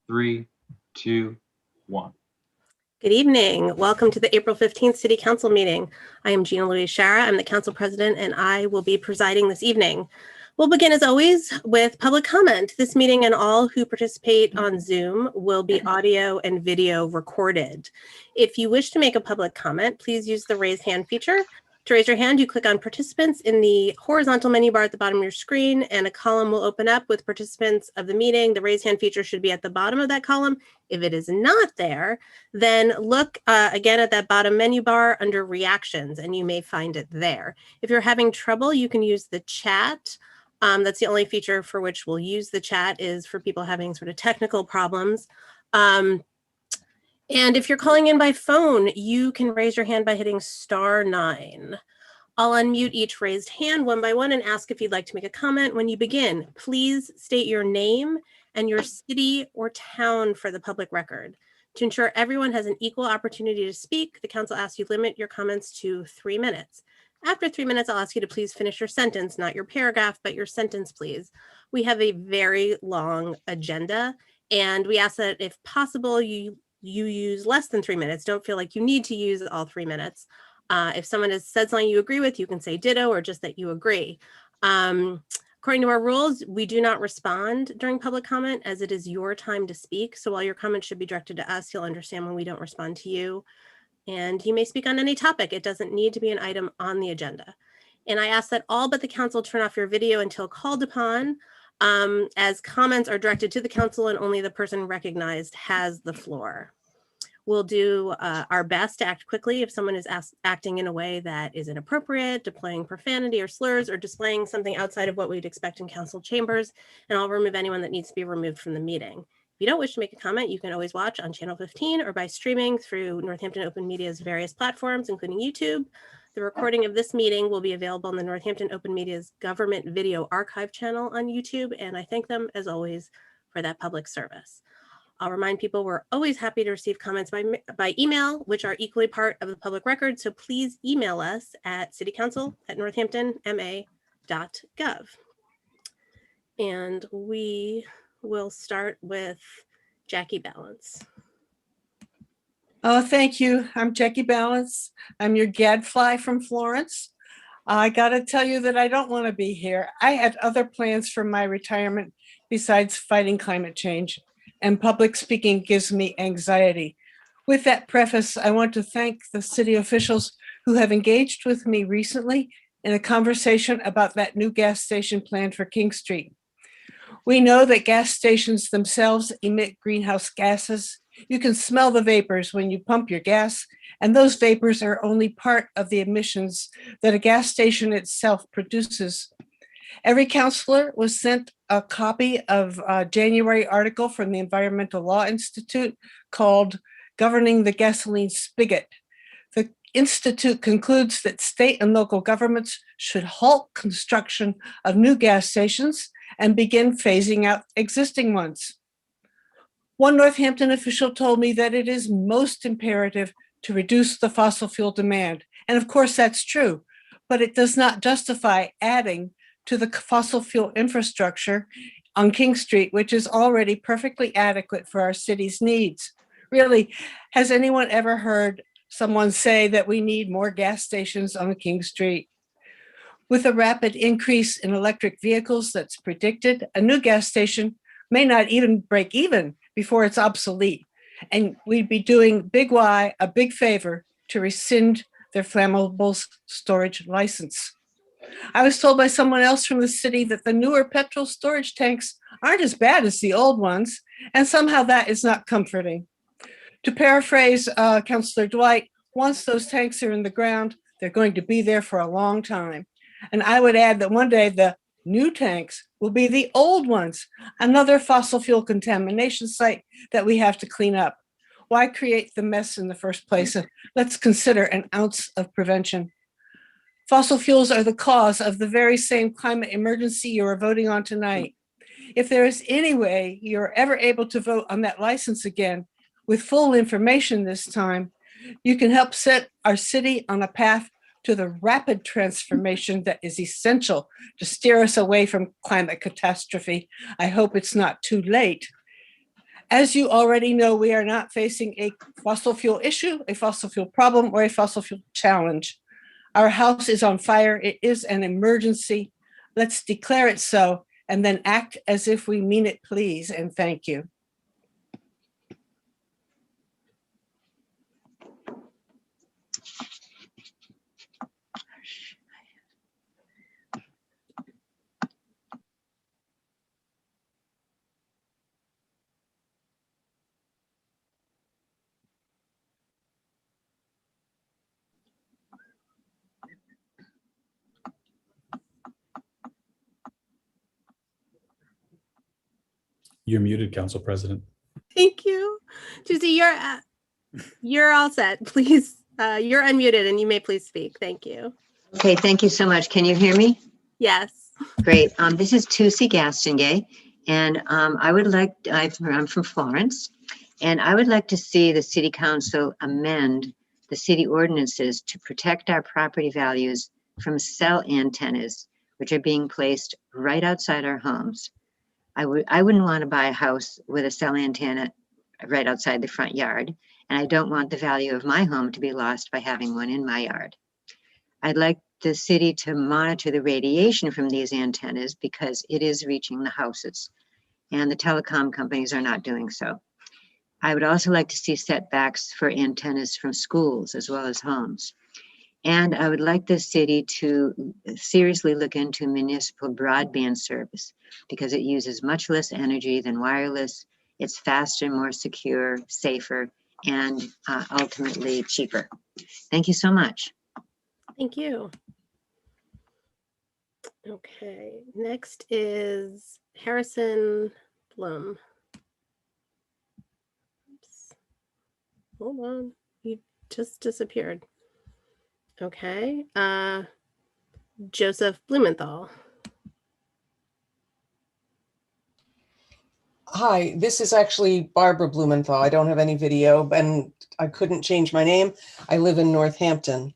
3, 2, 1. Good evening. Welcome to the April 15th City Council meeting. I am Gina Louise Shara. I'm the council president and I will be presiding this evening. We'll begin as always with public comment. This meeting and all who participate on Zoom will be audio and video recorded. If you wish to make a public comment, please use the raise hand feature. To raise your hand, you click on participants in the horizontal menu bar at the bottom of your screen and a column will open up with participants of the meeting. The raise hand feature should be at the bottom of that column. If it is not there, then look again at that bottom menu bar under reactions and you may find it there. If you're having trouble, you can use the chat. That's the only feature for which we'll use the chat is for people having sort of technical problems. And if you're calling in by phone, you can raise your hand by hitting *9. I'll unmute each raised hand one by one and ask if you'd like to make a comment. When you begin, please state your name and your city or town for the public record. To ensure everyone has an equal opportunity to speak, the council asks you limit your comments to 3 minutes. After 3 minutes, I'll ask you to please finish your sentence, not your paragraph, but your sentence, please. We have a very long agenda, and we ask that if possible, you use less than 3 minutes. Don't feel like you need to use all 3 minutes. If someone has said something you agree with, you can say ditto or just that you agree. According to our rules, we do not respond during public comment as it is your time to speak. So while your comments should be directed to us, you'll understand when we don't respond to you. And you may speak on any topic. It doesn't need to be an item on the agenda. And I ask that all but the council turn off your video until called upon, as comments are directed to the council and only the person recognized has the floor. We'll do our best to act quickly if someone is acting in a way that is inappropriate, deploying profanity or slurs, or displaying something outside of what we'd expect in council chambers, and I'll remove anyone that needs to be removed from the meeting. If you don't wish to make a comment, you can always watch on Channel 15 or by streaming through Northampton Open Media's various platforms, including YouTube. The recording of this meeting will be available on the Northampton Open Media's Government Video Archive channel on YouTube, and I thank them, as always, for that public service. I'll remind people we're always happy to receive comments by email, which are equally part of the public record. So please email us at citycouncil@northamptonma.gov. And we will start with Jackie Balance. Oh, thank you. I'm Jackie Balance. I'm your gadfly from Florence. I got to tell you that I don't want to be here. I had other plans for my retirement besides fighting climate change, and public speaking gives me anxiety. With that preface, I want to thank the city officials who have engaged with me recently in a conversation about that new gas station plan for King Street. We know that gas stations themselves emit greenhouse gases. You can smell the vapors when you pump your gas, and those vapors are only part of the emissions that a gas station itself produces. Every councilor was sent a copy of a January article from the Environmental Law Institute called Governing the Gasoline Spigot. The Institute concludes that state and local governments should halt construction of new gas stations and begin phasing out existing ones. One Northampton official told me that it is most imperative to reduce the fossil fuel demand. And of course, that's true, but it does not justify adding to the fossil fuel infrastructure on King Street, which is already perfectly adequate for our city's needs. Really, has anyone ever heard someone say that we need more gas stations on King Street? With a rapid increase in electric vehicles that's predicted, a new gas station may not even break even before it's obsolete. And we'd be doing Big Y a big favor to rescind their flammable storage license. I was told by someone else from the city that the newer petrol storage tanks aren't as bad as the old ones, and somehow that is not comforting. To paraphrase Councillor Dwight, once those tanks are in the ground, they're going to be there for a long time. And I would add that one day the new tanks will be the old ones, another fossil fuel contamination site that we have to clean up. Why create the mess in the first place? Let's consider an ounce of prevention. Fossil fuels are the cause of the very same climate emergency you are voting on tonight. If there is any way you're ever able to vote on that license again with full information this time, you can help set our city on a path to the rapid transformation that is essential to steer us away from climate catastrophe. I hope it's not too late. As you already know, we are not facing a fossil fuel issue, a fossil fuel problem, or a fossil fuel challenge. Our house is on fire. It is an emergency. Let's declare it so and then act as if we mean it, please, and thank you. You're muted, Council President. Thank you. Susie, you're all set. Please, you're unmuted and you may please speak. Thank you. Okay, thank you so much. Can you hear me? Yes. Great. This is Tusi Gastonguay, and I'm from Florence, and I would like to see the City Council amend the city ordinances to protect our property values from cell antennas, which are being placed right outside our homes. I wouldn't want to buy a house with a cell antenna right outside the front yard, and I don't want the value of my home to be lost by having one in my yard. I'd like the city to monitor the radiation from these antennas because it is reaching the houses, and the telecom companies are not doing so. I would also like to see setbacks for antennas from schools as well as homes. And I would like the city to seriously look into municipal broadband service because it uses much less energy than wireless. It's faster, more secure, safer, and ultimately cheaper. Thank you so much. Thank you. Okay, next is Harrison Blum. Oops. Hold on, you just disappeared. Okay, Joseph Blumenthal. Hi, this is actually Barbara Blumenthal. I don't have any video and I couldn't change my name. I live in Northampton.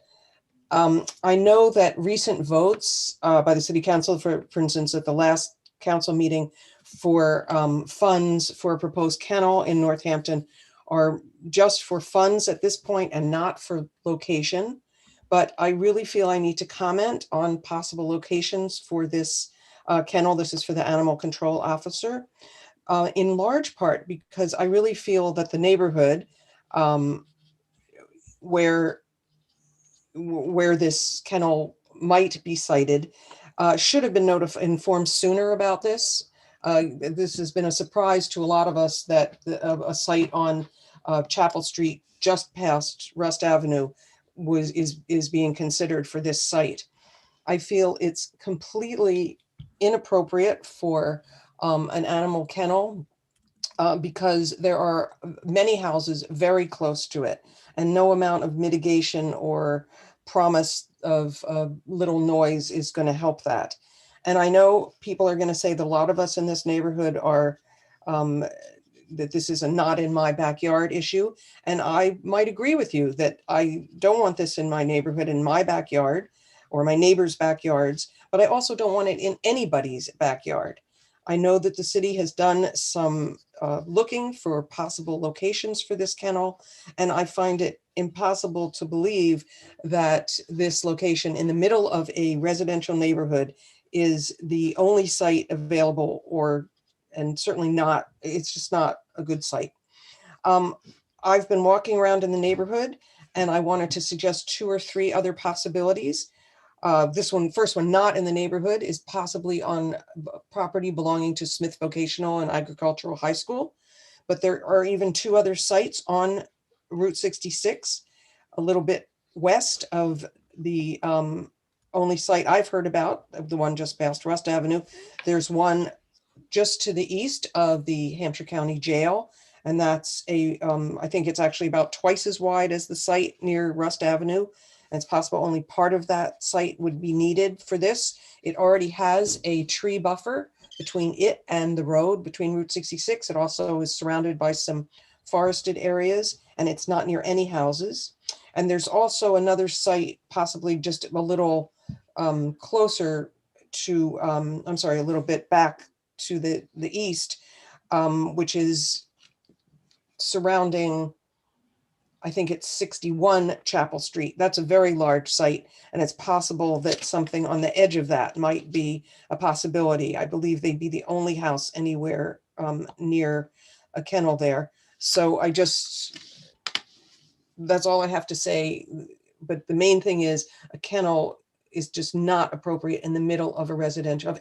I know that recent votes by the City Council, for instance, at the last council meeting for funds for a proposed kennel in Northampton are just for funds at this point and not for location. But I really feel I need to comment on possible locations for this kennel. This is for the animal control officer. In large part because I really feel that the neighborhood where this kennel might be sited should have been informed sooner about this. This has been a surprise to a lot of us that a site on Chapel Street just past Rust Avenue is being considered for this site. I feel it's completely inappropriate for an animal kennel because there are many houses very close to it and no amount of mitigation or promise of little noise is going to help that. And I know people are going to say that a lot of us in this neighborhood are that this is a not in my backyard issue. And I might agree with you that I don't want this in my neighborhood, in my backyard or my neighbor's backyards, but I also don't want it in anybody's backyard. I know that the city has done some looking for possible locations for this kennel, and I find it impossible to believe that this location in the middle of a residential neighborhood is the only site available, and certainly not, it's just not a good site. I've been walking around in the neighborhood and I wanted to suggest 2 or 3 other possibilities. First one not in the neighborhood is possibly on property belonging to Smith Vocational and Agricultural High School. But there are even 2 other sites on Route 66, a little bit west of the only site I've heard about, the one just past Rust Avenue. There's one just to the east of the Hampshire County Jail. And that's I think it's actually about twice as wide as the site near Rust Avenue. And it's possible only part of that site would be needed for this. It already has a tree buffer between it and the road between Route 66. It also is surrounded by some forested areas and it's not near any houses. And there's also another site, possibly just a little closer to, a little bit back to the east, which is surrounding, I think it's 61 Chapel Street. That's a very large site, and it's possible that something on the edge of that might be a possibility. I believe they'd be the only house anywhere near a kennel there. So that's all I have to say. But the main thing is a kennel is just not appropriate in the middle of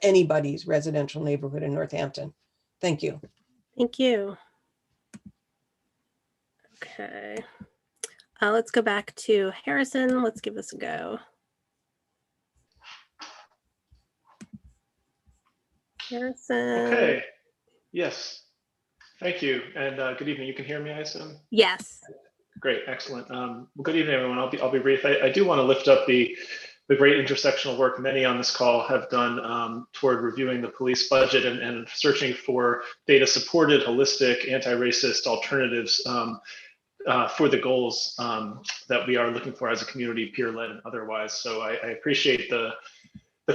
anybody's residential neighborhood in Northampton. Thank you. Thank you. Okay. Let's go back to Harrison. Let's give this a go. Harrison. Okay. Yes. Thank you. And good evening. You can hear me, I assume? Yes. Great. Excellent. Well, good evening, everyone. I'll be brief. I do want to lift up the great intersectional work many on this call have done toward reviewing the police budget and searching for data-supported, holistic, anti-racist alternatives for the goals that we are looking for as a community, peer-led and otherwise. So I appreciate the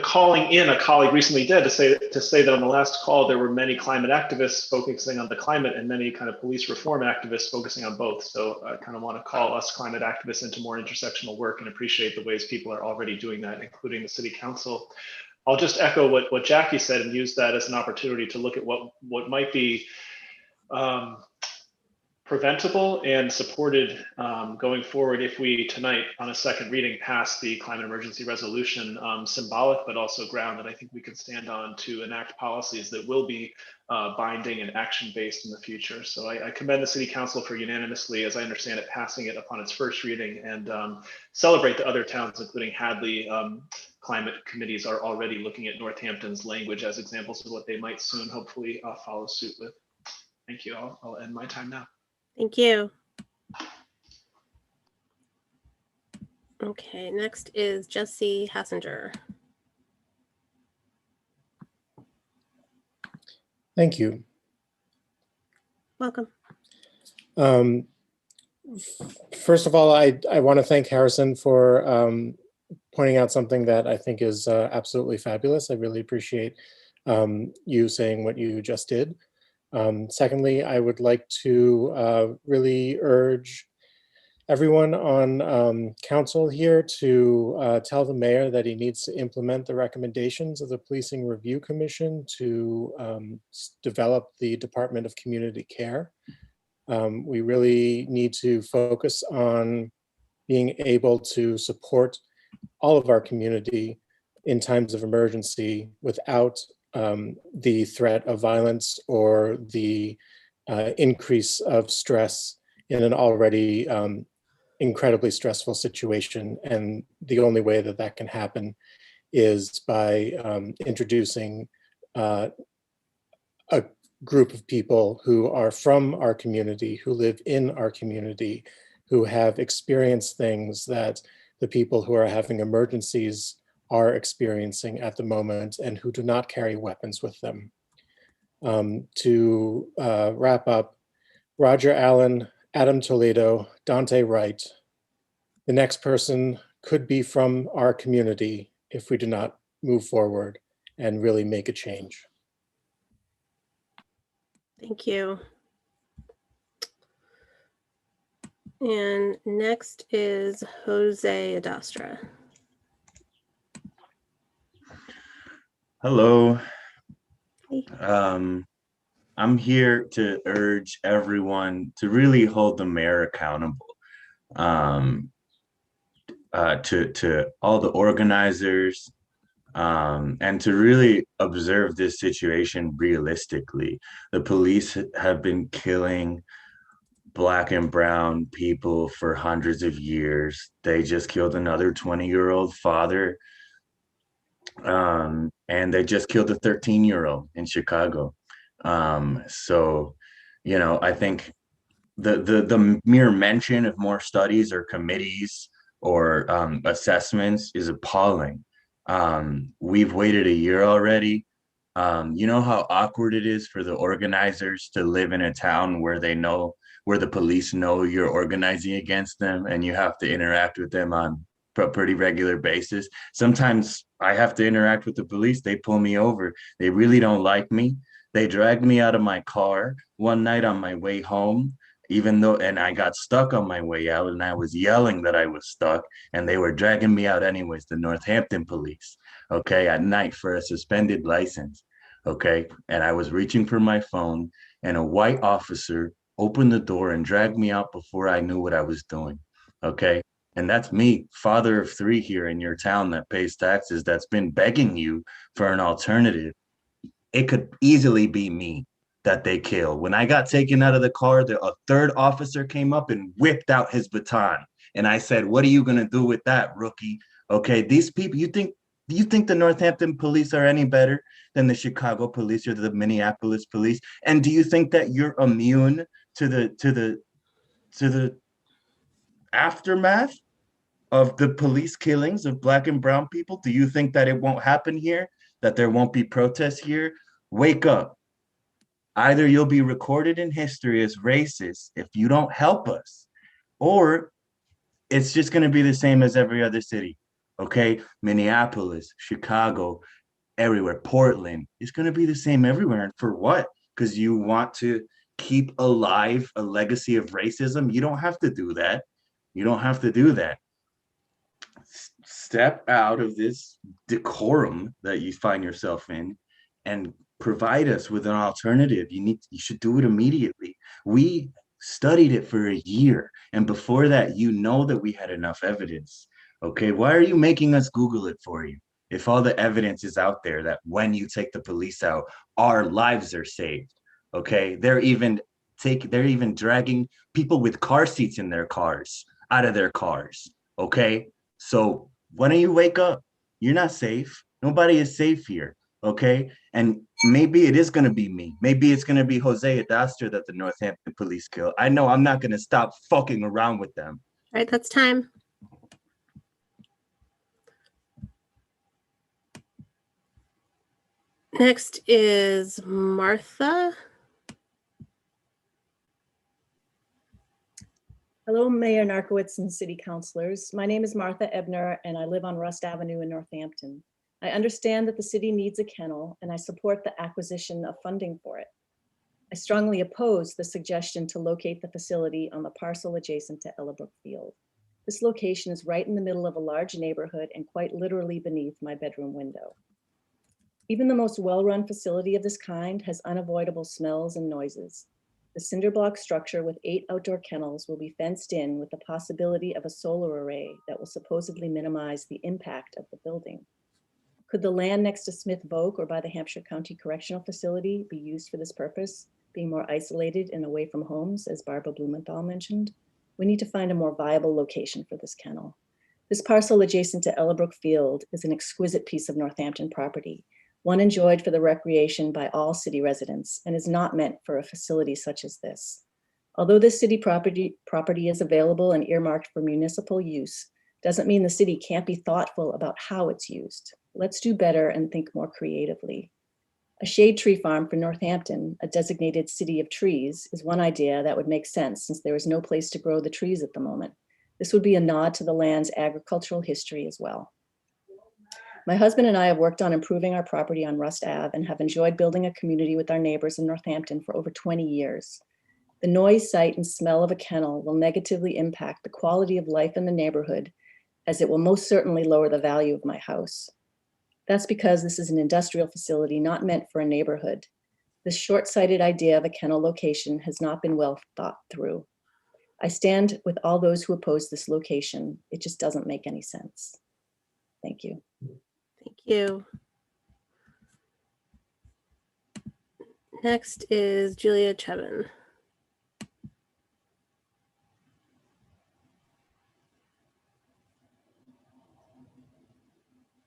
calling in a colleague recently did to say that on the last call there were many climate activists focusing on the climate and many kind of police reform activists focusing on both. So I kind of want to call us climate activists into more intersectional work and appreciate the ways people are already doing that, including the city council. I'll just echo what Jackie said and use that as an opportunity to look at what might be preventable and supported going forward if we tonight on a second reading pass the climate emergency resolution, symbolic but also ground that I think we can stand on to enact policies that will be binding and action based in the future. So I commend the city council for unanimously, as I understand it, passing it upon its first reading, and celebrate the other towns, including Hadley. Climate committees are already looking at Northampton's language as examples of what they might soon hopefully follow suit with. Thank you. I'll end my time now. Thank you. Okay, next is Jesse Hassinger. Thank you. Welcome. First of all, I want to thank Harrison for pointing out something that I think is absolutely fabulous. I really appreciate you saying what you just did. Secondly, I would like to really urge everyone on council here to tell the mayor that he needs to implement the recommendations of the Policing Review Commission to develop the Department of Community Care. We really need to focus on being able to support all of our community in times of emergency without the threat of violence or the increase of stress in an already incredibly stressful situation. And the only way that that can happen is by introducing a group of people who are from our community, who live in our community, who have experienced things that the people who are having emergencies are experiencing at the moment and who do not carry weapons with them. To wrap up, Roger Allen, Adam Toledo, Dante Wright. The next person could be from our community if we do not move forward and really make a change. Thank you. And next is Jose Adastra. Hello. Hey. I'm here to urge everyone to really hold the mayor accountable. To all the organizers, and to really observe this situation realistically. The police have been killing Black and brown people for hundreds of years. They just killed another 20-year-old father. And they just killed a 13-year-old in Chicago. So, you know, I think the mere mention of more studies or committees or assessments is appalling. We've waited a year already. You know how awkward it is for the organizers to live in a town where the police know you're organizing against them and you have to interact with them on a pretty regular basis. Sometimes I have to interact with the police. They pull me over. They really don't like me. They dragged me out of my car one night on my way home even though, and I got stuck on my way out and I was yelling that I was stuck and they were dragging me out anyways, the Northampton police, okay, at night for a suspended license, okay? And I was reaching for my phone and a white officer opened the door and dragged me out before I knew what I was doing, okay? And that's me, father of 3 here in your town that pays taxes, that's been begging you for an alternative. It could easily be me that they kill. When I got taken out of the car, a third officer came up and whipped out his baton. And I said, what are you gonna do with that, rookie? Okay, these people, do you think the Northampton police are any better than the Chicago police or the Minneapolis police? And do you think that you're immune to the aftermath of the police killings of Black and brown people? Do you think that it won't happen here? That there won't be protests here? Wake up. Either you'll be recorded in history as racist if you don't help us, or it's just going to be the same as every other city, okay? Minneapolis, Chicago, everywhere, Portland, it's going to be the same everywhere. And for what? Because you want to keep alive a legacy of racism? You don't have to do that. You don't have to do that. Step out of this decorum that you find yourself in and provide us with an alternative. You should do it immediately. We studied it for a year, and before that, you know that we had enough evidence. Okay, why are you making us Google it for you if all the evidence is out there that when you take the police out, our lives are saved? Okay, they're even dragging people with car seats in their cars out of their cars. Okay, so why don't you wake up? You're not safe. Nobody is safe here. Okay, and maybe it is going to be me. Maybe it's going to be Jose Adaster that the Northampton police kill. I know I'm not going to stop fucking around with them. All right, that's time. Next is Martha. Hello, Mayor Narkowitz and city councilors. My name is Martha Ebner and I live on Rust Avenue in Northampton. I understand that the city needs a kennel and I support the acquisition of funding for it. I strongly oppose the suggestion to locate the facility on the parcel adjacent to Ellabrook Field. This location is right in the middle of a large neighborhood and quite literally beneath my bedroom window. Even the most well-run facility of this kind has unavoidable smells and noises. The cinder block structure with 8 outdoor kennels will be fenced in with the possibility of a solar array that will supposedly minimize the impact of the building. Could the land next to Smith Voc or by the Hampshire County Correctional Facility be used for this purpose, being more isolated and away from homes, as Barbara Blumenthal mentioned? We need to find a more viable location for this kennel. This parcel adjacent to Ellabrook Field is an exquisite piece of Northampton property, one enjoyed for the recreation by all city residents and is not meant for a facility such as this. Although this city property is available and earmarked for municipal use, doesn't mean the city can't be thoughtful about how it's used. Let's do better and think more creatively. A shade tree farm for Northampton, a designated city of trees, is one idea that would make sense since there is no place to grow the trees at the moment. This would be a nod to the land's agricultural history as well. My husband and I have worked on improving our property on Rust Ave and have enjoyed building a community with our neighbors in Northampton for over 20 years. The noise, sight, and smell of a kennel will negatively impact the quality of life in the neighborhood, as it will most certainly lower the value of my house. That's because this is an industrial facility not meant for a neighborhood. This short-sighted idea of a kennel location has not been well thought through. I stand with all those who oppose this location. It just doesn't make any sense. Thank you. Thank you. Next is Julia Chevin.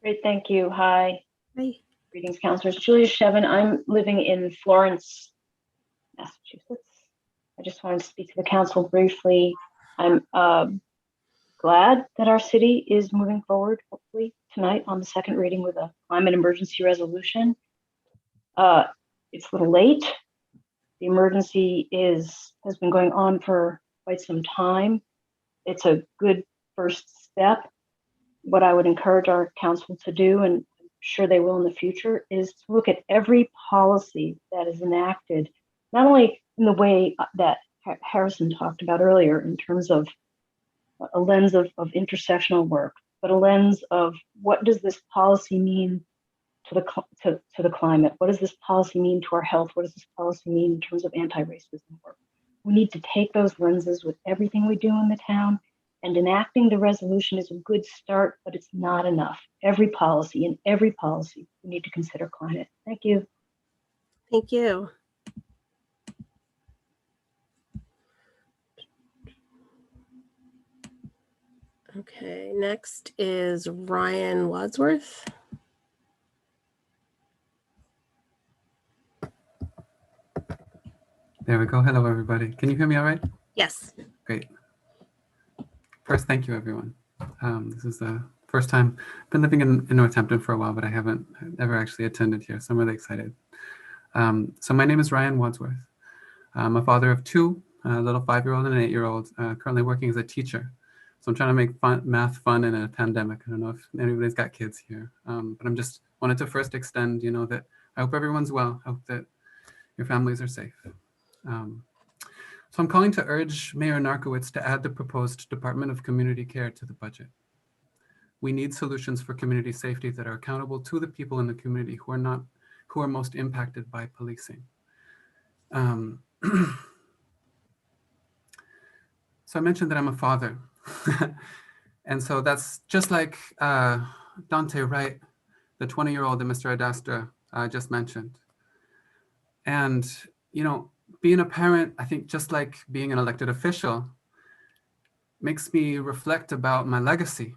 Great, thank you. Hi. Hi. Greetings, councilors. Julia Chevin. I'm living in Florence, Massachusetts. I just wanted to speak to the council briefly. I'm glad that our city is moving forward, hopefully tonight on the second reading with a climate emergency resolution. It's a little late. The emergency has been going on for quite some time. It's a good first step. What I would encourage our council to do, and I'm sure they will in the future, is to look at every policy that is enacted, not only in the way that Harrison talked about earlier in terms of a lens of intersectional work, but a lens of what does this policy mean to the climate? What does this policy mean to our health? What does this policy mean in terms of anti-racism work? We need to take those lenses with everything we do in the town, and enacting the resolution is a good start, but it's not enough. In every policy, we need to consider climate. Thank you. Thank you. Okay, next is Ryan Wadsworth. There we go. Hello, everybody. Can you hear me all right? Yes. Great. First, thank you, everyone. This is the first time. I've been living in Northampton for a while, but I haven't ever actually attended here, so I'm really excited. So my name is Ryan Wadsworth. I'm a father of two, a little 5-year-old and an 8-year-old, currently working as a teacher. So I'm trying to make math fun in a pandemic. I don't know if anybody's got kids here, but I'm just wanted to first extend, that I hope everyone's well. I hope that your families are safe. So I'm calling to urge Mayor Narkowitz to add the proposed Department of Community Care to the budget. We need solutions for community safety that are accountable to the people in the community who are most impacted by policing. So I mentioned that I'm a father. And so that's just like Dante Wright, the 20-year-old that Mr. Adastra just mentioned. And, being a parent, I think just like being an elected official, makes me reflect about my legacy.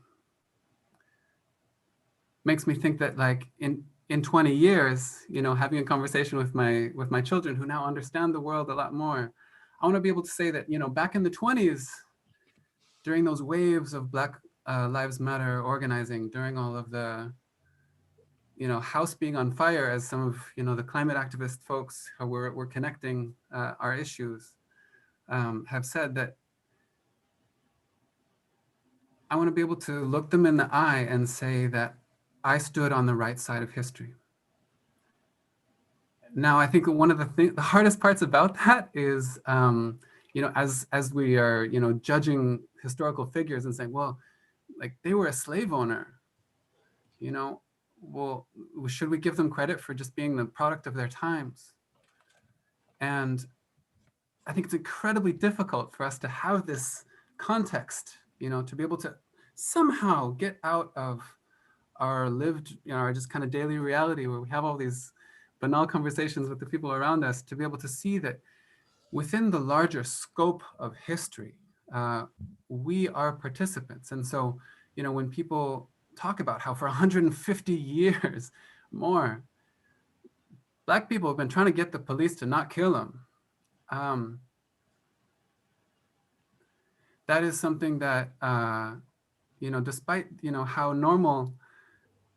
Makes me think that like in 20 years, having a conversation with my children who now understand the world a lot more, I want to be able to say that, back in the 20s, during those waves of Black Lives Matter organizing, during all of the, house being on fire, as some of, the climate activist folks who were connecting our issues have said, that I want to be able to look them in the eye and say that I stood on the right side of history. Now, I think one of the hardest parts about that is, as we are, judging historical figures and saying, well, like they were a slave owner, well, should we give them credit for just being the product of their times? And I think it's incredibly difficult for us to have this context, to be able to somehow get out of our lived, our just kind of daily reality where we have all these banal conversations with the people around us, to be able to see that within the larger scope of history, we are participants. And so, when people talk about how for 150 years more, Black people have been trying to get the police to not kill them. That is something that, despite, how normal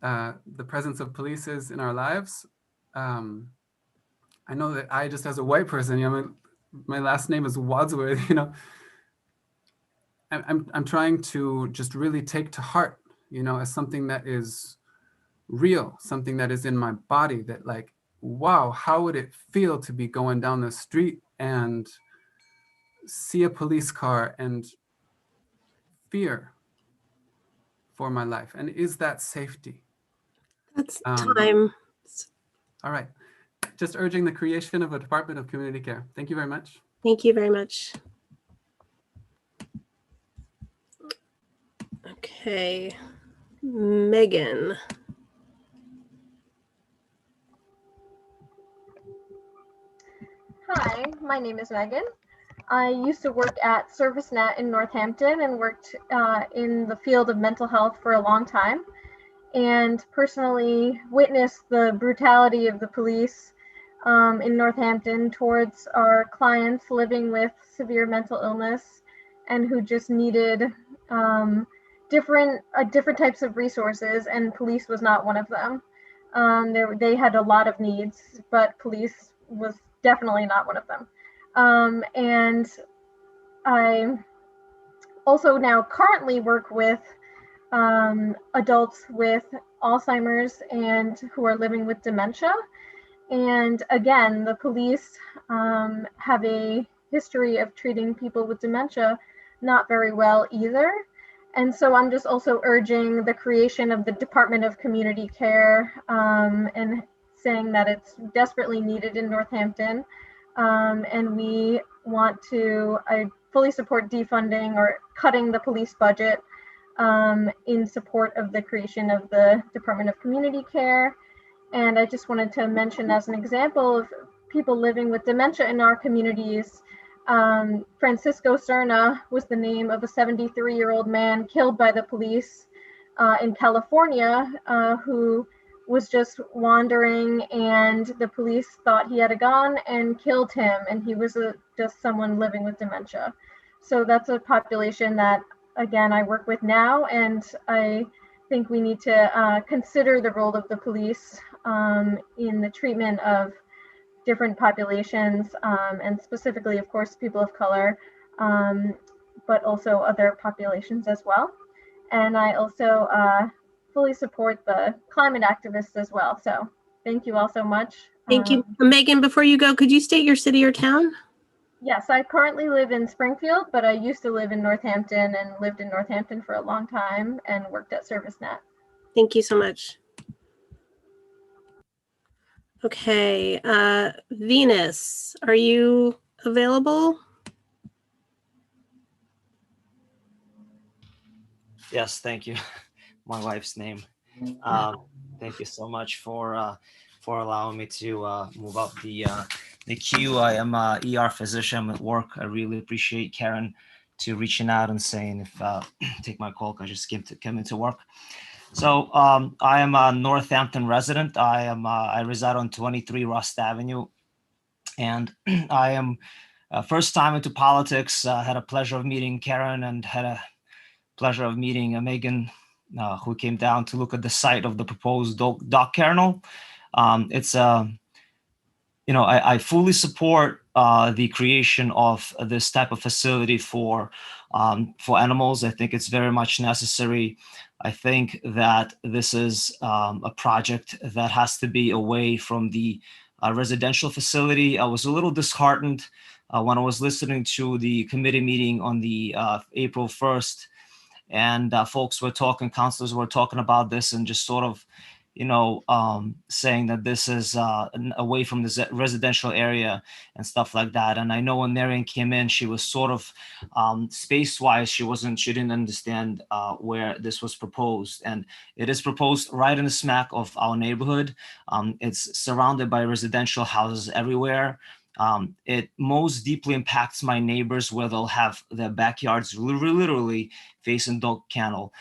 the presence of police is in our lives, I know that I, just as a white person, my last name is Wadsworth, I'm trying to just really take to heart, as something that is real, something that is in my body, that like, wow, how would it feel to be going down the street and see a police car and fear for my life? And is that safety? That's time. All right. Just urging the creation of a Department of Community Care. Thank you very much. Thank you very much. Okay, Megan. Hi, my name is Megan. I used to work at ServiceNet in Northampton and worked in the field of mental health for a long time, and personally witnessed the brutality of the police in Northampton towards our clients living with severe mental illness and who just needed different types of resources, and police was not one of them. They had a lot of needs, but police was definitely not one of them. And I also now currently work with adults with Alzheimer's and who are living with dementia. And again, the police have a history of treating people with dementia not very well either. And so I'm just also urging the creation of the Department of Community Care, and saying that it's desperately needed in Northampton. And we want to, I fully support defunding or cutting the police budget in support of the creation of the Department of Community Care. And I just wanted to mention, as an example of people living with dementia in our communities, Francisco Serna was the name of a 73-year-old man killed by the police in California, who was just wandering, and the police thought he had a gun and killed him, and he was just someone living with dementia. So that's a population that, again, I work with now, and I think we need to consider the role of the police in the treatment of different populations, and specifically, of course, people of color, but also other populations as well. And I also fully support the climate activists as well. So thank you all so much. Thank you. Megan, before you go, could you state your city or town? Yes, I currently live in Springfield, but I used to live in Northampton and lived in Northampton for a long time and worked at ServiceNet. Thank you so much. Okay, Venus, are you available? Yes, thank you. My wife's name. Thank you so much for allowing me to move up the queue. I am a ER physician. I'm at work. I really appreciate Karen to reaching out and saying if take my call, because I just came into work. So I am a Northampton resident. I reside on 23 Rust Avenue, and I am first time into politics. Had a pleasure of meeting Karen and had a pleasure of meeting Megan, who came down to look at the site of the proposed dock kennel. It's I fully support the creation of this type of facility for animals. I think it's very much necessary. I think that this is a project that has to be away from the residential facility. I was a little disheartened when I was listening to the committee meeting on the April 1st, and folks were talking, counselors were talking about this and just sort of, saying that this is away from the residential area and stuff like that. And I know when Marion came in, she was sort of space-wise, she didn't understand where this was proposed. And it is proposed right in the smack of our neighborhood. It's surrounded by residential houses everywhere. It most deeply impacts my neighbors, where they'll have their backyards literally facing dog kennel.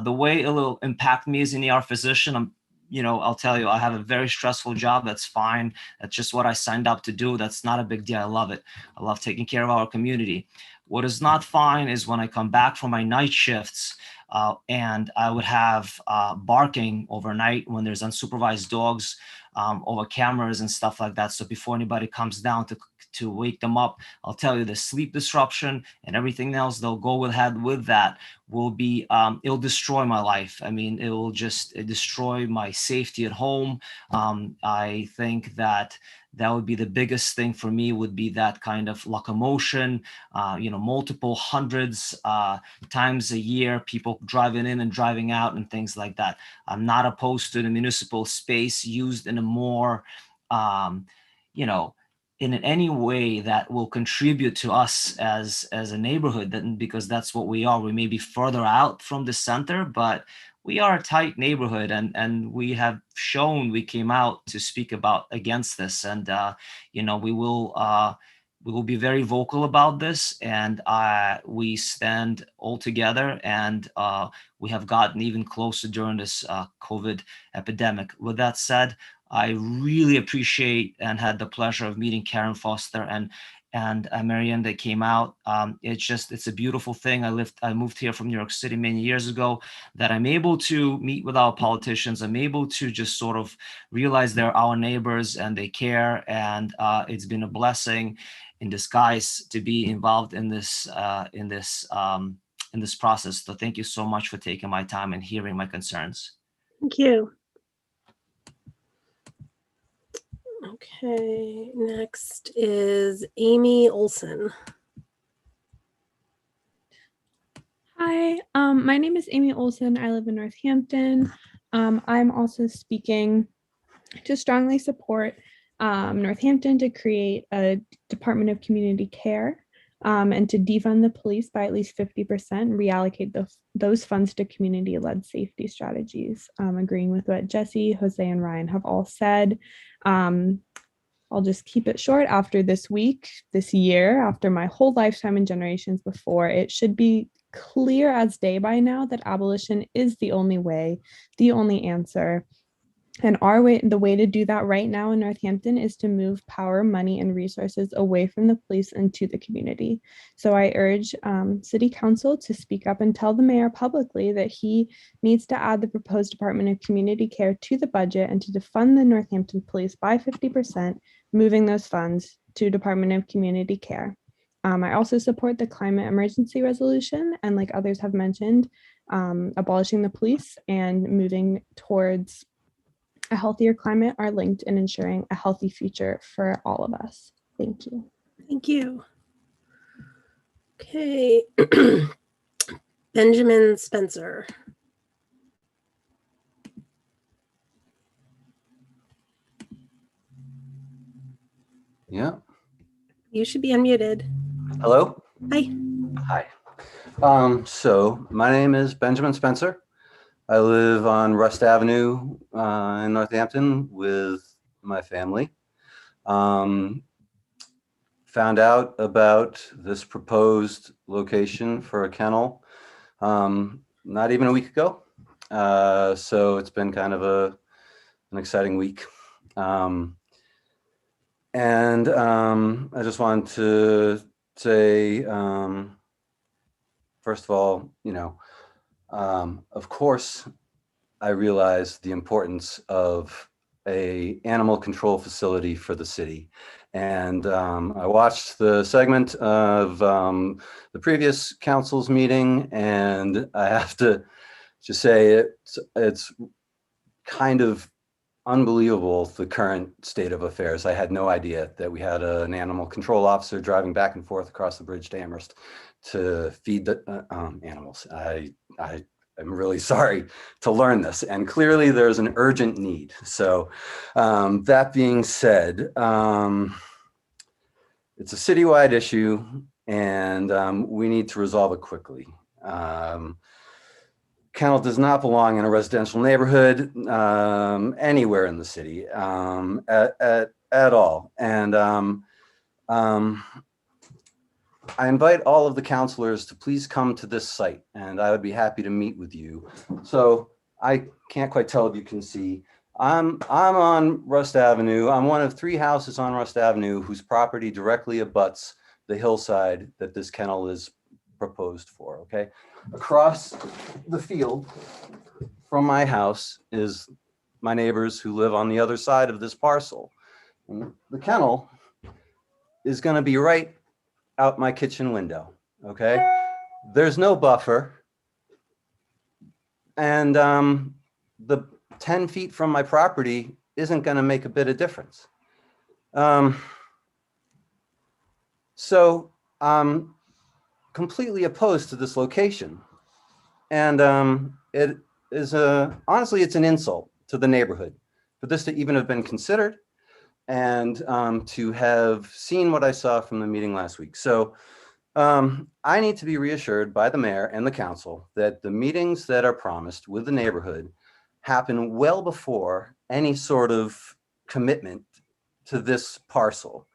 The way it will impact me as an ER physician, I'll tell you, I have a very stressful job. That's fine. That's just what I signed up to do. That's not a big deal. I love it. I love taking care of our community. What is not fine is when I come back from my night shifts and I would have barking overnight when there's unsupervised dogs over cameras and stuff like that. So before anybody comes down to wake them up, I'll tell you the sleep disruption and everything else they'll go ahead with that will be, it'll destroy my life. I mean, it will just destroy my safety at home. I think that would be the biggest thing for me, would be that kind of locomotion, multiple hundreds times a year, people driving in and driving out and things like that. I'm not opposed to the municipal space used in a more, in any way that will contribute to us as a neighborhood, because that's what we are. We may be further out from the center, but we are a tight neighborhood, and we have shown we came out to speak against this, and we will be very vocal about this, and we stand all together, and we have gotten even closer during this COVID epidemic. With that said, I really appreciate and had the pleasure of meeting Karen Foster and Marianne that came out. It's a beautiful thing. I moved here from New York City many years ago, that I'm able to meet with our politicians. I'm able to just sort of realize they're our neighbors and they care. And it's been a blessing in disguise to be involved in this process. So thank you so much for taking my time and hearing my concerns. Thank you. Okay, next is Amy Olson. Hi, my name is Amy Olson. I live in Northampton. I'm also speaking to strongly support Northampton to create a Department of Community Care and to defund the police by at least 50%, reallocate those funds to community-led safety strategies. Agreeing with what Jesse, Jose, and Ryan have all said. I'll just keep it short. After this week, this year, after my whole lifetime and generations before, it should be clear as day by now that abolition is the only way, the only answer. And the way to do that right now in Northampton is to move power, money, and resources away from the police and to the community. So I urge City Council to speak up and tell the mayor publicly that he needs to add the proposed Department of Community Care to the budget and to defund the Northampton Police by 50%, moving those funds to Department of Community Care. I also support the climate emergency resolution, and like others have mentioned, abolishing the police and moving towards a healthier climate are linked in ensuring a healthy future for all of us. Thank you. Thank you. Okay, Benjamin Spencer. Yeah. You should be unmuted. Hello. Hi. Hi. So my name is Benjamin Spencer. I live on Rust Avenue in Northampton with my family. Found out about this proposed location for a kennel not even a week ago. So it's been kind of an exciting week. I just wanted to say, first of all, of course, I realize the importance of an animal control facility for the city. And I watched the segment of the previous council's meeting, and I have to just say it's kind of unbelievable, the current state of affairs. I had no idea that we had an animal control officer driving back and forth across the bridge to Amherst to feed the animals. I'm really sorry to learn this, and clearly there's an urgent need. So that being said, it's a citywide issue, and we need to resolve it quickly. Kennel does not belong in a residential neighborhood anywhere in the city at all. And I invite all of the counselors to please come to this site, and I would be happy to meet with you. So I can't quite tell if you can see. I'm on Rust Avenue. I'm one of 3 houses on Rust Avenue whose property directly abuts the hillside that this kennel is proposed for, okay? Across the field from my house is my neighbors who live on the other side of this parcel. And the kennel is going to be right out my kitchen window, okay? There's no buffer. And the 10 feet from my property isn't going to make a bit of difference. So I'm completely opposed to this location. And it is honestly, it's an insult to the neighborhood for this to even have been considered, and to have seen what I saw from the meeting last week. So I need to be reassured by the mayor and the council that the meetings that are promised with the neighborhood happen well before any sort of commitment to this parcel.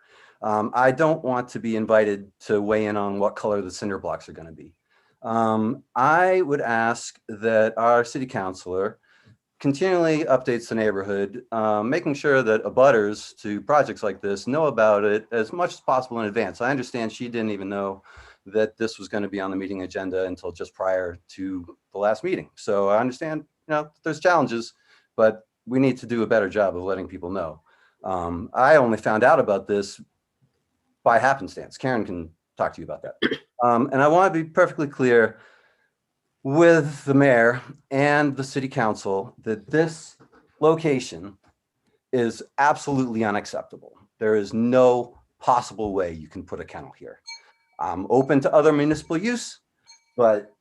I don't want to be invited to weigh in on what color the cinder blocks are going to be. I would ask that our city councilor continually updates the neighborhood, making sure that abutters to projects like this know about it as much as possible in advance. I understand she didn't even know that this was going to be on the meeting agenda until just prior to the last meeting. So I understand, there's challenges, but we need to do a better job of letting people know. I only found out about this by happenstance. Karen can talk to you about that. And I want to be perfectly clear with the mayor and the city council that this location is absolutely unacceptable. There is no possible way you can put a kennel here. I'm open to other municipal use, but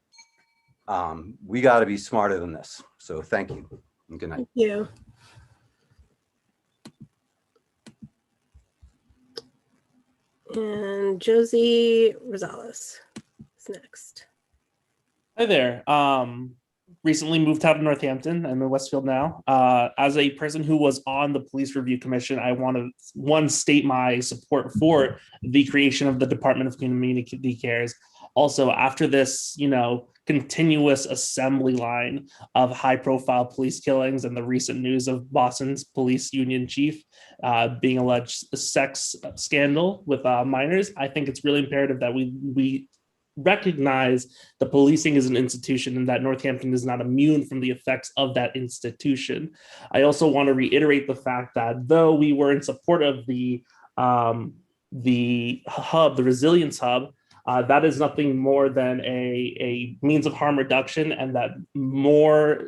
we got to be smarter than this. So thank you and good night. Thank you. And Josie Rosales is next. Hi there. Recently moved out of Northampton. I'm in Westfield now. As a person who was on the Police Review Commission, I want to state my support for the creation of the Department of Community Cares. Also, after this, continuous assembly line of high-profile police killings and the recent news of Boston's police union chief being alleged a sex scandal with minors, I think it's really imperative that we recognize the policing is an institution and that Northampton is not immune from the effects of that institution. I also want to reiterate the fact that though we were in support of the hub, the resilience hub, that is nothing more than a means of harm reduction, and that most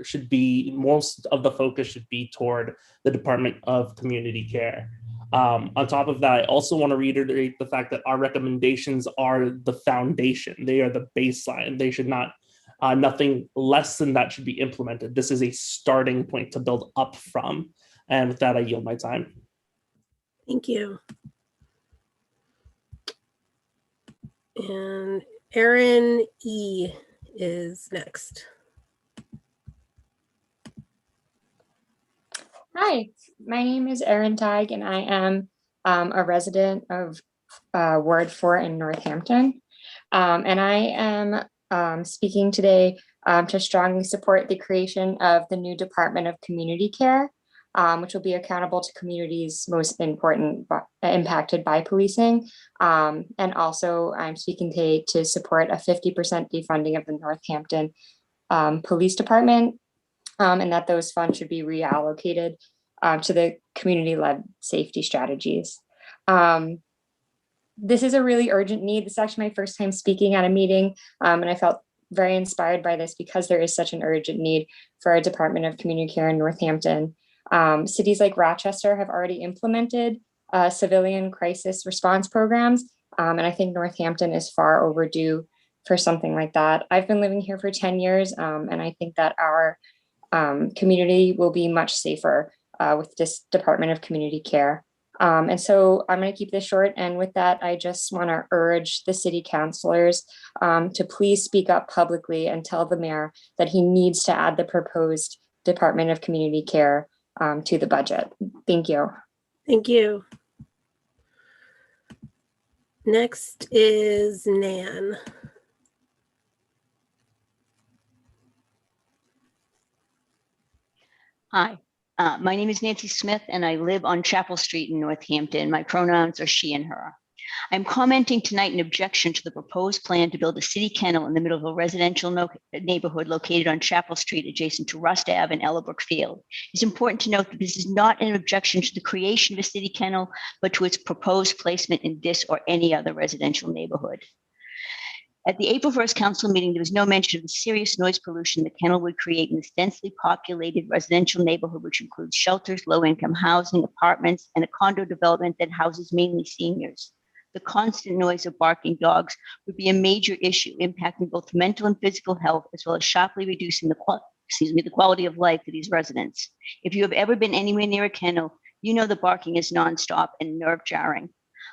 of the focus should be toward the Department of Community Care. On top of that, I also want to reiterate the fact that our recommendations are the foundation. They are the baseline. They should not, nothing less than that should be implemented. This is a starting point to build up from. And with that, I yield my time. Thank you. And Erin E. is next. Hi, my name is Erin Teig, and I am a resident of Ward 4 in Northampton. And I am speaking today to strongly support the creation of the new Department of Community Care, which will be accountable to communities most impacted by policing. And also I'm speaking today to support a 50% defunding of the Northampton Police Department, and that those funds should be reallocated to the community-led safety strategies. This is a really urgent need. This is actually my first time speaking at a meeting, and I felt very inspired by this because there is such an urgent need for a Department of Community Care in Northampton. Cities like Rochester have already implemented civilian crisis response programs, and I think Northampton is far overdue for something like that. I've been living here for 10 years, and I think that our community will be much safer with this Department of Community Care. And so I'm going to keep this short. And with that, I just want to urge the city councilors to please speak up publicly and tell the mayor that he needs to add the proposed Department of Community Care to the budget. Thank you. Thank you. Next is Nan. Hi, my name is Nancy Smith and I live on Chapel Street in Northampton. My pronouns are she and her. I'm commenting tonight in objection to the proposed plan to build a city kennel in the middle of a residential neighborhood located on Chapel Street adjacent to Rust Ave and Ellabrook Field. It's important to note that this is not an objection to the creation of a city kennel, but to its proposed placement in this or any other residential neighborhood. At the April 1st council meeting, there was no mention of the serious noise pollution the kennel would create in this densely populated residential neighborhood, which includes shelters, low-income housing, apartments, and a condo development that houses mainly seniors. The constant noise of barking dogs would be a major issue, impacting both mental and physical health, as well as sharply reducing the quality of life for these residents. If you have ever been anywhere near a kennel, you know the barking is nonstop and nerve-jarring.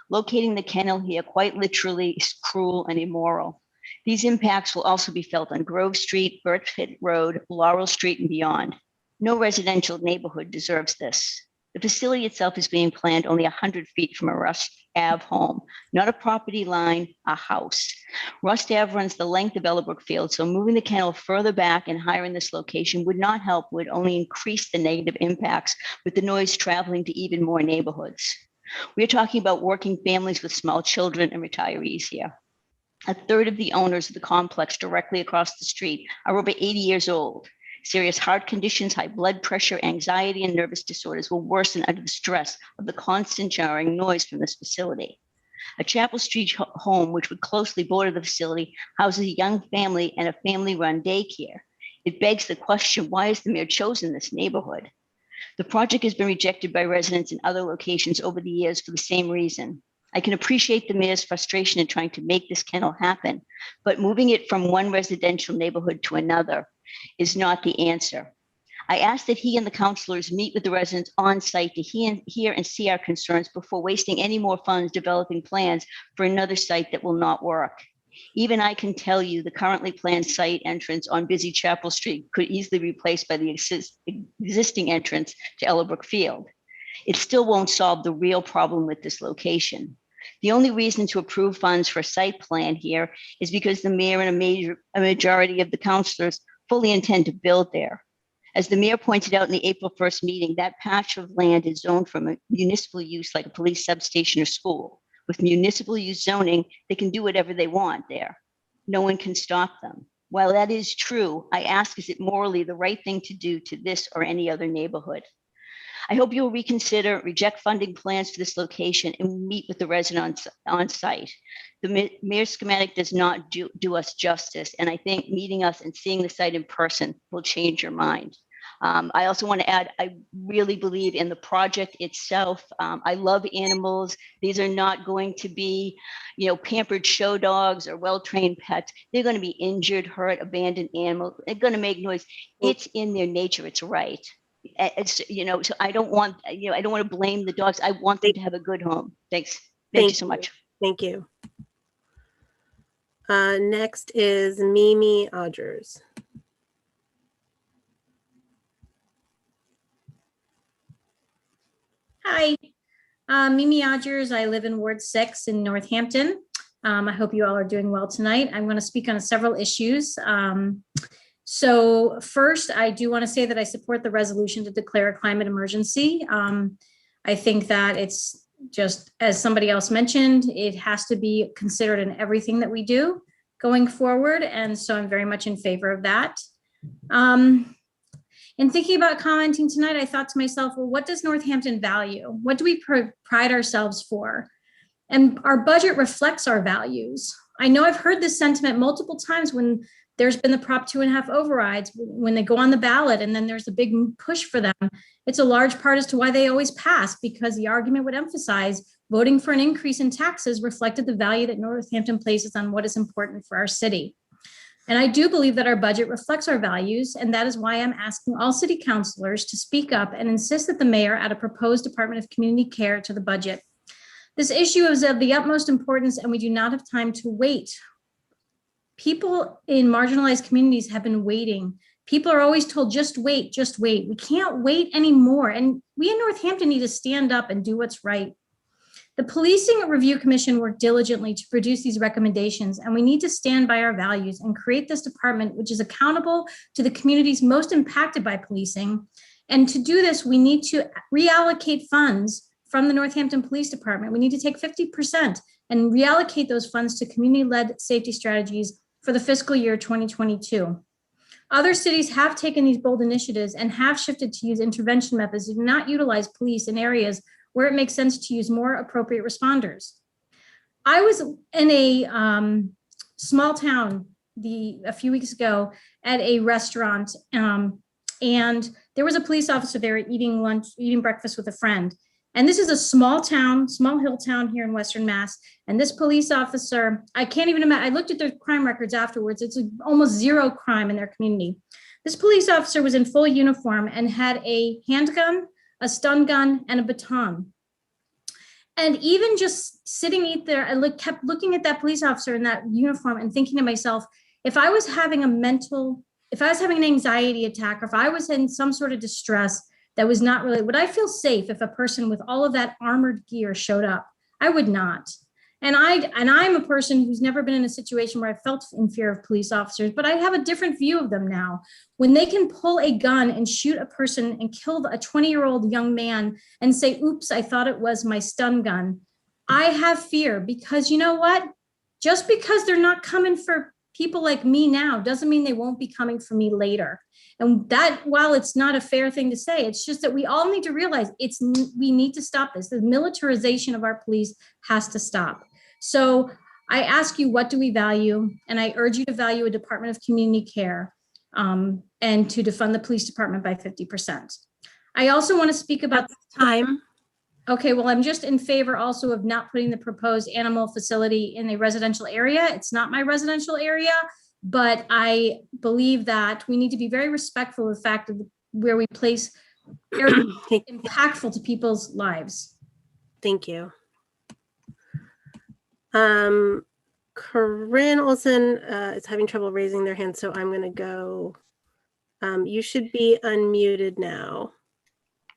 Locating the kennel here quite literally is cruel and immoral. These impacts will also be felt on Grove Street, Birchfield Road, Laurel Street, and beyond. No residential neighborhood deserves this. The facility itself is being planned only 100 feet from a Rust Ave home, not a property line, a house. Rust Ave runs the length of Ellabrook Field, so moving the kennel further back and higher in this location would not help, would only increase the negative impacts, with the noise traveling to even more neighborhoods. We're talking about working families with small children and retirees here. A third of the owners of the complex directly across the street are over 80 years old. Serious heart conditions, high blood pressure, anxiety, and nervous disorders will worsen under the stress of the constant jarring noise from this facility. A Chapel Street home, which would closely border the facility, houses a young family and a family-run daycare. It begs the question, why has the mayor chosen this neighborhood? The project has been rejected by residents in other locations over the years for the same reason. I can appreciate the mayor's frustration in trying to make this kennel happen, but moving it from one residential neighborhood to another is not the answer. I ask that he and the councilors meet with the residents on site to hear and see our concerns before wasting any more funds developing plans for another site that will not work. Even I can tell you the currently planned site entrance on busy Chapel Street could easily be replaced by the existing entrance to Ellabrook Field. It still won't solve the real problem with this location. The only reason to approve funds for a site plan here is because the mayor and a majority of the councilors fully intend to build there. As the mayor pointed out in the April 1st meeting, that patch of land is zoned from a municipal use like a police substation or school. With municipal use zoning, they can do whatever they want there. No one can stop them. While that is true, I ask, is it morally the right thing to do to this or any other neighborhood? I hope you'll reconsider, reject funding plans for this location, and meet with the residents on site. The mayor's schematic does not do us justice, and I think meeting us and seeing the site in person will change your mind. I also want to add, I really believe in the project itself. I love animals. These are not going to be, pampered show dogs or well-trained pets. They're going to be injured, hurt, abandoned animals. They're going to make noise. It's in their nature. It's right. So I don't want, I don't want to blame the dogs. I want them to have a good home. Thanks. Thank you so much. Thank you. Next is Mimi Odgers. Hi, Mimi Odgers. I live in Ward 6 in Northampton. I hope you all are doing well tonight. I'm going to speak on several issues. So first, I do want to say that I support the resolution to declare a climate emergency. I think that it's just, as somebody else mentioned, it has to be considered in everything that we do going forward. And so I'm very much in favor of that. In thinking about commenting tonight, I thought to myself, well, what does Northampton value? What do we pride ourselves for? And our budget reflects our values. I know I've heard this sentiment multiple times when there's been the Prop 2.5 overrides, when they go on the ballot and then there's a big push for them. It's a large part as to why they always pass, because the argument would emphasize voting for an increase in taxes reflected the value that Northampton places on what is important for our city. And I do believe that our budget reflects our values, and that is why I'm asking all city councilors to speak up and insist that the mayor add a proposed Department of Community Care to the budget. This issue is of the utmost importance, and we do not have time to wait. People in marginalized communities have been waiting. People are always told, just wait, just wait. We can't wait anymore. And we in Northampton need to stand up and do what's right. The Policing Review Commission worked diligently to produce these recommendations, and we need to stand by our values and create this department, which is accountable to the communities most impacted by policing. And to do this, we need to reallocate funds from the Northampton Police Department. We need to take 50% and reallocate those funds to community-led safety strategies for the fiscal year 2022. Other cities have taken these bold initiatives and have shifted to use intervention methods and not utilize police in areas where it makes sense to use more appropriate responders. I was in a small town a few weeks ago at a restaurant, and there was a police officer there eating breakfast with a friend. And this is a small town, small hill town here in Western Mass. And this police officer, I can't even imagine, I looked at their crime records afterwards. It's almost zero crime in their community. This police officer was in full uniform and had a handgun, a stun gun, and a baton. And even just sitting there, I kept looking at that police officer in that uniform and thinking to myself, if I was having an anxiety attack, or if I was in some sort of distress that was not really, would I feel safe if a person with all of that armored gear showed up? I would not. And I'm a person who's never been in a situation where I felt in fear of police officers, but I have a different view of them now. When they can pull a gun and shoot a person and kill a 20-year-old young man and say, oops, I thought it was my stun gun, I have fear, because you know what? Just because they're not coming for people like me now doesn't mean they won't be coming for me later. And that, while it's not a fair thing to say, it's just that we all need to realize we need to stop this. The militarization of our police has to stop. So I ask you, what do we value? And I urge you to value a Department of Community Care and to defund the police department by 50%. I also want to speak about time. Okay, well, I'm just in favor also of not putting the proposed animal facility in a residential area. It's not my residential area, but I believe that we need to be very respectful of the fact of where we place areas impactful to people's lives. Thank you. Corinne Olson is having trouble raising their hand, so I'm going to go. You should be unmuted now.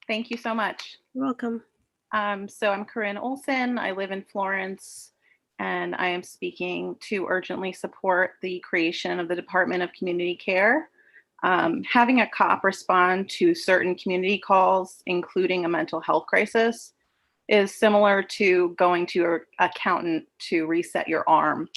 Thank you so much. You're welcome. So I'm Corinne Olson. I live in Florence, and I am speaking to urgently support the creation of the Department of Community Care. Having a cop respond to certain community calls, including a mental health crisis, is similar to going to your accountant to reset your arm.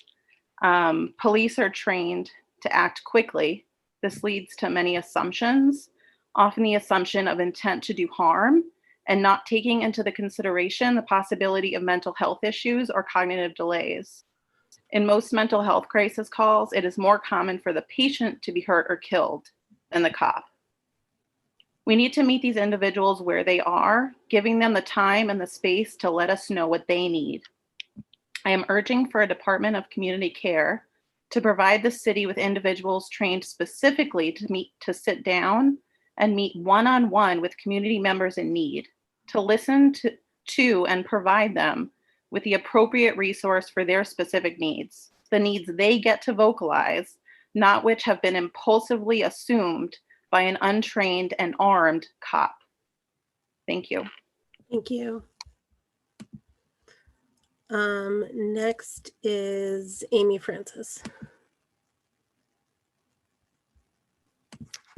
Police are trained to act quickly. This leads to many assumptions, often the assumption of intent to do harm, and not taking into the consideration the possibility of mental health issues or cognitive delays. In most mental health crisis calls, it is more common for the patient to be hurt or killed than the cop. We need to meet these individuals where they are, giving them the time and the space to let us know what they need. I am urging for a Department of Community Care to provide the city with individuals trained specifically to sit down and meet one-on-one with community members in need, to listen to and provide them with the appropriate resource for their specific needs, the needs they get to vocalize, not which have been impulsively assumed by an untrained and armed cop. Thank you. Thank you. Next is Amy Francis.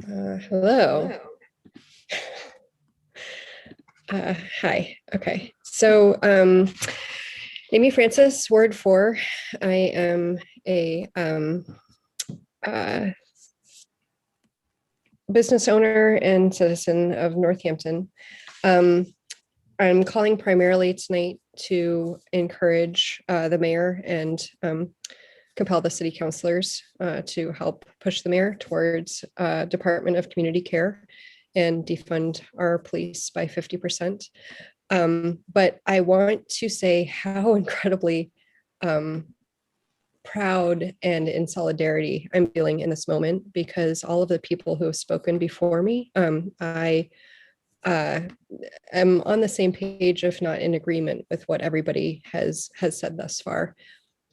Hello. Hi. Okay. So Amy Francis, Ward 4. I am a business owner and citizen of Northampton. I'm calling primarily tonight to encourage the mayor and compel the city councilors to help push the mayor towards Department of Community Care and defund our police by 50%. But I want to say how incredibly proud and in solidarity I'm feeling in this moment, because all of the people who have spoken before me, I am on the same page, if not in agreement with what everybody has said thus far.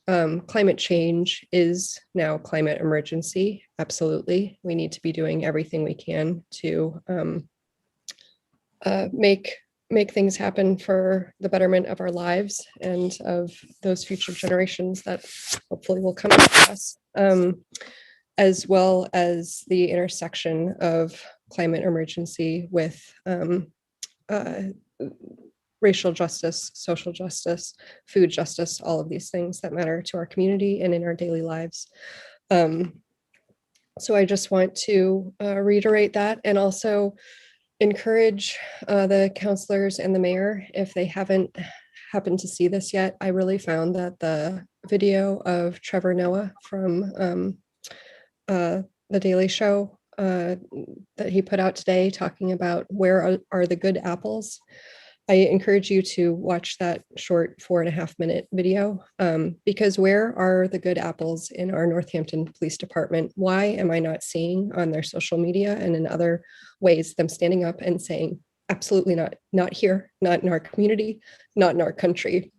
Climate change is now climate emergency. Absolutely. We need to be doing everything we can to make things happen for the betterment of our lives and of those future generations that hopefully will come after us, as well as the intersection of climate emergency with racial justice, social justice, food justice, all of these things that matter to our community and in our daily lives. So I just want to reiterate that, and also encourage the councilors and the mayor, if they haven't happened to see this yet. I really found that the video of Trevor Noah from The Daily Show that he put out today, talking about where are the good apples. I encourage you to watch that short 4.5-minute video, because where are the good apples in our Northampton Police Department? Why am I not seeing on their social media and in other ways them standing up and saying, absolutely not here, not in our community, not in our country?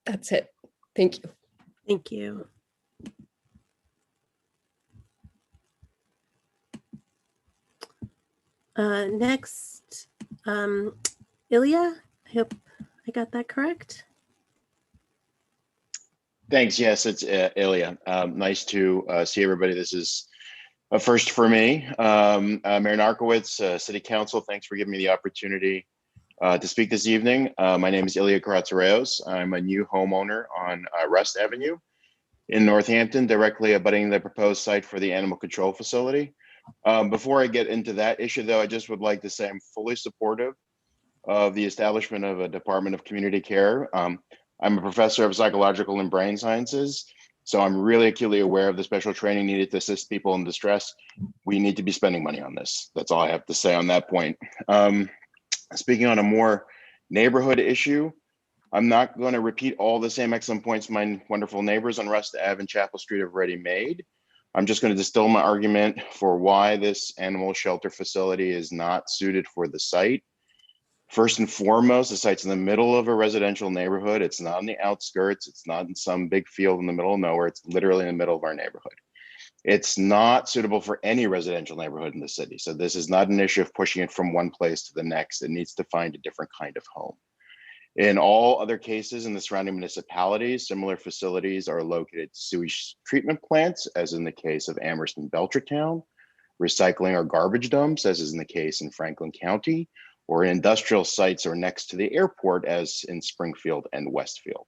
That's it. Thank you. Thank you. Next, Ilya, I hope I got that correct. Thanks. Yes, it's Ilya. Nice to see everybody. This is a first for me. Mayor Narkowitz, City Council, thanks for giving me the opportunity to speak this evening. My name is Ilya Karatsareos. I'm a new homeowner on Rust Avenue in Northampton, directly abutting the proposed site for the animal control facility. Before I get into that issue, though, I just would like to say I'm fully supportive of the establishment of a Department of Community Care. I'm a professor of psychological and brain sciences, so I'm really acutely aware of the special training needed to assist people in distress. We need to be spending money on this. That's all I have to say on that point. Speaking on a more neighborhood issue, I'm not going to repeat all the same excellent points my wonderful neighbors on Rust Ave and Chapel Street have already made. I'm just going to distill my argument for why this animal shelter facility is not suited for the site. First and foremost, the site's in the middle of a residential neighborhood. It's not on the outskirts. It's not in some big field in the middle of nowhere. It's literally in the middle of our neighborhood. It's not suitable for any residential neighborhood in the city. So this is not an issue of pushing it from one place to the next. It needs to find a different kind of home. In all other cases in the surrounding municipalities, similar facilities are located at sewage treatment plants, as in the case of Amherst and Belchertown, recycling or garbage dumps, as is in the case in Franklin County, or in industrial sites or next to the airport, as in Springfield and Westfield.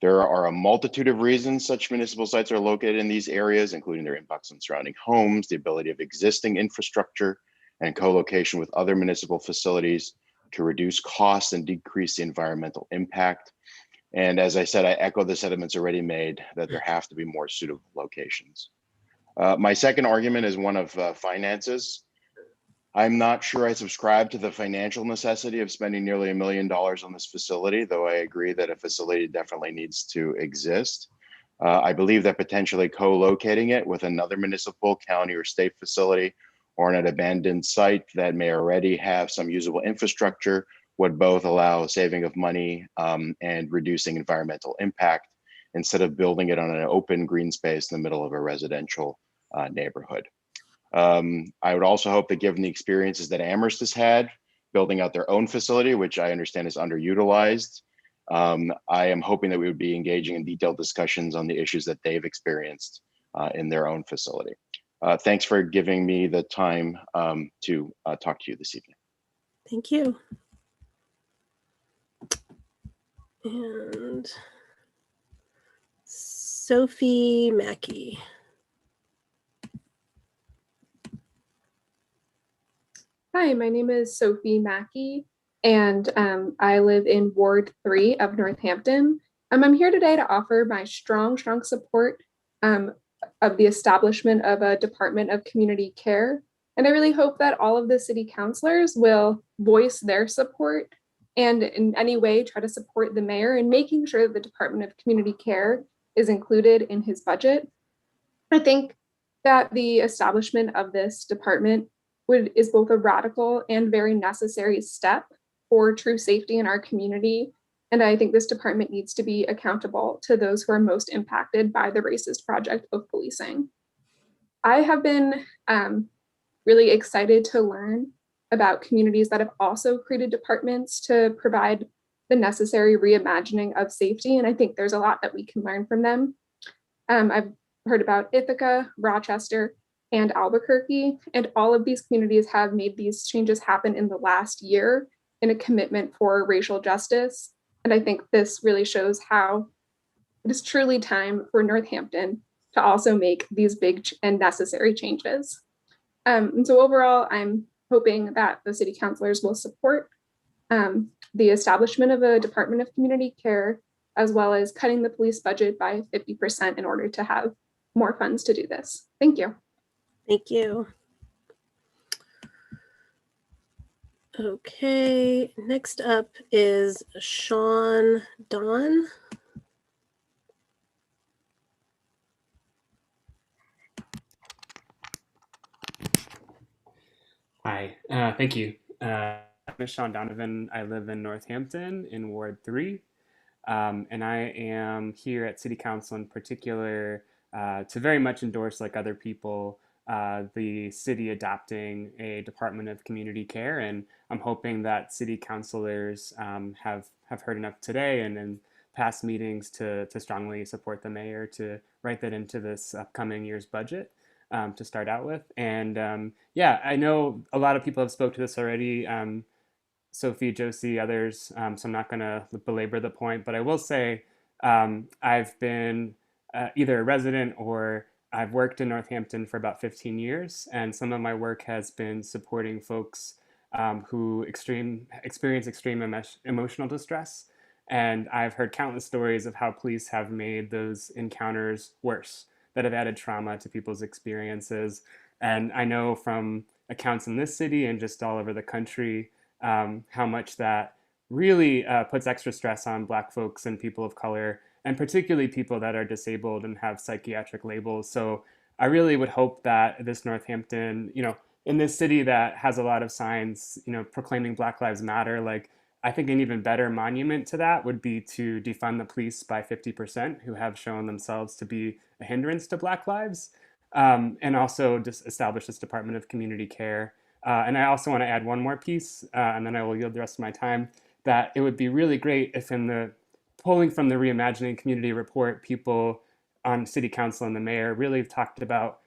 There are a multitude of reasons such municipal sites are located in these areas, including their impacts on surrounding homes, the ability of existing infrastructure, and co-location with other municipal facilities to reduce costs and decrease the environmental impact. And as I said, I echo the sentiments already made that there have to be more suitable locations. My second argument is one of finances. I'm not sure I subscribe to the financial necessity of spending nearly $1 million on this facility, though I agree that a facility definitely needs to exist. I believe that potentially co-locating it with another municipal, county, or state facility or an abandoned site that may already have some usable infrastructure would both allow saving of money and reducing environmental impact instead of building it on an open green space in the middle of a residential neighborhood. I would also hope that given the experiences that Amherst has had building out their own facility, which I understand is underutilized, I am hoping that we would be engaging in detailed discussions on the issues that they've experienced in their own facility. Thanks for giving me the time to talk to you this evening. Thank you. And Sophie Mackey. Hi, my name is Sophie Mackey, and I live in Ward 3 of Northampton. I'm here today to offer my strong support of the establishment of a Department of Community Care. And I really hope that all of the city councilors will voice their support and in any way try to support the mayor in making sure that the Department of Community Care is included in his budget. I think that the establishment of this department is both a radical and very necessary step for true safety in our community. And I think this department needs to be accountable to those who are most impacted by the racist project of policing. I have been really excited to learn about communities that have also created departments to provide the necessary reimagining of safety. And I think there's a lot that we can learn from them. I've heard about Ithaca, Rochester, and Albuquerque, and all of these communities have made these changes happen in the last year in a commitment for racial justice. And I think this really shows how it is truly time for Northampton to also make these big and necessary changes. And so overall, I'm hoping that the city councilors will support the establishment of a Department of Community Care, as well as cutting the police budget by 50% in order to have more funds to do this. Thank you. Thank you. Okay, next up is Sean Don. Hi, thank you. I'm Sean Donovan. I live in Northampton in Ward 3, and I am here at City Council in particular to very much endorse, like other people, the city adopting a Department of Community Care, and I'm hoping that city councilors have heard enough today and in past meetings to strongly support the mayor to write that into this upcoming year's budget. To start out with. And yeah, I know a lot of people have spoke to this already, Sophie, Josie, others, so I'm not going to belabor the point, but I will say I've been either a resident or I've worked in Northampton for about 15 years, and some of my work has been supporting folks who experience extreme emotional distress. And I've heard countless stories of how police have made those encounters worse, that have added trauma to people's experiences. And I know from accounts in this city and just all over the country how much that really puts extra stress on Black folks and people of color, and particularly people that are disabled and have psychiatric labels. So I really would hope that this Northampton, in this city that has a lot of signs, proclaiming Black Lives Matter, like, I think an even better monument to that would be to defund the police by 50%, who have shown themselves to be a hindrance to Black lives, and also just establish this Department of Community Care. And I also want to add one more piece, and then I will yield the rest of my time, that it would be really great if in the polling from the Reimagining Community Report, people on City Council and the mayor really talked about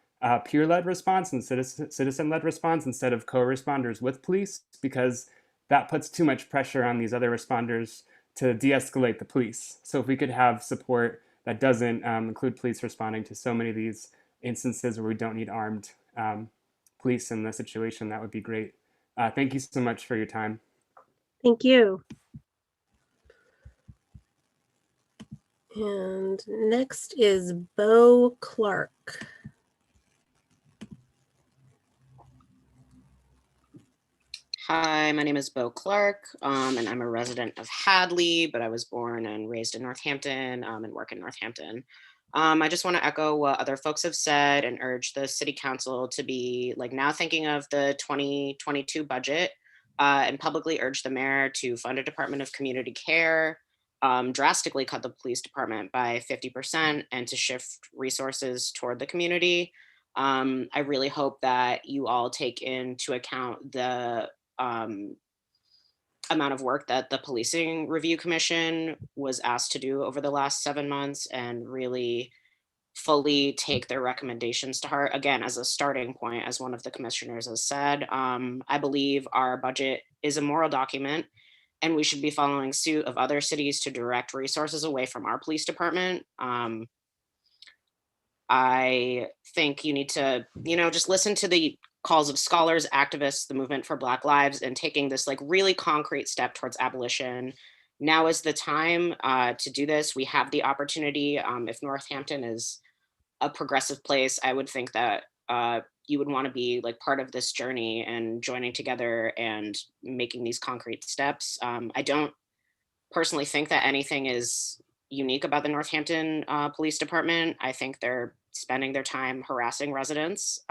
peer-led response and citizen-led response instead of co-responders with police, because that puts too much pressure on these other responders to de-escalate the police. So if we could have support that doesn't include police responding to so many of these instances where we don't need armed police in the situation, that would be great. Thank you so much for your time. Thank you. And next is Bo Clark. Hi, my name is Bo Clark, and I'm a resident of Hadley, but I was born and raised in Northampton and work in Northampton. I just want to echo what other folks have said and urge the City Council to be now thinking of the 2022 budget and publicly urge the mayor to fund a Department of Community Care, drastically cut the police department by 50%, and to shift resources toward the community. I really hope that you all take into account the amount of work that the Policing Review Commission was asked to do over the last 7 months and really fully take their recommendations to heart. Again, as a starting point, as one of the commissioners has said, I believe our budget is a moral document and we should be following suit of other cities to direct resources away from our police department. I think you need to, just listen to the calls of scholars, activists, the movement for Black lives, and taking this really concrete step towards abolition. Now is the time to do this. We have the opportunity. If Northampton is a progressive place, I would think that you would want to be part of this journey and joining together and making these concrete steps. I don't personally think that anything is unique about the Northampton Police Department. I think they're spending their time harassing residents.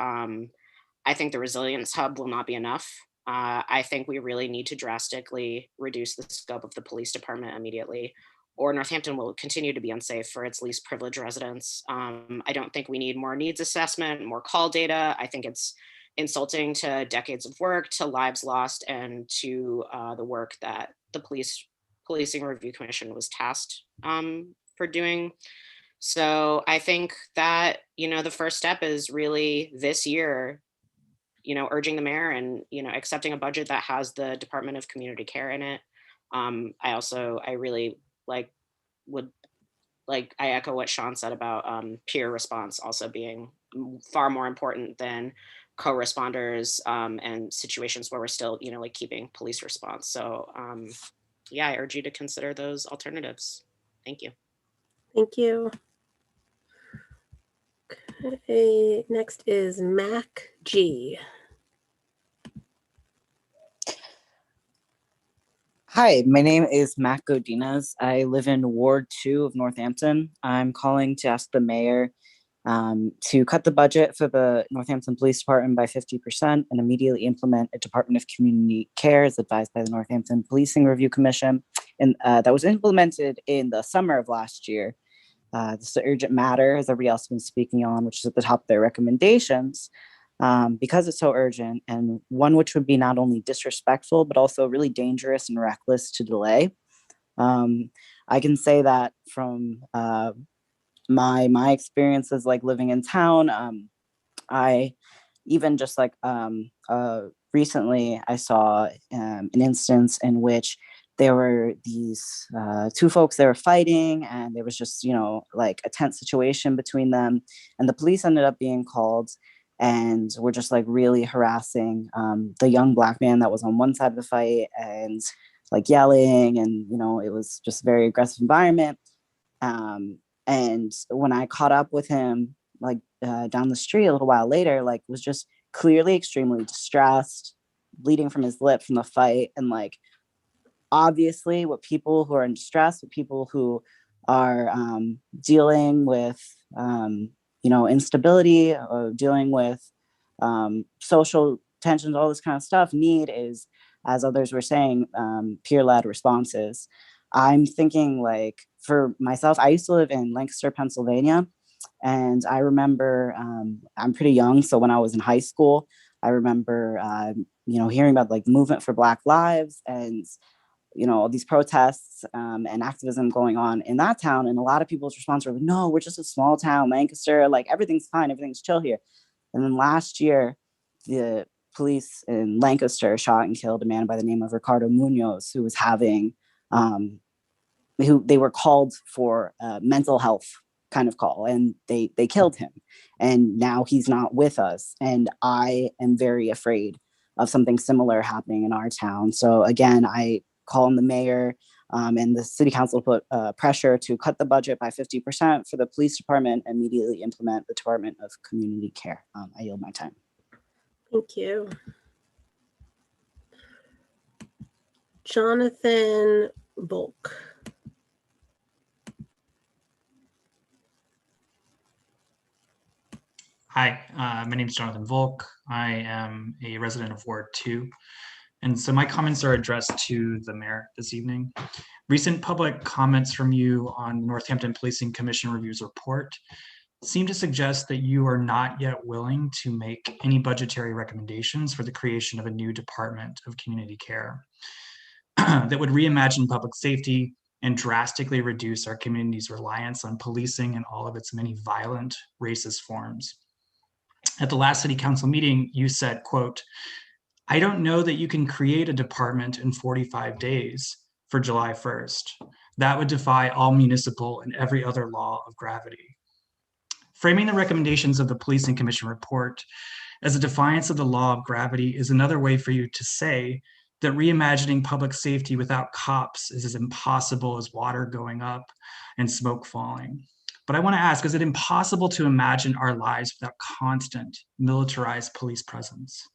I think the Resilience Hub will not be enough. I think we really need to drastically reduce the scope of the police department immediately, or Northampton will continue to be unsafe for its least privileged residents. I don't think we need more needs assessment, more call data. I think it's insulting to decades of work, to lives lost, and to the work that the Policing Review Commission was tasked for doing. So I think that, the first step is really this year, urging the mayor and, accepting a budget that has the Department of Community Care in it. I really I echo what Sean said about peer response also being far more important than co-responders and situations where we're still, keeping police response. So yeah, I urge you to consider those alternatives. Thank you. Thank you. Okay, next is Mac G. Hi, my name is Mac Godinez. I live in Ward 2 of Northampton. I'm calling to ask the mayor to cut the budget for the Northampton Police Department by 50% and immediately implement a Department of Community Care as advised by the Northampton Policing Review Commission. And that was implemented in the summer of last year. This is an urgent matter, as everybody else has been speaking on, which is at the top of their recommendations. Because it's so urgent, and one which would be not only disrespectful, but also really dangerous and reckless to delay. I can say that from my experiences living in town, I even just recently I saw an instance in which there were these two folks that were fighting, and there was just, a tense situation between them, and the police ended up being called and were just really harassing the young Black man that was on one side of the fight and like yelling, and it was just a very aggressive environment. And when I caught up with him, like down the street a little while later, like was just clearly extremely distressed, bleeding from his lip from the fight. And like, obviously with people who are in distress, with people who are dealing with, instability, or dealing with social tensions, all this kind of stuff, need is, as others were saying, peer-led responses. I'm thinking, like, for myself, I used to live in Lancaster, Pennsylvania, and I remember, I'm pretty young, so when I was in high school, I remember, hearing about like the movement for Black Lives and, all these protests and activism going on in that town. And a lot of people's response were like, no, we're just a small town, Lancaster, like everything's fine, everything's chill here. And then last year, the police in Lancaster shot and killed a man by the name of Ricardo Munoz, who was having, who they were called for mental health kind of call, and they killed him. And now he's not with us. And I am very afraid of something similar happening in our town. So again, I call on the mayor and the city council to put pressure to cut the budget by 50% for the police department, immediately implement the Department of Community Care. I yield my time. Thank you. Jonathan Volk. Hi, my name is Jonathan Volk. I am a resident of Ward 2. And so my comments are addressed to the mayor this evening. Recent public comments from you on the Northampton Policing Commission Reviews report seem to suggest that you are not yet willing to make any budgetary recommendations for the creation of a new Department of Community Care that would reimagine public safety and drastically reduce our community's reliance on policing in all of its many violent, racist forms. At the last city council meeting, you said, quote, "I don't know that you can create a department in 45 days for July 1st. That would defy all municipal and every other law of gravity." Framing the recommendations of the Policing Commission report as a defiance of the law of gravity is another way for you to say that reimagining public safety without cops is as impossible as water going up and smoke falling. But I want to ask, is it impossible to imagine our lives without constant militarized police presence?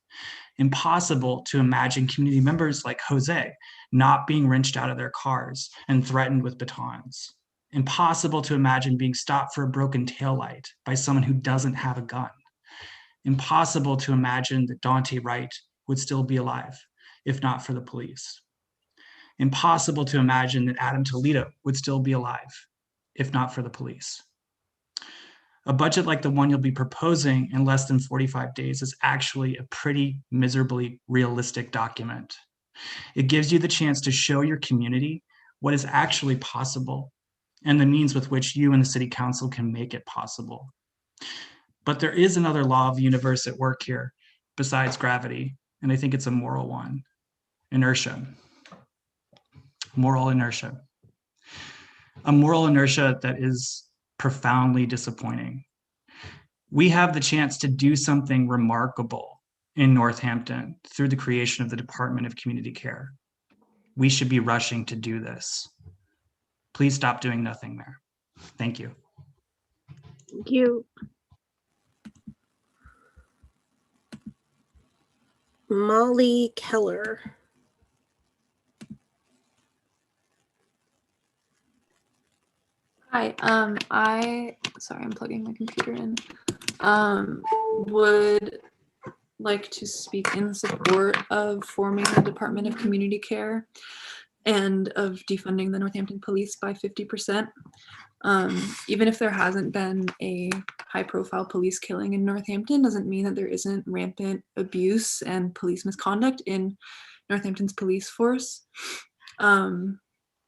Impossible to imagine community members like Jose not being wrenched out of their cars and threatened with batons? Impossible to imagine being stopped for a broken taillight by someone who doesn't have a gun? Impossible to imagine that Dante Wright would still be alive if not for the police? Impossible to imagine that Adam Toledo would still be alive if not for the police? A budget like the one you'll be proposing in less than 45 days is actually a pretty miserably realistic document. It gives you the chance to show your community what is actually possible and the means with which you and the city council can make it possible. But there is another law of the universe at work here besides gravity, and I think it's a moral one: inertia. Moral inertia. A moral inertia that is profoundly disappointing. We have the chance to do something remarkable in Northampton through the creation of the Department of Community Care. We should be rushing to do this. Please stop doing nothing there. Thank you. Thank you. Molly Keller. Hi, sorry, I'm plugging my computer in. Would like to speak in support of forming the Department of Community Care and of defunding the Northampton Police by 50%. Even if there hasn't been a high-profile police killing in Northampton, doesn't mean that there isn't rampant abuse and police misconduct in Northampton's police force.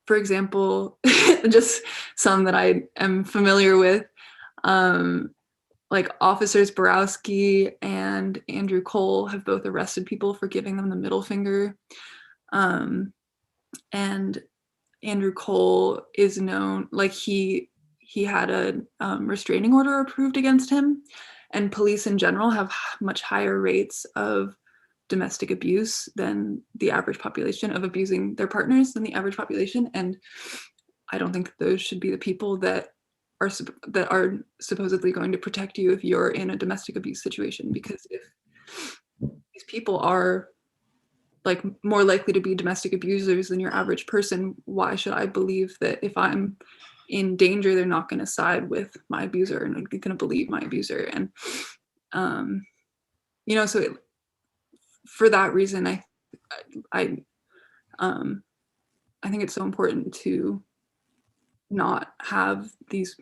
For example, just some that I am familiar with, like Officers Borowski and Andrew Cole have both arrested people for giving them the middle finger. And Andrew Cole is known, like he had a restraining order approved against him, and police in general have much higher rates of domestic abuse than the average population, of abusing their partners than the average population. And I don't think those should be the people that are supposedly going to protect you if you're in a domestic abuse situation, because if these people are like more likely to be domestic abusers than your average person, why should I believe that if I'm in danger, they're not going to side with my abuser and are going to believe my abuser? And you know, so for that reason, I think it's so important to not have these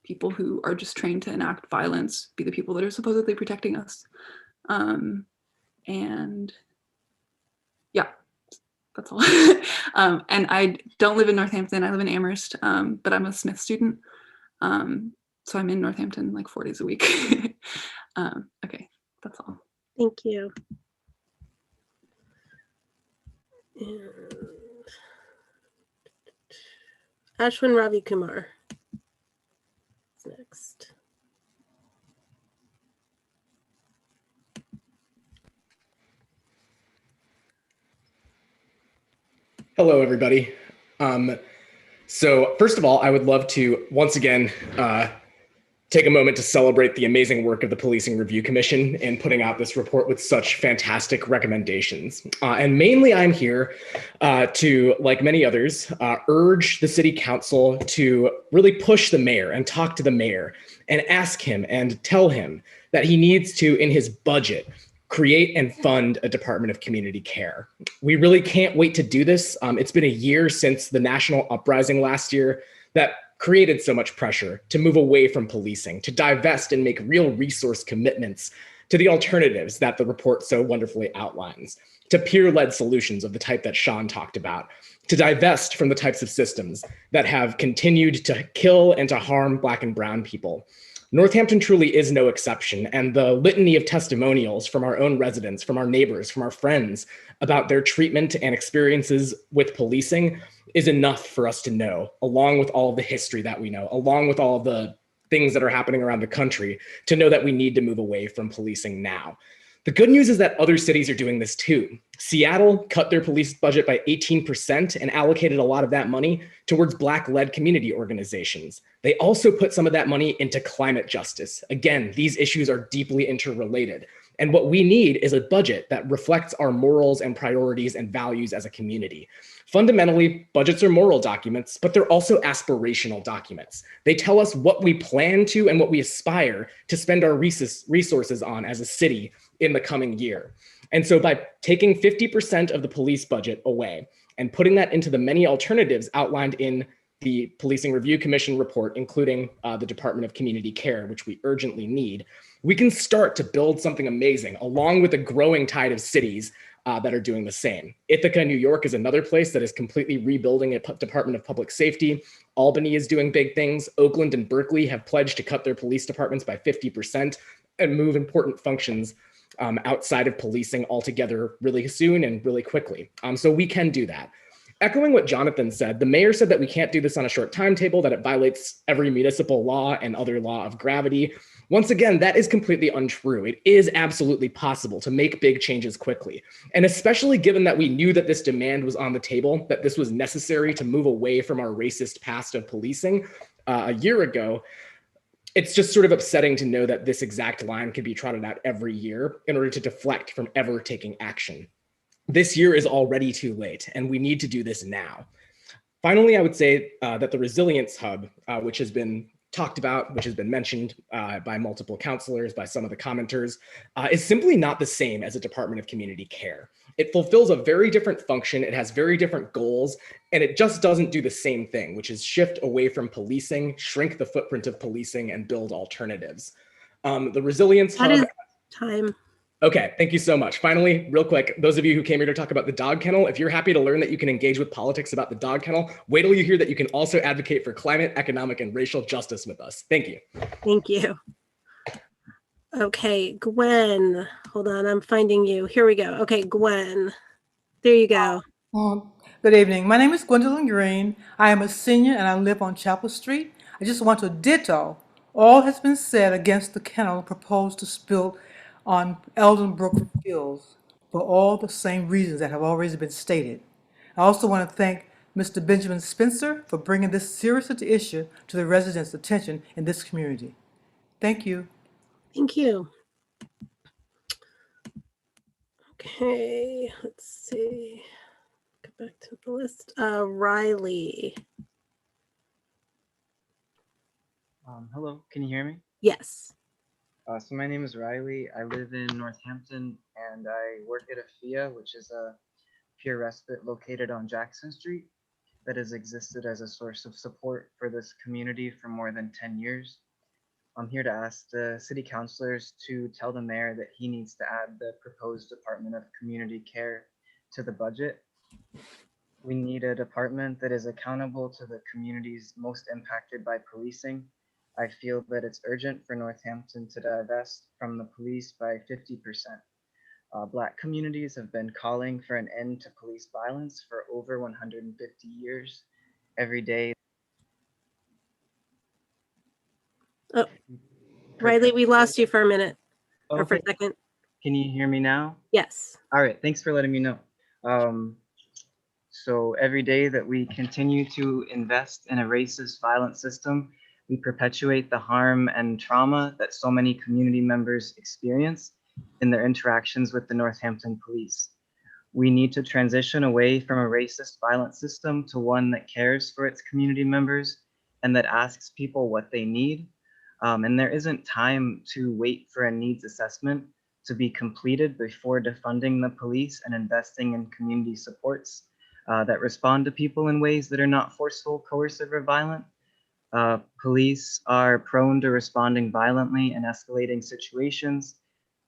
people who are just trained to enact violence be the people that are supposedly protecting us. And yeah, that's all. And I don't live in Northampton. I live in Amherst, but I'm a Smith student. So I'm in Northampton like 4 days a week. Okay, that's all. Thank you. And Ashwin Ravi Kumar is next. Hello, everybody. So first of all, I would love to once again take a moment to celebrate the amazing work of the Policing Review Commission in putting out this report with such fantastic recommendations. And mainly I'm here to, like many others, urge the City Council to really push the mayor and talk to the mayor and ask him and tell him that he needs to, in his budget, create and fund a Department of Community Care. We really can't wait to do this. It's been a year since the national uprising last year that created so much pressure to move away from policing, to divest and make real resource commitments to the alternatives that the report so wonderfully outlines, to peer-led solutions of the type that Sean talked about, to divest from the types of systems that have continued to kill and to harm Black and Brown people. Northampton truly is no exception, and the litany of testimonials from our own residents, from our neighbors, from our friends about their treatment and experiences with policing is enough for us to know, along with all of the history that we know, along with all of the things that are happening around the country, to know that we need to move away from policing now. The good news is that other cities are doing this too. Seattle cut their police budget by 18% and allocated a lot of that money towards Black-led community organizations. They also put some of that money into climate justice. Again, these issues are deeply interrelated. And what we need is a budget that reflects our morals and priorities and values as a community. Fundamentally, budgets are moral documents, but they're also aspirational documents. They tell us what we plan to and what we aspire to spend our resources on as a city in the coming year. And so by taking 50% of the police budget away and putting that into the many alternatives outlined in the Policing Review Commission report, including the Department of Community Care, which we urgently need, we can start to build something amazing along with a growing tide of cities that are doing the same. Ithaca, New York is another place that is completely rebuilding a Department of Public Safety. Albany is doing big things. Oakland and Berkeley have pledged to cut their police departments by 50% and move important functions outside of policing altogether really soon and really quickly. So we can do that. Echoing what Jonathan said, the mayor said that we can't do this on a short timetable, that it violates every municipal law and other law of gravity. Once again, that is completely untrue. It is absolutely possible to make big changes quickly. And especially given that we knew that this demand was on the table, that this was necessary to move away from our racist past of policing a year ago, it's just sort of upsetting to know that this exact line could be trotted out every year in order to deflect from ever taking action. This year is already too late, and we need to do this now. Finally, I would say that the Resilience Hub, which has been talked about, which has been mentioned by multiple counselors, by some of the commenters, is simply not the same as a Department of Community Care. It fulfills a very different function, it has very different goals, and it just doesn't do the same thing, which is shift away from policing, shrink the footprint of policing, and build alternatives. The Resilience Hub— That is time. Okay, thank you so much. Finally, real quick, those of you who came here to talk about the dog kennel, if you're happy to learn that you can engage with politics about the dog kennel, wait till you hear that you can also advocate for climate, economic, and racial justice with us. Thank you. Thank you. Okay, Gwen, hold on, I'm finding you. Here we go. Okay, Gwen, there you go. Good evening. My name is Gwendolyn Green. I am a senior and I live on Chapel Street. I just want to ditto all has been said against the kennel proposed to build on Eldenbrook Fields. for all the same reasons that have already been stated. I also want to thank Mr. Benjamin Spencer for bringing this serious issue to the residents' attention in this community. Thank you. Thank you. Okay, let's see. Go back to the list. Riley. Hello, can you hear me? Yes. So my name is Riley. I live in Northampton and I work at AFIA, which is a peer respite located on Jackson Street that has existed as a source of support for this community for more than 10 years. I'm here to ask the city councilors to tell the mayor that he needs to add the proposed Department of Community Care to the budget. We need a department that is accountable to the communities most impacted by policing. I feel that it's urgent for Northampton to divest from the police by 50%. Black communities have been calling for an end to police violence for over 150 years. Every day. Oh, Riley, we lost you for a minute or for a Okay. second. Can you hear me now? Yes. All right, thanks for letting me know. So every day that we continue to invest in a racist, violent system, we perpetuate the harm and trauma that so many community members experience in their interactions with the Northampton police. We need to transition away from a racist, violent system to one that cares for its community members and that asks people what they need. And there isn't time to wait for a needs assessment to be completed before defunding the police and investing in community supports that respond to people in ways that are not forceful, coercive, or violent. Police are prone to responding violently in escalating situations.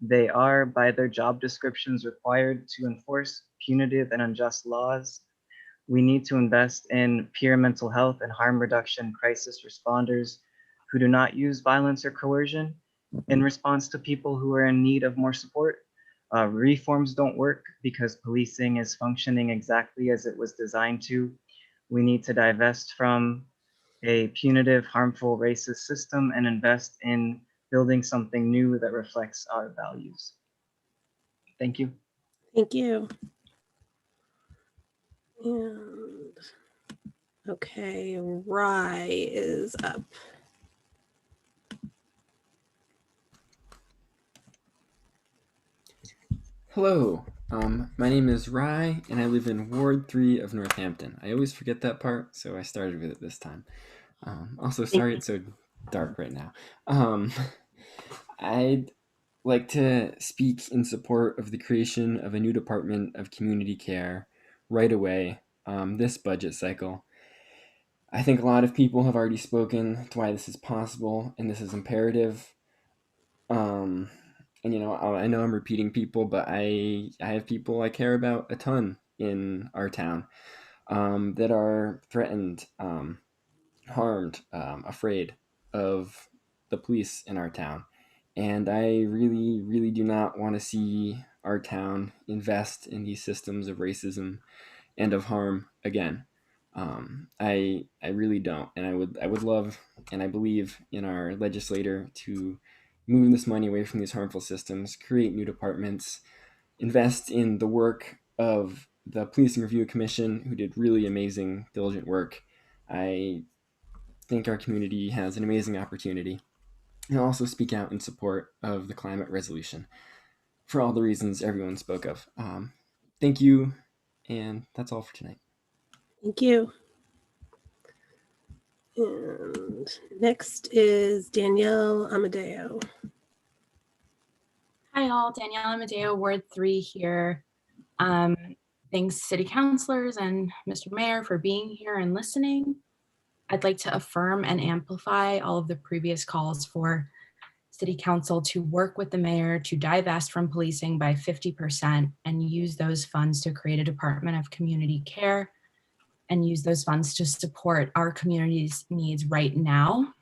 They are, by their job descriptions, required to enforce punitive and unjust laws. We need to invest in peer mental health and harm reduction crisis responders who do not use violence or coercion in response to people who are in need of more support. Reforms don't work because policing is functioning exactly as it was designed to. We need to divest from a punitive, harmful, racist system and invest in building something new that reflects our values. Thank you. Thank you. And okay, Rye is up. Hello, my name is Rye and I live in Ward 3 of Northampton. I always forget that part, so I started with it this time. Also, sorry it's so dark right now. I'd like to speak in support of the creation of a new Department of Community Care right away this budget cycle. I think a lot of people have already spoken to why this is possible and this is imperative. And I know I'm repeating people, but I have people I care about a ton in our town that are threatened, harmed, afraid of the police in our town. And I really, really do not want to see our town invest in these systems of racism and of harm again. I really don't, and I would love, and I believe in our legislator to move this money away from these harmful systems, create new departments, invest in the work of the Policing Review Commission, who did really amazing, diligent work. I think our community has an amazing opportunity, and also speak out in support of the climate resolution for all the reasons everyone spoke of. Thank you, and that's all for tonight. Thank you. And next is Danielle Amadeo. Hi all, Danielle Amadeo, Ward 3 here. Thanks city councilors and Mr. Mayor for being here and listening. I'd like to affirm and amplify all of the previous calls for city council to work with the mayor to divest from policing by 50% and use those funds to create a Department of Community Care and use those funds to support our community's needs right now.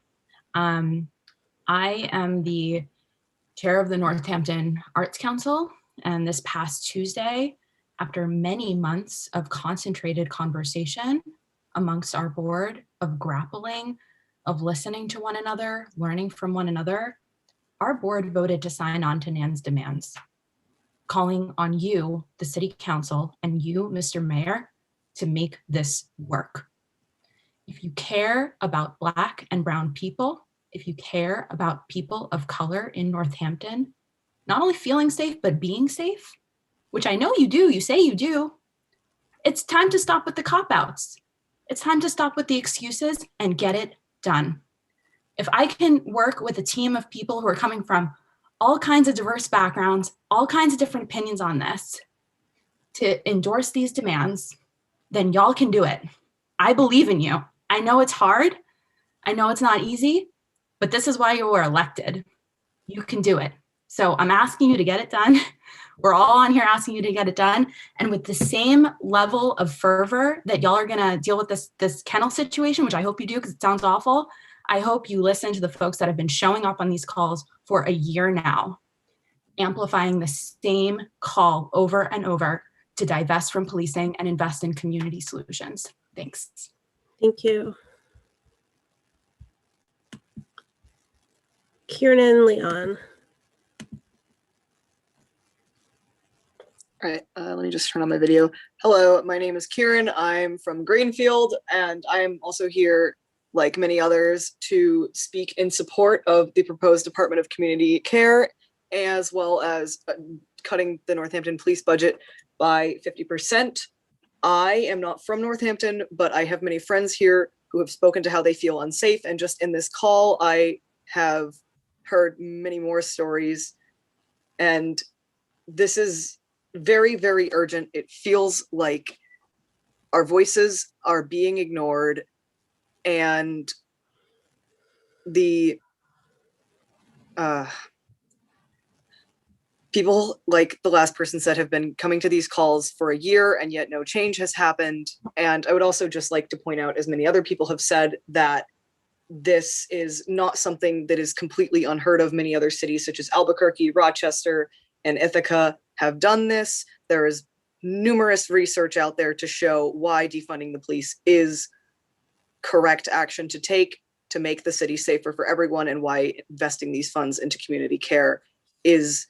I am the chair of the Northampton Arts Council, and this past Tuesday, after many months of concentrated conversation amongst our board, of grappling, of listening to one another, learning from one another, our board voted to sign on to NAN's demands. calling on you, the city council, and you, Mr. Mayor, to make this work. If you care about Black and brown people, if you care about people of color in Northampton, not only feeling safe, but being safe, which I know you do, you say you do, it's time to stop with the cop-outs. It's time to stop with the excuses and get it done. If I can work with a team of people who are coming from all kinds of diverse backgrounds, all kinds of different opinions on this, to endorse these demands, then y'all can do it. I believe in you. I know it's hard. I know it's not easy, but this is why you were elected. You can do it. So I'm asking you to get it done. We're all on here asking you to get it done. And with the same level of fervor that y'all are gonna deal with this kennel situation, which I hope you do because it sounds awful, I hope you listen to the folks that have been showing up on these calls for a year now, amplifying the same call over and over to divest from policing and invest in community solutions. Thanks. Thank you. Kieran Leon. All right, let me just turn on my video. Hello, my name is Kieran. I'm from Greenfield, and I am also here, like many others, to speak in support of the proposed Department of Community Care, as well as cutting the Northampton police budget by 50%. I am not from Northampton, but I have many friends here who have spoken to how they feel unsafe. And just in this call, I have heard many more stories. And this is very, very urgent. It feels like our voices are being ignored, and the people, like the last person said, have been coming to these calls for a year and yet no change has happened. And I would also just like to point out, as many other people have said, that this is not something that is completely unheard of. Many other cities such as Albuquerque, Rochester, and Ithaca have done this. There is numerous research out there to show why defunding the police is correct action to take to make the city safer for everyone, and why investing these funds into community care is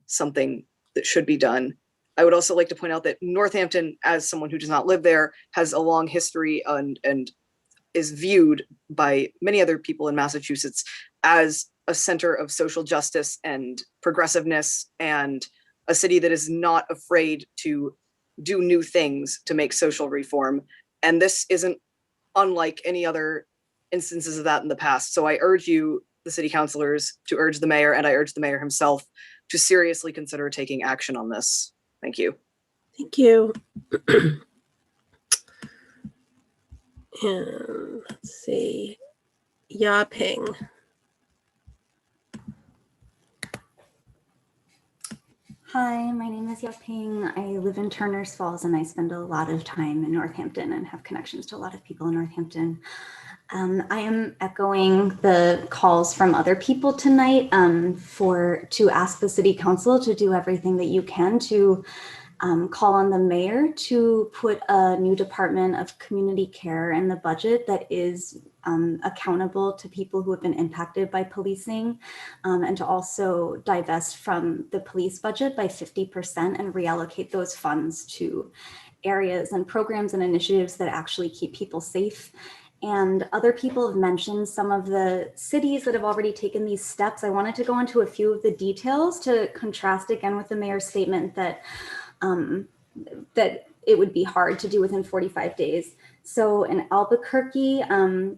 something that should be done. I would also like to point out that Northampton, as someone who does not live there, has a long history and is viewed by many other people in Massachusetts as a center of social justice and progressiveness, and a city that is not afraid to do new things to make social reform. And this isn't unlike any other instances of that in the past. So I urge you, the city councilors, to urge the mayor, and I urge the mayor himself to seriously consider taking action on this. Thank you. Thank you. And let's see, Yaping. Hi, my name is Yaping. I live in Turners Falls, and I spend a lot of time in Northampton and have connections to a lot of people in Northampton. I am echoing the calls from other people tonight to ask the city council to do everything that you can to call on the mayor to put a new Department of Community Care in the budget that is accountable to people who have been impacted by policing, and to also divest from the police budget by 50% and reallocate those funds to areas and programs and initiatives that actually keep people safe. And other people have mentioned some of the cities that have already taken these steps. I wanted to go into a few of the details to contrast again with the mayor's statement that that it would be hard to do within 45 days. So in Albuquerque,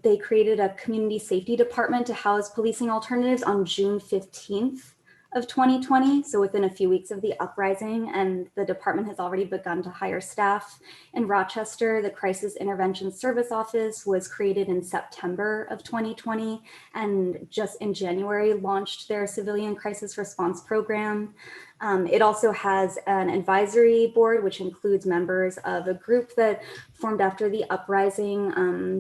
they created a community safety department to house policing alternatives on June 15th of 2020. So within a few weeks of the uprising, and the department has already begun to hire staff. In Rochester, the Crisis Intervention Service Office was created in September of 2020, and just in January launched their civilian crisis response program. It also has an advisory board, which includes members of a group that formed after the uprising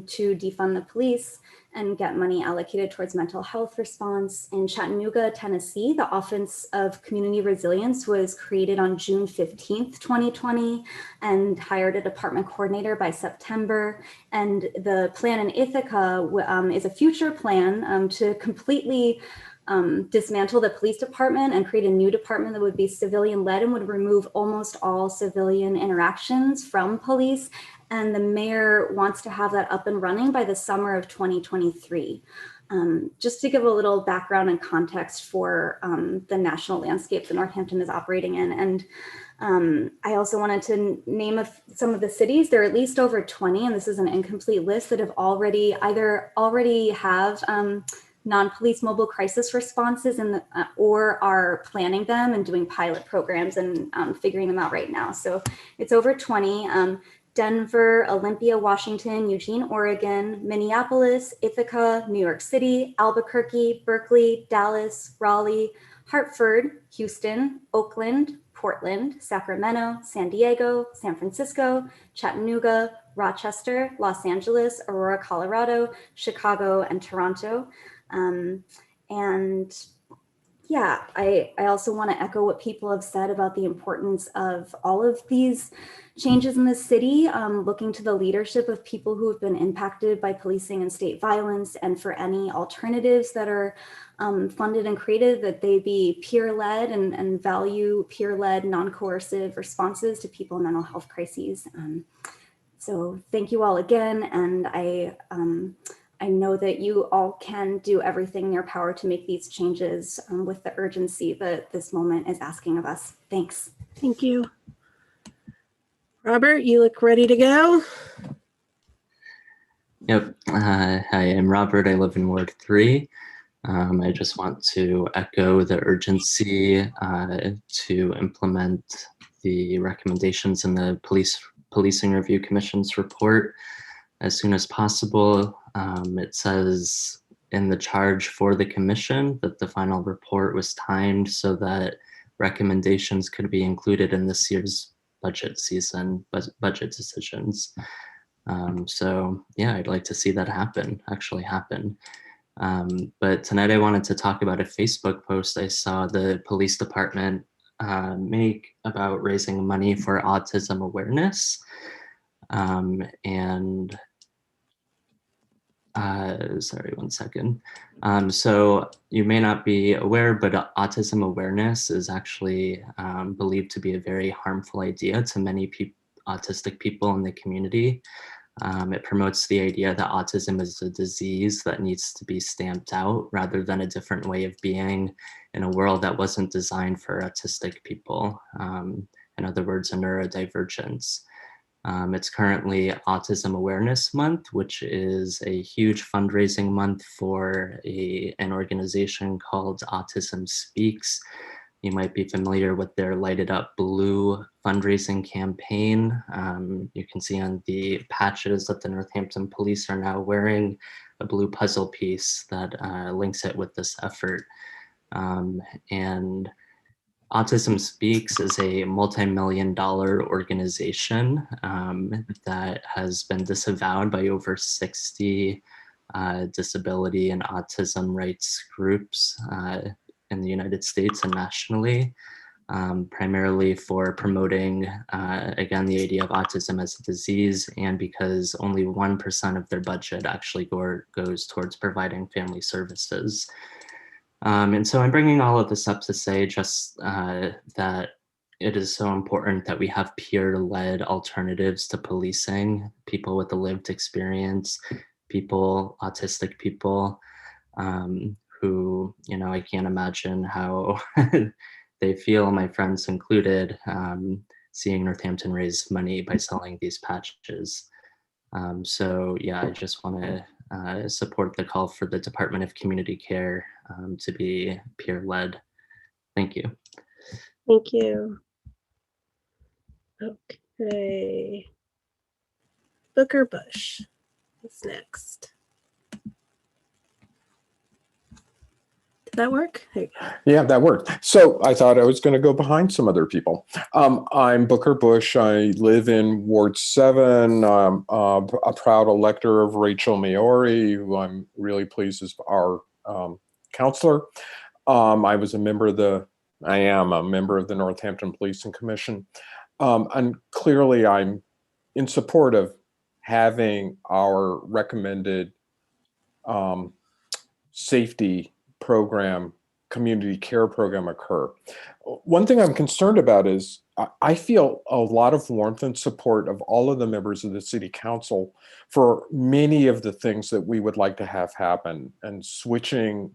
to defund the police and get money allocated towards mental health response. In Chattanooga, Tennessee, the Office of Community Resilience was created on June 15th, 2020, and hired a department coordinator by September. And the plan in Ithaca is a future plan to completely dismantle the police department and create a new department that would be civilian led and would remove almost all civilian interactions from police. And the mayor wants to have that up and running by the summer of 2023. Just to give a little background and context for the national landscape that Northampton is operating in. And I also wanted to name some of the cities. There are at least over 20, and this is an incomplete list, that have already have non-police mobile crisis responses or are planning them and doing pilot programs and figuring them out right now. So it's over 20. Denver, Olympia, Washington, Eugene, Oregon, Minneapolis, Ithaca, New York City, Albuquerque, Berkeley, Dallas, Raleigh, Hartford, Houston, Oakland, Portland, Sacramento, San Diego, San Francisco, Chattanooga, Rochester, Los Angeles, Aurora, Colorado, Chicago, and Toronto. And yeah, I also want to echo what people have said about the importance of all of these changes in the city, looking to the leadership of people who have been impacted by policing and state violence, and for any alternatives that are funded and created, that they be peer-led and value peer-led, non-coercive responses to people in mental health crises. So thank you all again, and I know that you all can do everything in your power to make these changes with the urgency that this moment is asking of us. Thanks. Thank you. Robert, you look ready to go. Yep. Hi, I'm Robert. I live in Ward 3. I just want to echo the urgency to implement the recommendations in the Policing Review Commission's report as soon as possible. It says in the charge for the commission that the final report was timed so that recommendations could be included in this year's budget season, budget decisions. So yeah, I'd like to see that actually happen. But tonight I wanted to talk about a Facebook post I saw the police department make about raising money for autism awareness. Sorry, one second. So you may not be aware, but autism awareness is actually believed to be a very harmful idea to many autistic people in the community. It promotes the idea that autism is a disease that needs to be stamped out rather than a different way of being in a world that wasn't designed for autistic people. In other words, a neurodivergence. It's currently Autism Awareness Month, which is a huge fundraising month for an organization called Autism Speaks. You might be familiar with their Light It Up Blue fundraising campaign. You can see on the patches that the Northampton Police are now wearing a blue puzzle piece that links it with this effort. And Autism Speaks is a multi-million-dollar organization that has been disavowed by over 60 disability and autism rights groups in the United States and nationally, primarily for promoting, again, the idea of autism as a disease, and because only 1% of their budget actually goes towards providing family services. And so I'm bringing all of this up to say just that it is so important that we have peer-led alternatives to policing, people with a lived experience, autistic people, who, I can't imagine how they feel, my friends included, seeing Northampton raise money by selling these patches. So yeah, I just want to support the call for the Department of Community Care to be peer-led. Thank you. Thank you. Okay. Booker Bush is next. Did that work? There you go. Yeah, that worked. So I thought I was going to go behind some other people. I'm Booker Bush. I live in Ward 7. I'm a proud elector of Rachel Maori, who I'm really pleased is our counselor. I am a member of the Northampton Policing Commission. And clearly I'm in support of having our recommended safety program, community care program occur. One thing I'm concerned about is I feel a lot of warmth and support of all of the members of the city council for many of the things that we would like to have happen, and switching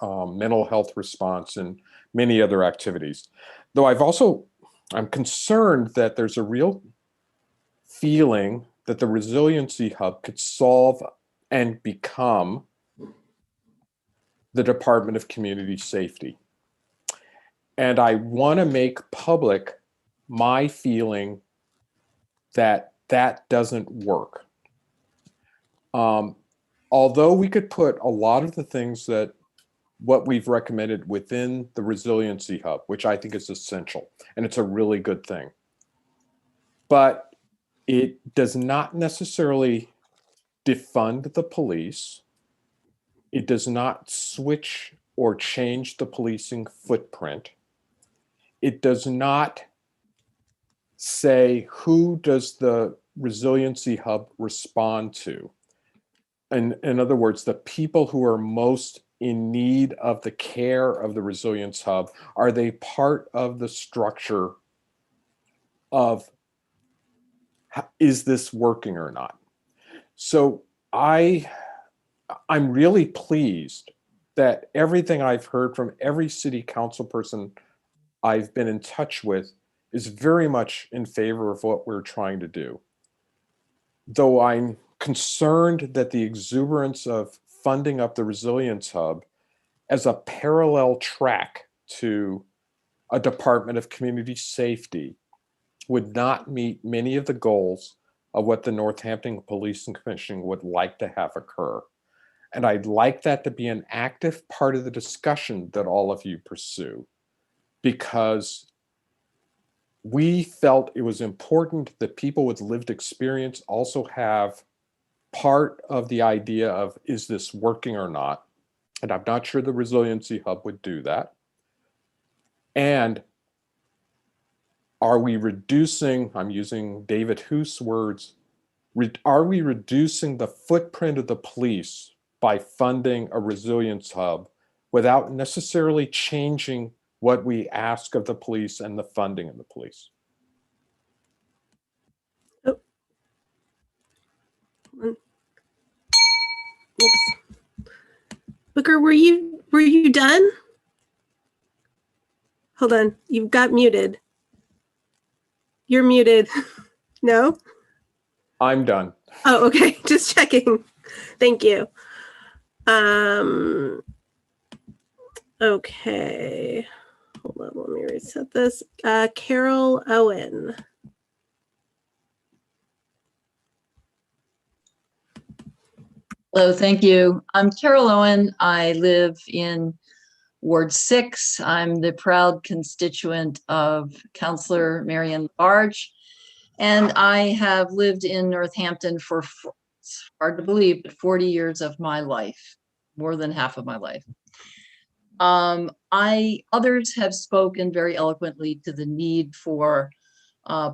mental health response and many other activities. Though I'm concerned that there's a real feeling that the Resiliency Hub could solve and become the Department of Community Safety. And I want to make public my feeling that that doesn't work. Although we could put a lot of the things that what we've recommended within the Resiliency Hub, which I think is essential, and it's a really good thing. But it does not necessarily defund the police. It does not switch or change the policing footprint. It does not say who does the Resiliency Hub respond to. And in other words, the people who are most in need of the care of the Resilience Hub, are they part of the structure of is this working or not? So I'm really pleased that everything I've heard from every city council person I've been in touch with is very much in favor of what we're trying to do. Though I'm concerned that the exuberance of funding up the Resilience Hub as a parallel track to a Department of Community Safety would not meet many of the goals of what the Northampton Police and Commission would like to have occur. And I'd like that to be an active part of the discussion that all of you pursue, because we felt it was important that people with lived experience also have part of the idea of, is this working or not? And I'm not sure the Resiliency Hub would do that. And are we reducing, I'm using David Hoos words, are we reducing the footprint of the police by funding a Resilience Hub without necessarily changing what we ask of the police and the funding of the police? Oops. Booker, were you done? Hold on, you've got muted. You're muted. No? I'm done. Oh, okay, just checking. Thank you. Okay. Hold on, let me reset this. Carol Owen. Hello, thank you. I'm Carol Owen. I live in Ward 6. I'm the proud constituent of Councillor Marian Labarge, and I have lived in Northampton for, it's hard to believe, but 40 years of my life, more than half of my life. Others have spoken very eloquently to the need for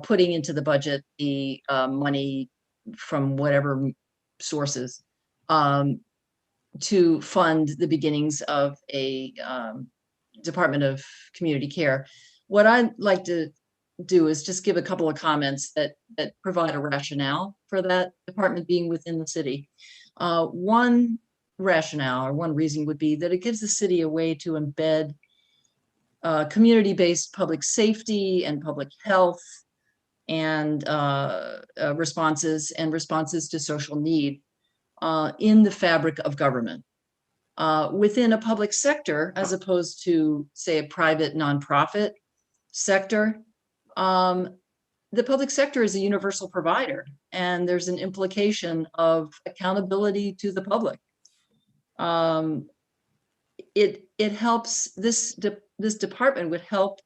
putting into the budget the money from whatever sources to fund the beginnings of a Department of Community Care. What I'd like to do is just give a couple of comments that provide a rationale for that department being within the city. One rationale or one reason would be that it gives the city a way to embed community-based public safety and public health and responses to social need in the fabric of government. Within a public sector, as opposed to, say, a private nonprofit sector, the public sector is a universal provider, and there's an implication of accountability to the public. It helps, this department would help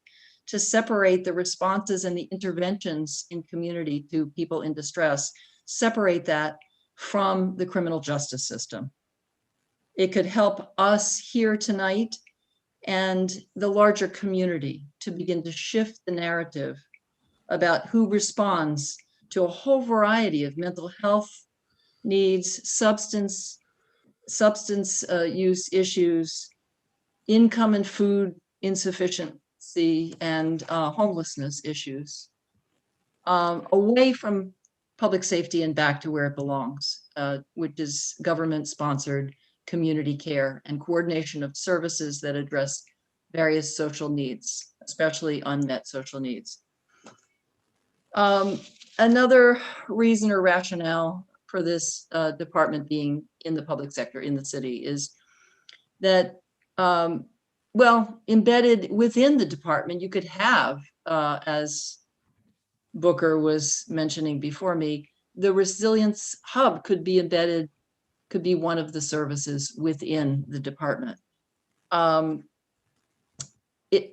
to separate the responses and the interventions in community to people in distress, separate that from the criminal justice system. It could help us here tonight and the larger community to begin to shift the narrative about who responds to a whole variety of mental health needs, substance use issues, income and food insufficiency and homelessness issues, away from public safety and back to where it belongs, which is government-sponsored community care and coordination of services that address various social needs, especially unmet social needs. Another reason or rationale for this department being in the public sector in the city is that, well, embedded within the department, you could have, as Booker was mentioning before me, the resilience hub could be embedded, could be one of the services within the department.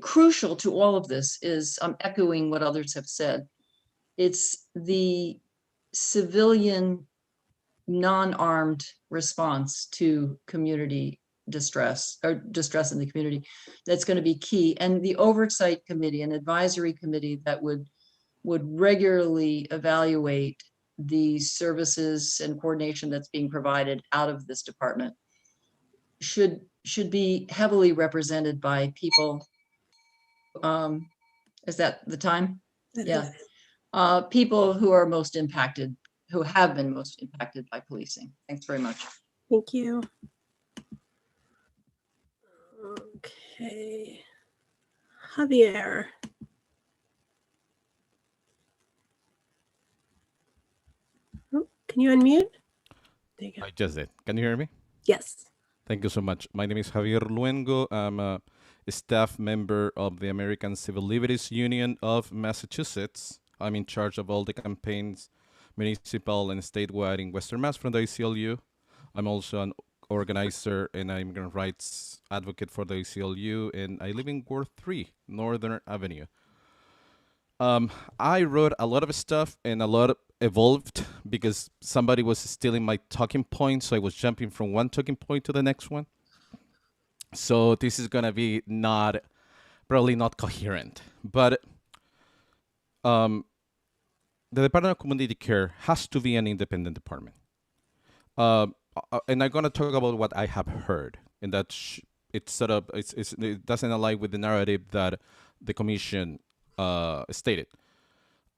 Crucial to all of this is, I'm echoing what others have said, it's the civilian non-armed response to community distress or distress in the community that's going to be key. And the oversight committee and advisory committee that would regularly evaluate the services and coordination that's being provided out of this department should be heavily represented by people. Is that the time? Yeah. People who are most impacted, who have been most impacted by policing. Thanks very much. Thank you. Okay. Javier. Oh, can you unmute? There you go. I just did. Can you hear me? Yes. Thank you so much. My name is Javier Luengo. I'm a staff member of the American Civil Liberties Union of Massachusetts. I'm in charge of all the campaigns, municipal and statewide in Western Mass from the ACLU. I'm also an organizer and an immigrant rights advocate for the ACLU, and I live in Ward 3, Northern Avenue. I wrote a lot of stuff and a lot evolved because somebody was stealing my talking points, so I was jumping from one talking point to the next one. So this is gonna be probably not coherent, but the Department of Community Care has to be an independent department. And I'm gonna talk about what I have heard, and that it doesn't align with the narrative that the commission stated.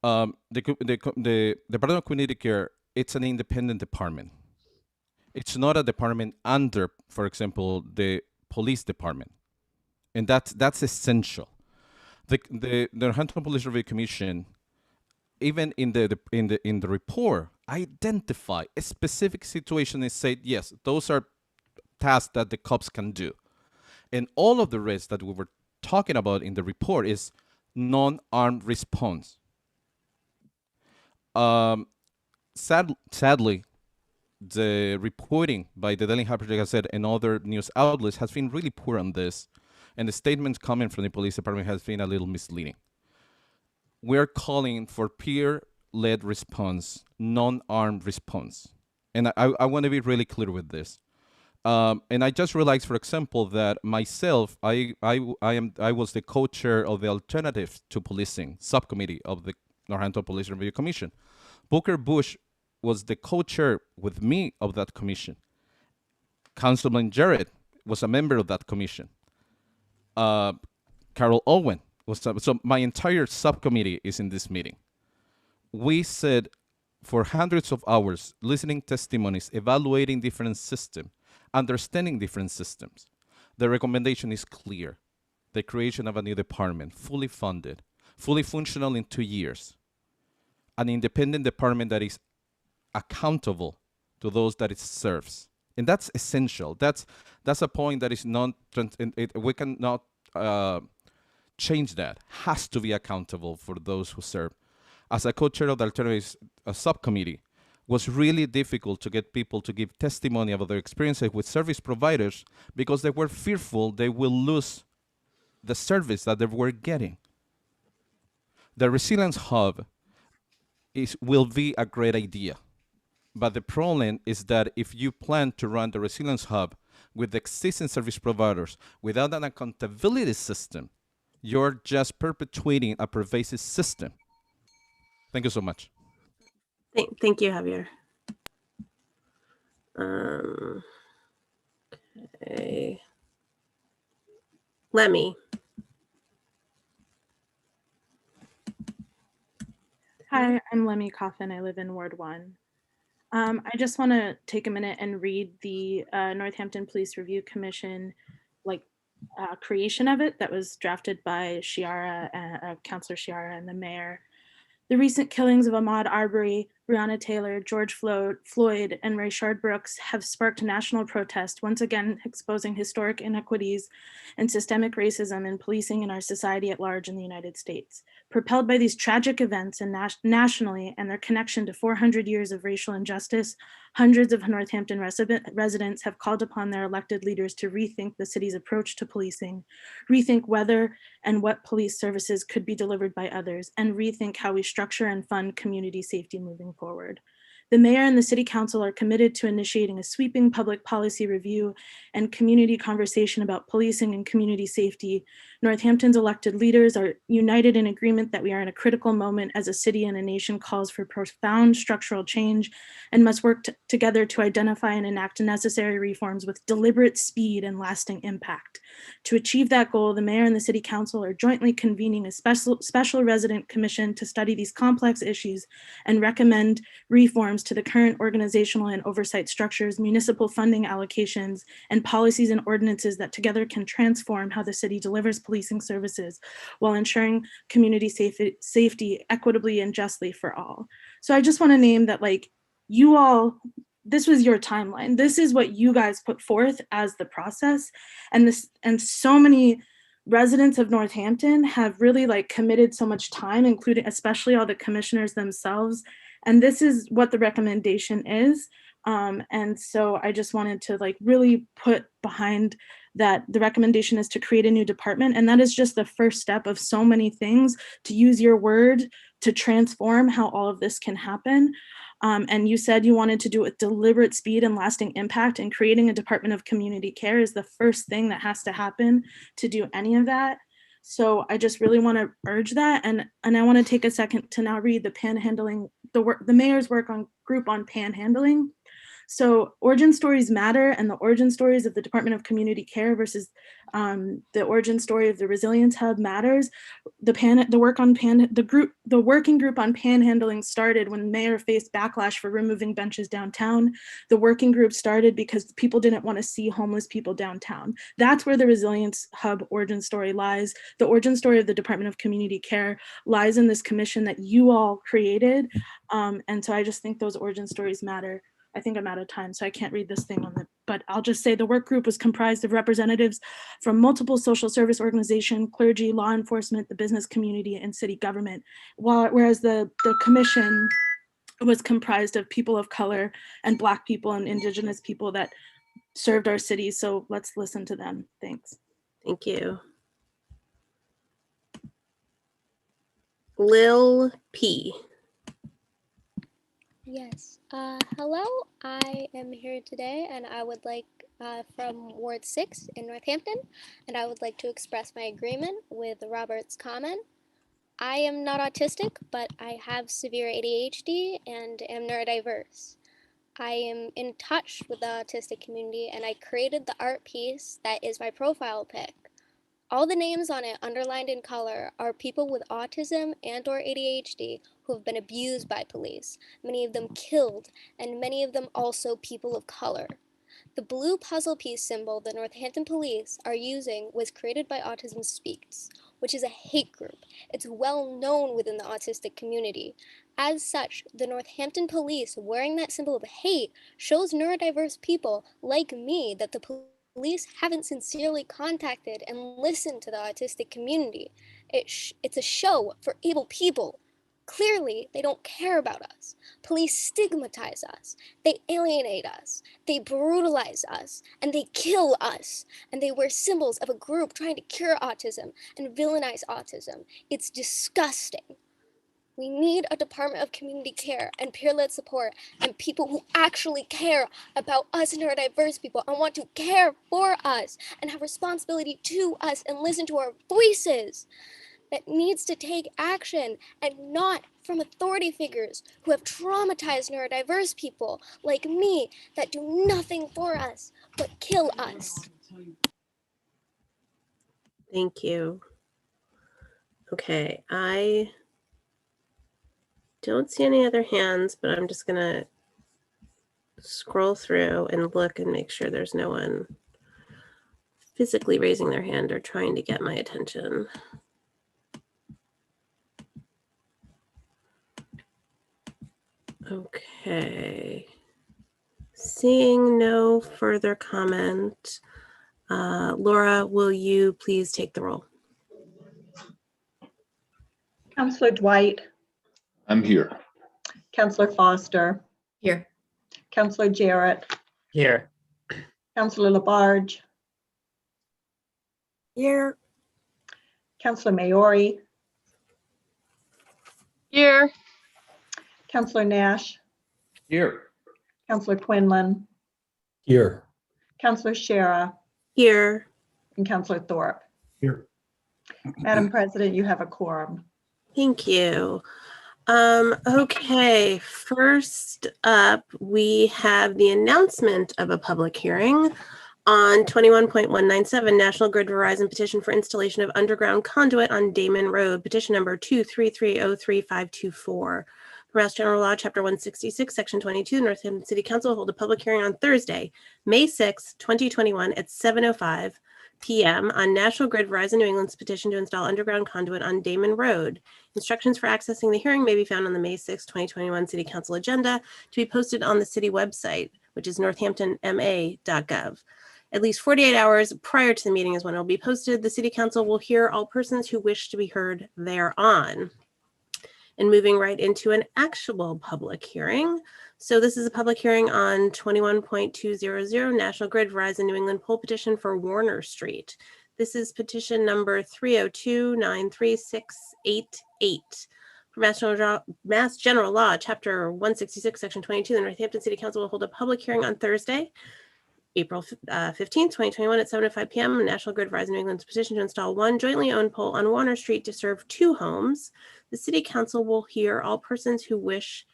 The Department of Community Care, it's an independent department. It's not a department under, for example, the police department, and that's essential. The Northampton Police Review Commission, even in the report, identify a specific situation and said, yes, those are tasks that the cops can do, and all of the rest that we were talking about in the report is non-armed response. Sadly, the reporting by the Daily Harper Gazette and other news outlets has been really poor on this, and the statements coming from the police department has been a little misleading. We're calling for peer-led response, non-armed response, and I want to be really clear with this. And I just realized, for example, that myself, I was the co-chair of the Alternative to Policing subcommittee of the Northampton Police Review Commission. Booker Bush was the co-chair with me of that commission. Councilman Jarrett was a member of that commission. Carol Owen was, so my entire subcommittee is in this meeting. We said for hundreds of hours, listening testimonies, evaluating different systems, understanding different systems. The recommendation is clear. The creation of a new department, fully funded, fully functional in 2 years. An independent department that is accountable to those that it serves. And that's essential. That's a point that is not, we cannot change that. Has to be accountable for those who serve. As a co-chair of the Alternatives subcommittee, was really difficult to get people to give testimony about their experiences with service providers because they were fearful they will lose the service that they were getting. The Resilience Hub will be a great idea. But the problem is that if you plan to run the Resilience Hub with the existing service providers without an accountability system, you're just perpetuating a pervasive system. Thank you so much. Thank you, Javier. Okay. Lemmy. Hi, I'm Lemmy Coffin. I live in Ward 1. I just want to take a minute and read the Northampton Police Review Commission creation of it that was drafted by Councilor Chiara and the mayor. The recent killings of Ahmaud Arbery, Breonna Taylor, George Floyd, and Rayshard Brooks have sparked national protest, once again exposing historic inequities and systemic racism in policing in our society at large in the United States. Propelled by these tragic events and nationally and their connection to 400 years of racial injustice, hundreds of Northampton residents have called upon their elected leaders to rethink the city's approach to policing, rethink whether and what police services could be delivered by others, and rethink how we structure and fund community safety moving forward. The mayor and the city council are committed to initiating a sweeping public policy review and community conversation about policing and community safety. Northampton's elected leaders are united in agreement that we are in a critical moment as a city and a nation calls for profound structural change and must work together to identify and enact necessary reforms with deliberate speed and lasting impact. To achieve that goal, the mayor and the city council are jointly convening a special resident commission to study these complex issues and recommend reforms to the current organizational and oversight structures, municipal funding allocations, and policies and ordinances that together can transform how the city delivers policing services while ensuring community safety equitably and justly for all. So I just want to name that, like, you all, this was your timeline. This is what you guys put forth as the process. And so many residents of Northampton have really committed so much time, including especially all the commissioners themselves. And this is what the recommendation is. And so I just wanted to really put behind that the recommendation is to create a new department. And that is just the first step of so many things, to use your word to transform how all of this can happen. And you said you wanted to do it with deliberate speed and lasting impact, and creating a Department of Community Care is the first thing that has to happen to do any of that. So I just really want to urge that. And I want to take a second to now read the panhandling, the mayor's group on panhandling. So origin stories matter, and the origin stories of the Department of Community Care versus the origin story of the Resilience Hub matters. The working group on panhandling started when the mayor faced backlash for removing benches downtown. The working group started because people didn't want to see homeless people downtown. That's where the Resilience Hub origin story lies. The origin story of the Department of Community Care lies in this commission that you all created. And so I just think those origin stories matter. I think I'm out of time, so I can't read this thing but I'll just say the work group was comprised of representatives from multiple social service organizations, clergy, law enforcement, the business community, and city government, whereas the commission was comprised of people of color and Black people and Indigenous people that served our city. So let's listen to them. Thanks. Thank you. Lil P. Yes. Hello, I am here today and I would like from Ward 6 in Northampton, and I would like to express my agreement with Robert's comment. I am not autistic, but I have severe ADHD and am neurodiverse. I am in touch with the autistic community and I created the art piece that is my profile pic. All the names on it, underlined in color, are people with autism and or ADHD who have been abused by police, many of them killed, and many of them also people of color. The blue puzzle piece symbol the Northampton police are using was created by Autism Speaks, which is a hate group. It's well known within the autistic community. As such, the Northampton police wearing that symbol of hate shows neurodiverse people like me that the police haven't sincerely contacted and listened to the autistic community. It's a show for able people. Clearly, they don't care about us. Police stigmatize us. They alienate us. They brutalize us. And they kill us. And they wear symbols of a group trying to cure autism and villainize autism. It's disgusting. We need a Department of Community Care and peer-led support and people who actually care about us neurodiverse people and want to care for us and have responsibility to us and listen to our voices. That needs to take action, and not from authority figures who have traumatized neurodiverse people like me that do nothing for us but kill us. Thank you. Okay, I don't see any other hands, but I'm just gonna scroll through and look and make sure there's no one physically raising their hand or trying to get my attention. Okay. Seeing no further comment, Laura, will you please take the roll? Counselor Dwight, I'm here. Counselor Foster, Here. Counselor Jarrett, Here. Counselor Labarge, Here. Counselor Maori, Here. Counselor Nash, Here. Counselor Quinlan, Here. Counselor Shara, Here. and Counselor Thorpe. Here. Madam President, you have a quorum. Thank you. Okay, first up, we have the announcement of a public hearing on 21.197 National Grid Verizon petition for installation of underground conduit on Damon Road, petition number 233035524. Mass General Law, Chapter 166, Section 22, Northampton City Council will hold a public hearing on Thursday, May 6, 2021 at 7:05 p.m. on National Grid Verizon New England's petition to install underground conduit on Damon Road. Instructions for accessing the hearing may be found on the May 6, 2021 City Council agenda to be posted on the city website, which is northamptonma.gov. At least 48 hours prior to the meeting is when it will be posted. The City Council will hear all persons who wish to be heard thereon. And moving right into an actual public hearing. So this is a public hearing on 21.200 National Grid Verizon New England poll petition for Warner Street. This is petition number 302-93688. For Mass General Law, Chapter 166, Section 22, the Northampton City Council will hold a public hearing on Thursday, April 15th, 2021 at 7:05 p.m. National Grid Verizon New England's petition to install one jointly owned pole on Warner Street to serve 2 homes. The City Council will hear all persons who wish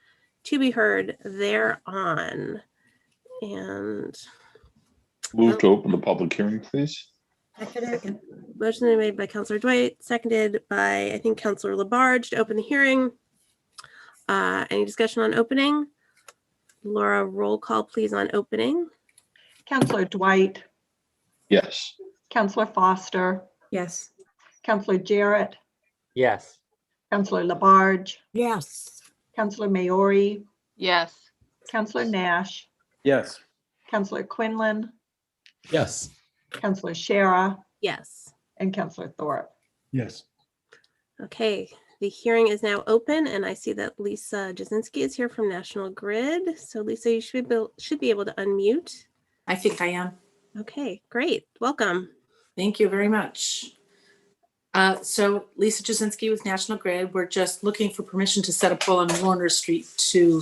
to be heard thereon. And Move to open the public hearing, please. motion made by Councilor Dwight, seconded by, I think, Councilor Labarge to open the hearing. Any discussion on opening? Laura, roll call, please, on opening. Counselor Dwight, Yes. Counselor Foster, Yes. Counselor Jarrett, Yes. Counselor Labarge, Yes. Counselor Maori, Yes. Counselor Nash, Yes. Counselor Quinlan, Yes. Counselor Shara, Yes. and Counselor Thorpe. Yes. Okay, the hearing is now open, and I see that Lisa Jasinski is here from National Grid. So Lisa, you should be able to unmute. I think I am. Okay, great. Welcome. Thank you very much. So Lisa Jasinski with National Grid. We're just looking for permission to set a pole on Warner Street to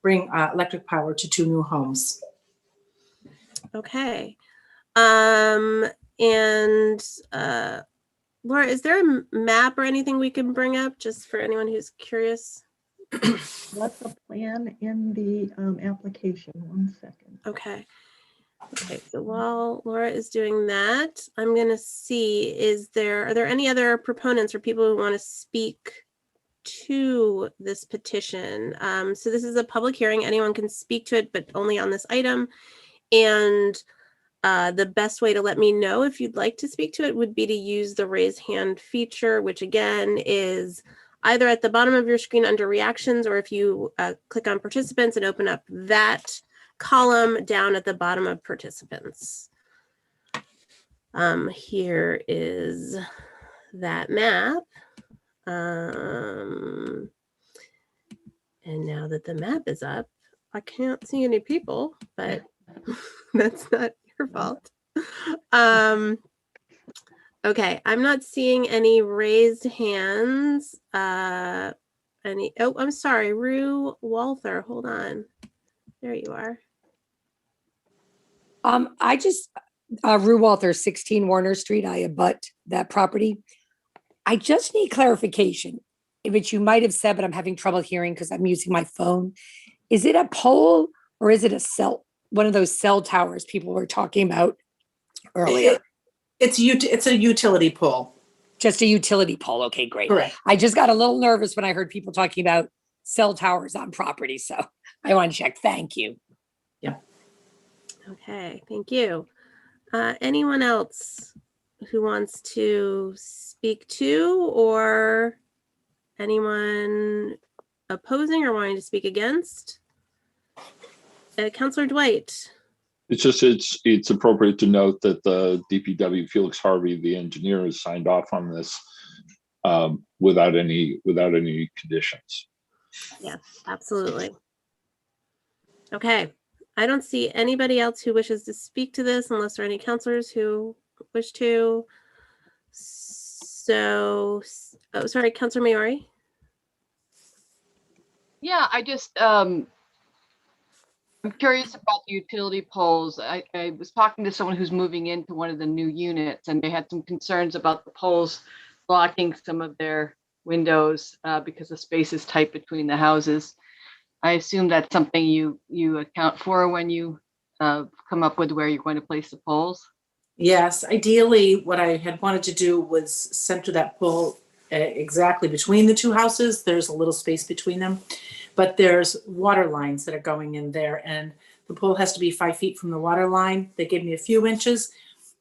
bring electric power to 2 new homes. Okay. Laura, is there a map or anything we can bring up just for anyone who's curious? What's the plan in the application? 1 second. Okay. Okay, so while Laura is doing that, I'm gonna see, are there any other proponents or people who want to speak to this petition? So this is a public hearing. Anyone can speak to it, but only on this item. And the best way to let me know if you'd like to speak to it would be to use the raise hand feature, which again is either at the bottom of your screen under reactions, or if you click on participants and open up that column down at the bottom of participants. Here is that map. And now that the map is up, I can't see any people, but that's not your fault. Okay, I'm not seeing any raised hands. Oh, I'm sorry, Rue Walther, hold on. There you are. I just, Rue Walther, 16 Warner Street, I abut that property. I just need clarification, which you might have said, but I'm having trouble hearing because I'm using my phone. Is it a pole or is it a cell? One of those cell towers people were talking about earlier. It's a utility pole. Just a utility pole. Okay, great. Correct. I just got a little nervous when I heard people talking about cell towers on property. So I want to check. Thank you. Okay, thank you. Anyone else who wants to speak to, or anyone opposing or wanting to speak against? Councillor Dwight. It's appropriate to note that the DPW Felix Harvey, the engineer, has signed off on this without any conditions. Yes, absolutely. Okay, I don't see anybody else who wishes to speak to this unless there are any councillors who wish to. So, oh, sorry, Councillor Maori. Yeah, I just I'm curious about the utility poles. I was talking to someone who's moving into one of the new units, and they had some concerns about the poles blocking some of their windows because the space is tight between the houses. I assume that's something you account for when you come up with where you're going to place the poles. Yes, ideally, what I had wanted to do was center that pole exactly between the two houses. There's a little space between them, but there's water lines that are going in there, and the pole has to be 5 feet from the water line. They gave me a few inches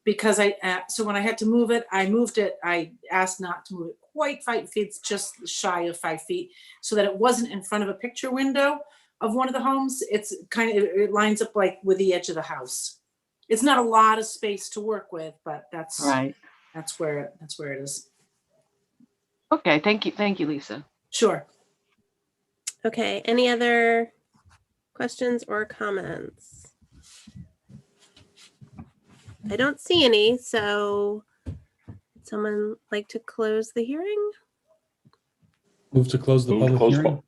because so when I had to move it, I asked not to move it quite 5 feet, just shy of 5 feet, so that it wasn't in front of a picture window of one of the homes. It's it lines up like with the edge of the house. It's not a lot of space to work with, but that's right. That's where it is. Okay, thank you, Lisa. Sure. Okay, any other questions or comments? I don't see any, so would someone like to close the hearing? Move to close the public hearing.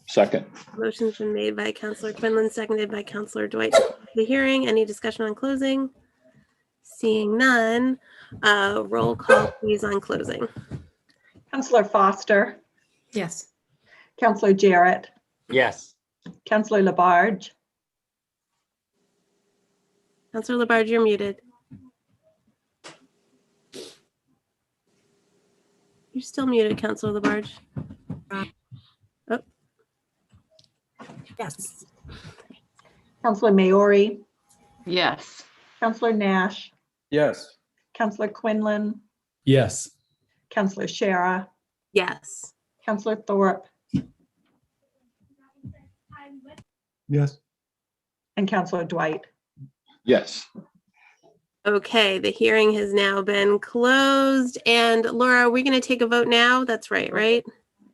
Second. Motion's been made by Councillor Quinlan, seconded by Councillor Dwight. The hearing, any discussion on closing? Seeing none, roll call please on closing. Councillor Foster, Yes. Councillor Jarrett, Yes. Councillor Labarge, Councillor Labarge, you're muted. You're still muted, Councillor Labarge. Oh. yes. Councillor Maori, Yes. Councillor Nash, Yes. Councillor Quinlan, Yes. Councillor Shara, Yes. Councillor Thorpe, Yes. and Councillor Dwight. Yes. Okay, the hearing has now been closed. And Laura, are we going to take a vote now? That's right?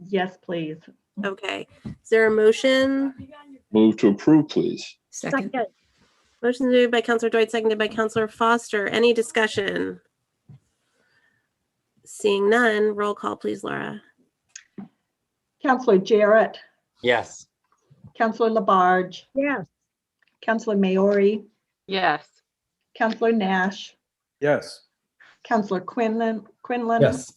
Yes, please. Okay. Is there a motion? Move to approve, please. Second. Motion moved by Councillor Dwight, seconded by Councillor Foster. Any discussion? Seeing none, roll call please, Laura. Councillor Jarrett, Yes. Councillor Labarge, yes. Councillor Maori, Yes. Councillor Nash, Yes. Councillor Quinlan, Yes.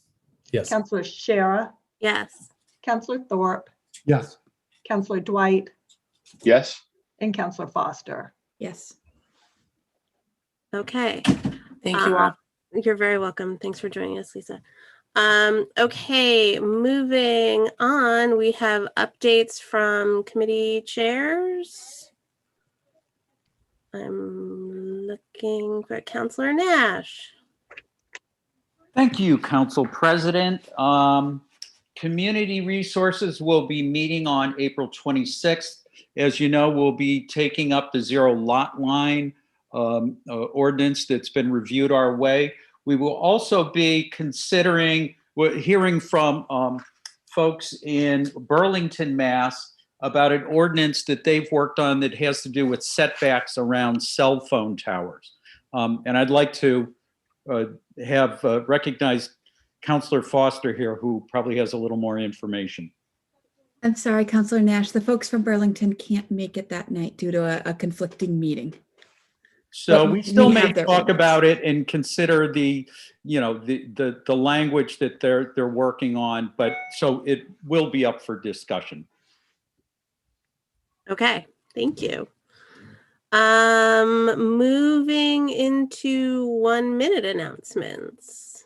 Councillor Shara, Yes. Councillor Thorpe, Yes. Councillor Dwight, Yes. and Councillor Foster. Yes. Okay. Thank you all. You're very welcome. Thanks for joining us, Lisa. Okay, moving on, we have updates from committee chairs. I'm looking for Councillor Nash. Thank you, Council President. Community Resources will be meeting on April 26th. As you know, we'll be taking up the zero lot line ordinance that's been reviewed our way. We will also be hearing from folks in Burlington, Mass, about an ordinance that they've worked on that has to do with setbacks around cell phone towers. And I'd like to have recognized Councillor Foster here, who probably has a little more information. I'm sorry, Councillor Nash, the folks from Burlington can't make it that night due to a conflicting meeting. So But we still we may have their talk ordinance. about it and consider the language that they're working on, but so it will be up for discussion. Okay, thank you. Moving into 1-minute announcements.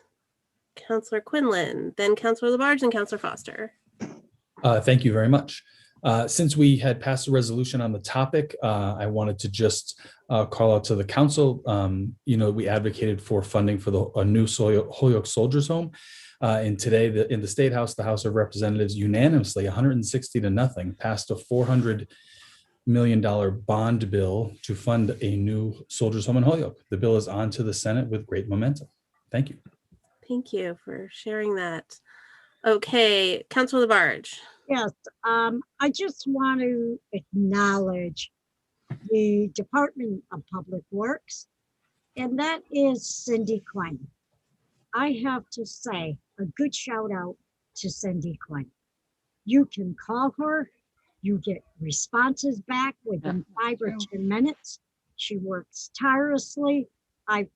Councillor Quinlan, then Councillor Labarge, and Councillor Foster. Thank you very much. Since we had passed a resolution on the topic, I wanted to just call out to the council. We advocated for funding for a new Holyoke Soldiers Home. And today in the State House, the House of Representatives unanimously, 160-0, passed a $400 million bond bill to fund a new Soldiers Home in Holyoke. The bill is on to the Senate with great momentum. Thank you. Thank you for sharing that. Okay, Councilor Labarge. Yes, I just want to acknowledge the Department of Public Works, and that is Cindy Quinn. I have to say a good shout out to Cindy Quinn. You can call her, you get responses back within 5 or 10 minutes. She works tirelessly. I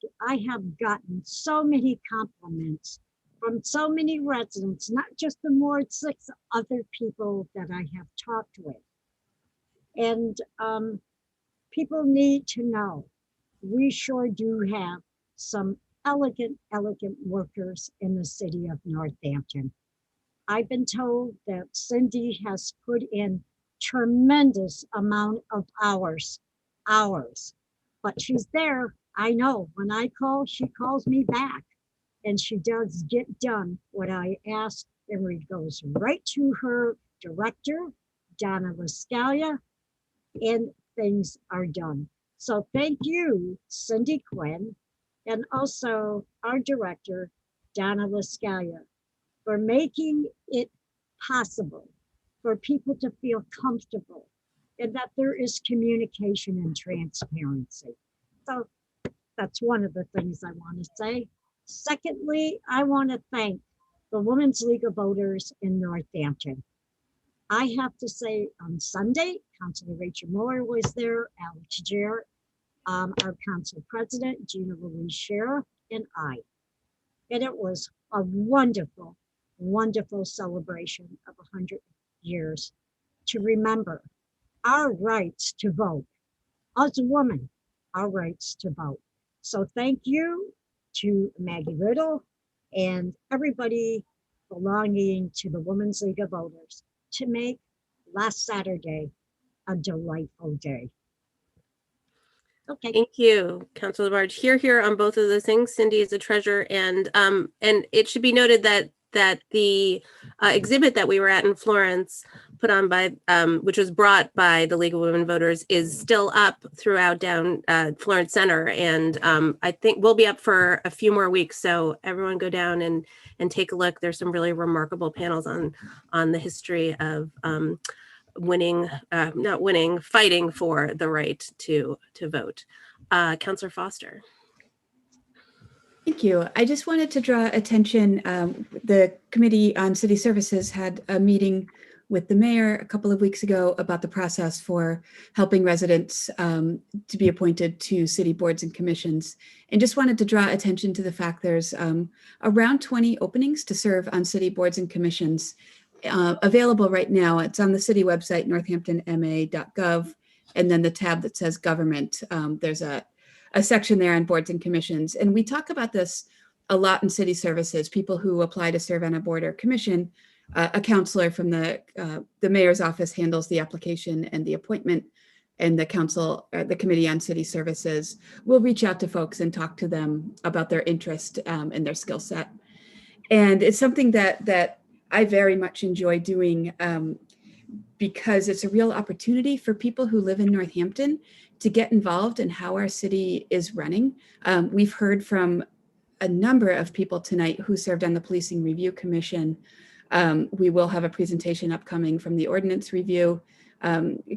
have gotten so many compliments from so many residents, not just the Ward 6, other people that I have talked with. And people need to know, we sure do have some elegant workers in the city of Northampton. I've been told that Cindy has put in tremendous amount of hours, but she's there. I know when I call, she calls me back. And she does get done what I ask, and it goes right to her director, Donna Lascalia, and things are done. So thank you, Cindy Quinn, and also our director, Donna Lascalia, for making it possible for people to feel comfortable and that there is communication and transparency. So that's one of the things I want to say. Secondly, I want to thank the Women's League of Voters in Northampton. I have to say on Sunday, Councilor Rachel Moore was there, Alex Jarrett, our council president, Gina Louise Sheriff, and I. And it was a wonderful, wonderful celebration of 100 years to remember our rights to vote. As women, our rights to vote. So thank you to Maggie Riddle and everybody belonging to the Women's League of Voters to make last Saturday a delightful day. Okay. Thank you, Councilor Labarge. Here on both of those things. Cindy is a treasure, and it should be noted that the exhibit that we were at in Florence, put on by, which was brought by the League of Women Voters, is still up throughout down Florence Center, and I think we'll be up for a few more weeks. So everyone go down and take a look. There's some really remarkable panels on the history of fighting for the right to vote. Councilor Foster. Thank you. I just wanted to draw attention. The Committee on City Services had a meeting with the mayor a couple of weeks ago about the process for helping residents to be appointed to city boards and commissions. And just wanted to draw attention to the fact there's around 20 openings to serve on city boards and commissions available right now. It's on the city website, northamptonma.gov, and then the tab that says government. There's a section there on boards and commissions. And we talk about this a lot in city services. People who apply to serve on a board or commission, a counselor from the mayor's office handles the application and the appointment, and the council, the Committee on City Services will reach out to folks and talk to them about their interest and their skill set. And it's something that I very much enjoy doing because it's a real opportunity for people who live in Northampton to get involved in how our city is running. We've heard from a number of people tonight who served on the Policing Review Commission. We will have a presentation upcoming from the Ordinance Review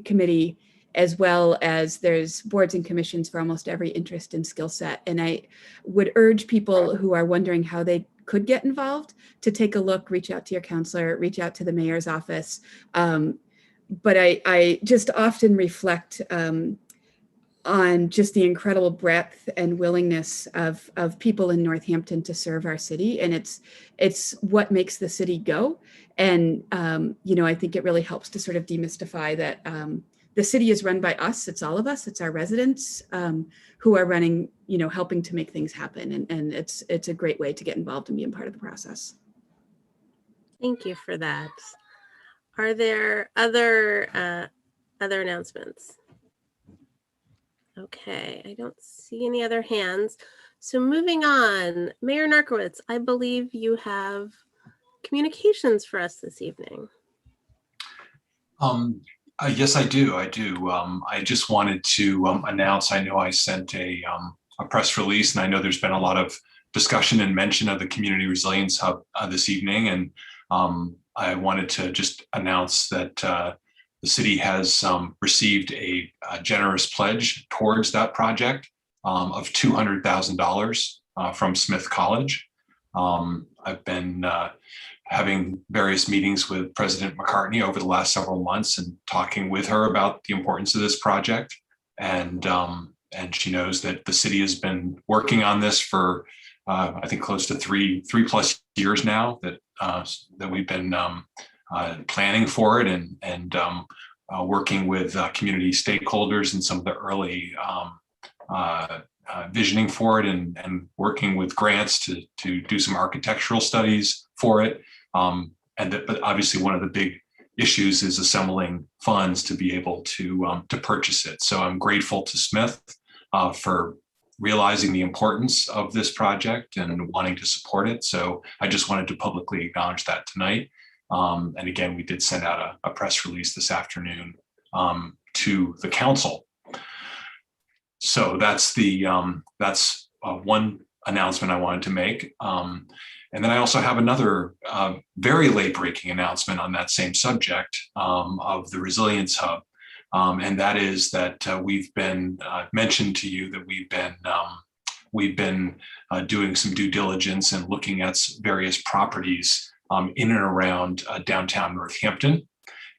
Committee, as well as there's boards and commissions for almost every interest and skill set. And I would urge people who are wondering how they could get involved to take a look, reach out to your counselor, reach out to the mayor's office. But I just often reflect on just the incredible breadth and willingness of people in Northampton to serve our city. And it's what makes the city go. And, I think it really helps to sort of demystify that the city is run by us. It's all of us. It's our residents who are running, helping to make things happen. And it's a great way to get involved and be a part of the process. Thank you for that. Are there other announcements? Okay, I don't see any other hands. So moving on, Mayor Narkowitz, I believe you have communications for us this evening. Yes, I do. I just wanted to announce, I know I sent a press release, and I know there's been a lot of discussion and mention of the Community Resilience Hub this evening. And I wanted to just announce that the city has received a generous pledge towards that project of $200,000 from Smith College. I've been having various meetings with President McCartney over the last several months and talking with her about the importance of this project. And she knows that the city has been working on this for I think close to three plus years now, that we've been planning for it and working with community stakeholders and some of the early visioning for it and working with grants to do some architectural studies for it. But obviously one of the big issues is assembling funds to be able to purchase it. So I'm grateful to Smith for realizing the importance of this project and wanting to support it. So I just wanted to publicly acknowledge that tonight. And again, we did send out a press release this afternoon to the council. So that's one announcement I wanted to make. And then I also have another very late breaking announcement on that same subject of the Resilience Hub. And that is that we've been mentioned to you that we've been doing some due diligence and looking at various properties in and around downtown Northampton.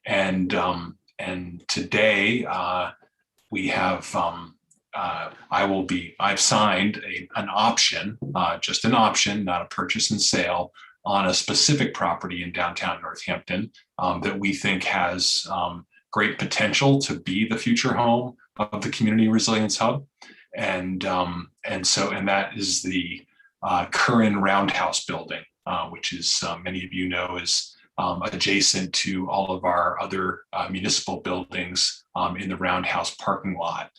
And today we have I've signed an option, just an option, not a purchase and sale, on a specific property in downtown Northampton that we think has great potential to be the future home of the Community Resilience Hub. And that is the Curran Roundhouse building, which is, many of you know, is adjacent to all of our other municipal buildings in the Roundhouse parking lot.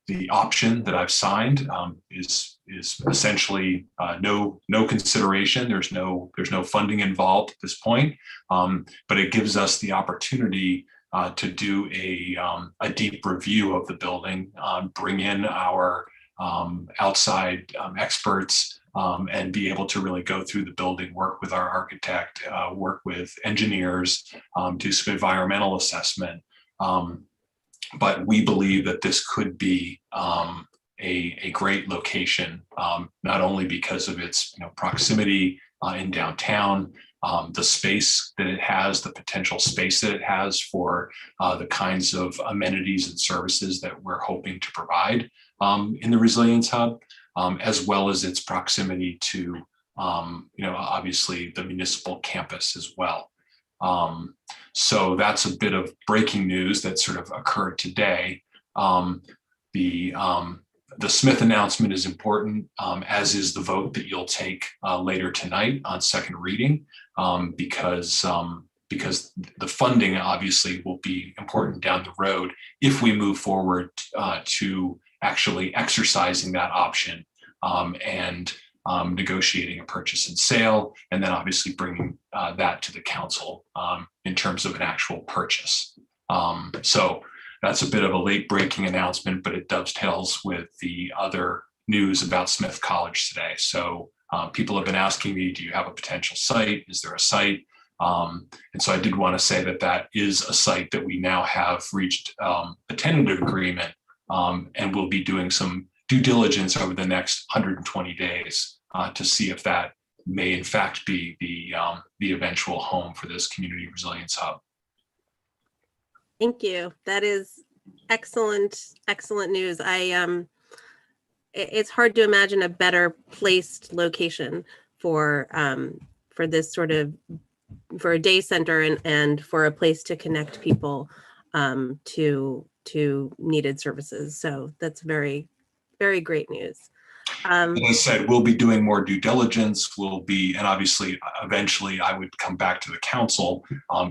The option that I've signed is essentially no consideration. There's no funding involved at this point, but it gives us the opportunity to do a deep review of the building, bring in our outside experts, and be able to really go through the building, work with our architect, work with engineers, do some environmental assessment. But we believe that this could be a great location, not only because of its proximity in downtown, the space that it has, the potential space that it has for the kinds of amenities and services that we're hoping to provide in the Resilience Hub, as well as its proximity to, obviously the municipal campus as well. So that's a bit of breaking news that sort of occurred today. The Smith announcement is important, as is the vote that you'll take later tonight on second reading, because the funding obviously will be important down the road if we move forward to actually exercising that option and negotiating a purchase and sale, and then obviously bringing that to the council in terms of an actual purchase. So that's a bit of a late breaking announcement, but it dovetails with the other news about Smith College today. So people have been asking me, do you have a potential site? Is there a site? And so I did want to say that that is a site that we now have reached a tentative agreement, and we'll be doing some due diligence over the next 120 days to see if that may in fact be the eventual home for this Community Resilience Hub. Thank you. That is excellent news. It's hard to imagine a better placed location for this sort of a day center and for a place to connect people to needed services. So that's very, very great news. As I said, we'll be doing more due diligence. And obviously, eventually, I would come back to the council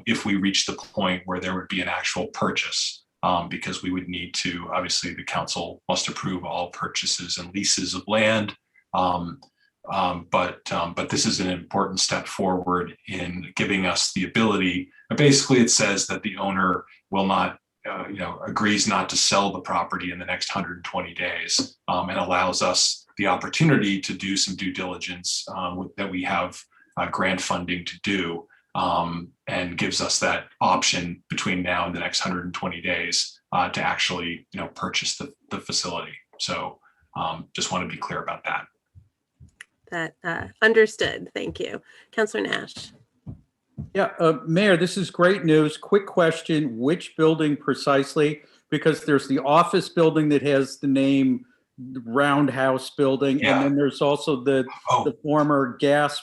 if we reach the point where there would be an actual purchase, because we would need to. Obviously, the council must approve all purchases and leases of land. But this is an important step forward in giving us the ability. Basically, it says that the owner will not, agrees not to sell the property in the next 120 days, and allows us the opportunity to do some due diligence that we have grant funding to do, and gives us that option between now and the next 120 days to actually, purchase the facility. So just want to be clear about that. That understood. Thank you. Councilor Nash. Yeah, Mayor, this is great news. Quick question, which building precisely? Because there's the office building that has the name Roundhouse Building, Yeah. and then there's also the former gas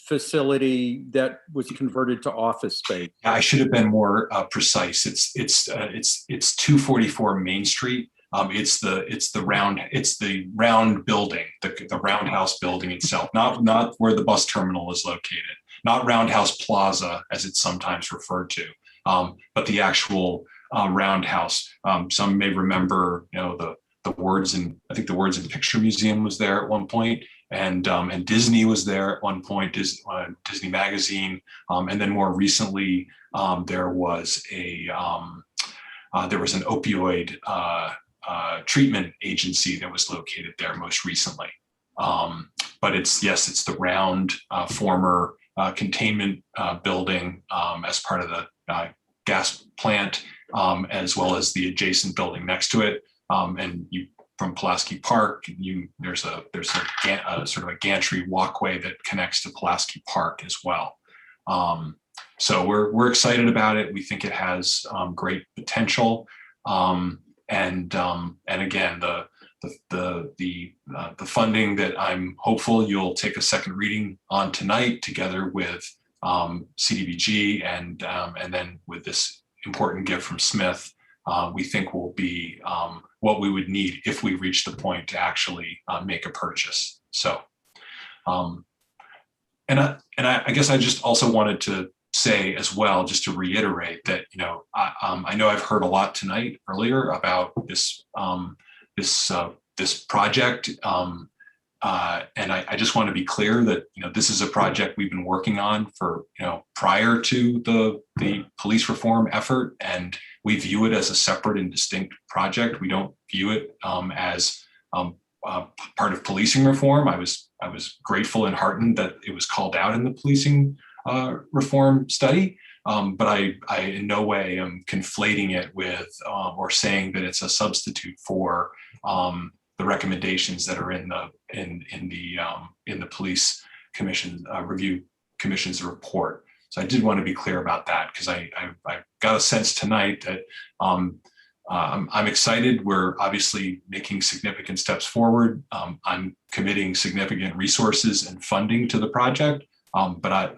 facility that was converted to office space. I should have been more precise. It's 244 Main Street. It's the round building, the Roundhouse Building itself, not where the bus terminal is located, not Roundhouse Plaza as it's sometimes referred to, but the actual Roundhouse. Some may remember, the Words and Picture Museum was there at one point, and Disney was there at one point, Disney Magazine, and then more recently there was an opioid treatment agency that was located there most recently. But it's the round former containment building as part of the gas plant, as well as the adjacent building next to it. And from Pulaski Park, there's a sort of a gantry walkway that connects to Pulaski Park as well. So we're excited about it. We think it has great potential. And again, the funding that I'm hopeful you'll take a second reading on tonight, together with CDBG and then with this important gift from Smith, we think will be what we would need if we reach the point to actually make a purchase. So, I guess I just also wanted to say as well, just to reiterate that, I know I've heard a lot tonight earlier about this project, and I just want to be clear that this is a project we've been working on for prior to the police reform effort, and we view it as a separate and distinct project. We don't view it as part of policing reform. I was grateful and heartened that it was called out in the policing reform study, but I in no way am conflating it with or saying that it's a substitute for the recommendations that are in the police commission review commission's report. So I did want to be clear about that, because I got a sense tonight that I'm excited. We're obviously making significant steps forward. I'm committing significant resources and funding to the project. But I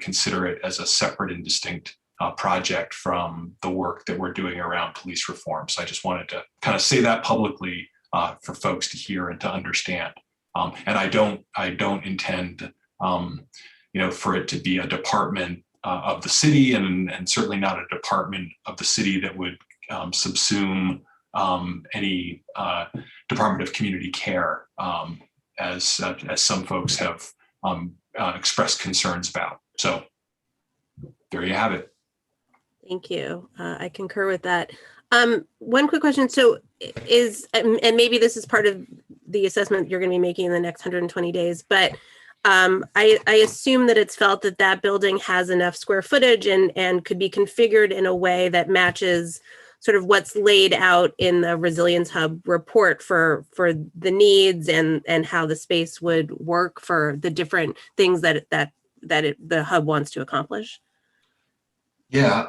consider it as a separate and distinct project from the work that we're doing around police reform. So I just wanted to kind of say that publicly for folks to hear and to understand. And I don't intend, for it to be a department of the city, and certainly not a department of the city that would subsume any Department of Community Care, as some folks have expressed concerns about. So there you have it. Thank you. I concur with that. One quick question. So and maybe this is part of the assessment you're going to be making in the next 120 days, but I assume that it's felt that that building has enough square footage and could be configured in a way that matches sort of what's laid out in the Resilience Hub report for the needs and how the space would work for the different things that the hub wants to accomplish. Yeah.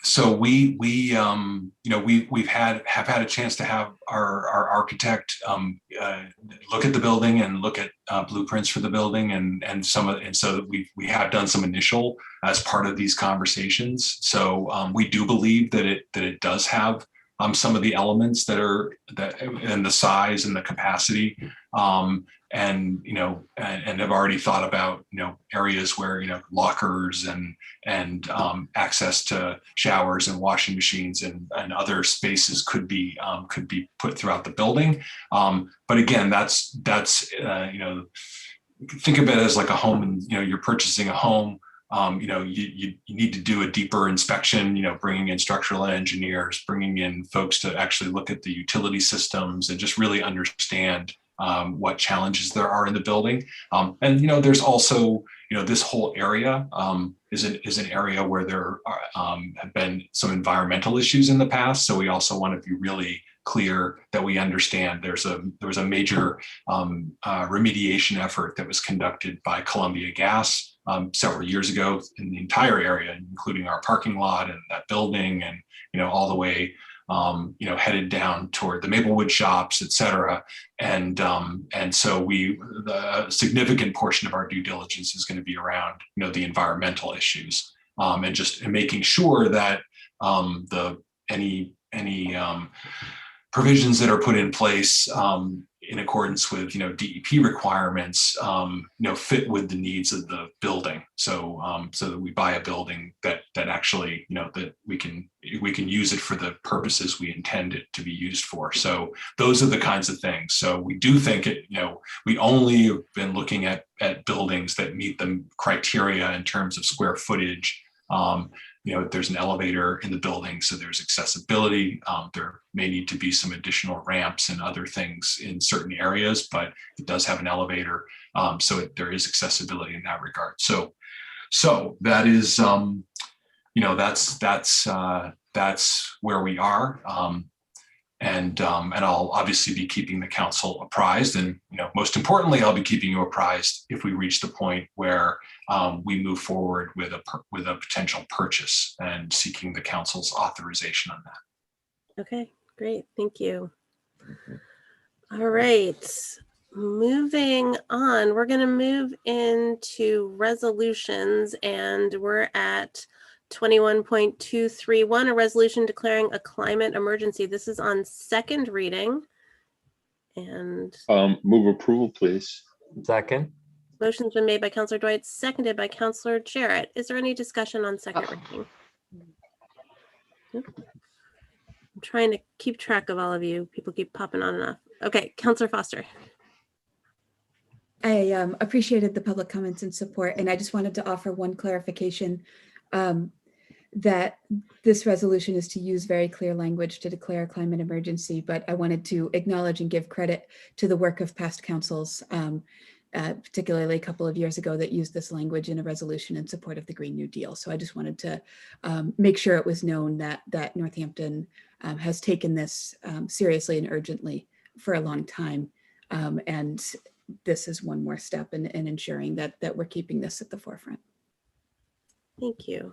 So we've had a chance to have our architect look at the building and look at blueprints for the building, and so we have done some initial as part of these conversations. So we do believe that it does have some of the elements and the size and the capacity, and have already thought about areas where lockers and access to showers and washing machines and other spaces could be put throughout the building. But again, that's think of it as like a home, and you're purchasing a home. You need to do a deeper inspection, bringing in structural engineers, bringing in folks to actually look at the utility systems and just really understand what challenges there are in the building. And there's also, this whole area is an area where there have been some environmental issues in the past. So we also want to be really clear that we understand there was a major remediation effort that was conducted by Columbia Gas several years ago in the entire area, including our parking lot and that building, and all the way headed down toward the Maplewood shops, et cetera. And so the significant portion of our due diligence is going to be around the environmental issues, and making sure that any provisions that are put in place in accordance with DEP requirements fit with the needs of the building. So so that we buy a building that actually that we can use it for the purposes we intend it to be used for. So those are the kinds of things. So we do think we only have been looking at buildings that meet the criteria in terms of square footage. There's an elevator in the building, so there's accessibility. There may need to be some additional ramps and other things in certain areas, but it does have an elevator. So there is accessibility in that regard. So that is, that's where we are. And I'll obviously be keeping the council apprised, and most importantly, I'll be keeping you apprised if we reach the point where we move forward with a potential purchase and seeking the council's authorization on that. Okay, great. Thank you. All right, moving on. We're going to move into resolutions, and we're at 21.231, a resolution declaring a climate emergency. This is on second reading. And move approval, please. Second. Motion's been made by Councillor Dwight, seconded by Councillor Jarrett. Is there any discussion on second reading? I'm trying to keep track of all of you. People keep popping on and off. Okay, Councillor Foster. I appreciated the public comments and support, and I just wanted to offer one clarification. That this resolution is to use very clear language to declare a climate emergency, but I wanted to acknowledge and give credit to the work of past councils, particularly a couple of years ago, that used this language in a resolution in support of the Green New Deal. So I just wanted to make sure it was known that Northampton has taken this seriously and urgently for a long time. And this is one more step in ensuring that we're keeping this at the forefront. Thank you.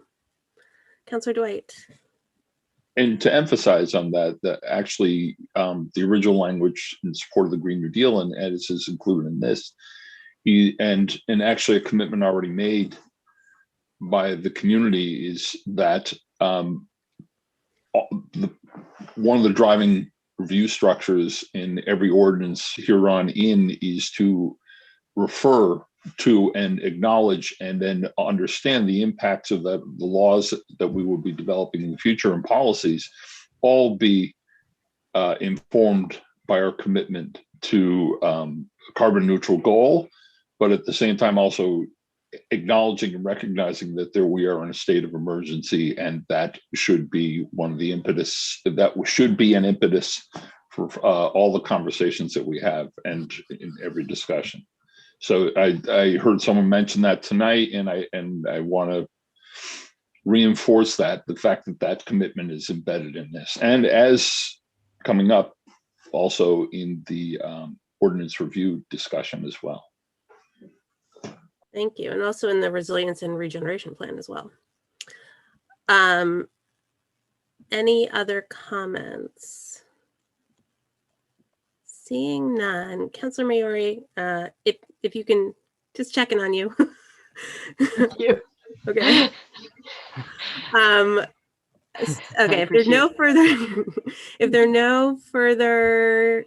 Councillor Dwight. And to emphasize on that actually the original language in support of the Green New Deal, and as is included in this, and actually a commitment already made by the community is that one of the driving review structures in every ordinance hereon in is to refer to and acknowledge and then understand the impacts of the laws that we will be developing in the future and policies, all be informed by our commitment to a carbon neutral goal, but at the same time also acknowledging and recognizing that we are in a state of emergency, and that should be one of the impetus, that should be an impetus for all the conversations that we have and in every discussion. So I heard someone mention that tonight, and I want to reinforce the fact that commitment is embedded in this, and as coming up also in the ordinance review discussion as well. Thank you. And also in the resilience and regeneration plan as well. Any other comments? Seeing none, Councillor Maori, if you can, just checking on you. Thank you. Okay. Okay, if there's no further, if there are no further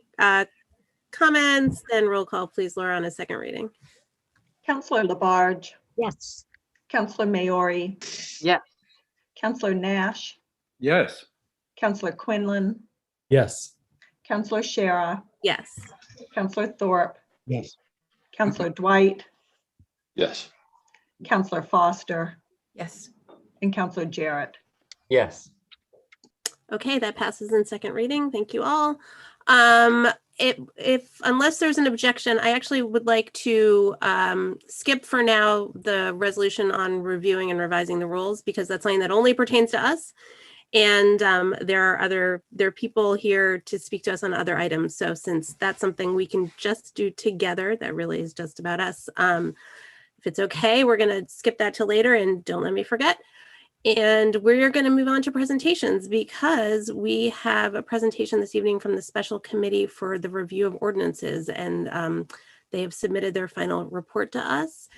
comments, then roll call, please, Laura, on a second reading. Councillor Labarge, Yes. Councillor Maori, Yes. Councillor Nash, Yes. Councillor Quinlan, Yes. Councillor Shara, Yes. Councillor Thorpe, Yes. Councillor Dwight, Yes. Councillor Foster, Yes. and Councillor Jarrett. Yes. Okay, that passes in second reading. Thank you all. If unless there's an objection, I actually would like to skip for now the resolution on reviewing and revising the rules, because that's something that only pertains to us. And there are people here to speak to us on other items. So since that's something we can just do together, that really is just about us. If it's okay, we're going to skip that till later, and don't let me forget. And we're going to move on to presentations, because we have a presentation this evening from the Special Committee for the Review of Ordinances, and they have submitted their final report to us.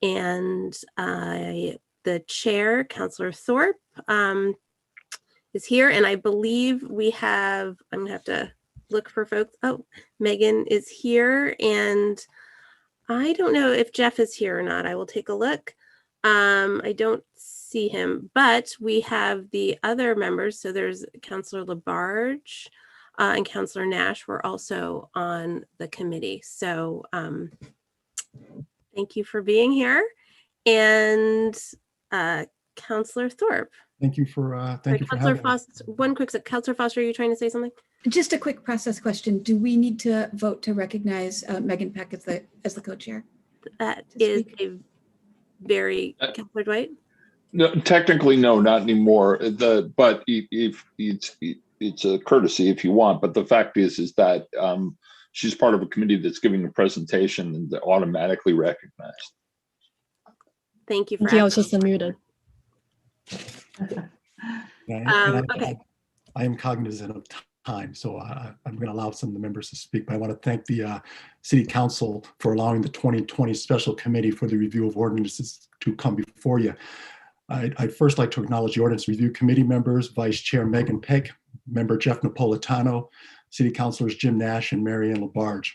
And the chair, Councillor Thorpe, is here, and I believe we have, I'm going to have to look for folks. Oh, Megan is here, and I don't know if Jeff is here or not. I will take a look. I don't see him, but we have the other members. So there's Councillor Labarge and Councillor Nash were also on the committee. So thank you for being here. And Councillor Thorpe. Thank you for Councillor having me. Foster, one quick sec. Councillor Foster, are you trying to say something? Just a quick process question. Do we need to vote to recognize Megan Peck as the co-chair? That is a very, Councillor Dwight? No, technically, no, not anymore. But if it's a courtesy if you want. But the fact is that she's part of a committee that's giving a presentation and they're automatically recognized. Thank you for I was just unmuted. Okay. I am cognizant of time, so I'm going to allow some of the members to speak. But I want to thank the City Council for allowing the 2020 Special Committee for the Review of Ordinances to come before you. I'd first like to acknowledge the Ordinance Review Committee members, Vice Chair Megan Peck, Member Jeff Napolitano, City Councilors Jim Nash and Marianne Labarge.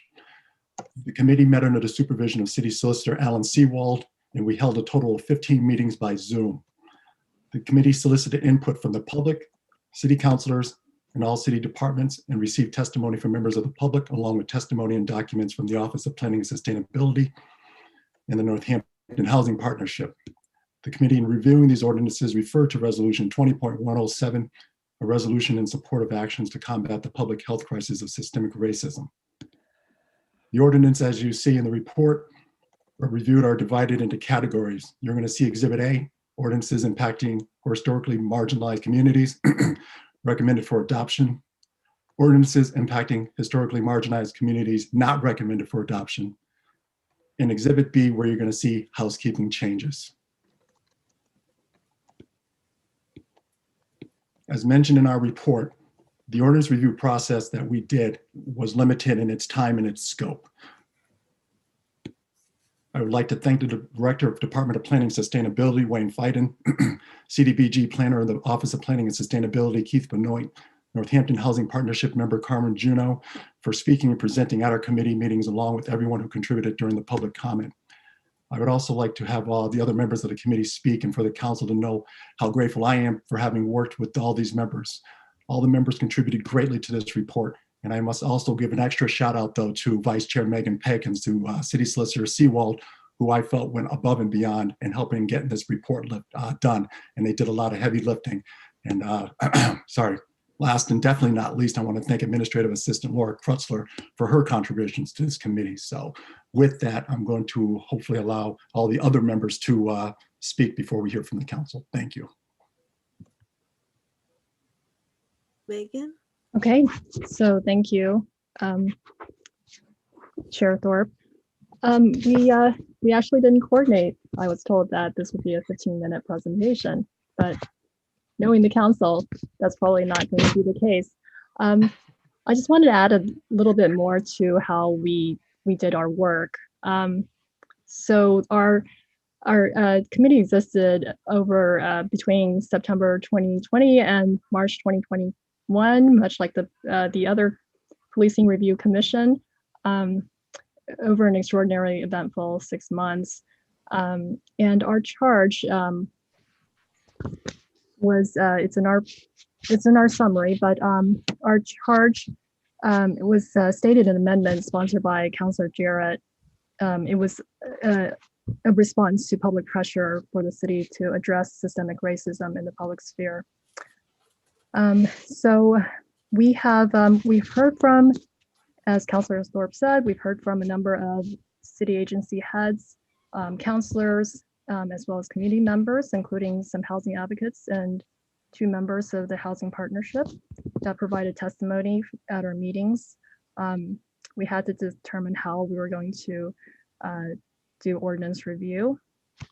The committee met under the supervision of City Solicitor Alan Seawald, and we held a total of 15 meetings by Zoom. The committee solicited input from the public, city councilors, and all city departments, and received testimony from members of the public, along with testimony and documents from the Office of Planning and Sustainability and the Northampton Housing Partnership. The committee, in reviewing these ordinances, referred to Resolution 20.107, a resolution in support of actions to combat the public health crisis of systemic racism. The ordinance, as you see in the report, reviewed are divided into categories. You're going to see Exhibit A, ordinances impacting historically marginalized communities, recommended for adoption. Ordinances impacting historically marginalized communities, not recommended for adoption. And Exhibit B, where you're going to see housekeeping changes. As mentioned in our report, the ordinance review process that we did was limited in its time and its scope. I would like to thank the Director of Department of Planning and Sustainability, Wayne Fiden, CDBG Planner of the Office of Planning and Sustainability, Keith Benoit, Northampton Housing Partnership member Carmen Juno, for speaking and presenting at our committee meetings, along with everyone who contributed during the public comment. I would also like to have all the other members of the committee speak, and for the council to know how grateful I am for having worked with all these members. All the members contributed greatly to this report. And I must also give an extra shout out, though, to Vice Chair Megan Peck and to City Solicitor Seawald, who I felt went above and beyond in helping getting this report done. And they did a lot of heavy lifting. And sorry, last and definitely not least, I want to thank Administrative Assistant Laura Krutzler for her contributions to this committee. So with that, I'm going to hopefully allow all the other members to speak before we hear from the council. Thank you. Megan? Okay, so thank you, Chair Thorpe. We actually didn't coordinate. I was told that this would be a 15-minute presentation, but knowing the council, that's probably not going to be the case. I just wanted to add a little bit more to how we did our work. So our committee existed over between September 2020 and March 2021, much like the other Policing Review Commission, over an extraordinarily eventful 6 months. And our charge was it's in our summary, but our charge was stated in an amendment sponsored by Councilor Jarrett. It was a response to public pressure for the city to address systemic racism in the public sphere. So we've heard from, as Councilor Thorpe said, we've heard from a number of city agency heads, councilors, as well as community members, including some housing advocates and 2 members of the Housing Partnership that provided testimony at our meetings. We had to determine how we were going to do ordinance review.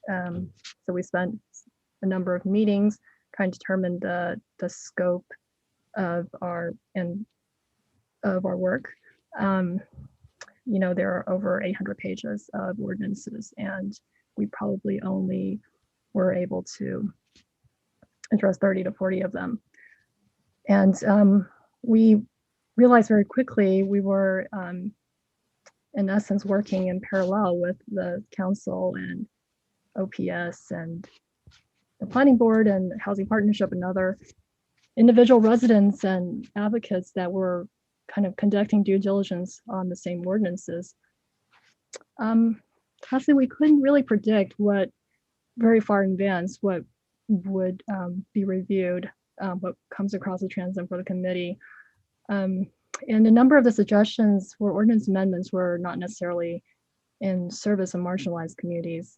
So we spent a number of meetings trying to determine the scope of our work. You know, there are over 800 pages of ordinances, and we probably only were able to address 30 to 40 of them. And we realized very quickly we were, in essence, working in parallel with the council and OPS and the planning board and Housing Partnership and other individual residents and advocates that were kind of conducting due diligence on the same ordinances. Actually, we couldn't really predict what very far in advance what would be reviewed, what comes across the transom for the committee. And a number of the suggestions for ordinance amendments were not necessarily in service of marginalized communities,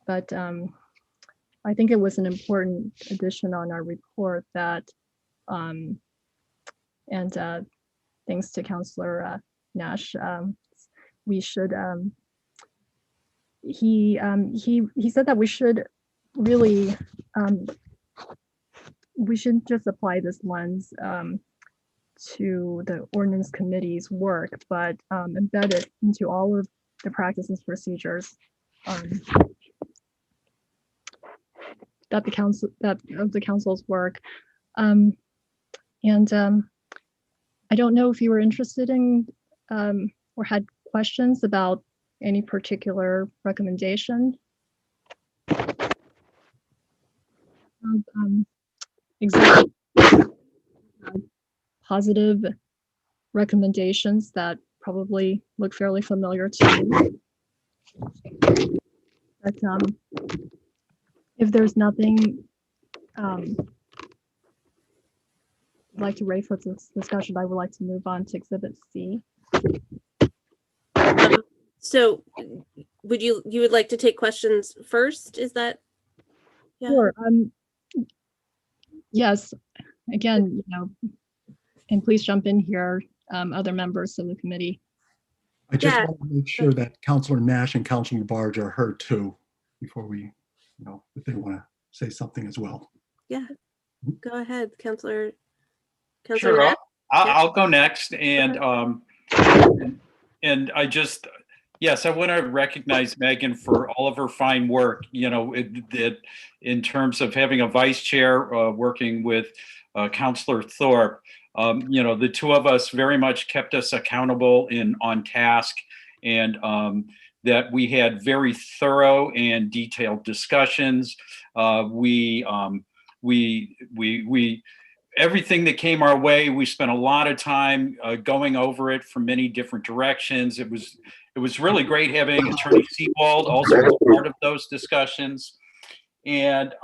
but I think it was an important addition on our report that, and thanks to Councilor Nash, we should, he said that we should really, we shouldn't just apply this lens to the ordinance committee's work, but embed it into all of the practices, procedures that the council, that of the council's work. I don't know if you were interested in or had questions about any particular recommendation. Exactly. Positive recommendations that probably look fairly familiar to you. But if there's nothing I'd like to raise for this discussion, I would like to move on to Exhibit C. So would you would like to take questions first? Is that? Yeah. Sure. Yes. Again, you know, and please jump in here, other members of the committee. I just want to make sure that Councilor Nash and Councilor Labarge are heard too, before we, you know, if they want to say something as well. Yeah. Go ahead, Councilor. Sure, Nash? I'll go next, and I just, yes, I want to recognize Megan for all of her fine work. You know, in terms of having a vice chair, working with Councilor Thorpe. You know, the two of us very much kept us accountable and on task, and that we had very thorough and detailed discussions. Everything that came our way, we spent a lot of time going over it from many different directions. It was really great having Attorney Seawald also as part of those discussions. And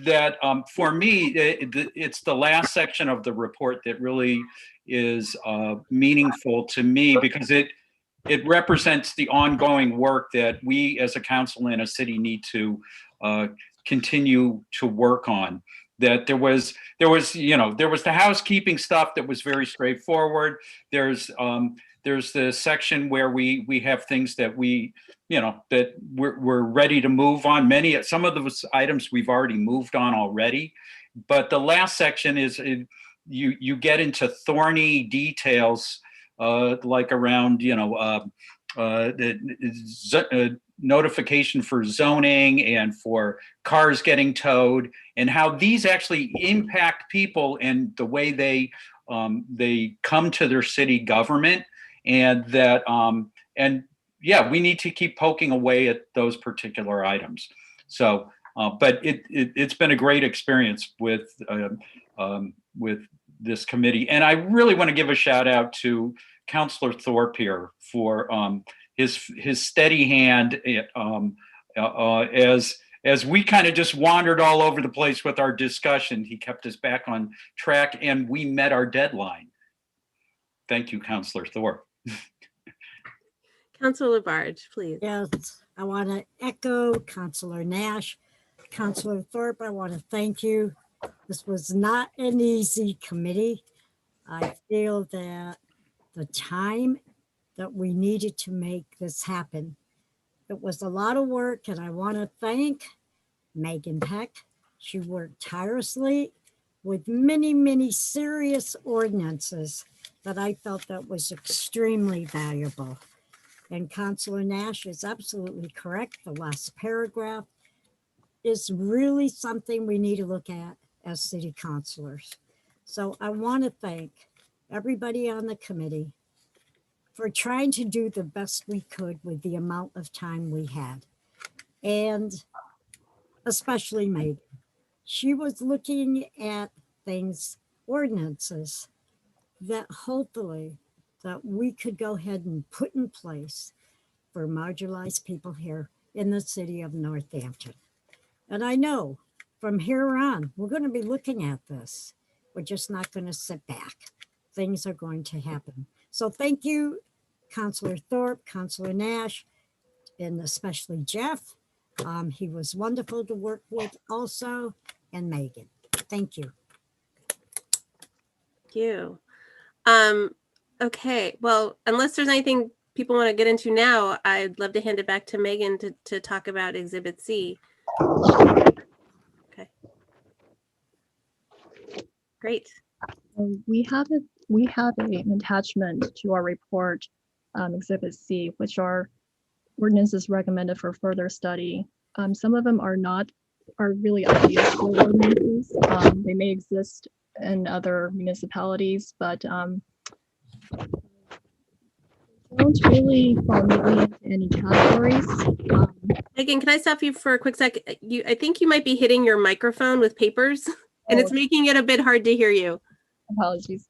that for me, it's the last section of the report that really is meaningful to me, because it represents the ongoing work that we as a council and a city need to continue to work on. That there was the housekeeping stuff that was very straightforward. There's the section where we have things that that we're ready to move on. Some of those items we've already moved on already, but the last section is you get into thorny details like around notification for zoning and for cars getting towed, and how these actually impact people and the way they come to their city government, and that and yeah, we need to keep poking away at those particular items. So, but it's been a great experience with this committee, and I really want to give a shout out to Councillor Thorpe here for his steady hand as we kind of just wandered all over the place with our discussion. He kept us back on track, and we met our deadline. Thank you, Councillor Thorpe. Councillor Labarge, please. Yes, I want to echo Councillor Nash. Councillor Thorpe, I want to thank you. This was not an easy committee. I feel that the time that we needed to make this happen, it was a lot of work, and I want to thank Megan Peck. She worked tirelessly with many, many serious ordinances that I felt that was extremely valuable. And Councillor Nash is absolutely correct. The last paragraph is really something we need to look at as city councilors. So I want to thank everybody on the committee for trying to do the best we could with the amount of time we had. And especially Megan. She was looking at things, ordinances, that hopefully that we could go ahead and put in place for marginalized people here in the city of Northampton. And I know from here on, we're going to be looking at this. We're just not going to sit back. Things are going to happen. So thank you, Councillor Thorpe, Councillor Nash, and especially Jeff. He was wonderful to work with also, and Megan. Thank you. Thank you. Okay, well, unless there's anything people want to get into now, I'd love to hand it back to Megan to talk about Exhibit C. Okay. Great. We have an attachment to our report, Exhibit C, which are ordinances recommended for further study. Some of them are really ideal for ordinances. They may exist in other municipalities, but don't really fall neatly into any categories. Megan, can I stop you for a quick sec? I think you might be hitting your microphone with papers, and it's making it a bit hard to hear you. Apologies.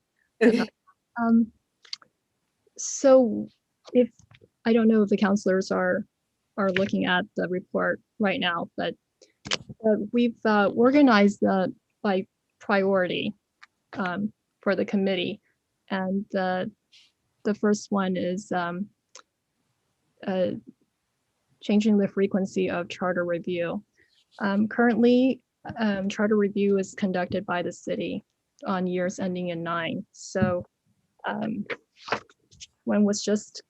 So if I don't know if the counselors are looking at the report right now, but we've organized by priority for the committee, and the first one is changing the frequency of charter review. Currently, charter review is conducted by the city on years ending in 9. So one was just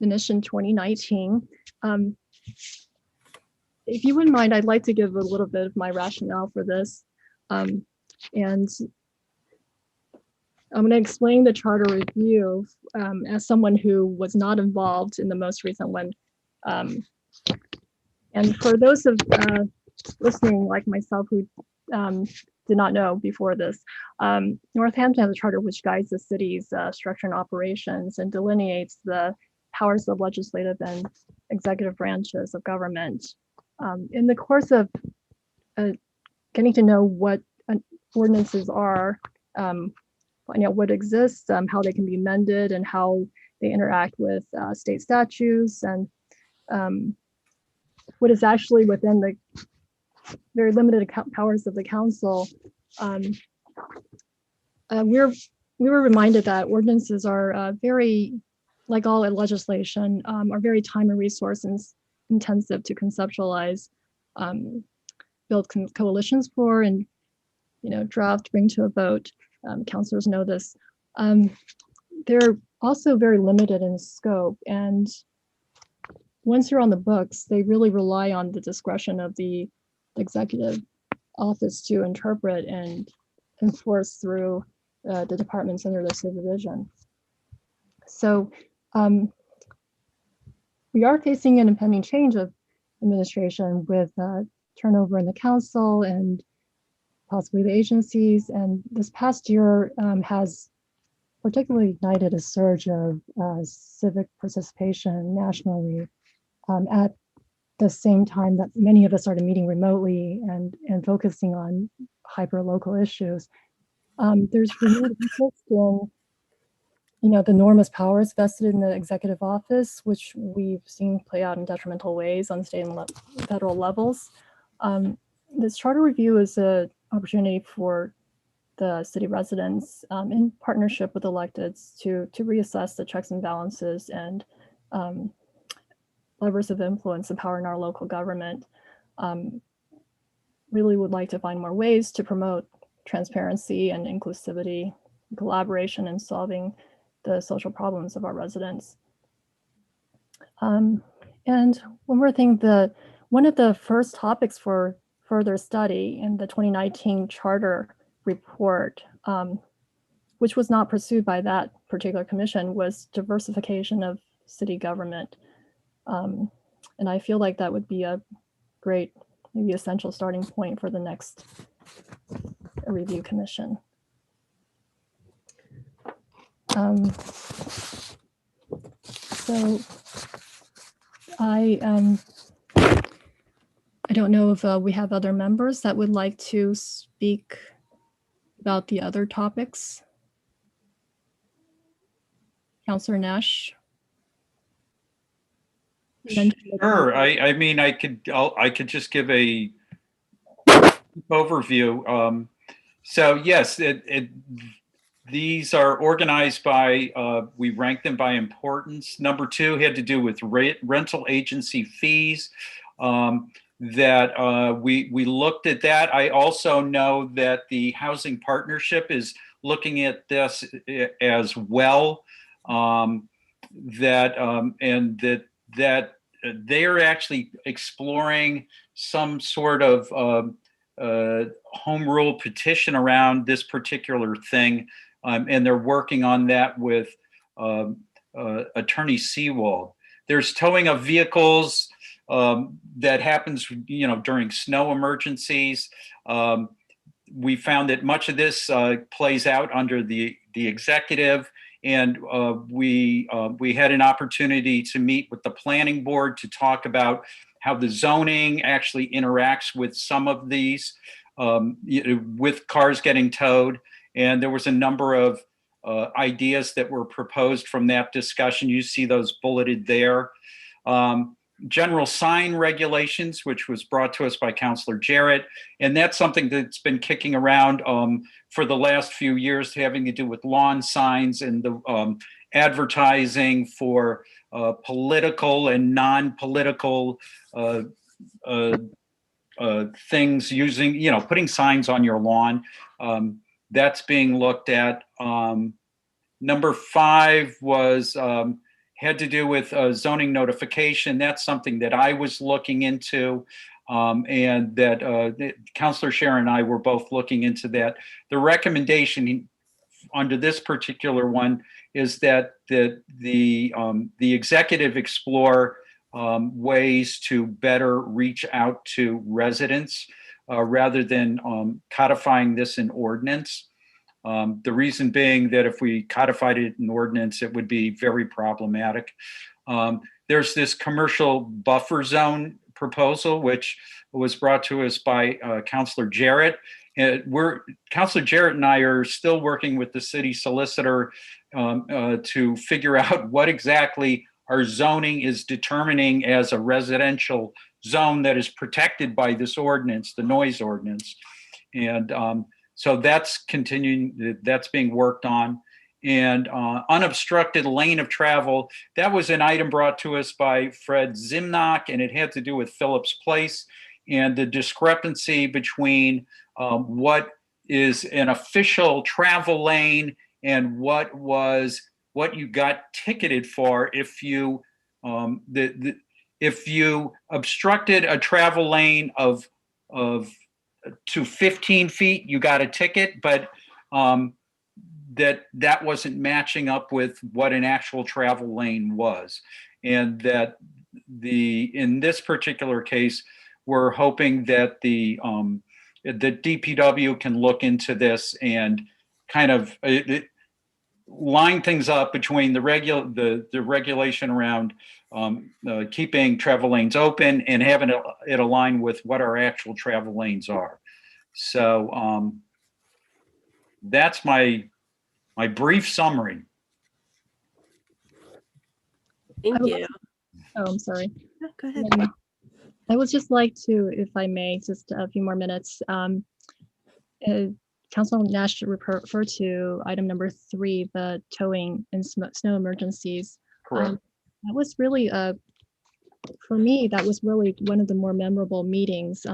finished in 2019. If you wouldn't mind, I'd like to give a little bit of my rationale for this. And I'm going to explain the charter review as someone who was not involved in the most recent one. And for those of listening like myself who did not know before this, Northampton has a charter which guides the city's structure and operations and delineates the powers of legislative and executive branches of government. In the course of getting to know what ordinances are, what exists, how they can be amended, and how they interact with state statutes, and what is actually within the very limited powers of the council. We were reminded that ordinances are very, like all legislation, are very time and resource intensive to conceptualize, build coalitions for, and draft, bring to a vote. Councilors know this. They're also very limited in scope, and once you're on the books, they really rely on the discretion of the executive office to interpret and enforce through the departments under their supervision. So We are facing an impending change of administration with turnover in the council and possibly the agencies. And this past year has particularly ignited a surge of civic participation nationally at the same time that many of us started meeting remotely and focusing on hyper-local issues. There's renewed interest in the enormous powers vested in the executive office, which we've seen play out in detrimental ways on state and federal levels. This charter review is an opportunity for the city residents in partnership with electeds to reassess the checks and balances and levers of influence and power in our local government. Really would like to find more ways to promote transparency and inclusivity, collaboration in solving the social problems of our residents. And one more thing, one of the first topics for further study in the 2019 charter report, which was not pursued by that particular commission, was diversification of city government. And I feel like that would be a great, maybe essential starting point for the next review commission. So I don't know if we have other members that would like to speak about the other topics. Councilor Nash. Sure. I mean, I could just give a overview. So yes, these are organized by, we rank them by importance. Number 2 had to do with rental agency fees. That we looked at that. I also know that the Housing Partnership is looking at this as well. That they're actually exploring some sort of home rule petition around this particular thing, and they're working on that with Attorney Seawald. There's towing of vehicles that happens, during snow emergencies. We found that much of this plays out under the executive, and we had an opportunity to meet with the planning board to talk about how the zoning actually interacts with some of these, with cars getting towed. And there was a number of ideas that were proposed from that discussion. You see those bulleted there. General sign regulations, which was brought to us by Councilor Jarrett. And that's something that's been kicking around for the last few years, having to do with lawn signs and the advertising for political and non-political things, using, putting signs on your lawn. That's being looked at. Number 5 was had to do with zoning notification. That's something that I was looking into, and that Councilor Sharon and I were both looking into that. The recommendation under this particular one is that the executive explore ways to better reach out to residents rather than codifying this in ordinance. The reason being that if we codified it in ordinance, it would be very problematic. There's this commercial buffer zone proposal, which was brought to us by Councilor Jarrett. Councilor Jarrett and I are still working with the city solicitor to figure out what exactly our zoning is determining as a residential zone that is protected by this ordinance, the noise ordinance. And so that's continuing, that's being worked on. And unobstructed lane of travel, that was an item brought to us by Fred Zimnock, and it had to do with Phillips Place and the discrepancy between what is an official travel lane and what you got ticketed for if you if you obstructed a travel lane of to 15 feet, you got a ticket, but that wasn't matching up with what an actual travel lane was. And that in this particular case, we're hoping that the DPW can look into this and kind of line things up between the regulation around keeping travel lanes open and having it align with what our actual travel lanes are. So that's my brief summary. Thank you. Oh, I'm sorry. Go ahead. I would just like to, if I may, just a few more minutes. Council Nash should refer to item number 3, the towing and snow emergencies. Correct. That was really, for me, that was really one of the more memorable meetings.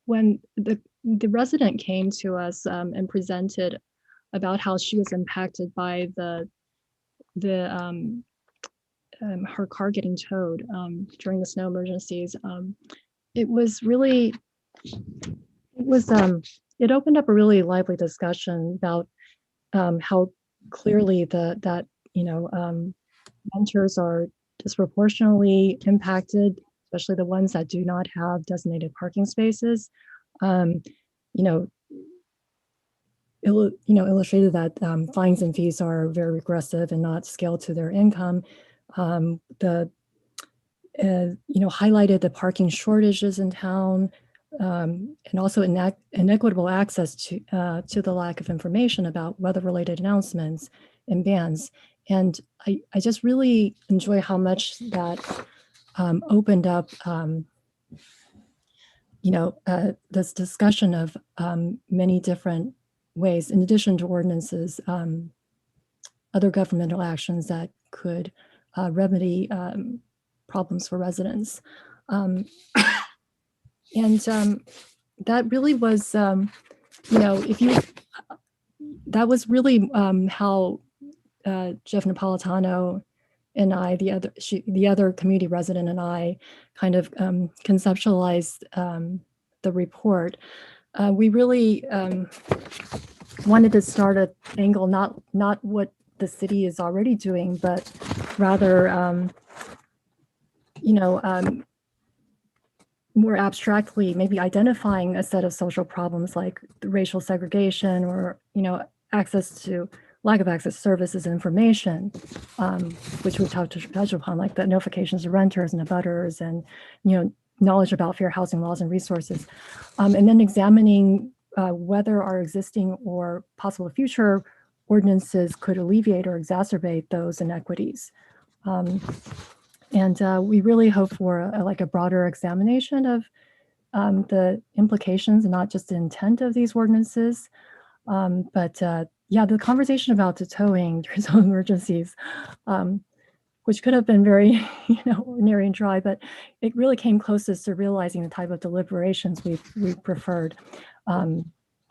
When the resident came to us and presented about how she was impacted by her car getting towed during the snow emergencies. It opened up a really lively discussion about how clearly renters are disproportionately impacted, especially the ones that do not have designated parking spaces. Illustrated that fines and fees are very regressive and not scaled to their income. Highlighted the parking shortages in town, and also inequitable access to the lack of information about weather-related announcements and bans. And I just really enjoy how much that opened up, this discussion of many different ways, in addition to ordinances, other governmental actions that could remedy problems for residents. That really was, that was really how Jeff Napolitano and I, the other community resident and I, kind of conceptualized the report. We really wanted to start an angle, not what the city is already doing, but rather, more abstractly, maybe identifying a set of social problems like racial segregation or, lack of access to services and information, which we touch upon, like the notifications to renters and abutters and, knowledge about fair housing laws and resources. And then examining whether our existing or possible future ordinances could alleviate or exacerbate those inequities. We really hope for a broader examination of the implications and not just the intent of these ordinances. The conversation about the towing during some emergencies, which could have been very ordinary and dry, but it really came closest to realizing the type of deliberations we preferred.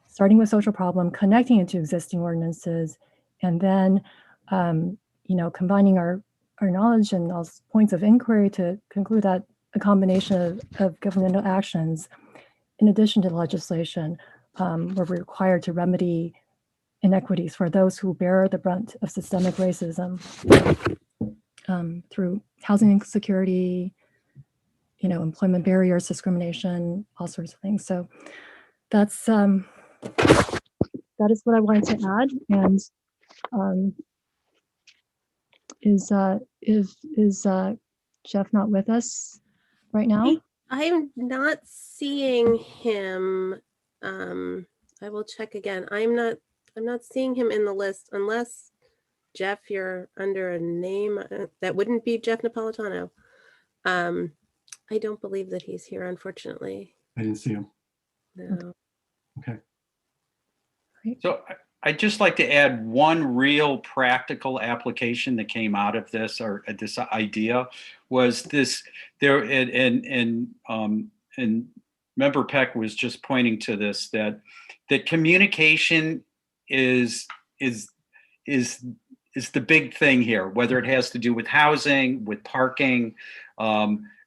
Starting with social problem, connecting it to existing ordinances, and then combining our knowledge and those points of inquiry to conclude that a combination of governmental actions, in addition to legislation, were required to remedy inequities for those who bear the brunt of systemic racism through housing insecurity, employment barriers, discrimination, all sorts of things. So that is what I wanted to add. And is Jeff not with us right now? I'm not seeing him. I will check again. I'm not seeing him in the list unless, Jeff, you're under a name that wouldn't be Jeff Napolitano. I don't believe that he's here, unfortunately. I didn't see him. No. Okay. So I'd just like to add one real practical application that came out of this, or this idea, was this there, and Member Peck was just pointing to this, that communication is the big thing here, whether it has to do with housing, with parking,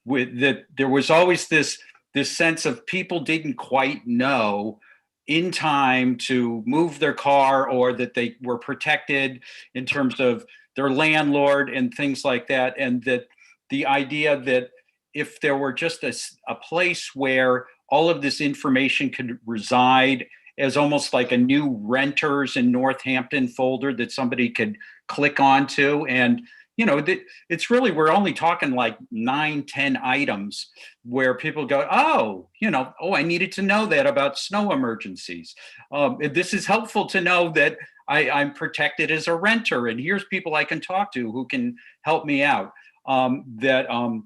with that there was always this sense of people didn't quite know in time to move their car, or that they were protected in terms of their landlord and things like that. And that the idea that if there were just a place where all of this information could reside as almost like a new renters in Northampton folder that somebody could click onto. And, you know, it's really, we're only talking like 9-10 items where people go, oh, you know, oh, I needed to know that about snow emergencies. This is helpful to know that I'm protected as a renter, and here's people I can talk to who can help me out. And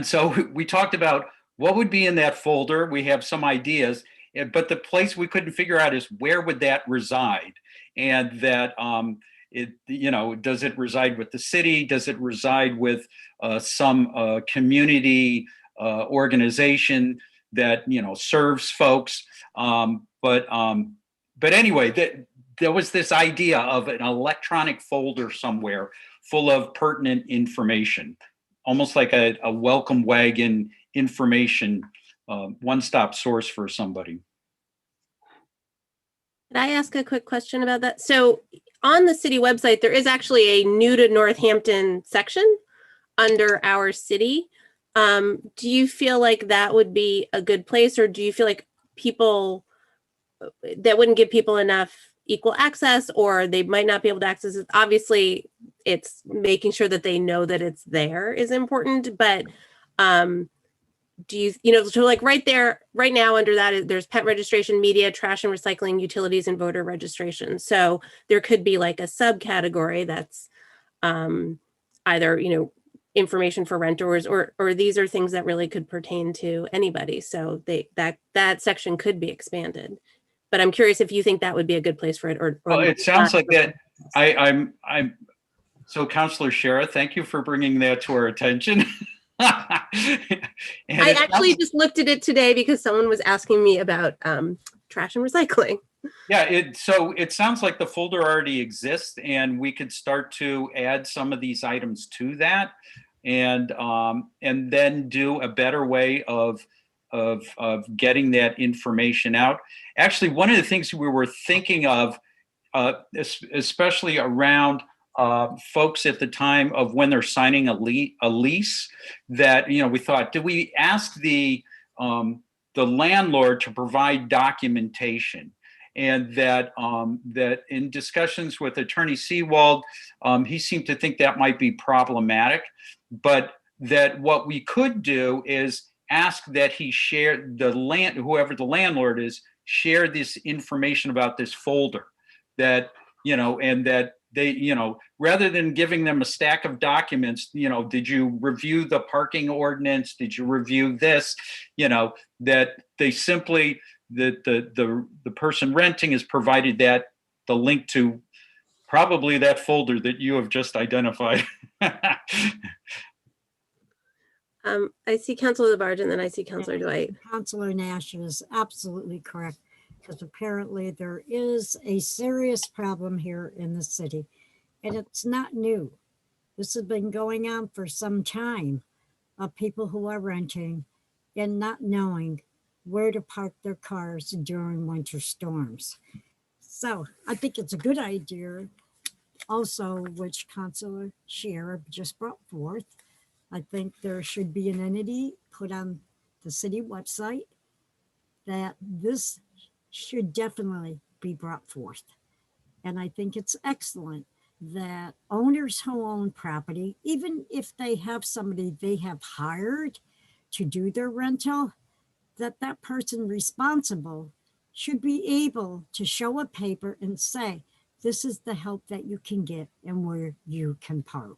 so we talked about what would be in that folder. We have some ideas, but the place we couldn't figure out is where would that reside? And that, you know, does it reside with the city? Does it reside with some community organization that, you know, serves folks? But anyway, there was this idea of an electronic folder somewhere full of pertinent information, almost like a welcome wagon information, one-stop source for somebody. Could I ask a quick question about that? So on the city website, there is actually a new to Northampton section under our city. Do you feel like that would be a good place, or do you feel like that wouldn't give people enough equal access, or they might not be able to access it? Obviously, it's making sure that they know that it's there is important, but do you know, so like right there, right now under that, there's pet registration, media, trash and recycling, utilities, and voter registration. So there could be like a subcategory that's either, you know, information for renters, or these are things that really could pertain to anybody. So that section could be expanded. But I'm curious if you think that would be a good place for it, or well, it sounds like that. So Councilor Shara, thank you for bringing that to our attention. I actually just looked at it today because someone was asking me about trash and recycling. Yeah, so it sounds like the folder already exists, and we could start to add some of these items to that, and then do a better way of getting that information out. Actually, one of the things we were thinking of, especially around folks at the time of when they're signing a lease, that, you know, we thought, do we ask the landlord to provide documentation? And that in discussions with Attorney Seawald, he seemed to think that might be problematic, but that what we could do is ask that he share whoever the landlord is, share this information about this folder, that, you know, and that they, you know, rather than giving them a stack of documents, you know, did you review the parking ordinance? Did you review this? You know, that they simply, the person renting is provided the link to probably that folder that you have just identified. I see Councilor Labarge, and then I see Councilor Dwight. Councilor Nash is absolutely correct, because apparently there is a serious problem here in the city, and it's not new. This has been going on for some time, of people who are renting and not knowing where to park their cars during winter storms. So I think it's a good idea also, which Councilor Shara just brought forth. I think there should be an entity put on the city website that this should definitely be brought forth. And I think it's excellent that owners who own property, even if they have somebody they have hired to do their rental, that person responsible should be able to show a paper and say, this is the help that you can get and where you can park.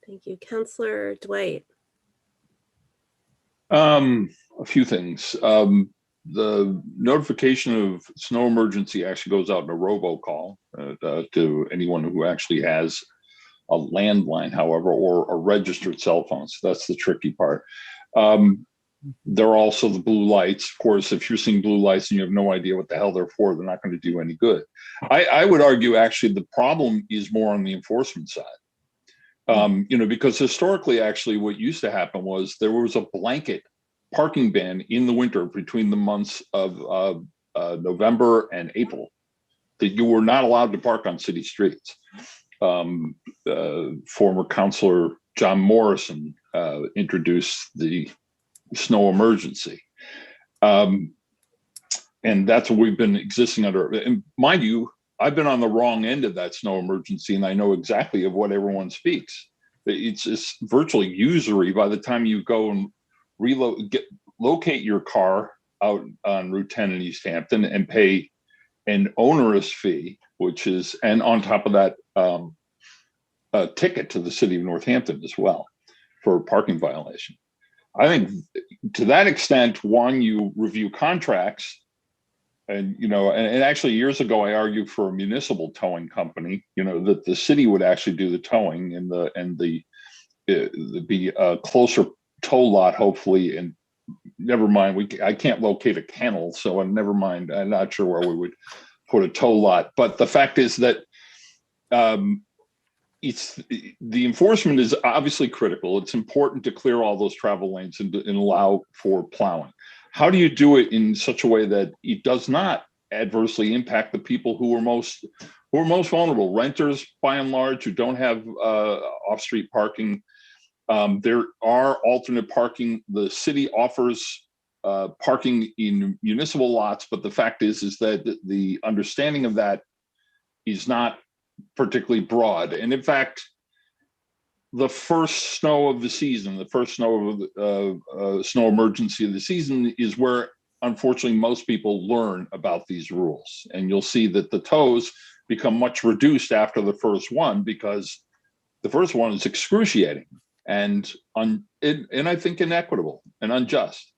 Thank you. Councilor Dwight. A few things. The notification of snow emergency actually goes out in a robocall to anyone who actually has a landline, however, or a registered cell phone. So that's the tricky part. There are also the blue lights. Of course, if you're seeing blue lights and you have no idea what the hell they're for, they're not going to do any good. I would argue actually the problem is more on the enforcement side. You know, because historically, actually, what used to happen was there was a blanket parking ban in the winter between the months of November and April, that you were not allowed to park on city streets. Former Councilor John Morrison introduced the snow emergency. And that's what we've been existing under. And mind you, I've been on the wrong end of that snow emergency, and I know exactly of what everyone speaks. It's virtually usury by the time you go and locate your car out on Route 10 in East Hampton and pay an onerous fee, which is, and on top of that, a ticket to the city of Northampton as well for a parking violation. I think to that extent, one, you review contracts. And, you know, and actually years ago, I argued for a municipal towing company, you know, that the city would actually do the towing and be a closer tow lot, hopefully. And never mind, I can't locate a kennel, so never mind. I'm not sure where we would put a tow lot. But the fact is that the enforcement is obviously critical. It's important to clear all those travel lanes and allow for plowing. How do you do it in such a way that it does not adversely impact the people who are most vulnerable? Renters, by and large, who don't have off-street parking. There are alternate parking. The city offers parking in municipal lots, but the fact is that the understanding of that is not particularly broad. And in fact, the first snow of the season, the first snow emergency of the season is where, unfortunately, most people learn about these rules. And you'll see that the tows become much reduced after the first one, because the first one is excruciating and I think inequitable and unjust.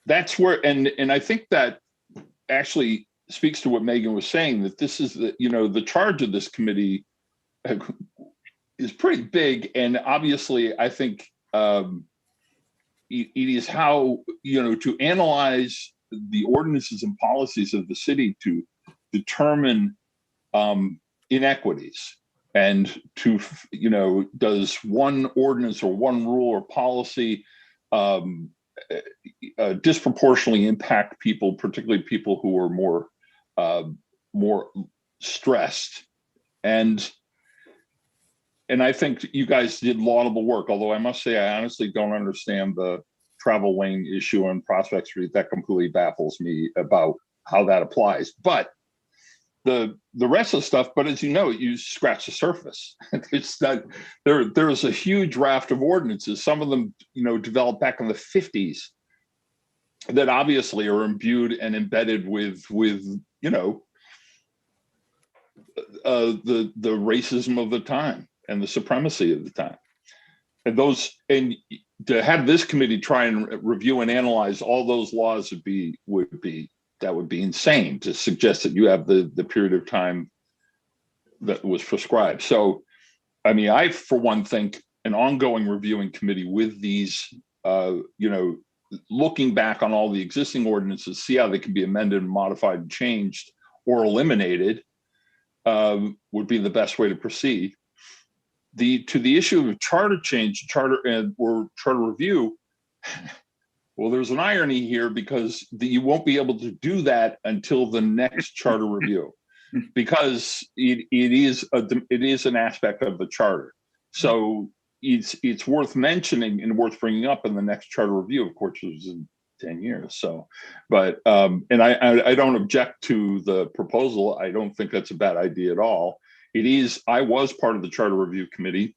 That's where, and I think that actually speaks to what Megan was saying, that this is the charge of this committee is pretty big. And obviously, I think it is how, to analyze the ordinances and policies of the city to determine inequities, and to, does one ordinance or one rule or policy disproportionately impact people, particularly people who are more stressed. And I think you guys did laudable work, although I must say, I honestly don't understand the travel lane issue on Prospect Street. That completely baffles me about how that applies. But the rest of the stuff, but as you know, you scratch the surface. It's that there's a huge raft of ordinances. Some of them, developed back in the 50s that obviously are imbued and embedded with the racism of the time and the supremacy of the time. And to have this committee try and review and analyze all those laws would be insane, to suggest that you have the period of time that was prescribed. So, I mean, I, for one, think an ongoing reviewing committee with these, looking back on all the existing ordinances, see how they can be amended and modified and changed or eliminated, would be the best way to proceed. To the issue of charter change, or charter review, well, there's an irony here, because you won't be able to do that until the next charter review, because it is an aspect of the charter. So it's worth mentioning and worth bringing up in the next charter review. Of course, it was in 10 years. So, but and I don't object to the proposal. I don't think that's a bad idea at all. I was part of the charter review committee.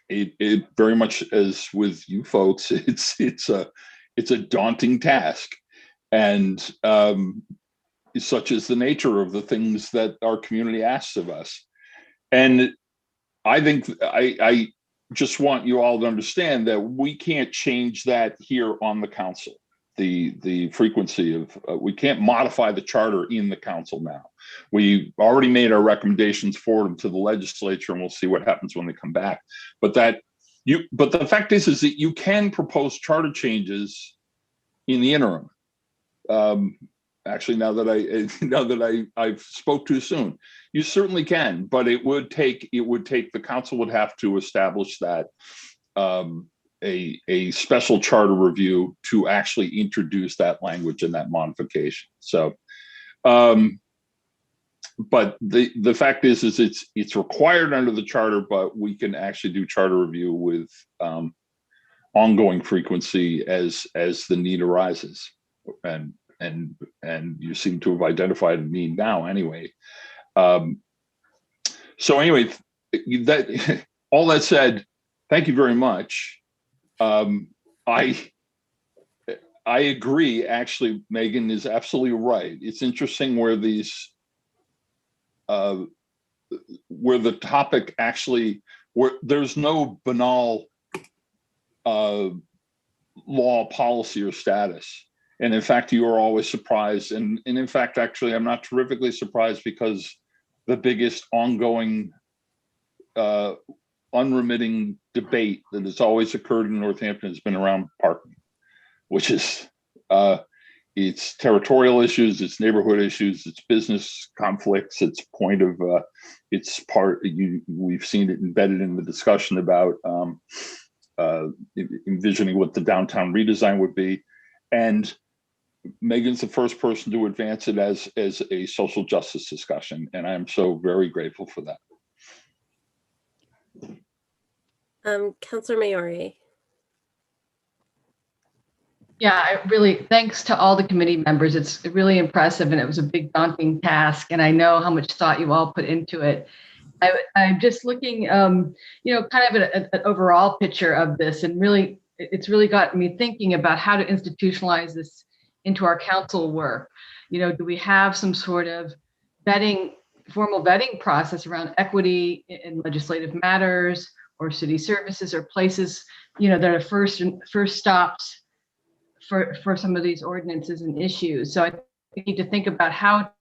It very much, as with you folks, it's a daunting task, and such is the nature of the things that our community asks of us. And I think I just want you all to understand that we can't change that here on the council. The frequency of we can't modify the charter in the council now. We already made our recommendations forward to the legislature, and we'll see what happens when they come back. But the fact is that you can propose charter changes in the interim. Actually, now that I've spoke too soon, you certainly can. But the council would have to establish that a special charter review to actually introduce that language and that modification. So, but the fact is it's required under the charter, but we can actually do charter review with ongoing frequency as the need arises, and you seem to have identified a need now anyway. So anyway, that all that said, thank you very much. I agree. Actually, Megan is absolutely right. It's interesting where where the topic actually, where there's no banal law, policy, or status. And in fact, you are always surprised. And in fact, actually, I'm not terrifically surprised, because the biggest ongoing unremitting debate that has always occurred in Northampton has been around parking, which is it's territorial issues, it's neighborhood issues, it's business conflicts, it's we've seen it embedded in the discussion about envisioning what the downtown redesign would be. And Megan's the first person to advance it as a social justice discussion, and I'm so very grateful for that. Councilor Maori. Yeah, thanks to all the committee members. It's really impressive, and it was a big daunting task, and I know how much thought you all put into it. I'm just looking, kind of an overall picture of this, and really, it's really got me thinking about how to institutionalize this into our council work. Do we have some sort of formal vetting process around equity in legislative matters or city services, or places, that are first stops for some of these ordinances and issues. So I need to think about how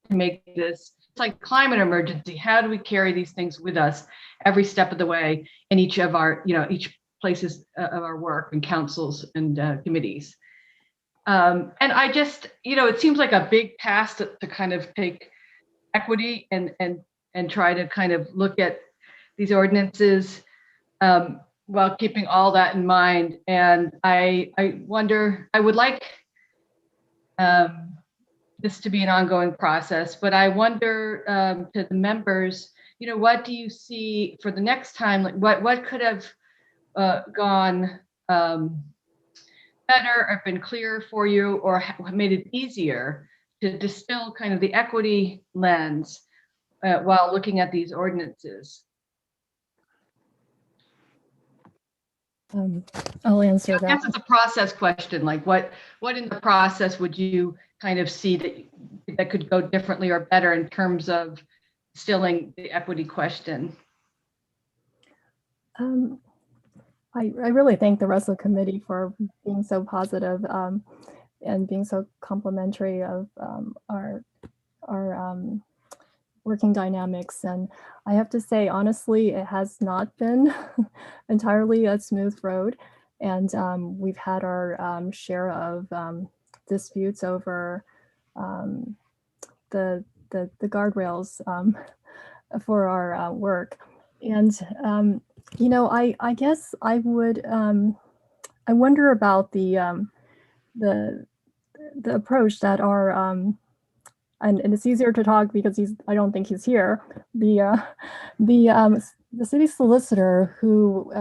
to make this, it's like climate emergency. How do we carry these things with us every step of the way in each of our, each places of our work and councils and committees? And I just, it seems like a big task to kind of take equity and try to kind of look at these ordinances while keeping all that in mind. And I wonder, I would like this to be an ongoing process, but I wonder to the members, what do you see for the next time? Like what could have gone better or been clearer for you, or made it easier to distill kind of the equity lens while looking at these ordinances? I'll answer that. I guess it's a process question. Like what in the process would you kind of see that could go differently or better in terms of distilling the equity question? I really thank the rest of the committee for being so positive and being so complimentary of our working dynamics. And I have to say, honestly, it has not been entirely a smooth road. And we've had our share of disputes over the guardrails for our work. And I guess I would I wonder about the approach that our and it's easier to talk because I don't think he's here. The city solicitor who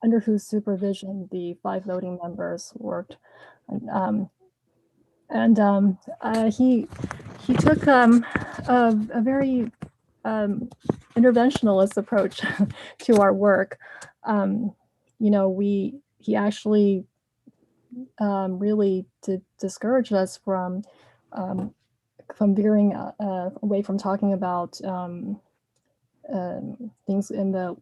under whose supervision the 5 voting members worked, and he took a very interventionalist approach to our work. He actually really discouraged us from veering away from talking about things in the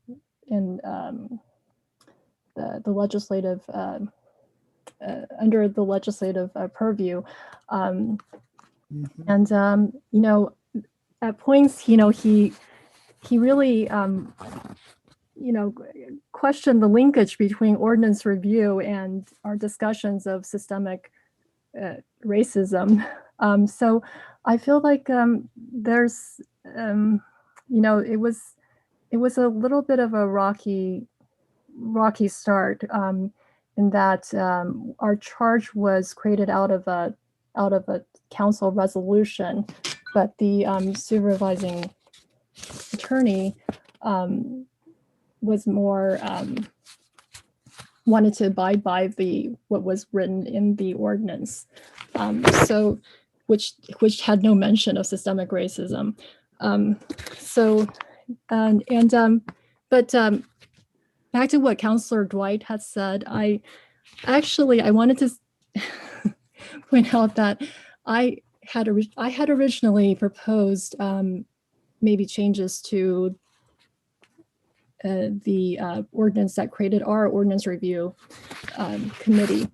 legislative under the legislative purview, and at points he really questioned the linkage between ordinance review and our discussions of systemic racism. So I feel like there's it was a little bit of a rocky rocky start, in that our charge was created out of a council resolution, but the supervising attorney was more wanted to abide by what was written in the ordinance, so which had no mention of systemic racism. But back to what Councillor Dwight had said, I wanted to point out that I had originally proposed maybe changes to the ordinance that created our ordinance review committee,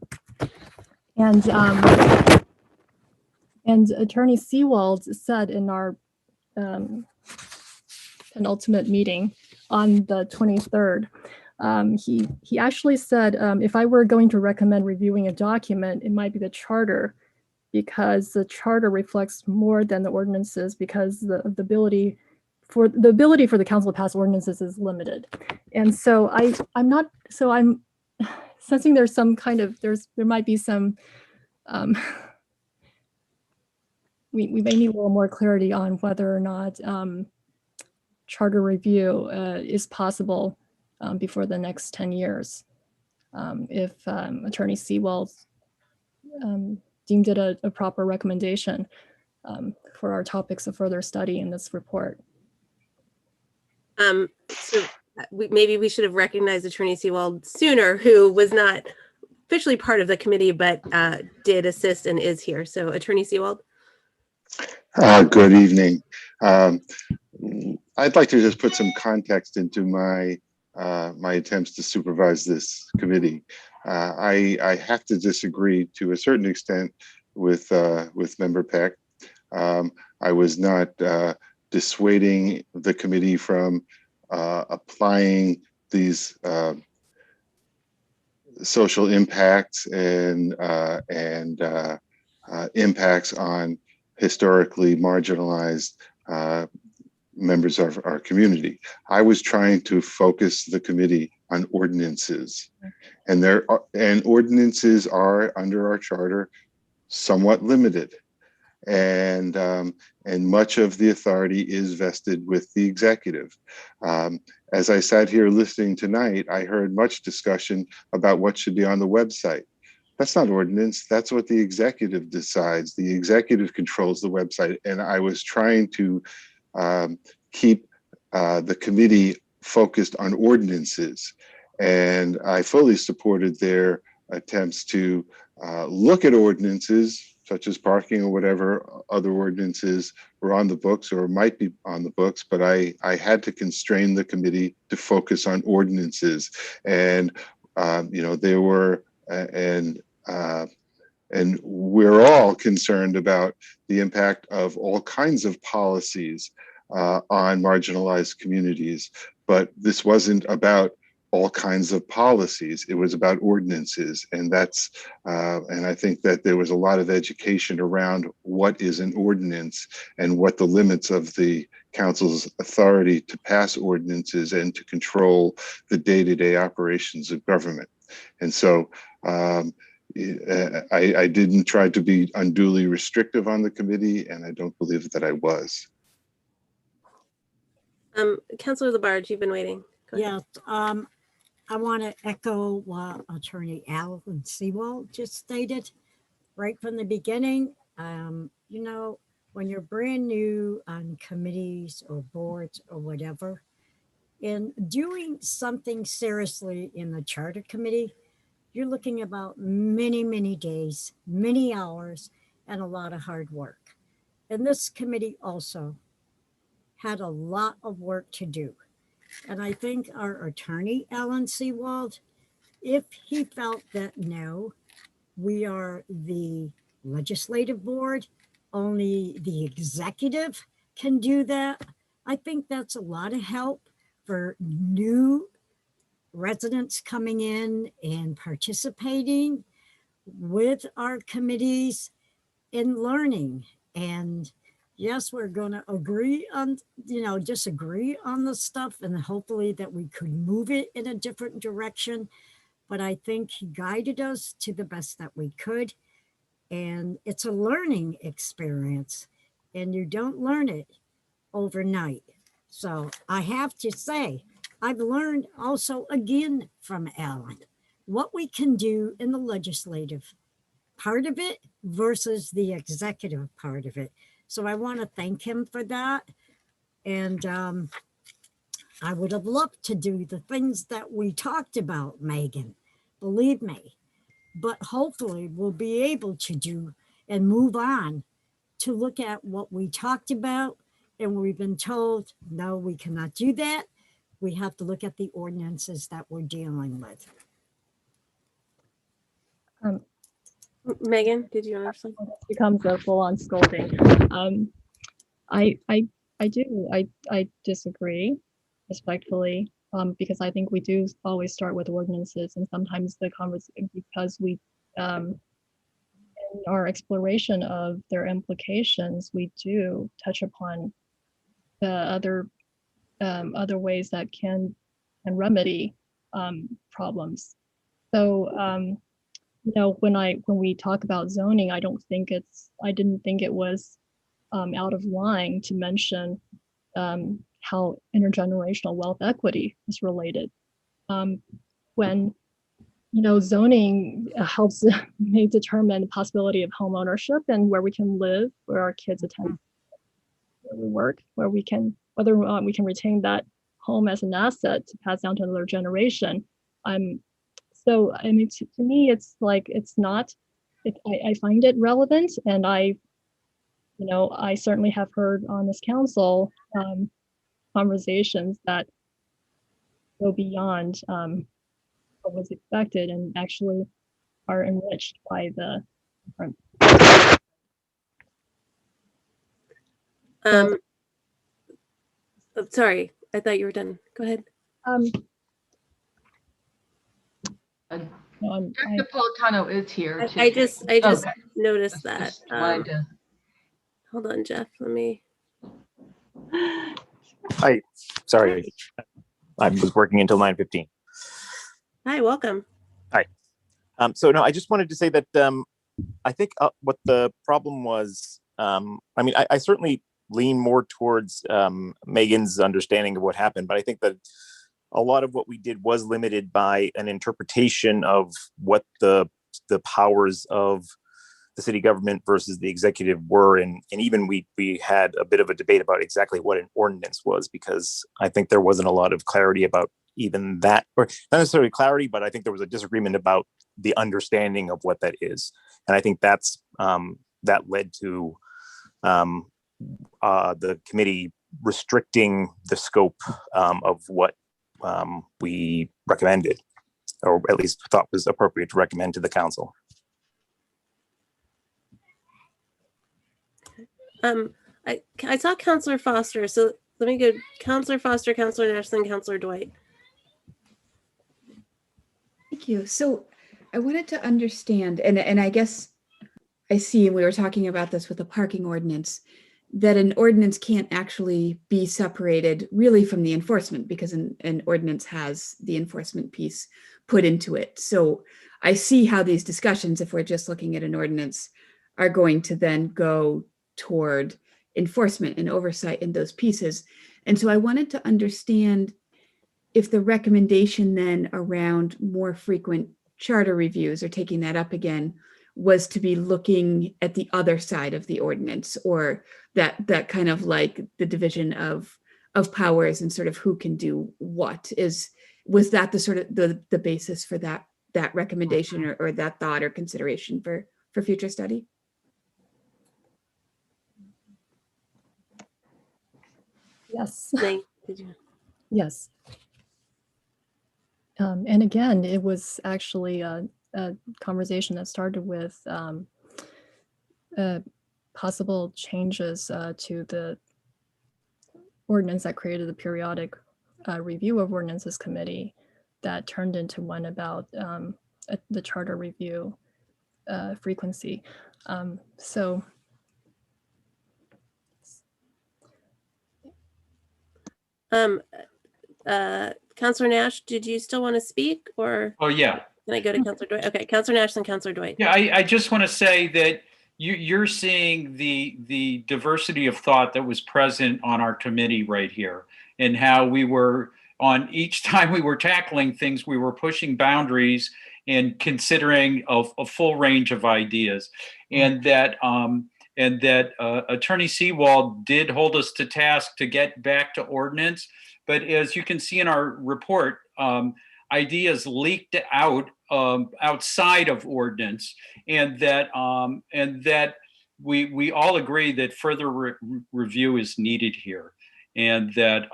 and Attorney Seawald said in our penultimate meeting on the 23rd, he actually said, if I were going to recommend reviewing a document, it might be the charter, because the charter reflects more than the ordinances, because the ability for the council to pass ordinances is limited. And so I'm sensing there's some kind of, there might be some, we may need a little more clarity on whether or not charter review is possible before the next 10 years. If Attorney Seawald deemed it a proper recommendation for our topics of further study in this report. So maybe we should have recognized Attorney Seawald sooner, who was not officially part of the committee, but did assist and is here. So Attorney Seawald. Good evening. I'd like to just put some context into my attempts to supervise this committee. I have to disagree to a certain extent with Member Peck. I was not dissuading the committee from applying these social impacts and impacts on historically marginalized members of our community. I was trying to focus the committee on ordinances, and ordinances are, under our charter, somewhat limited, and much of the authority is vested with the executive. As I sat here listening tonight, I heard much discussion about what should be on the website. That's not ordinance. That's what the executive decides. The executive controls the website. And I was trying to keep the committee focused on ordinances. And I fully supported their attempts to look at ordinances, such as parking or whatever other ordinances were on the books or might be on the books, but I had to constrain the committee to focus on ordinances. And, there were, and we're all concerned about the impact of all kinds of policies on marginalized communities. But this wasn't about all kinds of policies. It was about ordinances. And that's, and I think that there was a lot of education around what is an ordinance and what the limits of the council's authority to pass ordinances and to control the day-to-day operations of government. And so I didn't try to be unduly restrictive on the committee, and I don't believe that I was. Councilor Labarge, you've been waiting. Yes, I want to echo what Attorney Alan Seawald just stated right from the beginning. When you're brand new on committees or boards or whatever, and doing something seriously in the charter committee, you're looking about many, many days, many hours, and a lot of hard work. And this committee also had a lot of work to do. And I think our attorney, Alan Seawald, if he felt that no, we are the legislative board, only the executive can do that, I think that's a lot of help for new residents coming in and participating with our committees in learning. And, yes, we're going to agree on, disagree on the stuff, and hopefully that we could move it in a different direction. But I think he guided us to the best that we could. And it's a learning experience, and you don't learn it overnight. So I have to say, I've learned also again from Alan what we can do in the legislative part of it versus the executive part of it. So I want to thank him for that. And I would have loved to do the things that we talked about, Megan, believe me. But hopefully we'll be able to do and move on to look at what we talked about. And we've been told, no, we cannot do that. We have to look at the ordinances that we're dealing with. Megan, did you have something? Becomes a full-on scolding. I disagree respectfully, because I think we do always start with ordinances, and sometimes the conversation, because we in our exploration of their implications, we do touch upon the other ways that can remedy problems. So when we talk about zoning, I didn't think it was out of line to mention how intergenerational wealth equity is related. When zoning helps may determine the possibility of home ownership and where we can live, where our kids attend, where we work, whether we can retain that home as an asset to pass down to another generation. So I mean, to me, it's like I find it relevant, and I certainly have heard on this council conversations that go beyond what was expected and actually are enriched by the different. Sorry, I thought you were done. Go ahead. Dr. Napolitano is here. I just Okay. noticed that. Wanted to- Hold on, Jeff. Let me. Hi, sorry. I was working until 9:15. Hi, welcome. Hi. So no, I just wanted to say that I think what the problem was, I mean, I certainly lean more towards Megan's understanding of what happened, but I think that a lot of what we did was limited by an interpretation of what the powers of the city government versus the executive were, and even we had a bit of a debate about exactly what an ordinance was, because I think there wasn't a lot of clarity about even that, or not necessarily clarity, but I think there was a disagreement about the understanding of what that is, and I think that's that led to the committee restricting the scope of what we recommended, or at least thought was appropriate to recommend to the council. I saw Councillor Foster, so let me go Councillor Foster, Councillor Nash, then Councillor Dwight. Thank you. So I wanted to understand, and I guess I see, and we were talking about this with the parking ordinance, that an ordinance can't actually be separated really from the enforcement, because an ordinance has the enforcement piece put into it. So I see how these discussions, if we're just looking at an ordinance, are going to then go toward enforcement and oversight in those pieces. And so I wanted to understand if the recommendation then around more frequent charter reviews, or taking that up again, was to be looking at the other side of the ordinance, or that kind of like the division of powers and sort of who can do what. Was that the sort of the basis for that recommendation, or that thought or consideration for future study? Yes. Did you? Yes. And again, it was actually a conversation that started with possible changes to the ordinance that created the periodic review of ordinances committee, that turned into one about the charter review frequency. So Counselor Nash, did you still want to speak, or Oh, yeah. can I go to Counselor Dwight? Okay, Counselor Nash and Counselor Dwight. Yeah, I just want to say that you're seeing the diversity of thought that was present on our committee right here, and how we were on each time we were tackling things, we were pushing boundaries and considering a full range of ideas, and that Attorney Seawald did hold us to task to get back to ordinance. But as you can see in our report, ideas leaked out outside of ordinance, and that we all agree that further review is needed here, and that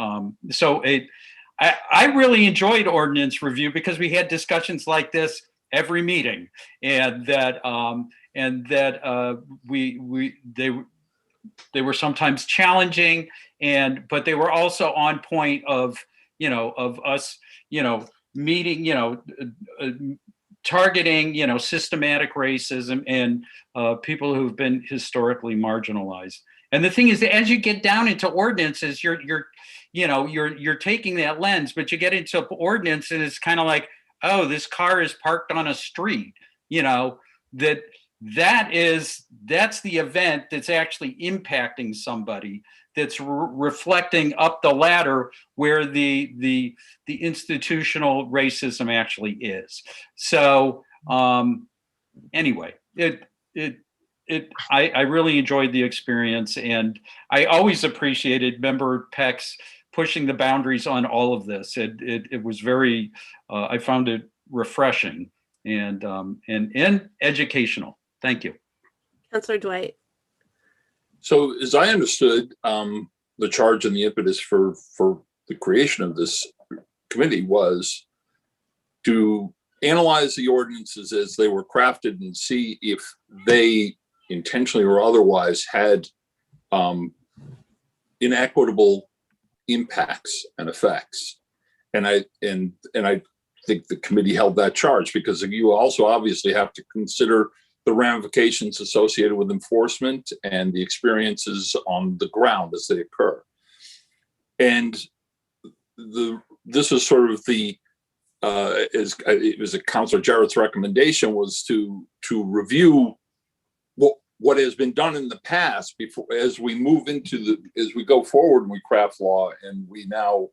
I really enjoyed ordinance review because we had discussions like this every meeting, and that they were sometimes challenging, but they were also on point of us meeting, targeting, systematic racism and people who've been historically marginalized. And the thing is that as you get down into ordinances, you're taking that lens, but you get into ordinance and it's kind of like, oh, this car is parked on a street, that's the event that's actually impacting somebody, that's reflecting up the ladder where the institutional racism actually is. So anyway, I really enjoyed the experience, and I always appreciated Member Peck's pushing the boundaries on all of this. It was very, I found it refreshing and educational. Thank you. Counselor Dwight. So as I understood, the charge and the impetus for the creation of this committee was to analyze the ordinances as they were crafted and see if they intentionally or otherwise had inequitable impacts and effects. And I think the committee held that charge, because you also obviously have to consider the ramifications associated with enforcement and the experiences on the ground as they occur. And this was sort of it was a Councilor Jarrett's recommendation, was to review what has been done in the past before, as we move into as we go forward and we craft law, and we now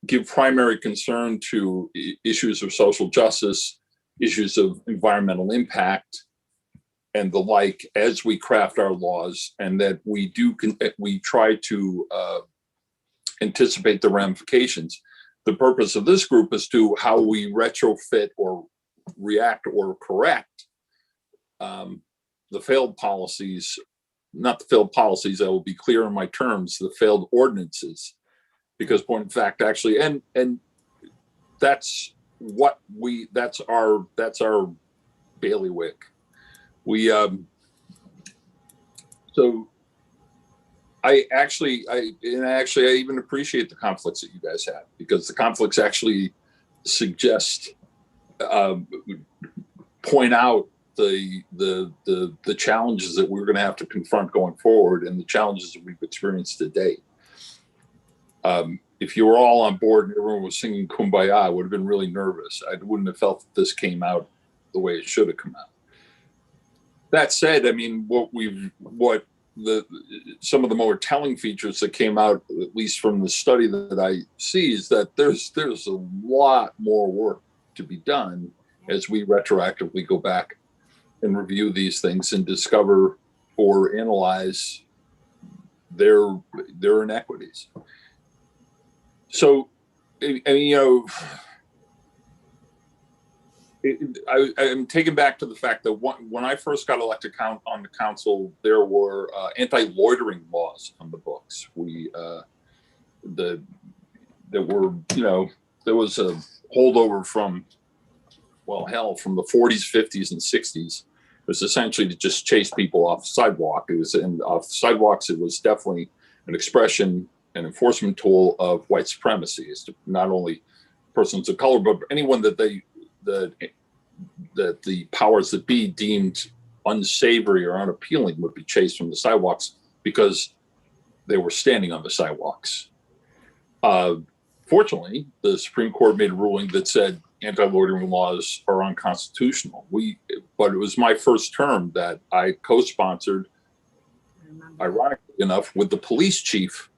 give primary concern to issues of social justice, issues of environmental impact, and the like, as we craft our laws, and that we try to anticipate the ramifications. The purpose of this group is to how we retrofit or react or correct the failed policies, not the failed policies, I will be clear in my terms, the failed ordinances, because point in fact, actually, and that's our bailiwick. So I even appreciate the conflicts that you guys have, because the conflicts actually suggest, point out the challenges that we're going to have to confront going forward, and the challenges that we've experienced to date. If you were all on board and everyone was singing Kumbaya, I would have been really nervous. I wouldn't have felt that this came out the way it should have come out. That said, I mean, some of the more telling features that came out, at least from the study that I see, is that there's a lot more work to be done as we retroactively go back and review these things and discover or analyze their inequities. So, I'm taken back to the fact that when I first got elected on the council, there were anti-loitering laws on the books. There was a holdover from the 40s, 50s, and 60s. It was essentially to just chase people off the sidewalk. Off the sidewalks, it was definitely an expression, an enforcement tool of white supremacy, is to not only persons of color, but anyone that the powers that be deemed unsavory or unappealing would be chased from the sidewalks, because they were standing on the sidewalks. Fortunately, the Supreme Court made a ruling that said anti-loitering laws are unconstitutional. But it was my first term that I co-sponsored, ironically enough, with the police chief,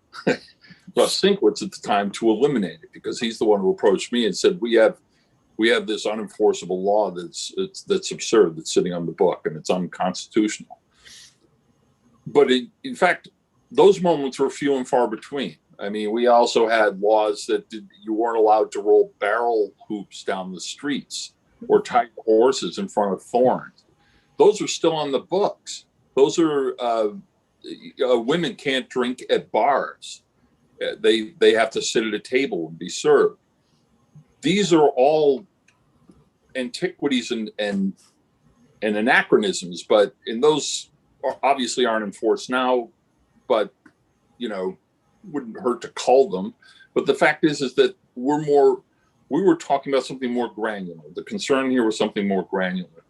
Russ Sinkwitz at the time, to eliminate it, because he's the one who approached me and said, we have this unenforceable law that's absurd, that's sitting on the book, and it's unconstitutional. But in fact, those moments were few and far between. I mean, we also had laws that you weren't allowed to roll barrel hoops down the streets or tie horses in front of thorns. Those are still on the books. Those are women can't drink at bars. They have to sit at a table and be served. These are all antiquities and anachronisms, but those obviously aren't enforced now, but wouldn't hurt to call them. But the fact is that we were talking about something more granular. The concern here was something more granular.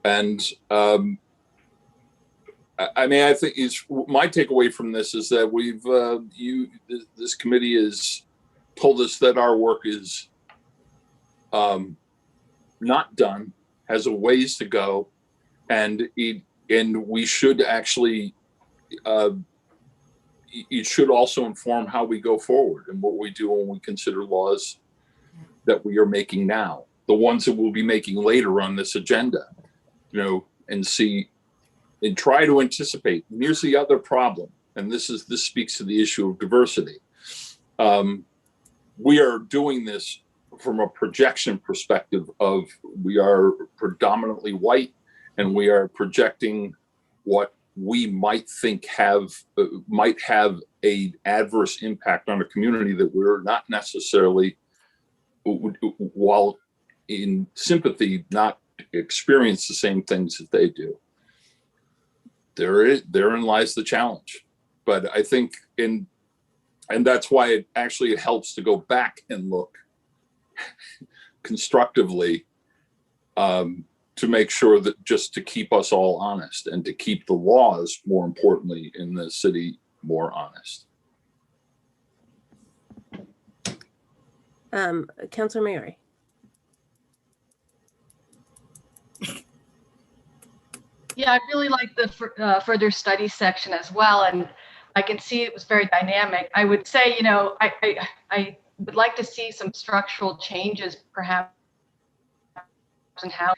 And I mean, I think my takeaway from this is that this committee has told us that our work is not done, has a ways to go, and we should actually it should also inform how we go forward and what we do when we consider laws that we are making now, the ones that we'll be making later on this agenda, and see and try to anticipate. And here's the other problem, and this speaks to the issue of diversity. We are doing this from a projection perspective of we are predominantly white, and we are projecting what we might think might have a adverse impact on a community that we're not necessarily, while in sympathy, not experience the same things that they do. Therein lies the challenge. But I think and that's why it helps to go back and look constructively, to make sure that just to keep us all honest and to keep the laws, more importantly, in the city more honest. Councilor Maori. Yeah, I really like the further study section as well, and I can see it was very dynamic. I would say, I would like to see some structural changes, perhaps, in how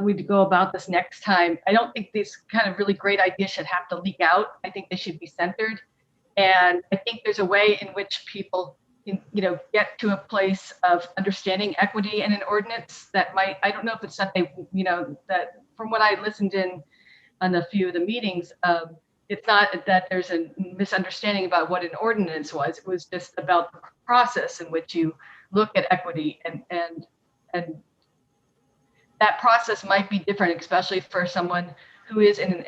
we go about this next time. I don't think these kind of really great ideas should have to leak out. I think they should be centered, and I think there's a way in which people get to a place of understanding equity in an ordinance that might, I don't know if it's that that from what I listened in on a few of the meetings, it's not that there's a misunderstanding about what an ordinance was. It was just about the process in which you look at equity, and that process might be different, especially for someone who is in an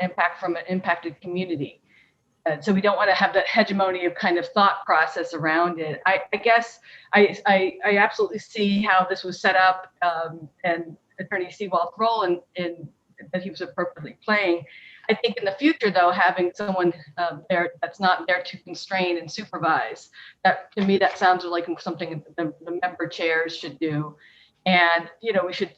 impacted community. So we don't want to have that hegemony of kind of thought process around it. I guess I absolutely see how this was set up, and Attorney Seawald's role in that he was appropriately playing. I think in the future, though, having someone there that's not there to constrain and supervise, that to me, that sounds like something the member chairs should do. And, we should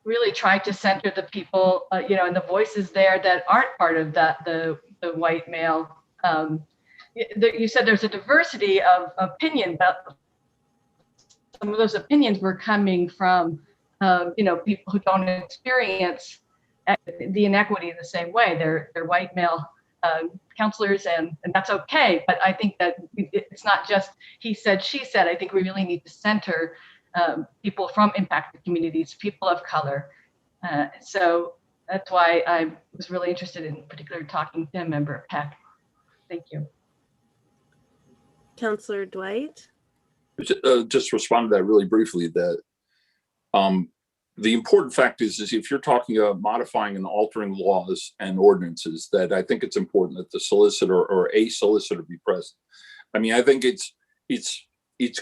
really try to center the people, and the voices there that aren't part of the white male. You said there's a diversity of opinion, but some of those opinions were coming from, people who don't experience the inequity in the same way. They're white male counselors, and that's okay. But I think that it's not just he said, she said. I think we really need to center people from impacted communities, people of color. So that's why I was really interested in particular talking to a member of PEC. Thank you. Councilor Dwight. Just respond to that really briefly, that the important fact is if you're talking about modifying and altering laws and ordinances, that I think it's important that the solicitor or a solicitor be present. I mean, I think it's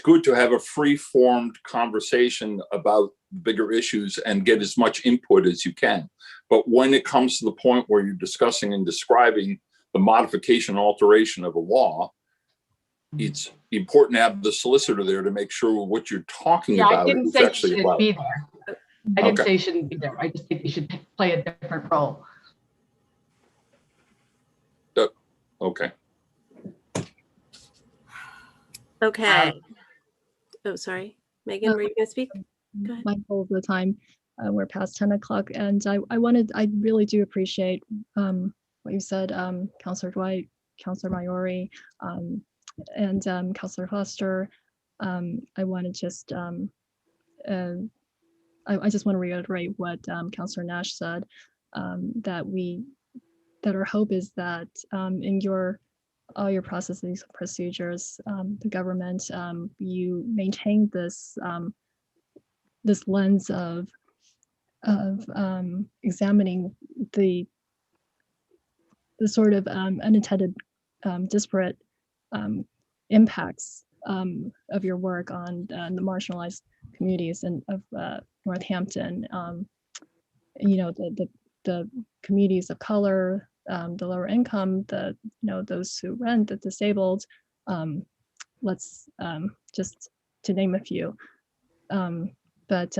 good to have a free-formed conversation about bigger issues and get as much input as you can. But when it comes to the point where you're discussing and describing the modification and alteration of a law, it's important to have the solicitor there to make sure what you're talking Yeah, I about didn't is say it actually shouldn't allowed. be there. I didn't Okay. say it shouldn't be there. I just think you should play a different role. Okay. Okay. Oh, sorry. Megan, were you going to speak? Go ahead. Mindful of the time, we're past 10 o'clock, and I really do appreciate what you said, Councillor Dwight, Councillor Maori, and Councillor Foster. I want to just I just want to reiterate what Councillor Nash said, that our hope is that in all your processes and procedures, the government, you maintain this this lens of examining the sort of unintended disparate impacts of your work on the marginalized communities of Northampton. You know, the communities of color, the lower income, those who rent, the disabled. Let's just to name a few. But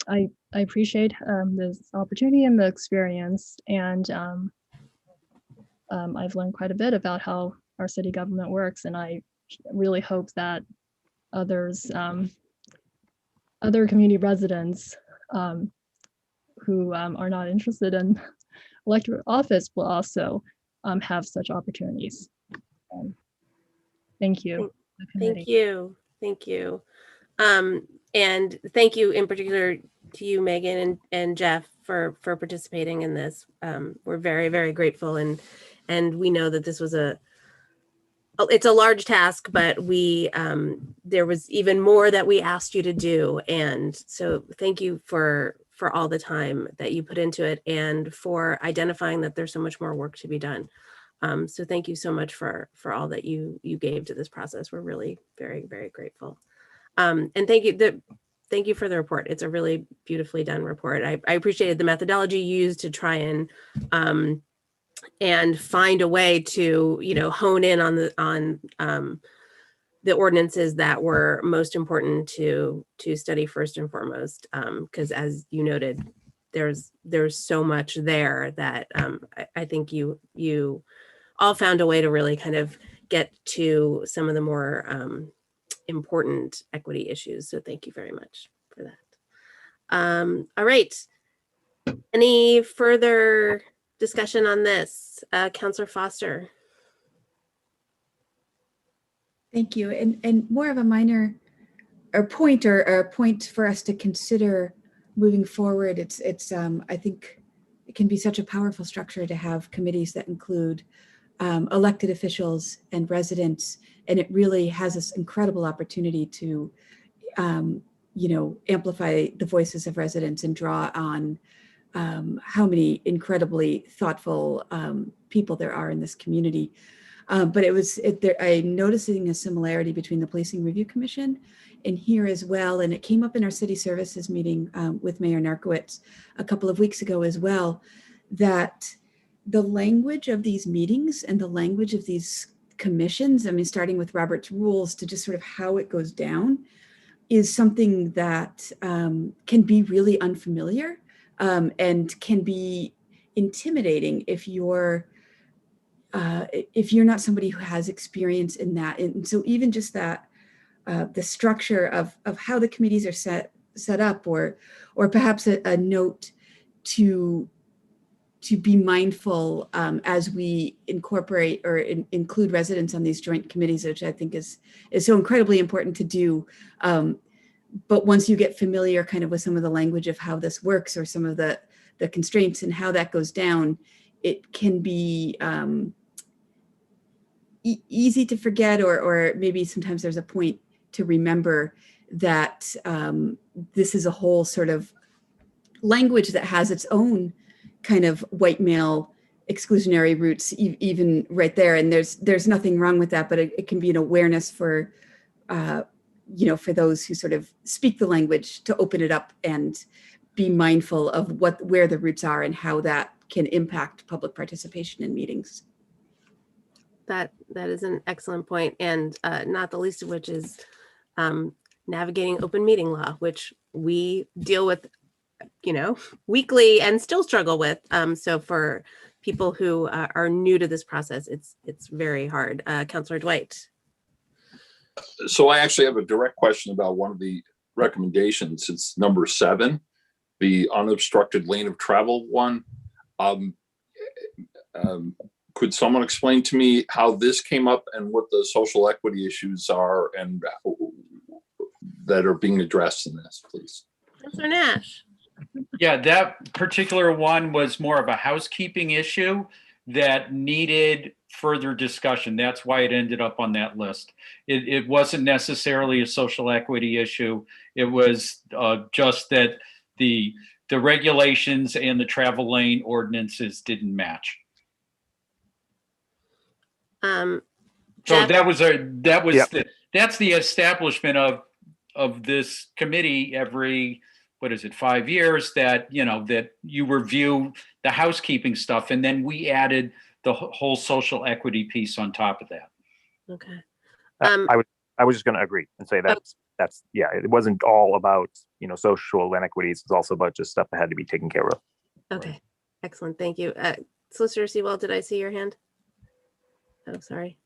I appreciate this opportunity and the experience, and I've learned quite a bit about how our city government works, and I really hope that others, other community residents who are not interested in elected office will also have such opportunities. Thank you. Thank you. Thank you. And thank you in particular to you, Megan and Jeff, for participating in this. We're very, very grateful, and we know that this was it's a large task, but there was even more that we asked you to do, and so thank you for all the time that you put into it and for identifying that there's so much more work to be done. So thank you so much for all that you gave to this process. We're really very, very grateful. And thank you for the report. It's a really beautifully done report. I appreciated the methodology you used to try and find a way to, hone in on the ordinances that were most important to study first and foremost. Because as you noted, there's so much there that I think you all found a way to really kind of get to some of the more important equity issues. So thank you very much for that. All right. Any further discussion on this? Councillor Foster. Thank you. And more of a minor point or a point for us to consider moving forward. It's I think it can be such a powerful structure to have committees that include elected officials and residents, and it really has this incredible opportunity to amplify the voices of residents and draw on how many incredibly thoughtful people there are in this community. But I'm noticing a similarity between the Policing Review Commission and here as well. And it came up in our city services meeting with Mayor Narkowitz a couple of weeks ago as well, that the language of these meetings and the language of these commissions, I mean, starting with Robert's rules to just sort of how it goes down, is something that can be really unfamiliar and can be intimidating if you're not somebody who has experience in that. And so even just that, the structure of how the committees are set up, or perhaps a note to be mindful as we incorporate or include residents on these joint committees, which I think is so incredibly important to do. But once you get familiar kind of with some of the language of how this works or some of the constraints and how that goes down, it can be easy to forget, or maybe sometimes there's a point to remember that this is a whole sort of language that has its own kind of white male exclusionary roots, even right there. And there's nothing wrong with that, but it can be an awareness for, for those who sort of speak the language to open it up and be mindful of where the roots are and how that can impact public participation in meetings. That is an excellent point, and not the least of which is navigating open meeting law, which we deal with, weekly and still struggle with. So for people who are new to this process, it's very hard. Councilor Dwight. So I actually have a direct question about one of the recommendations. It's number 7, the unobstructed lane of travel one. Could someone explain to me how this came up and what the social equity issues are and that are being addressed in this, please? Councilor Nash. Yeah, that particular one was more of a housekeeping issue that needed further discussion. That's why it ended up on that list. It wasn't necessarily a social equity issue. It was just that the regulations and the travel lane ordinances didn't match. So that's the establishment of this committee every, 5 years, that that you review the housekeeping stuff, and then we added the whole social equity piece on top of that. Okay. I was just going to agree and say that's it wasn't all about social inequities. It's also about just stuff that had to be taken care of. Okay, excellent, thank you. Solicitor Sewell, did I see your hand? Oh, sorry.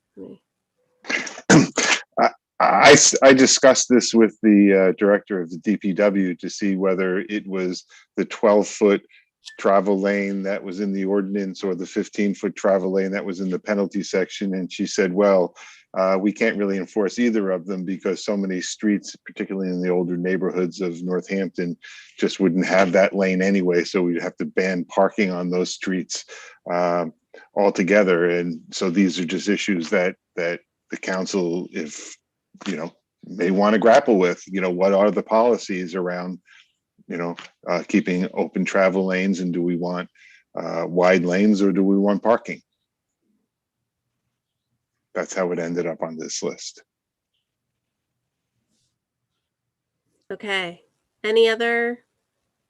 I discussed this with the director of the DPW to see whether it was the 12-foot travel lane that was in the ordinance or the 15-foot travel lane that was in the penalty section. And she said, well, we can't really enforce either of them because so many streets, particularly in the older neighborhoods of Northampton, just wouldn't have that lane anyway. So we'd have to ban parking on those streets altogether. And so these are just issues that the council, if may want to grapple with. What are the policies around keeping open travel lanes, and do we want wide lanes or do we want parking? That's how it ended up on this list. Okay, any other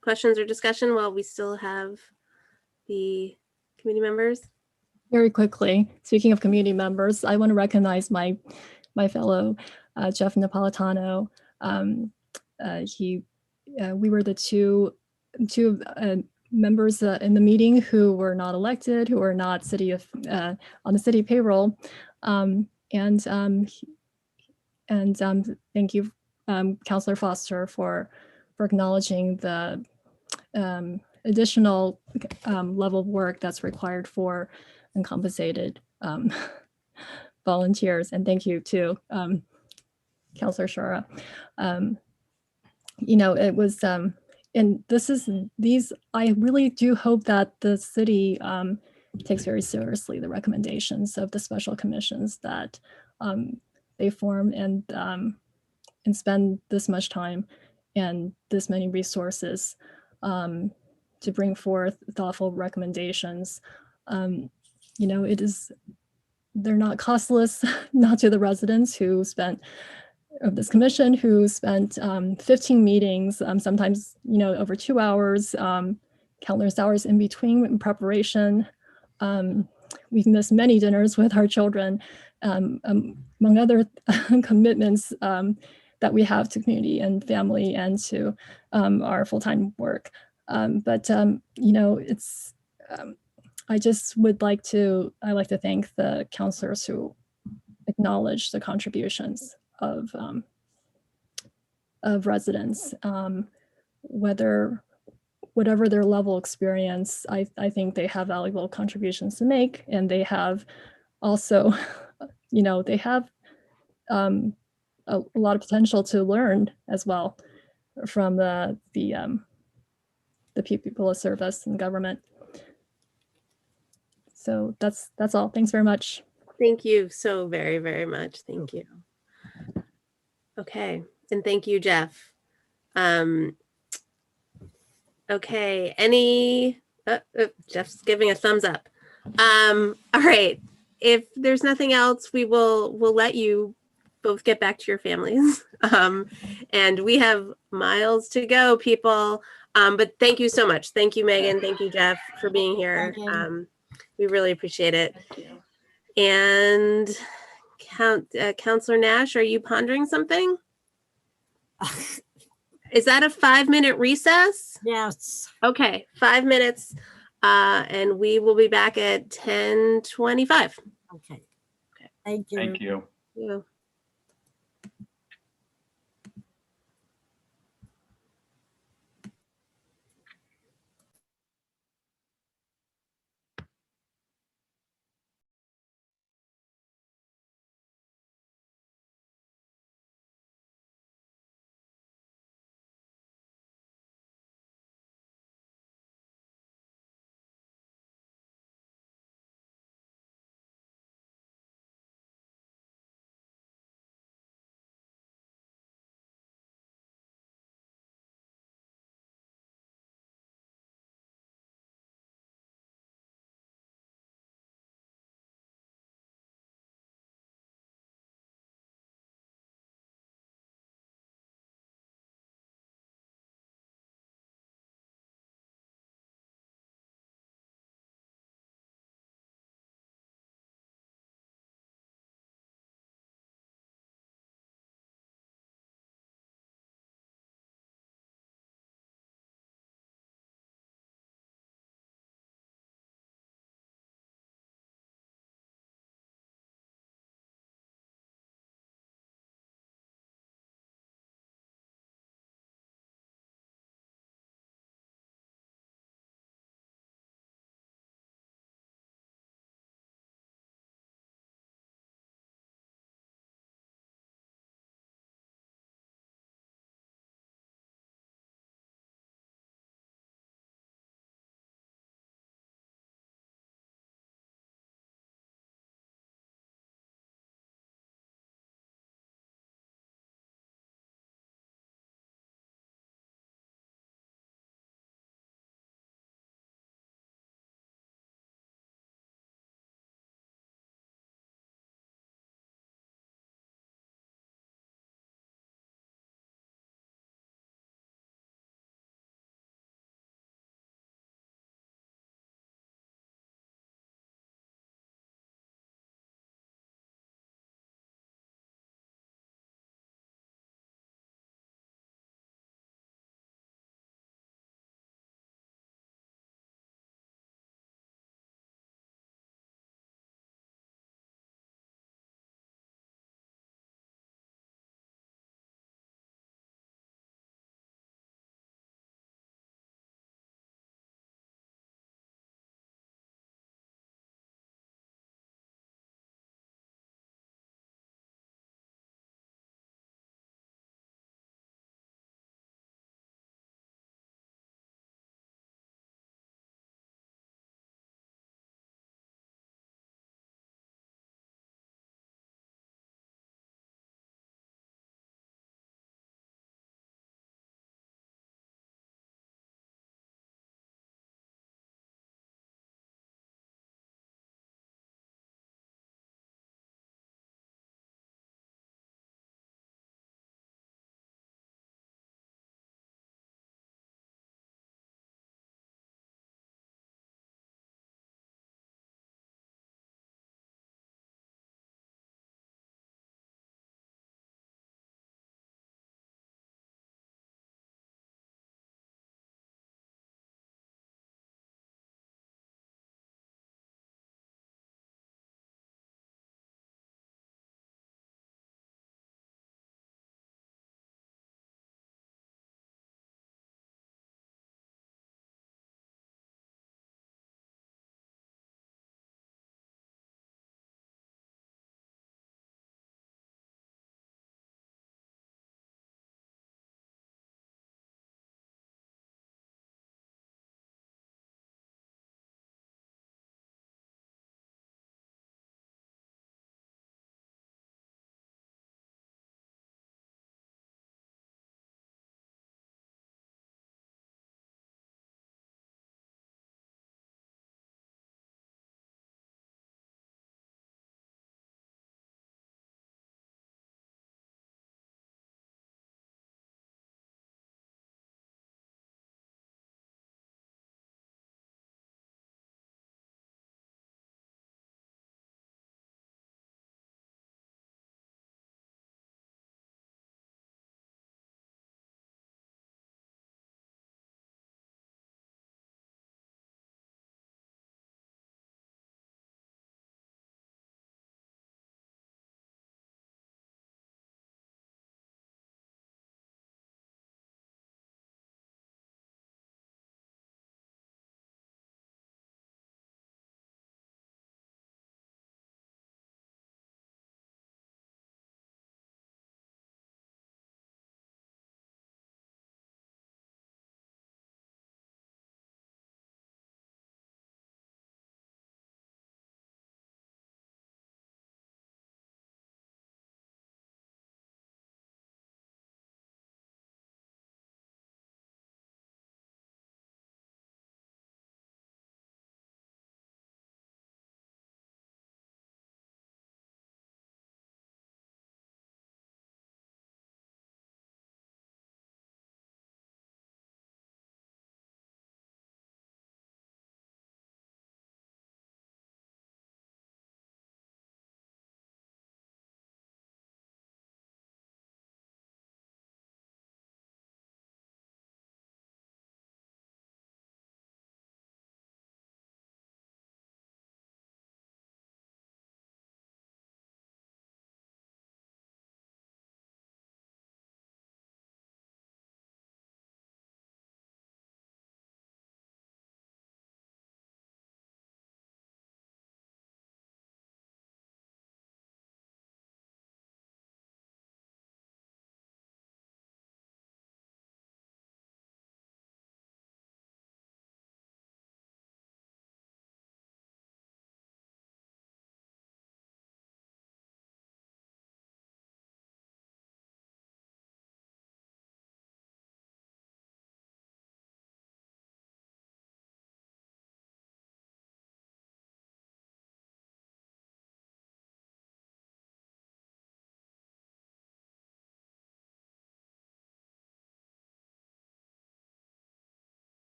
questions or discussion while we still have the committee members? Very quickly, speaking of community members, I want to recognize my fellow Jeff Napolitano. We were the two members in the meeting who were not elected, who were not on the city payroll, and thank you, Councilor Foster, for acknowledging the additional level of work that's required for uncompensated volunteers, and thank you to Councilor Shara. It was, and I really do hope that the city takes very seriously the recommendations of the special commissions that they form and spend this much time and this many resources to bring forth thoughtful recommendations. They're not costless, not to the residents of this commission who spent 15 meetings, sometimes, over 2 hours, countless hours in between in preparation. We've missed many dinners with our children, among other commitments that we have to community and family and to our full-time work. I just would like to thank the counselors who acknowledge the contributions of residents, whatever their level of experience. I think they have valuable contributions to make, and they have also, they have a lot of potential to learn as well from the people of service and government. So that's all. Thanks very much. Thank you so very, very much. Thank you. Okay, and thank you, Jeff. Okay, Jeff's giving a thumbs up. All right, if there's nothing else, we'll let you both get back to your families. And we have miles to go, people. But thank you so much. Thank you, Megan. Thank you, Jeff, for being here. We really appreciate it. And Counselor Nash, are you pondering something? Is that a 5-minute recess? Yes. Okay, 5 minutes. And we will be back at 10:25. Okay. Thank you. Thank you. Thank you.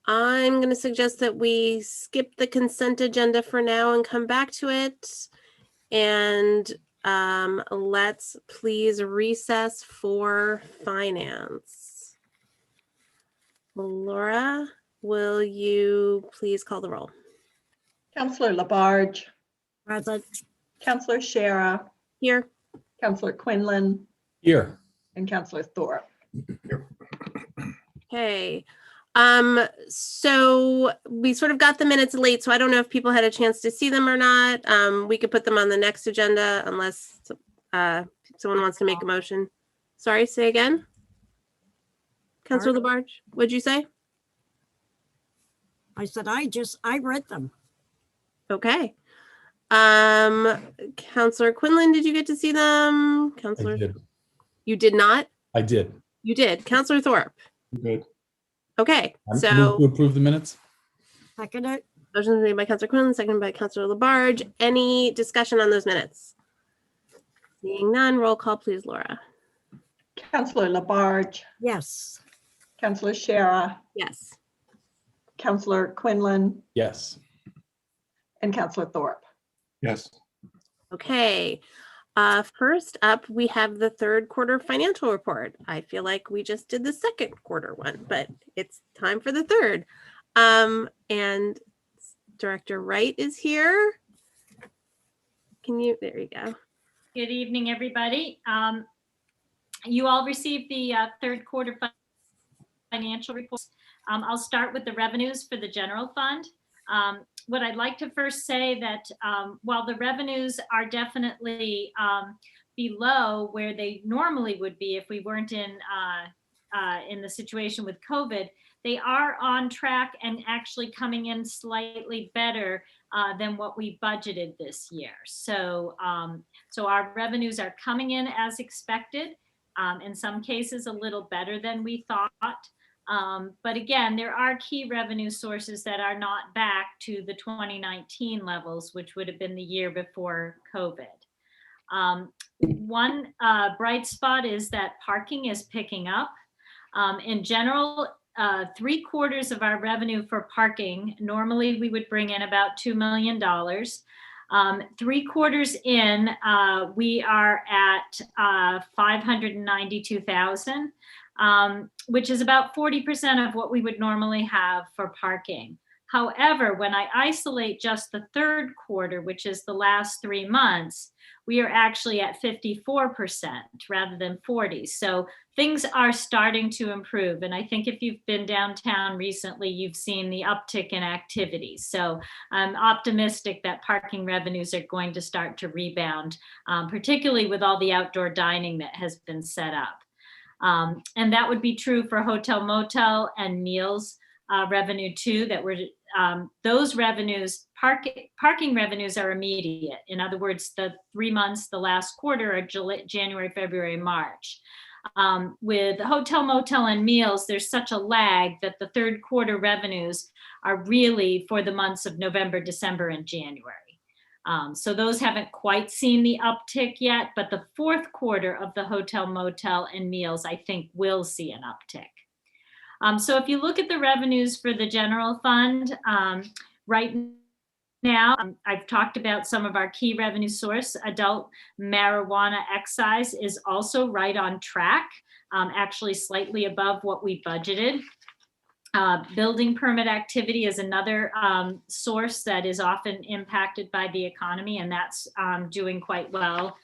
I'm going to suggest that we skip the consent agenda for now and come back to it. And let's please recess for finance. Laura, will you please call the roll? Counselor Labarge. Present. Counselor Shara. Here. Counselor Quinlan. Here. And Counselor Thorpe. Okay. So we sort of got the minutes late, so I don't know if people had a chance to see them or not. We could put them on the next agenda unless someone wants to make a motion. Sorry, say again. Councilor Labarge, what'd you say? I said, I read them. Okay. Counselor Quinlan, did you get to see them? Counselor, I did. You did not? I did. You did. Counselor Thorpe. Good. Okay, I'm so move to approve the minutes. Second it. motion made by Counselor Quinlan, seconded by Counselor Labarge. Any discussion on those minutes? Seeing none, roll call, please, Laura. Counselor Labarge. Yes. Counselor Shara. Yes. Counselor Quinlan. Yes. And Counselor Thorpe. Yes. Okay. First up, we have the third quarter financial report. I feel like we just did the second quarter one, but it's time for the third. And Director Wright is here. There you go. Good evening, everybody. You all received the third quarter financial reports. I'll start with the revenues for the general fund. What I'd like to first say that while the revenues are definitely below where they normally would be if we weren't in the situation with COVID, they are on track and actually coming in slightly better than what we budgeted this year. So our revenues are coming in as expected. In some cases, a little better than we thought. But again, there are key revenue sources that are not back to the 2019 levels, which would have been the year before COVID. One bright spot is that parking is picking up. In general, 3/4 of our revenue for parking, normally we would bring in about $2 million. 3/4 in, we are at 592,000. Which is about 40% of what we would normally have for parking. However, when I isolate just the third quarter, which is the last 3 months, we are actually at 54% rather than 40. So things are starting to improve. And I think if you've been downtown recently, you've seen the uptick in activity. So I'm optimistic that parking revenues are going to start to rebound, particularly with all the outdoor dining that has been set up. And that would be true for hotel, motel, and meals revenue too. That were those revenues, parking revenues are immediate. In other words, the 3 months, the last quarter are January, February, March. With hotel, motel, and meals, there's such a lag that the third quarter revenues are really for the months of November, December, and January. So those haven't quite seen the uptick yet, but the fourth quarter of the hotel, motel, and meals, I think will see an uptick. So if you look at the revenues for the general fund, right now, I've talked about some of our key revenue source. Adult marijuana excise is also right on track, actually slightly above what we budgeted. Building permit activity is another source that is often impacted by the economy, and that's doing quite well.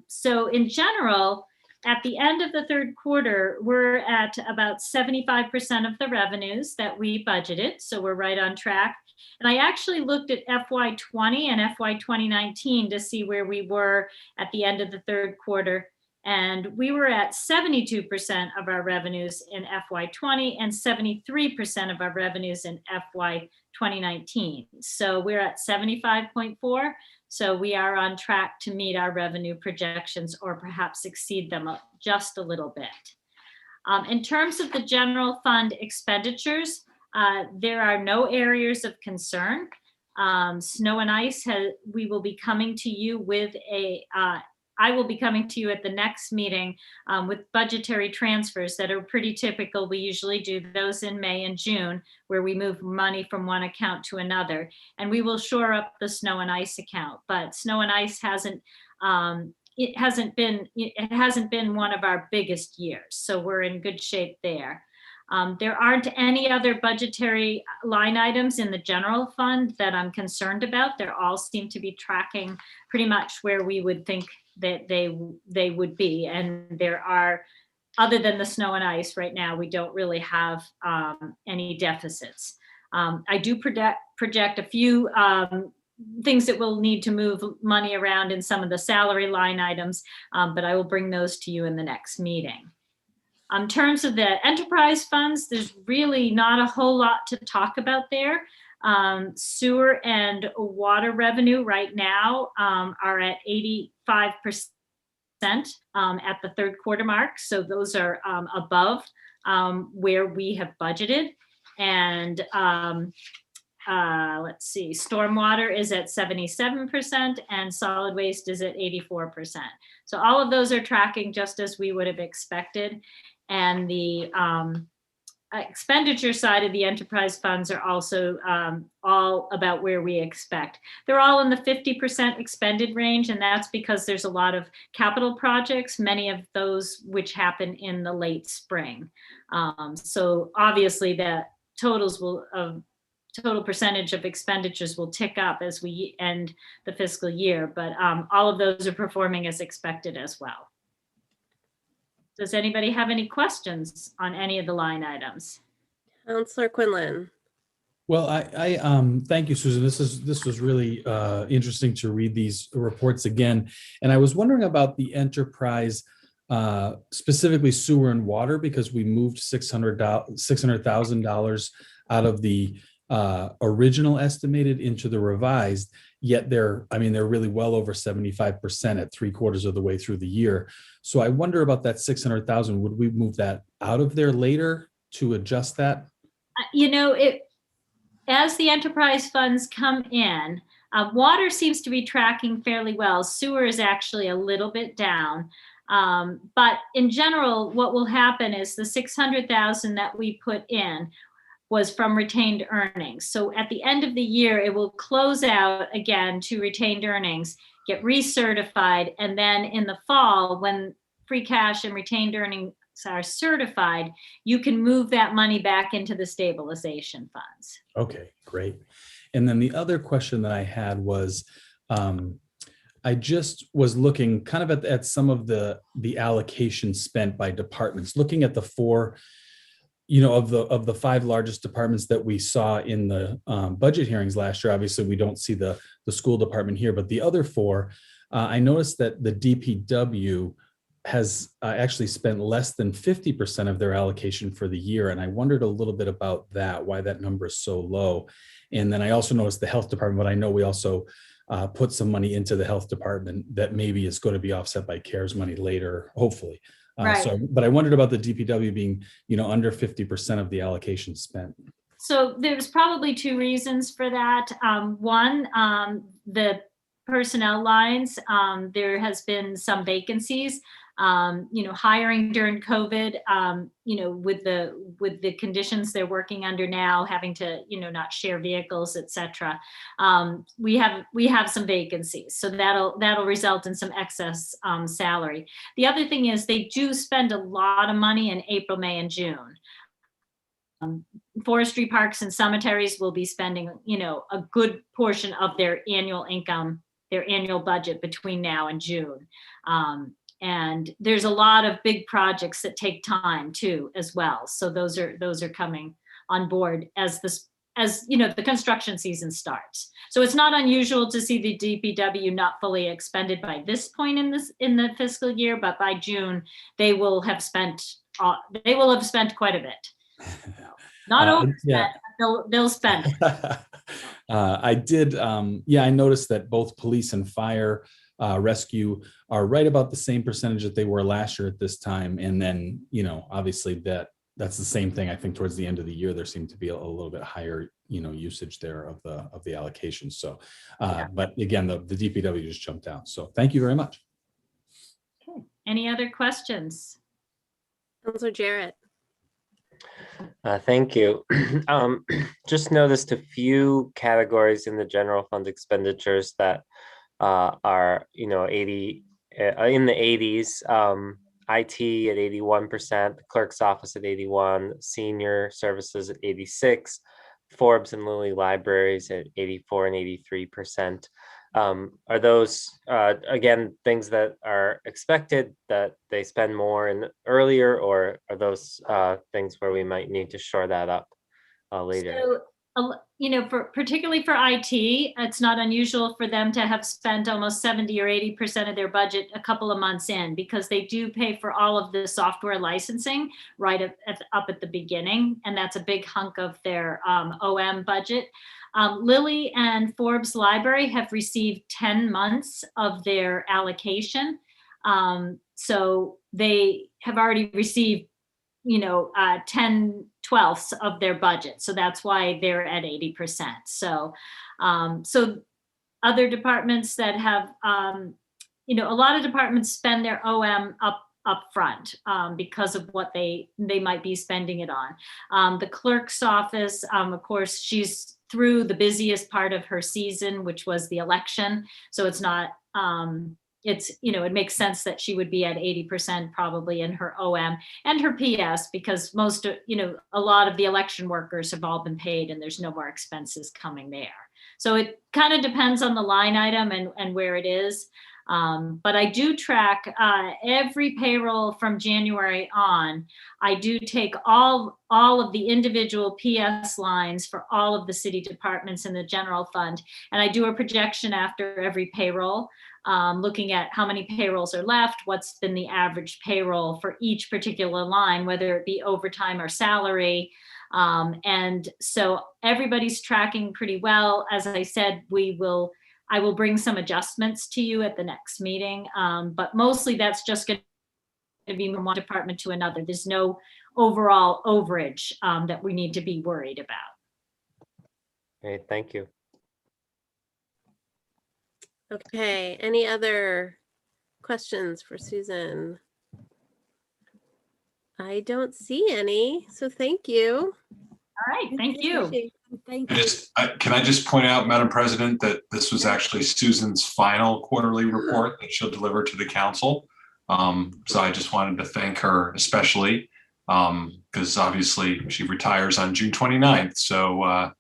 So in general, at the end of the third quarter, we're at about 75% of the revenues that we budgeted. So we're right on track. And I actually looked at FY20 and FY 2019 to see where we were at the end of the third quarter. And we were at 72% of our revenues in FY20 and 73% of our revenues in FY 2019. So we're at 75.4. So we are on track to meet our revenue projections or perhaps exceed them just a little bit. In terms of the general fund expenditures, there are no areas of concern. Snow and ice, we will be coming to you with I will be coming to you at the next meeting with budgetary transfers that are pretty typical. We usually do those in May and June, where we move money from one account to another. And we will shore up the snow and ice account, but snow and ice hasn't been one of our biggest years. So we're in good shape there. There aren't any other budgetary line items in the general fund that I'm concerned about. They all seem to be tracking pretty much where we would think that they would be. And there are, other than the snow and ice right now, we don't really have any deficits. I do project a few things that will need to move money around in some of the salary line items, but I will bring those to you in the next meeting. In terms of the enterprise funds, there's really not a whole lot to talk about there. Sewer and water revenue right now are at 85% at the third quarter mark. So those are above where we have budgeted. And let's see, stormwater is at 77% and solid waste is at 84%. So all of those are tracking just as we would have expected. And the expenditure side of the enterprise funds are also all about where we expect. They're all in the 50% expended range, and that's because there's a lot of capital projects, many of those which happen in the late spring. So obviously the total percentage of expenditures will tick up as we end the fiscal year, but all of those are performing as expected as well. Does anybody have any questions on any of the line items? Councillor Quinlan. Well, I thank you, Susan. This was really interesting to read these reports again. And I was wondering about the enterprise, specifically sewer and water, because we moved $600,000 out of the original estimated into the revised, yet they're really well over 75% at 3/4 of the way through the year. So I wonder about that 600,000. Would we move that out of there later to adjust that? You know, as the enterprise funds come in, water seems to be tracking fairly well. Sewer is actually a little bit down. But in general, what will happen is the 600,000 that we put in was from retained earnings. So at the end of the year, it will close out again to retained earnings, get recertified, and then in the fall, when free cash and retained earnings are certified, you can move that money back into the stabilization funds. Okay, great. And then the other question that I had was, I just was looking kind of at some of the allocation spent by departments, looking at the four, of the five largest departments that we saw in the budget hearings last year. Obviously, we don't see the school department here, but the other four, I noticed that the DPW has actually spent less than 50% of their allocation for the year. And I wondered a little bit about that, why that number is so low. And then I also noticed the health department, but I know we also put some money into the health department that maybe is going to be offset by CARES money later, hopefully. Right. But I wondered about the DPW being, under 50% of the allocation spent. So there's probably two reasons for that. One, the personnel lines, there has been some vacancies. Hiring during COVID, with the conditions they're working under now, having to, not share vehicles, et cetera. We have some vacancies, so that'll result in some excess salary. The other thing is they do spend a lot of money in April, May, and June. Forestry parks and cemeteries will be spending, a good portion of their annual income, their annual budget between now and June. And there's a lot of big projects that take time too, as well. So those are coming on board as the construction season starts. So it's not unusual to see the DPW not fully expended by this point in the fiscal year, but by June they will have spent quite a bit. Not overspent, but they'll spend. I did. I noticed that both police and fire rescue are right about the same percentage that they were last year at this time. And then, obviously that's the same thing. I think towards the end of the year, there seemed to be a little bit higher, usage there of the allocation. So, but again, the DPW just jumped out. So thank you very much. Any other questions? Councilor Jarrett. Thank you. Just noticed a few categories in the general fund expenditures that are, 80 in the 80s. IT at 81%, the clerk's office at 81, senior services at 86, Forbes and Lilly libraries at 84 and 83%. Are those, again, things that are expected that they spend more in earlier, or are those things where we might need to shore that up later? So, particularly for IT, it's not unusual for them to have spent almost 70 or 80% of their budget a couple of months in, because they do pay for all of the software licensing right up at the beginning. And that's a big hunk of their OM budget. Lilly and Forbes Library have received 10 months of their allocation. So they have already received 10/12 of their budget. So that's why they're at 80%. So other departments that have, a lot of departments spend their OM up front because of what they might be spending it on. The clerk's office, of course, she's through the busiest part of her season, which was the election. So it's not, it makes sense that she would be at 80% probably in her OM and her PS, because most, a lot of the election workers have all been paid and there's no more expenses coming there. So it kind of depends on the line item and where it is. But I do track every payroll from January on. I do take all of the individual PS lines for all of the city departments in the general fund. And I do a projection after every payroll, looking at how many payrolls are left, what's been the average payroll for each particular line, whether it be overtime or salary. And so everybody's tracking pretty well. As I said, I will bring some adjustments to you at the next meeting, but mostly that's just going to be from one department to another. There's no overall overage that we need to be worried about. Great, thank you. Okay, any other questions for Susan? I don't see any, so thank you. All right, thank you. Thank you. Can I just point out, Madam President, that this was actually Susan's final quarterly report that she'll deliver to the council. So I just wanted to thank her especially, because obviously she retires on June 29th. So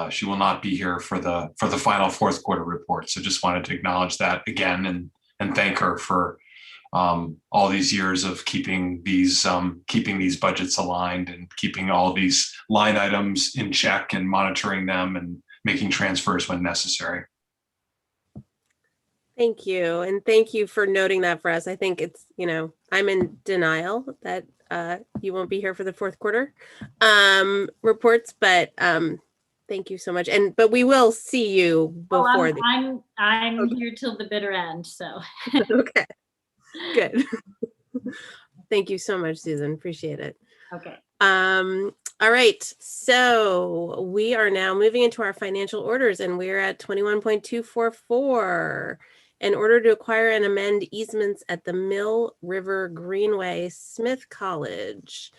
she will not be here for the final fourth quarter report. So just wanted to acknowledge that again and thank her for all these years of keeping these budgets aligned and keeping all these line items in check and monitoring them and making transfers when necessary. Thank you. And thank you for noting that for us. I think it's, I'm in denial that you won't be here for the fourth quarter reports, but thank you so much. But we will see you before. I'm here till the bitter end, so. Okay. Good. Thank you so much, Susan. Appreciate it. Okay. All right. So we are now moving into our financial orders, and we're at 21.244. In order to acquire and amend easements at the Mill River Greenway, Smith College.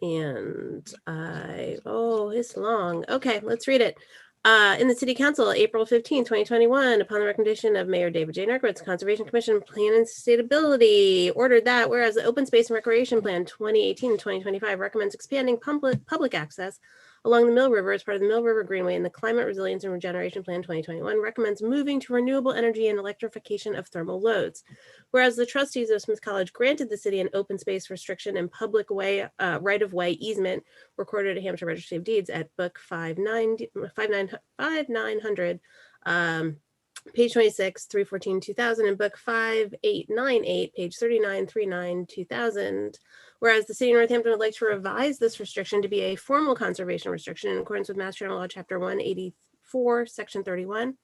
And it's long. Okay, let's read it. In the City Council, April 15, 2021, upon the recommendation of Mayor David J. Narkowitz, Conservation Commission Plan and Sustainability ordered that whereas the Open Space and Recreation Plan 2018-2025 recommends expanding public access along the Mill River as part of the Mill River Greenway, and the Climate Resilience and Regeneration Plan 2021 recommends moving to renewable energy and electrification of thermal loads. Whereas the trustees of Smith College granted the city an open space restriction and public way right-of-way easement recorded at Hampshire Registry of Deeds at Book 5900, page 26, 314-2000, and Book 5898, page 3939-2000. Whereas the city of Northampton would like to revise this restriction to be a formal conservation restriction in accordance with Mass General Law, Chapter 184, Section 31.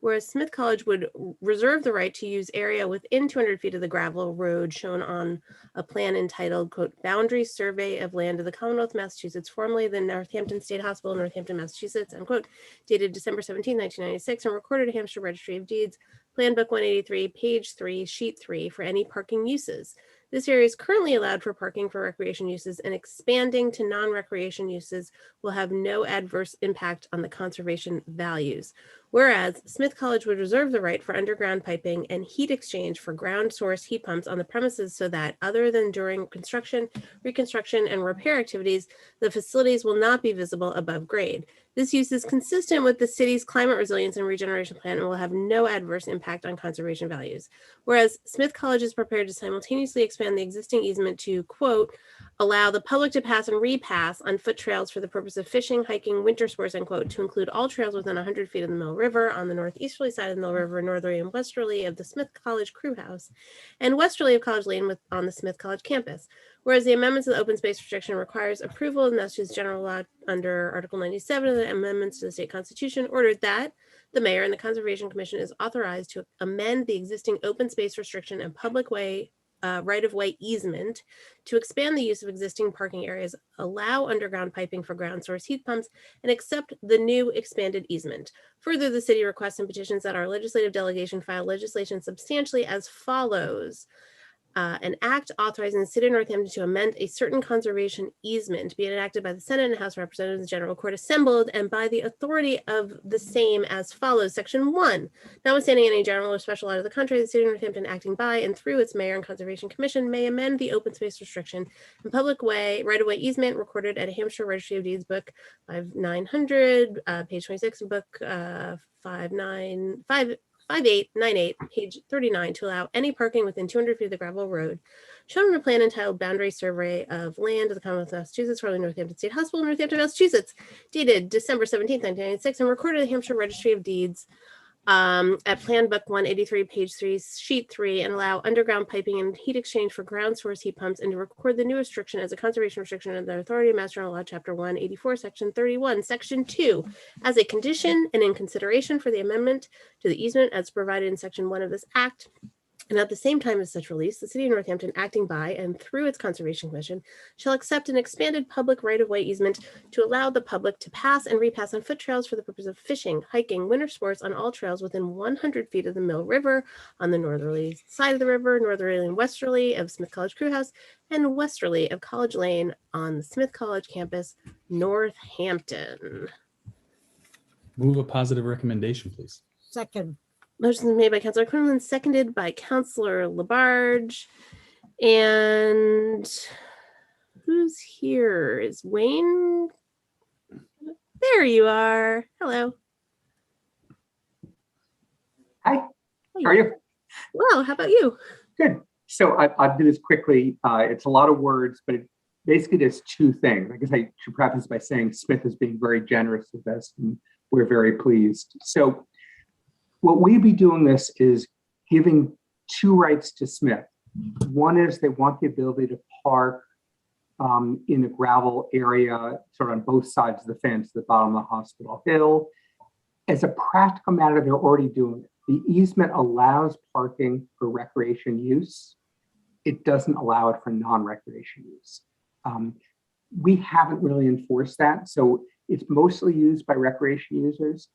Whereas Smith College would reserve the right to use area within 200 feet of the gravel road shown on a plan entitled, quote, Boundary Survey of Land of the Commonwealth of Massachusetts, formerly the Northampton State Hospital, Northampton, Massachusetts, unquote, dated December 17, 1996, and recorded at Hampshire Registry of Deeds, Plan Book 183, page 3, sheet 3 for any parking uses. This area is currently allowed for parking for recreation uses, and expanding to non-recreation uses will have no adverse impact on the conservation values. Whereas Smith College would reserve the right for underground piping and heat exchange for ground source heat pumps on the premises so that, other than during construction, reconstruction, and repair activities, the facilities will not be visible above grade. This use is consistent with the city's climate resilience and regeneration plan and will have no adverse impact on conservation values. Whereas Smith College is prepared to simultaneously expand the existing easement to, quote, allow the public to pass and repass on foot trails for the purpose of fishing, hiking, winter sports, end quote, to include all trails within 100 feet of the Mill River on the northeasterly side of the Mill River, northerly and westerly of the Smith College Crew House, and westerly of College Lane on the Smith College campus. Whereas the amendments to the open space restriction requires approval of Massachusetts General Law under Article 97 of the amendments to the state constitution, ordered that the mayor and the Conservation Commission is authorized to amend the existing open space restriction and public way right-of-way easement to expand the use of existing parking areas, allow underground piping for ground source heat pumps, and accept the new expanded easement. Further, the city requests and petitions that our legislative delegation file legislation substantially as follows. An act authorizing the city of Northampton to amend a certain conservation easement be enacted by the Senate and House of Representatives and General Court assembled and by the authority of the same as follows. Section 1, notwithstanding any general or special law of the country, the city of Northampton acting by and through its mayor and Conservation Commission may amend the open space restriction and public way right-of-way easement recorded at Hampshire Registry of Deeds Book 5900, page 26, and Book 5898, page 39, to allow any parking within 200 feet of the gravel road shown on a plan entitled Boundary Survey of Land of the Commonwealth of Massachusetts for the Northampton State Hospital, Northampton, Massachusetts, dated December 17, 1996, and recorded at the Hampshire Registry of Deeds at Plan Book 183, page 3, sheet 3, and allow underground piping and heat exchange for ground source heat pumps, and to record the new restriction as a conservation restriction under the authority of Mass General Law, Chapter 184, Section 31, Section 2, as a condition and in consideration for the amendment to the easement as provided in Section 1 of this Act. And at the same time as such release, the city of Northampton, acting by and through its Conservation Commission, shall accept an expanded public right-of-way easement to allow the public to pass and repass on foot trails for the purpose of fishing, hiking, winter sports on all trails within 100 feet of the Mill River on the northerly side of the river, northerly and westerly of Smith College Crew House, and westerly of College Lane on the Smith College campus, Northampton. Move a positive recommendation, please. Second. Motion is made by Councilor Quinlan, seconded by Councilor Labarge. And who's here? Is Wayne? There you are. Hello. Hi, how are you? Well, how about you? Good. So I'll do this quickly. It's a lot of words, but it basically does two things. I guess I should preface by saying Smith is being very generous with us, and we're very pleased. So what we'd be doing this is giving two rights to Smith. One is they want the ability to park in the gravel area, sort of on both sides of the fence, the bottom of the hospital hill. As a practical matter, they're already doing it. The easement allows parking for recreation use. It doesn't allow it for non-recreation use. We haven't really enforced that. So it's mostly used by recreation users.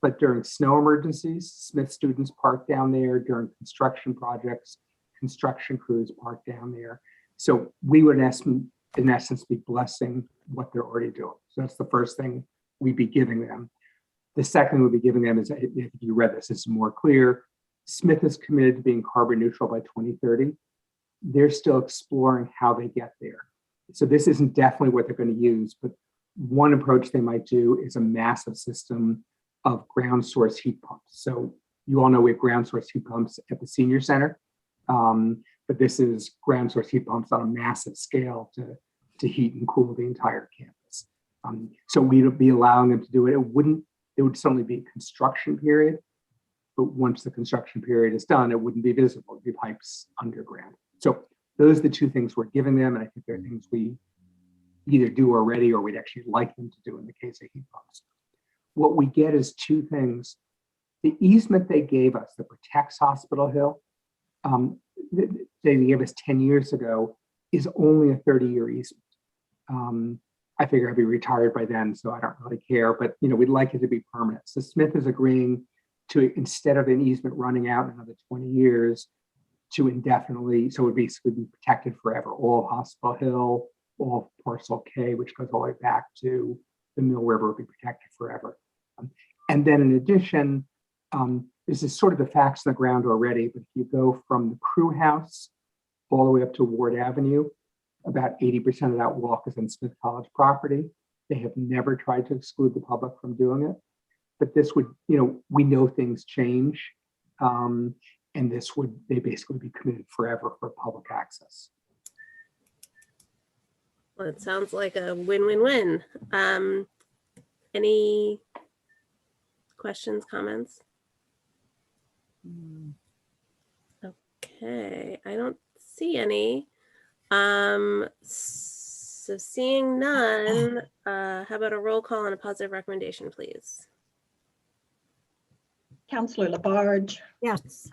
But during snow emergencies, Smith students park down there. During construction projects, construction crews park down there. So we would, in essence, be blessing what they're already doing. So that's the first thing we'd be giving them. The second we'd be giving them is, if you read this, is more clear. Smith is committed to being carbon neutral by 2030. They're still exploring how they get there. So this isn't definitely what they're going to use, but one approach they might do is a massive system of ground source heat pumps. So you all know we have ground source heat pumps at the senior center, but this is ground source heat pumps on a massive scale to heat and cool the entire campus. So we'd be allowing them to do it. It would certainly be a construction period, but once the construction period is done, it wouldn't be visible. It'd be pipes underground. So those are the two things we're giving them, and I think they're things we either do already or we'd actually like them to do in the case of heat pumps. What we get is two things. The easement they gave us that protects Hospital Hill, they gave us 10 years ago, is only a 30-year easement. I figure I'd be retired by then, so I don't really care, but we'd like it to be permanent. So Smith is agreeing to, instead of an easement running out in another 20 years, to indefinitely, so it would basically be protected forever. All of Hospital Hill, all of Parcel K, which goes all the way back to the Mill River, would be protected forever. And then in addition, this is sort of the facts on the ground already, but if you go from the Crew House all the way up to Ward Avenue, about 80% of that walk is on Smith College property. They have never tried to exclude the public from doing it. But this would, we know things change. And this would, they basically be committed forever for public access. Well, it sounds like a win-win-win. Any questions, comments? Okay, I don't see any. So seeing none, how about a roll call and a positive recommendation, please? Councillor Labarge. Yes.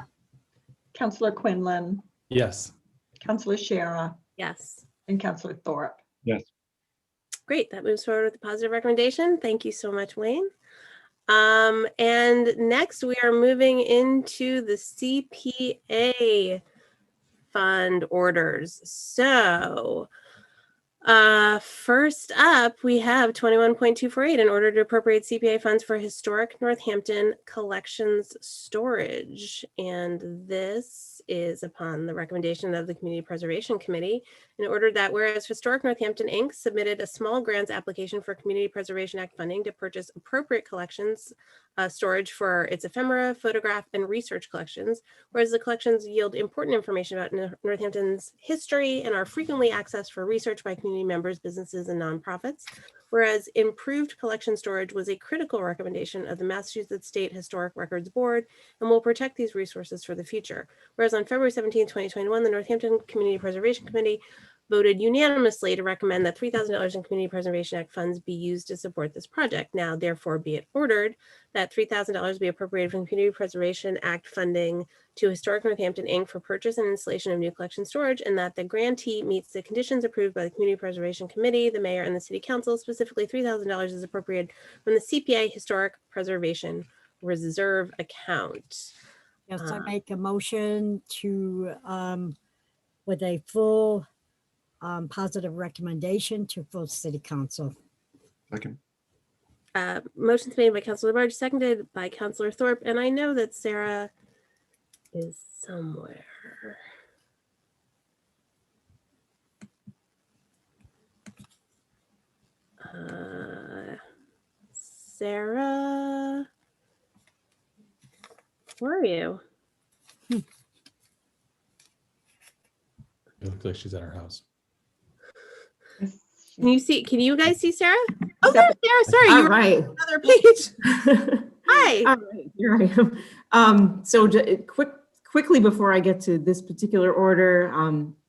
Councillor Quinlan. Yes. Councillor Shara. Yes. And Councillor Thorpe. Yes. Great, that moves forward with the positive recommendation. Thank you so much, Wayne. And next we are moving into the CPA fund orders. So first up, we have 21.248 in order to appropriate CPA funds for historic Northampton collections storage. And this is upon the recommendation of the Community Preservation Committee in order that whereas Historic Northampton Inc. submitted a small grants application for Community Preservation Act funding to purchase appropriate collections storage for its ephemera, photograph, and research collections, whereas the collections yield important information about Northampton's history and are frequently accessed for research by community members, businesses, and nonprofits, whereas improved collection storage was a critical recommendation of the Massachusetts State Historic Records Board and will protect these resources for the future. Whereas on February 17, 2021, the Northampton Community Preservation Committee voted unanimously to recommend that $3,000 in Community Preservation Act funds be used to support this project. Now, therefore, be it ordered that $3,000 be appropriated from Community Preservation Act funding to Historic Northampton Inc. for purchase and installation of new collection storage, and that the grantee meets the conditions approved by the Community Preservation Committee, the Mayor, and the City Council. Specifically, $3,000 is appropriated from the CPA Historic Preservation Reserve account. Yes, I make a motion to, with a full positive recommendation to full City Council. Second. Motion's made by Councilor Labarge, seconded by Councilor Thorpe, and I know that Sarah is somewhere. Sarah, where are you? It looks like she's at her house. Can you guys see Sarah? Oh, there's Sarah. Sorry, All you're right. on another page. Hi. All right, here I am. Quickly before I get to this particular order,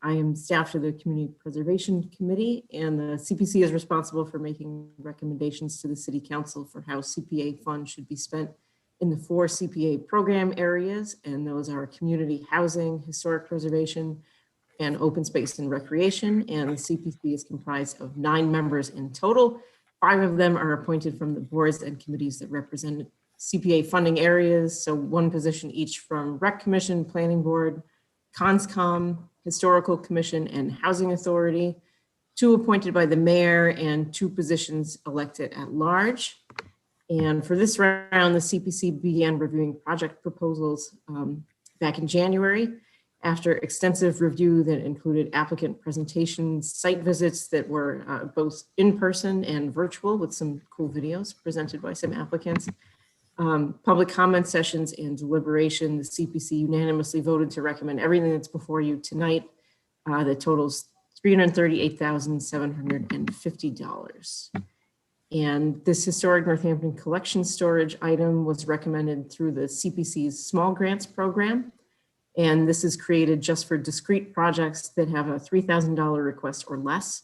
I am staff to the Community Preservation Committee, and the CPC is responsible for making recommendations to the City Council for how CPA funds should be spent in the 4 CPA program areas, and those are community housing, historic preservation, and open space and recreation. And the CPC is comprised of 9 members in total. 5 of them are appointed from the boards and committees that represent CPA funding areas. So 1 position each from Rec Commission, Planning Board, Conscom, Historical Commission, and Housing Authority. 2 appointed by the mayor and 2 positions elected at large. And for this round, the CPC began reviewing project proposals back in January. After extensive review that included applicant presentations, site visits that were both in person and virtual with some cool videos presented by some applicants, public comment sessions and deliberation, the CPC unanimously voted to recommend everything that's before you tonight that totals $338,750. And this historic Northampton collection storage item was recommended through the CPC's small grants program. And this is created just for discrete projects that have a $3,000 request or less.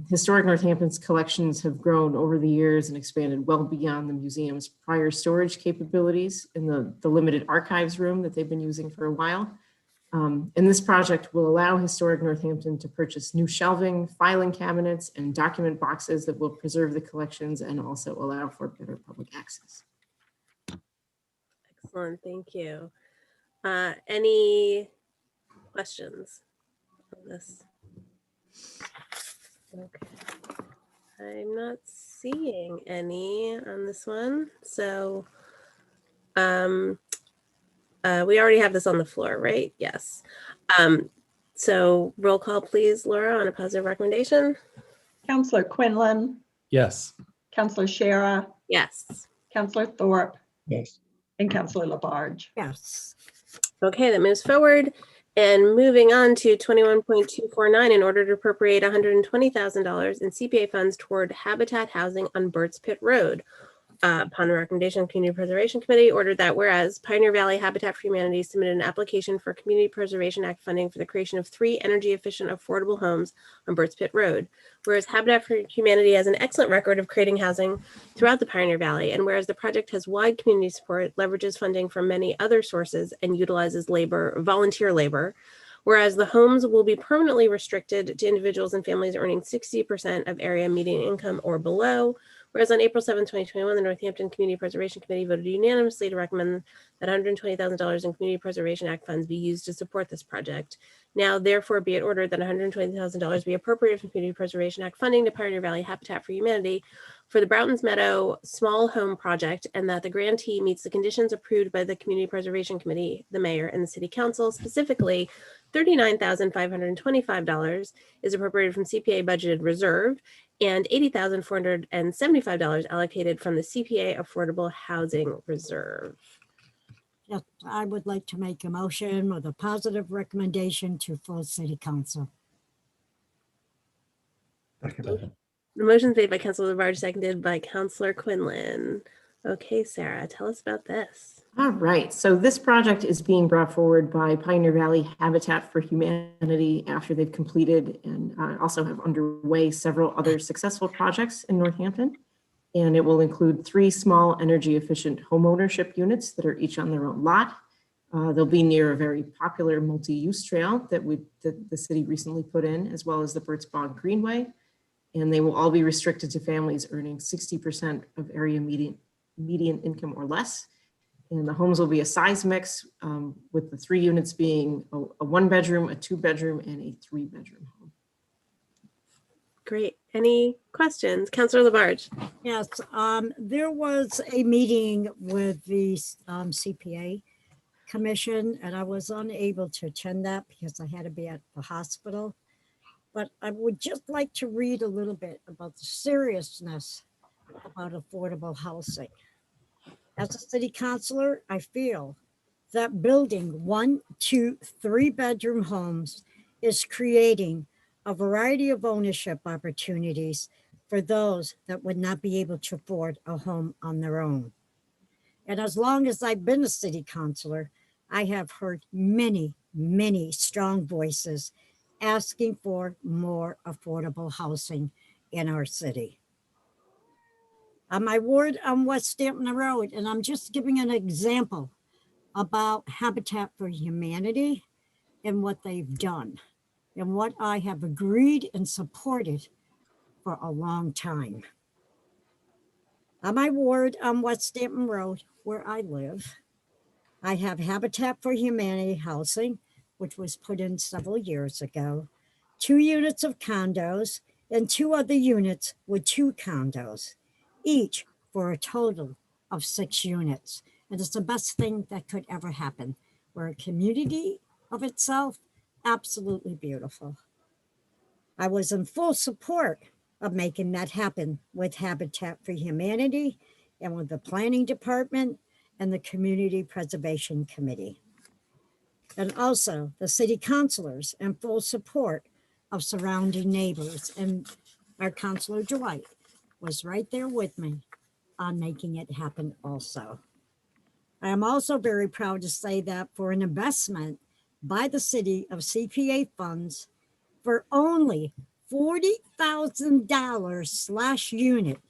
Historic Northampton's collections have grown over the years and expanded well beyond the museum's prior storage capabilities in the limited archives room that they've been using for a while. And this project will allow Historic Northampton to purchase new shelving, filing cabinets, and document boxes that will preserve the collections and also allow for better public access. Excellent, thank you. Any questions on this? Okay. I'm not seeing any on this one. So we already have this on the floor, right? Yes. So roll call, please, Laura, on a positive recommendation. Counselor Quinlan, Yes. Counselor Shara, Yes. Counselor Thorpe, Yes. and Counselor Labarge. Yes. Okay, that moves forward. And moving on to 21.249, in order to appropriate $120,000 in CPA funds toward habitat housing on Burt's Pit Road. Upon the recommendation of Community Preservation Committee, ordered that whereas Pioneer Valley Habitat for Humanity submitted an application for Community Preservation Act funding for the creation of 3 energy efficient affordable homes on Burt's Pit Road. Whereas Habitat for Humanity has an excellent record of creating housing throughout the Pioneer Valley, and whereas the project has wide community support, leverages funding from many other sources, and utilizes volunteer labor. Whereas the homes will be permanently restricted to individuals and families earning 60% of area median income or below. Whereas on April 7, 2021, the Northampton Community Preservation Committee voted unanimously to recommend that $120,000 in Community Preservation Act funds be used to support this project. Now, therefore, be it ordered that $120,000 be appropriated from Community Preservation Act funding to Pioneer Valley Habitat for Humanity for the Broughton's Meadow Small Home Project, and that the grantee meets the conditions approved by the Community Preservation Committee, the Mayor, and the City Council. Specifically, $39,525 is appropriated from CPA budgeted reserve, and $80,475 allocated from the CPA Affordable Housing Reserve. Yes, I would like to make a motion with a positive recommendation to full city council. The motion's made by Councilor Labarge, seconded by Councilor Quinlan. Okay, Sarah, tell us about this. All right, so this project is being brought forward by Pioneer Valley Habitat for Humanity after they've completed and also have underway several other successful projects in Northampton. And it will include 3 small energy efficient homeownership units that are each on their own lot. They'll be near a very popular multi-use trail that the city recently put in, as well as the Burt's Bog Greenway. And they will all be restricted to families earning 60% of area median income or less. And the homes will be a size mix, with the 3 units being a 1-bedroom, a 2-bedroom, and a 3-bedroom home. Great. Any questions? Councilor Labarge. Yes, there was a meeting with the CPA Commission, and I was unable to attend that because I had to be at the hospital. But I would just like to read a little bit about the seriousness about affordable housing. As a city councilor, I feel that building 1, 2, 3-bedroom homes is creating a variety of ownership opportunities for those that would not be able to afford a home on their own. And as long as I've been a city councilor, I have heard many, many strong voices asking for more affordable housing in our city. On my ward on West Stanton Road, and I'm just giving an example about Habitat for Humanity and what they've done and what I have agreed and supported for a long time. On my ward on West Stanton Road, where I live, I have Habitat for Humanity housing, which was put in several years ago, 2 units of condos and 2 other units with 2 condos, each for a total of 6 units. And it's the best thing that could ever happen. We're a community of itself, absolutely beautiful. I was in full support of making that happen with Habitat for Humanity and with the Planning Department and the Community Preservation Committee. And also the city councilors in full support of surrounding neighbors. And our councilor Dwight was right there with me on making it happen also. I am also very proud to say that for an investment by the city of CPA funds for only $40,000/unit,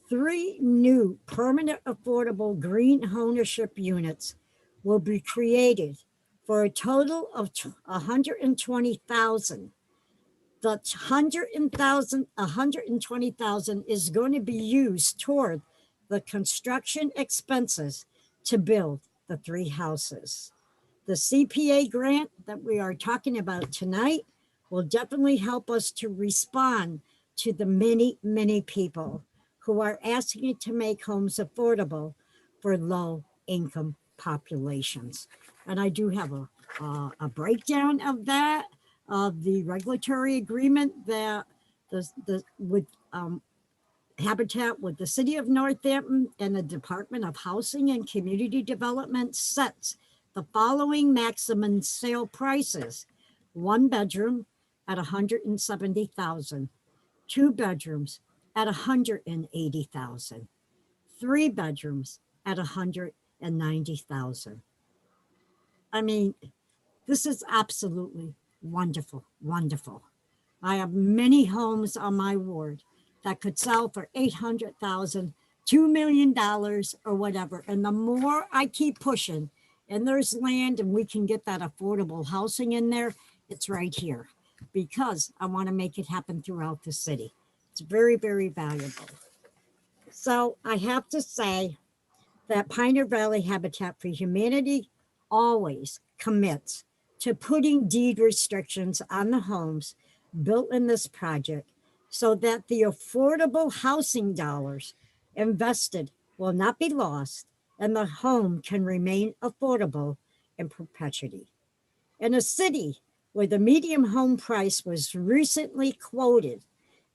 3 new permanent affordable green ownership units will be created for a total of $120,000. The $120,000 is going to be used toward the construction expenses to build the 3 houses. The CPA grant that we are talking about tonight will definitely help us to respond to the many, many people who are asking to make homes affordable for low income populations. And I do have a breakdown of that, of the regulatory agreement that with Habitat with the City of Northampton and the Department of Housing and Community Development sets the following maximum sale prices: 1 bedroom at $170,000, 2 bedrooms at $180,000, 3 bedrooms at $190,000. I mean, this is absolutely wonderful, wonderful. I have many homes on my ward that could sell for $800,000, $2 million, or whatever. And the more I keep pushing, and there's land and we can get that affordable housing in there, it's right here, because I want to make it happen throughout the city. It's very, very valuable. So I have to say that Pioneer Valley Habitat for Humanity always commits to putting deed restrictions on the homes built in this project so that the affordable housing dollars invested will not be lost and the home can remain affordable in perpetuity. In a city where the median home price was recently quoted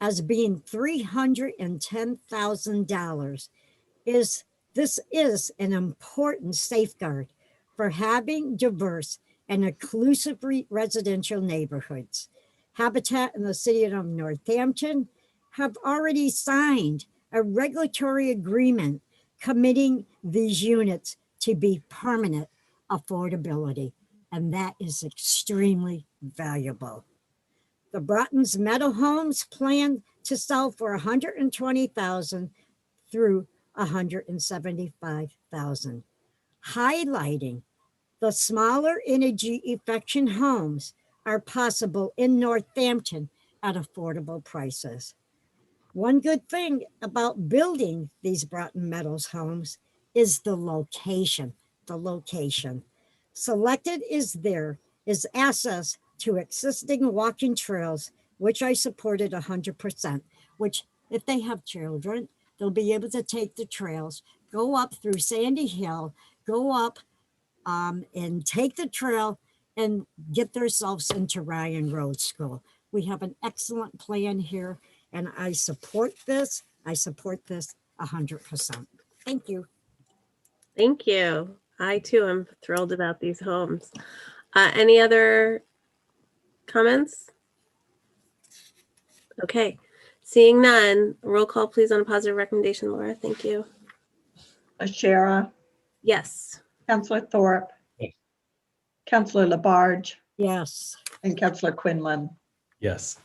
as being $310,000, this is an important safeguard for having diverse and inclusive residential neighborhoods. Habitat in the City of Northampton have already signed a regulatory agreement committing these units to be permanent affordability, and that is extremely valuable. The Broughton's Meadow Homes plan to sell for $120,000 through $175,000, highlighting the smaller energy efficient homes are possible in Northampton at affordable prices. One good thing about building these Broughton Meadows homes is the location. Selected is access to existing walking trails, which I supported 100%, which if they have children, they'll be able to take the trails, go up through Sandy Hill, go up and take the trail and get themselves into Ryan Road School. We have an excellent plan here, and I support this. I support this 100%. Thank you. Thank you. I too am thrilled about these homes. Any other comments? Okay, seeing none, roll call please on a positive recommendation, Laura. Thank you. Ashara, Yes. Councillor Thorpe, Councillor Labarge, Yes. and Councillor Quinlan. Yes.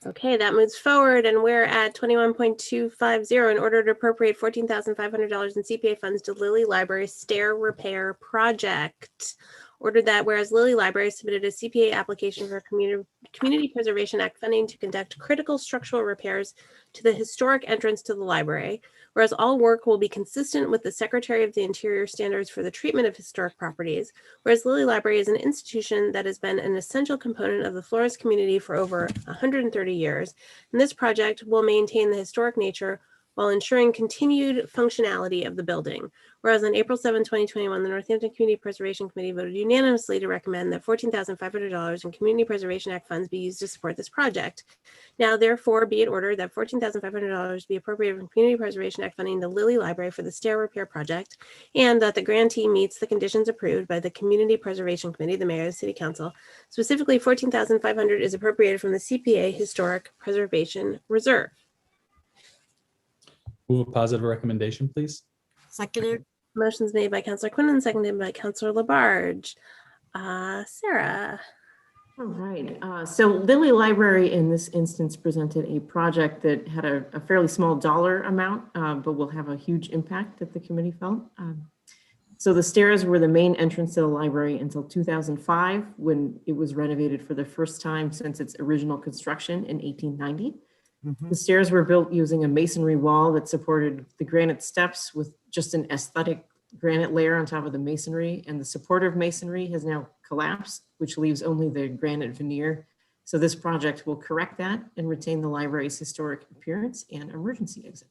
Okay, that moves forward, and we're at 21.250 in order to appropriate $14,500 in CPA funds to Lilly Library Stair Repair Project. Ordered that whereas Lilly Library submitted a CPA application for Community Preservation Act funding to conduct critical structural repairs to the historic entrance to the library, whereas all work will be consistent with the Secretary of the Interior standards for the treatment of historic properties, whereas Lilly Library is an institution that has been an essential component of the Flores community for over 130 years, and this project will maintain the historic nature while ensuring continued functionality of the building. Whereas on April 7, 2021, the Northampton Community Preservation Committee voted unanimously to recommend that $14,500 in Community Preservation Act funds be used to support this project. Now, therefore, be it ordered that $14,500 be appropriated from Community Preservation Act funding to Lilly Library for the stair repair project, and that the grantee meets the conditions approved by the Community Preservation Committee, the Mayor, and the City Council. Specifically, $14,500 is appropriated from the CPA Historic Preservation Reserve. Move a positive recommendation, please. Seconded. Motion's made by Councillor Quinlan, seconded by Councillor Labarge. Sarah. All right. So Lilly Library in this instance presented a project that had a fairly small dollar amount, but will have a huge impact that the committee felt. So the stairs were the main entrance to the library until 2005, when it was renovated for the first time since its original construction in 1890. The stairs were built using a masonry wall that supported the granite steps with just an aesthetic granite layer on top of the masonry, and the supportive masonry has now collapsed, which leaves only the granite veneer. So this project will correct that and retain the library's historic appearance and emergency exit.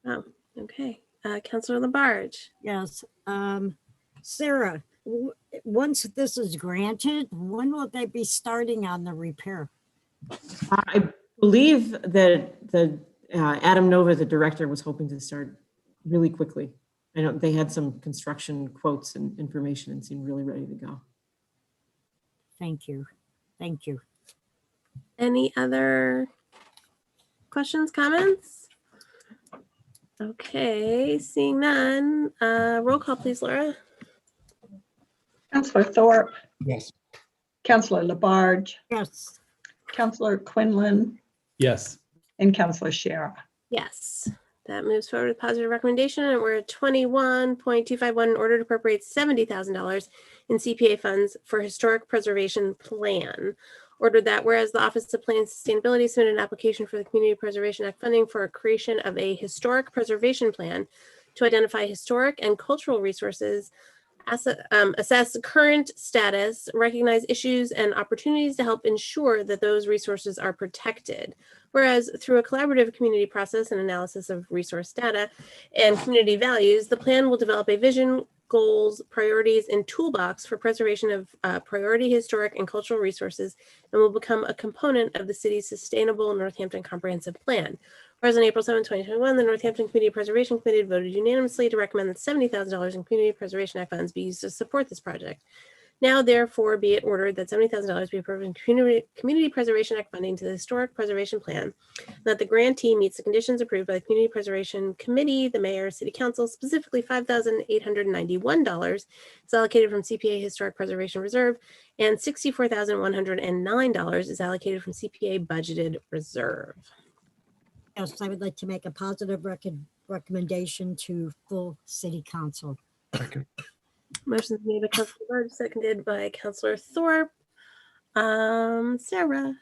Oh, okay. Councilor Labarge. Yes. Sarah, once this is granted, when will they be starting on the repair? I believe that Adam Nova, the director, was hoping to start really quickly. I know they had some construction quotes and information and seemed really ready to go. Thank you. Thank you. Any other questions, comments? Okay, seeing none. Roll call, please, Laura. Councillor Thorpe, Yes. Councillor Labarge, Yes. Councillor Quinlan, Yes. and Councillor Shara. Yes, that moves forward with positive recommendation, and we're at 21.251 in order to appropriate $70,000 in CPA funds for historic preservation plan. Ordered that whereas the Office of Planning and Sustainability submitted an application for the Community Preservation Act funding for a creation of a historic preservation plan to identify historic and cultural resources, assess current status, recognize issues and opportunities to help ensure that those resources are protected. Whereas through a collaborative community process and analysis of resource data and community values, the plan will develop a vision, goals, priorities, and toolbox for preservation of priority historic and cultural resources, and will become a component of the city's sustainable Northampton Comprehensive Plan. Whereas on April 7, 2021, the Northampton Community Preservation Committee voted unanimously to recommend that $70,000 in Community Preservation Act funds be used to support this project. Now, therefore, be it ordered that $70,000 be approved in Community Preservation Act funding to the Historic Preservation Plan, and that the grantee meets the conditions approved by the Community Preservation Committee, the Mayor, City Council. Specifically, $5,891 is allocated from CPA Historic Preservation Reserve, and $64,109 is allocated from CPA Budgeted Reserve. Yes, I would like to make a positive recommendation to full City Council. Motion's made by Councilor Labarge, seconded by Councilor Thorpe. Sarah.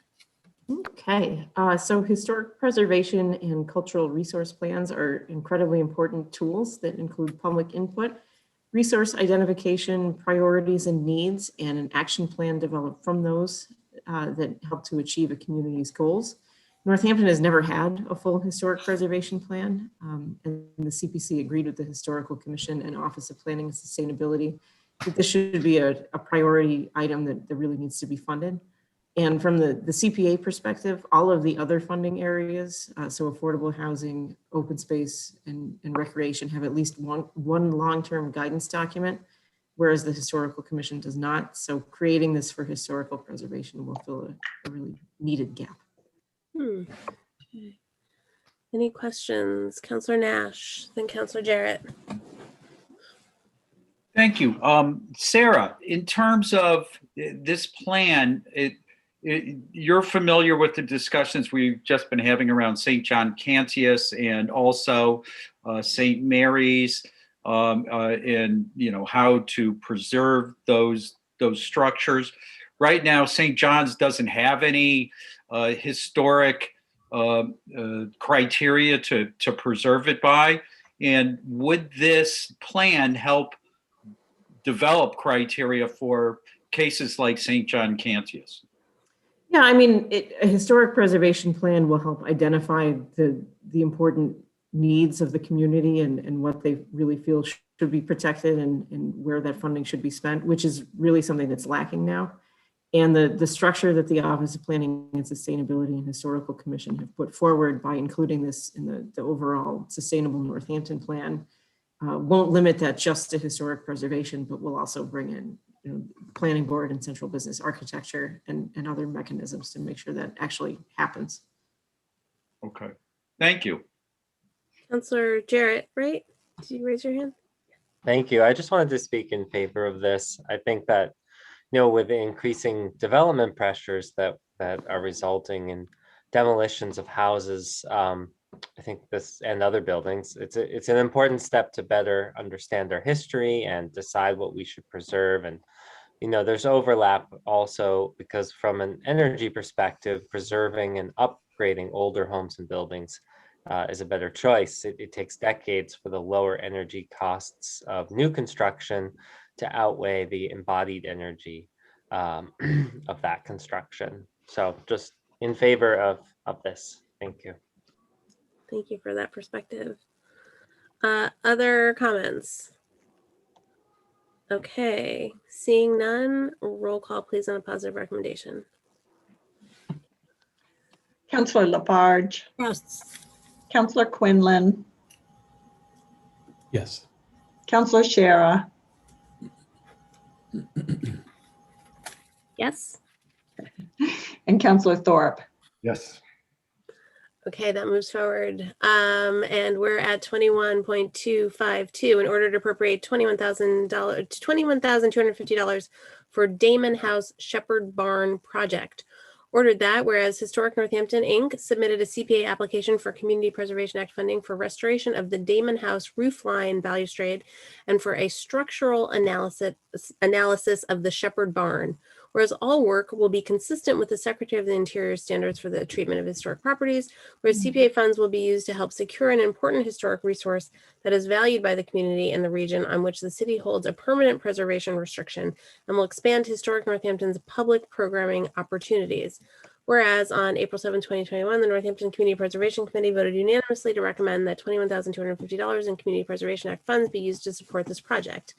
Okay, so historic preservation and cultural resource plans are incredibly important tools that include public input, resource identification, priorities and needs, and an action plan developed from those that help to achieve a community's goals. Northampton has never had a full historic preservation plan, and the CPC agreed with the Historical Commission and Office of Planning and Sustainability that this should be a priority item that really needs to be funded. And from the CPA perspective, all of the other funding areas, so affordable housing, open space, and recreation have at least one long-term guidance document, whereas the Historical Commission does not. So creating this for historical preservation will fill a really needed gap. Okay. Any questions? Councilor Nash, then Councilor Jarrett. Thank you. Sarah, in terms of this plan, you're familiar with the discussions we've just been having around St. John Cantius and also St. Mary's, and how to preserve those structures. Right now, St. John's doesn't have any historic criteria to preserve it by. And would this plan help develop criteria for cases like St. John Cantius? Yeah, I mean, a historic preservation plan will help identify the important needs of the community and what they really feel should be protected and where that funding should be spent, which is really something that's lacking now. And the structure that the Office of Planning and Sustainability and Historical Commission have put forward by including this in the overall Sustainable Northampton Plan won't limit that just to historic preservation, but will also bring in planning board and central business architecture and other mechanisms to make sure that actually happens. Okay, thank you. Councilor Jarrett, right? Did you raise your hand? Thank you. I just wanted to speak in favor of this. I think that, with the increasing development pressures that are resulting in demolitions of houses, I think this and other buildings, it's an important step to better understand their history and decide what we should preserve. And, there's overlap also because from an energy perspective, preserving and upgrading older homes and buildings is a better choice. It takes decades for the lower energy costs of new construction to outweigh the embodied energy of that construction. So just in favor of this. Thank you. Thank you for that perspective. Other comments? Okay, seeing none, roll call please on a positive recommendation. Councillor Labarge. Yes. Councillor Quinlan. Yes. Councillor Shara. Yes. And Councillor Thorpe. Yes. Okay, that moves forward. And we're at 21.252 in order to appropriate $21,250 for Damon House Shepherd Barn project. Ordered that whereas Historic Northampton Inc. submitted a CPA application for Community Preservation Act funding for restoration of the Damon House roof line balustrade and for a structural analysis of the Shepherd Barn. Whereas all work will be consistent with the Secretary of the Interior standards for the treatment of historic properties, whereas CPA funds will be used to help secure an important historic resource that is valued by the community and the region on which the city holds a permanent preservation restriction and will expand Historic Northampton's public programming opportunities. Whereas on April 7, 2021, the Northampton Community Preservation Committee voted unanimously to recommend that $21,250 in Community Preservation Act funds be used to support this project.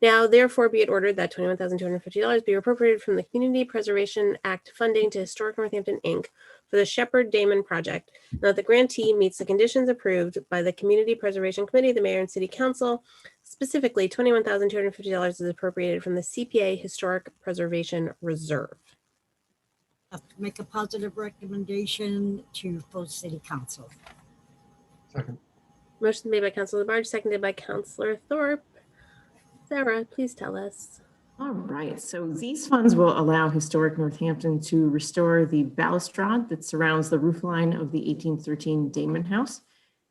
Now, therefore, be it ordered that $21,250 be appropriated from the Community Preservation Act funding to Historic Northampton, Inc. for the Shepherd Damon project, and that the grantee meets the conditions approved by the Community Preservation Committee, the Mayor and City Council. Specifically, $21,250 is appropriated from the CPA Historic Preservation Reserve. Make a positive recommendation to full city council. Second. Motion made by Councilor Labarge, seconded by Councilor Thorpe. Sarah, please tell us. All right, so these funds will allow Historic Northampton to restore the balustrade that surrounds the roofline of the 1813 Damon House,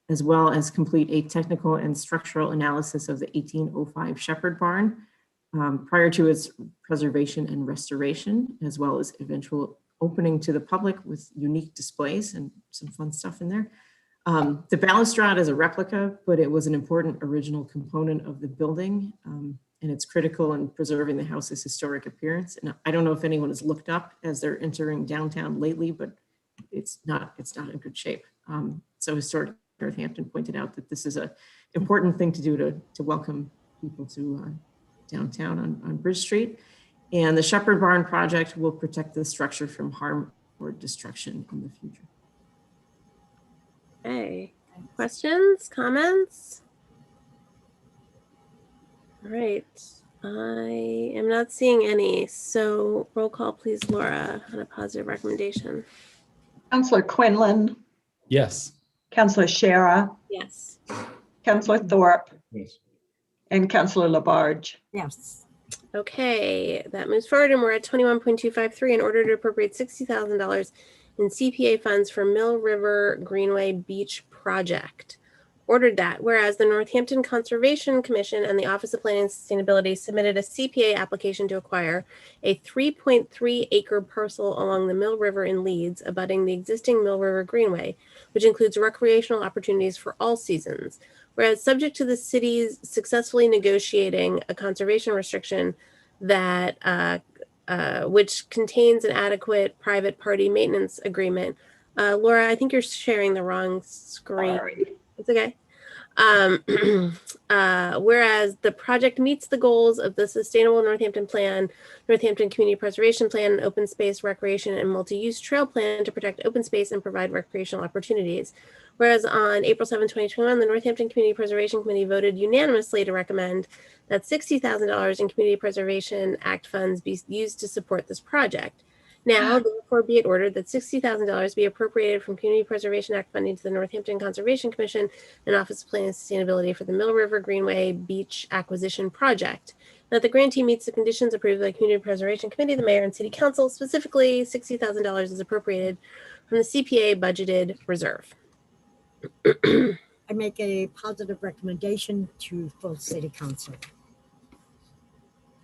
as well as complete a technical and structural analysis of the 1805 Shepherd Barn prior to its preservation and restoration, as well as eventual opening to the public with unique displays and some fun stuff in there. The balustrade is a replica, but it was an important original component of the building, and it's critical in preserving the house's historic appearance. And I don't know if anyone has looked up as they're entering downtown lately, but it's not in good shape. So Historic Northampton pointed out that this is an important thing to do to welcome people to downtown on Bridge Street. And the Shepherd Barn project will protect the structure from harm or destruction in the future. Okay, questions, comments? All right, I am not seeing any, so roll call please, Laura, on a positive recommendation. Councillor Quinlan. Yes. Councillor Shara. Yes. Councillor Thorpe. Yes. And Councillor Labarge. Yes. Okay, that moves forward and we're at 21.253 in order to appropriate $60,000 in CPA funds for Mill River Greenway Beach project. Ordered that whereas the Northampton Conservation Commission and the Office of Planning and Sustainability submitted a CPA application to acquire a 3.3 acre parcel along the Mill River in Leeds, abutting the existing Mill River Greenway, which includes recreational opportunities for all seasons. Whereas subject to the city's successfully negotiating a conservation restriction that which contains an adequate private party maintenance agreement. Laura, I think you're sharing the wrong screen. Sorry. It's okay. Whereas the project meets the goals of the Sustainable Northampton Plan, Northampton Community Preservation Plan, and Open Space Recreation and Multi-Use Trail Plan to protect open space and provide recreational opportunities. Whereas on April 7, 2021, the Northampton Community Preservation Committee voted unanimously to recommend that $60,000 in Community Preservation Act funds be used to support this project. Now, therefore, be it ordered that $60,000 be appropriated from Community Preservation Act funding to the Northampton Conservation Commission and Office of Planning and Sustainability for the Mill River Greenway Beach Acquisition Project. That the grantee meets the conditions approved by the Community Preservation Committee, the Mayor, and City Council. Specifically, $60,000 is appropriated from the CPA budgeted reserve. I make a positive recommendation to full city council.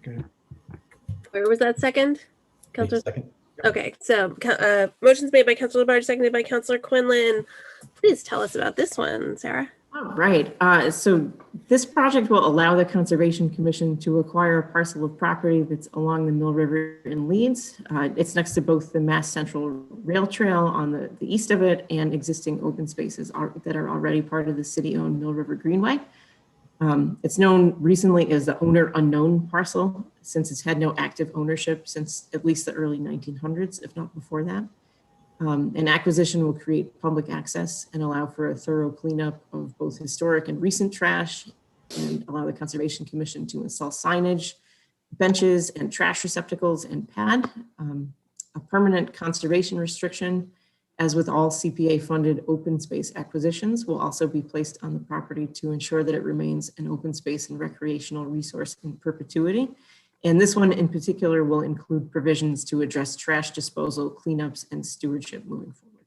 Okay. Where was that second? Councilor? Second. Okay, so motions made by Councilor Labarge, seconded by Councilor Quinlan. Please tell us about this one, Sarah. All right, so this project will allow the Conservation Commission to acquire a parcel of property that's along the Mill River in Leeds. It's next to both the Mass Central Rail Trail on the east of it and existing open spaces that are already part of the city-owned Mill River Greenway. It's known recently as the owner unknown parcel, since it's had no active ownership since at least the early 1900s, if not before that. An acquisition will create public access and allow for a thorough cleanup of both historic and recent trash, and allow the Conservation Commission to install signage, benches and trash receptacles and pad. A permanent conservation restriction, as with all CPA funded open space acquisitions, will also be placed on the property to ensure that it remains an open space and recreational resource in perpetuity. And this one in particular will include provisions to address trash disposal, cleanups, and stewardship moving forward.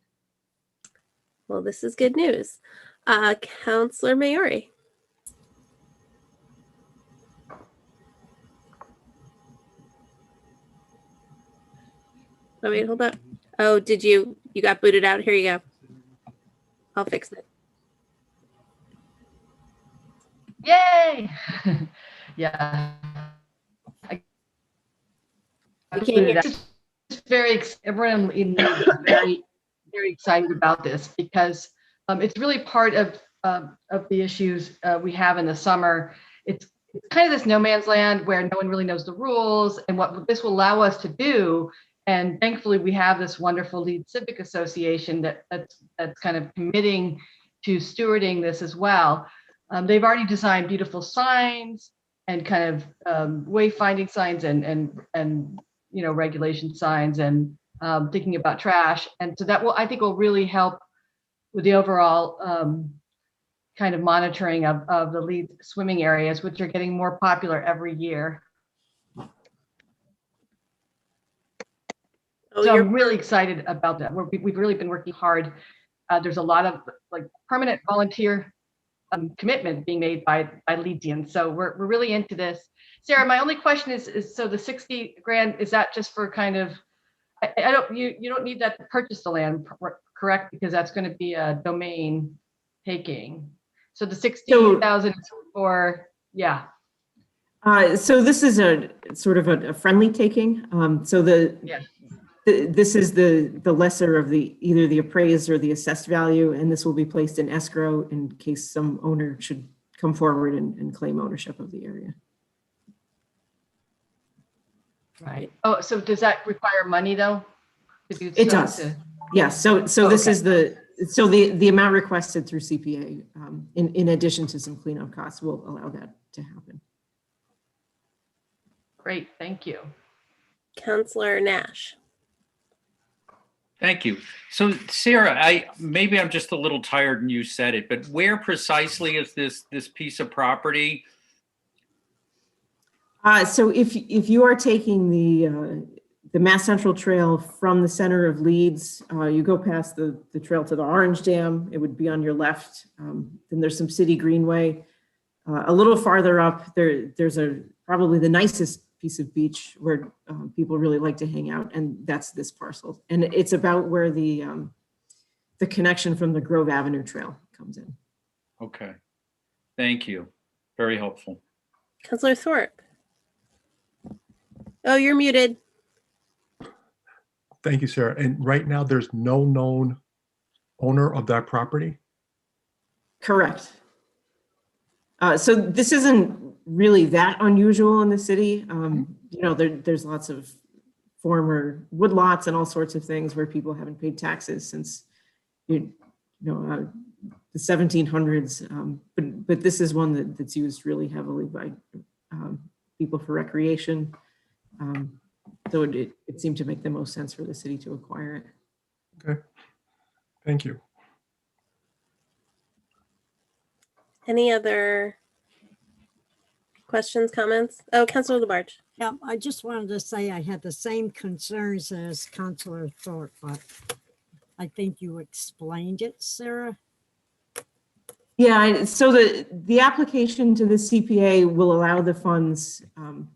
Well, this is good news. Councilor Maori. Oh, wait, hold up. Oh, did you got booted out? Here you go. I'll fix it. Yay! Yeah. Everyone in is very, very excited about this because it's really part of the issues we have in the summer. It's kind of this no man's land where no one really knows the rules, and what this will allow us to do. And thankfully, we have this wonderful Leeds Civic Association that's kind of committing to stewarding this as well. They've already designed beautiful signs and kind of wayfinding signs and regulation signs and thinking about trash. And so that I think will really help with the overall kind of monitoring of the Leeds swimming areas, which are getting more popular every year. Oh, so I'm really excited about that. We've really been working hard. There's a lot of permanent volunteer commitment being made by Leedians. So we're really into this. Sarah, my only question is so the 60 grand, is that just for kind of, you don't need that to purchase the land, correct? Because that's going to be a domain taking. So the 60,000 is for, yeah. So this is a sort of a friendly taking. This is the lesser of either the appraised or the assessed value, and this will be placed in escrow in case some owner should come forward and claim ownership of the area. Right. Oh, so does that require money though? It does. Yes. So this is the amount requested through CPA, in addition to some cleanup costs, will allow that to happen. Great. Thank you. Councilor Nash. Thank you. So Sarah, maybe I'm just a little tired and you said it, but where precisely is this piece of property? So if you are taking the Mass Central Trail from the center of Leeds, you go past the trail to the Orange Dam, it would be on your left. Then there's some city greenway. A little farther up, there's probably the nicest piece of beach where people really like to hang out, and that's this parcel. And it's about where the connection from the Grove Avenue Trail comes in. Okay, thank you. Very helpful. Councilor Thorpe. Oh, you're muted. Thank you, Sarah. And right now, there's no known owner of that property? Correct. So this isn't really that unusual in the city. There's lots of former woodlots and all sorts of things where people haven't paid taxes since the 1700s. But this is one that's used really heavily by people for recreation. So it seemed to make the most sense for the city to acquire it. Okay, thank you. Any other questions, comments? Oh, Councilor Labarge. Yeah, I just wanted to say I had the same concerns as Councilor Thorpe, but I think you explained it, Sarah. Yeah, so the application to the CPA will allow the funds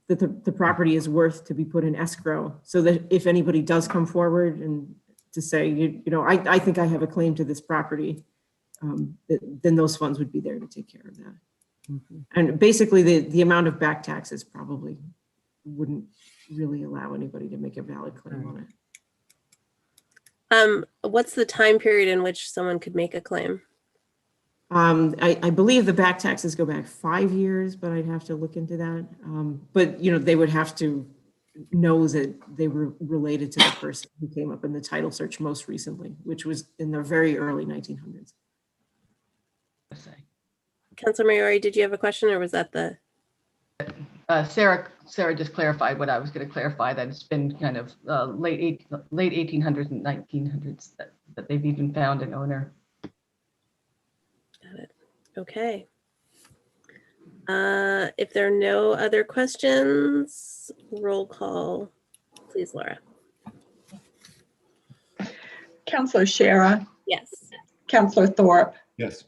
that the property is worth to be put in escrow, so that if anybody does come forward and to say, you know, I think I have a claim to this property, then those funds would be there to take care of that. And basically the amount of back taxes probably wouldn't really allow anybody to make a valid claim on it. What's the time period in which someone could make a claim? I believe the back taxes go back 5 years, but I'd have to look into that. But you know, they would have to know that they were related to the person who came up in the title search most recently, which was in the very early 1900s. Councilor Maori, did you have a question, or was that the? Sarah just clarified what I was going to clarify, that it's been kind of late 1800s and 1900s that they've even found an owner. Got it. Okay. If there are no other questions, roll call, please, Laura. Councillor Shara, Yes. Councillor Thorpe, Yes.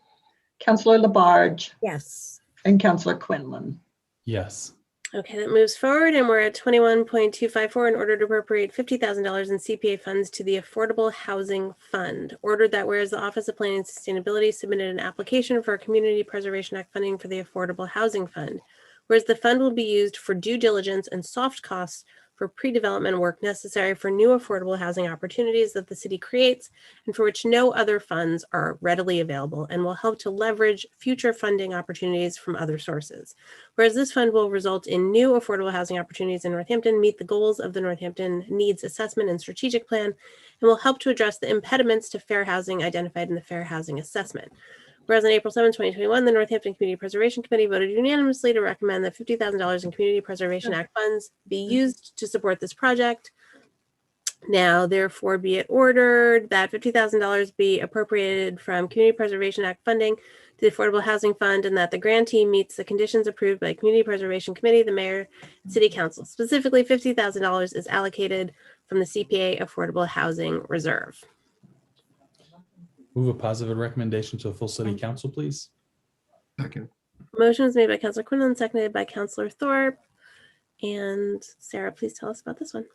Councillor Labarge, yes, and Councillor Quinlan. Yes. Okay, that moves forward, and we're at 21.254 in order to appropriate $50,000 in CPA funds to the Affordable Housing Fund. Ordered that whereas the Office of Planning and Sustainability submitted an application for Community Preservation Act funding for the Affordable Housing Fund, whereas the fund will be used for due diligence and soft costs for pre-development work necessary for new affordable housing opportunities that the city creates and for which no other funds are readily available and will help to leverage future funding opportunities from other sources. Whereas this fund will result in new affordable housing opportunities in Northampton, meet the goals of the Northampton Needs Assessment and Strategic Plan, and will help to address the impediments to fair housing identified in the Fair Housing Assessment. Whereas on April 7, 2021, the Northampton Community Preservation Committee voted unanimously to recommend that $50,000 in Community Preservation Act funds be used to support this project. Now, therefore, be it ordered that $50,000 be appropriated from Community Preservation Act funding to the Affordable Housing Fund, and that the grantee meets the conditions approved by the Community Preservation Committee, the Mayor, City Council. Specifically, $50,000 is allocated from the CPA Affordable Housing Reserve. Move a positive recommendation to the full city council, please. Second. Motion was made by Councilor Quinlan, seconded by Councilor Thorpe. And Sarah, please tell us about this one.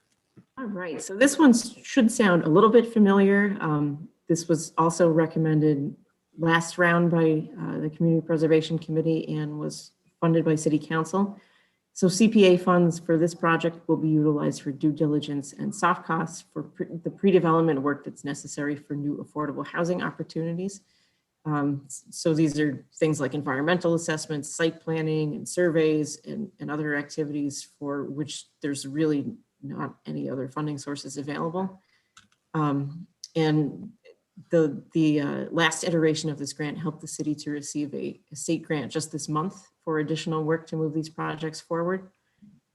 All right, so this one should sound a little bit familiar. This was also recommended last round by the Community Preservation Committee and was funded by City Council. So CPA funds for this project will be utilized for due diligence and soft costs for the pre-development work that's necessary for new affordable housing opportunities. So these are things like environmental assessments, site planning and surveys and other activities for which there's really not any other funding sources available. And the last iteration of this grant helped the city to receive a state grant just this month for additional work to move these projects forward.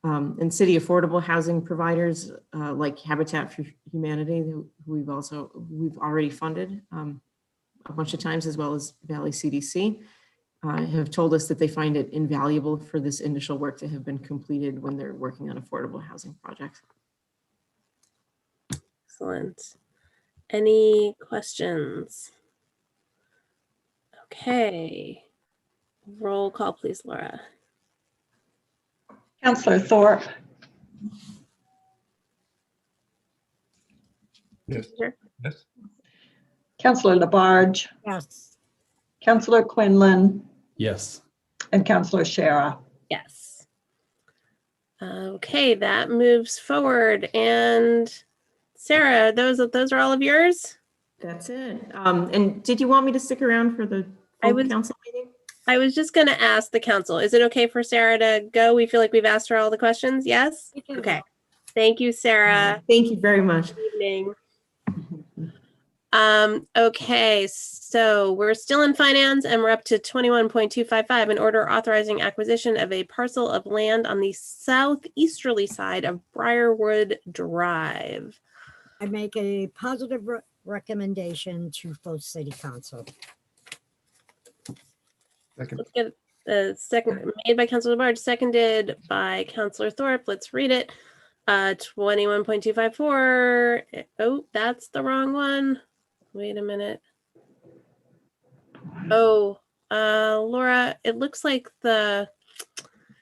And city affordable housing providers like Habitat for Humanity, who we've already funded a bunch of times, as well as Valley CDC, have told us that they find it invaluable for this initial work to have been completed when they're working on affordable housing projects. Excellent. Any questions? Okay. Roll call, please, Laura. Councillor Thorpe, Yes. Sure. Yes. Councillor Labarge, yes, Councillor Quinlan, Yes. and Councillor Shara. Yes. Okay, that moves forward. And Sarah, those are all of yours? That's it. And did you want me to stick around for the full council meeting? I was just going to ask the council, is it okay for Sarah to go? We feel like we've asked her all the questions. Yes? Okay. Thank you, Sarah. Thank you very much. Good evening. Okay, so we're still in finance and we're up to 21.255, an order authorizing acquisition of a parcel of land on the southeasterly side of Briarwood Drive. I make a positive recommendation to full city council. Second. Let's get the second made by Councilor Labarge, seconded by Councilor Thorpe. Let's read it. 21.254. Oh, that's the wrong one. Wait a minute. Oh, Laura, it looks like the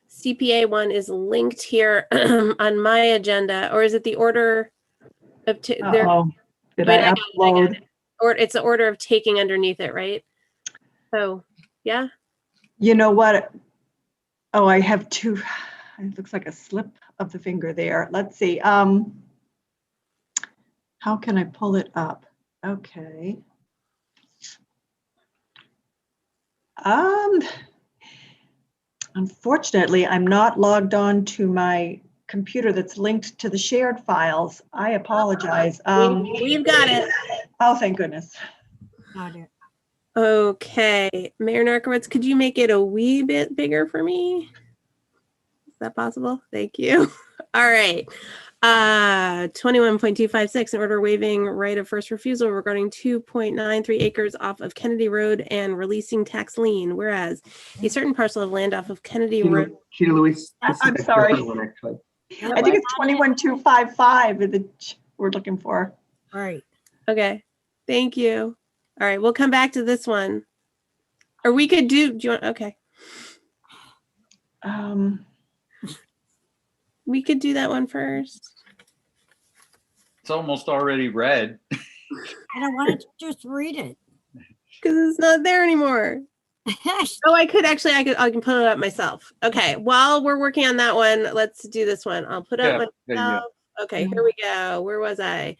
CPA one is linked here on my agenda, or is it the order of, Uh-oh. Did wait, I got upload? it. Or it's the order of taking underneath it, right? So, yeah. You know what? Oh, I have two. It looks like a slip of the finger there. Let's see. How can I pull it up? Okay. Unfortunately, I'm not logged on to my computer that's linked to the shared files. I apologize. We've got it. Oh, thank goodness. Got it. Okay, Mayor Narkowitz, could you make it a wee bit bigger for me? Is that possible? Thank you. All right. 21.256, in order waiving right of first refusal regarding 2.93 acres off of Kennedy Road and releasing tax lien. Whereas a certain parcel of land off of Kennedy Road. Sheila Louise. this is I'm a sorry. different one, actually. I think it's 21255 that we're looking for. All right. Okay, thank you. All right, we'll come back to this one. Or we could do you want, okay. We could do that one first. It's almost already read. I don't want to just read it. Because it's not there anymore. Oh, I can put it up myself. Okay, while we're working on that one, let's do this one. I'll put up myself. Okay, here we go. Where was I?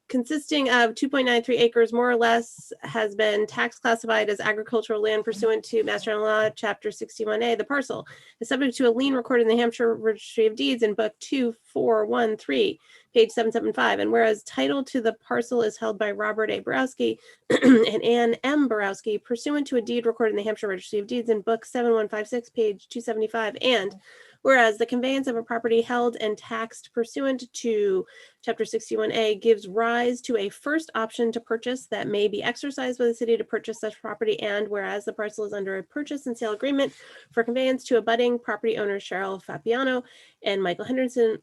Consisting of 2.93 acres, more or less, has been tax classified as agricultural land pursuant to Mass General Law, Chapter 61A. The parcel is subject to a lien recorded in the Hampshire Registry of Deeds in Book 2413, page 775. And whereas title to the parcel is held by Robert A. Borowski and Ann M. Borowski, pursuant to a deed recorded in the Hampshire Registry of Deeds in Book 7156, page 275, and whereas the conveyance of a property held and taxed pursuant to Chapter 61A gives rise to a first option to purchase that may be exercised by the city to purchase such property, and whereas the parcel is under a purchase and sale agreement for conveyance to abutting property owners Cheryl Fabiano and Michael Henderson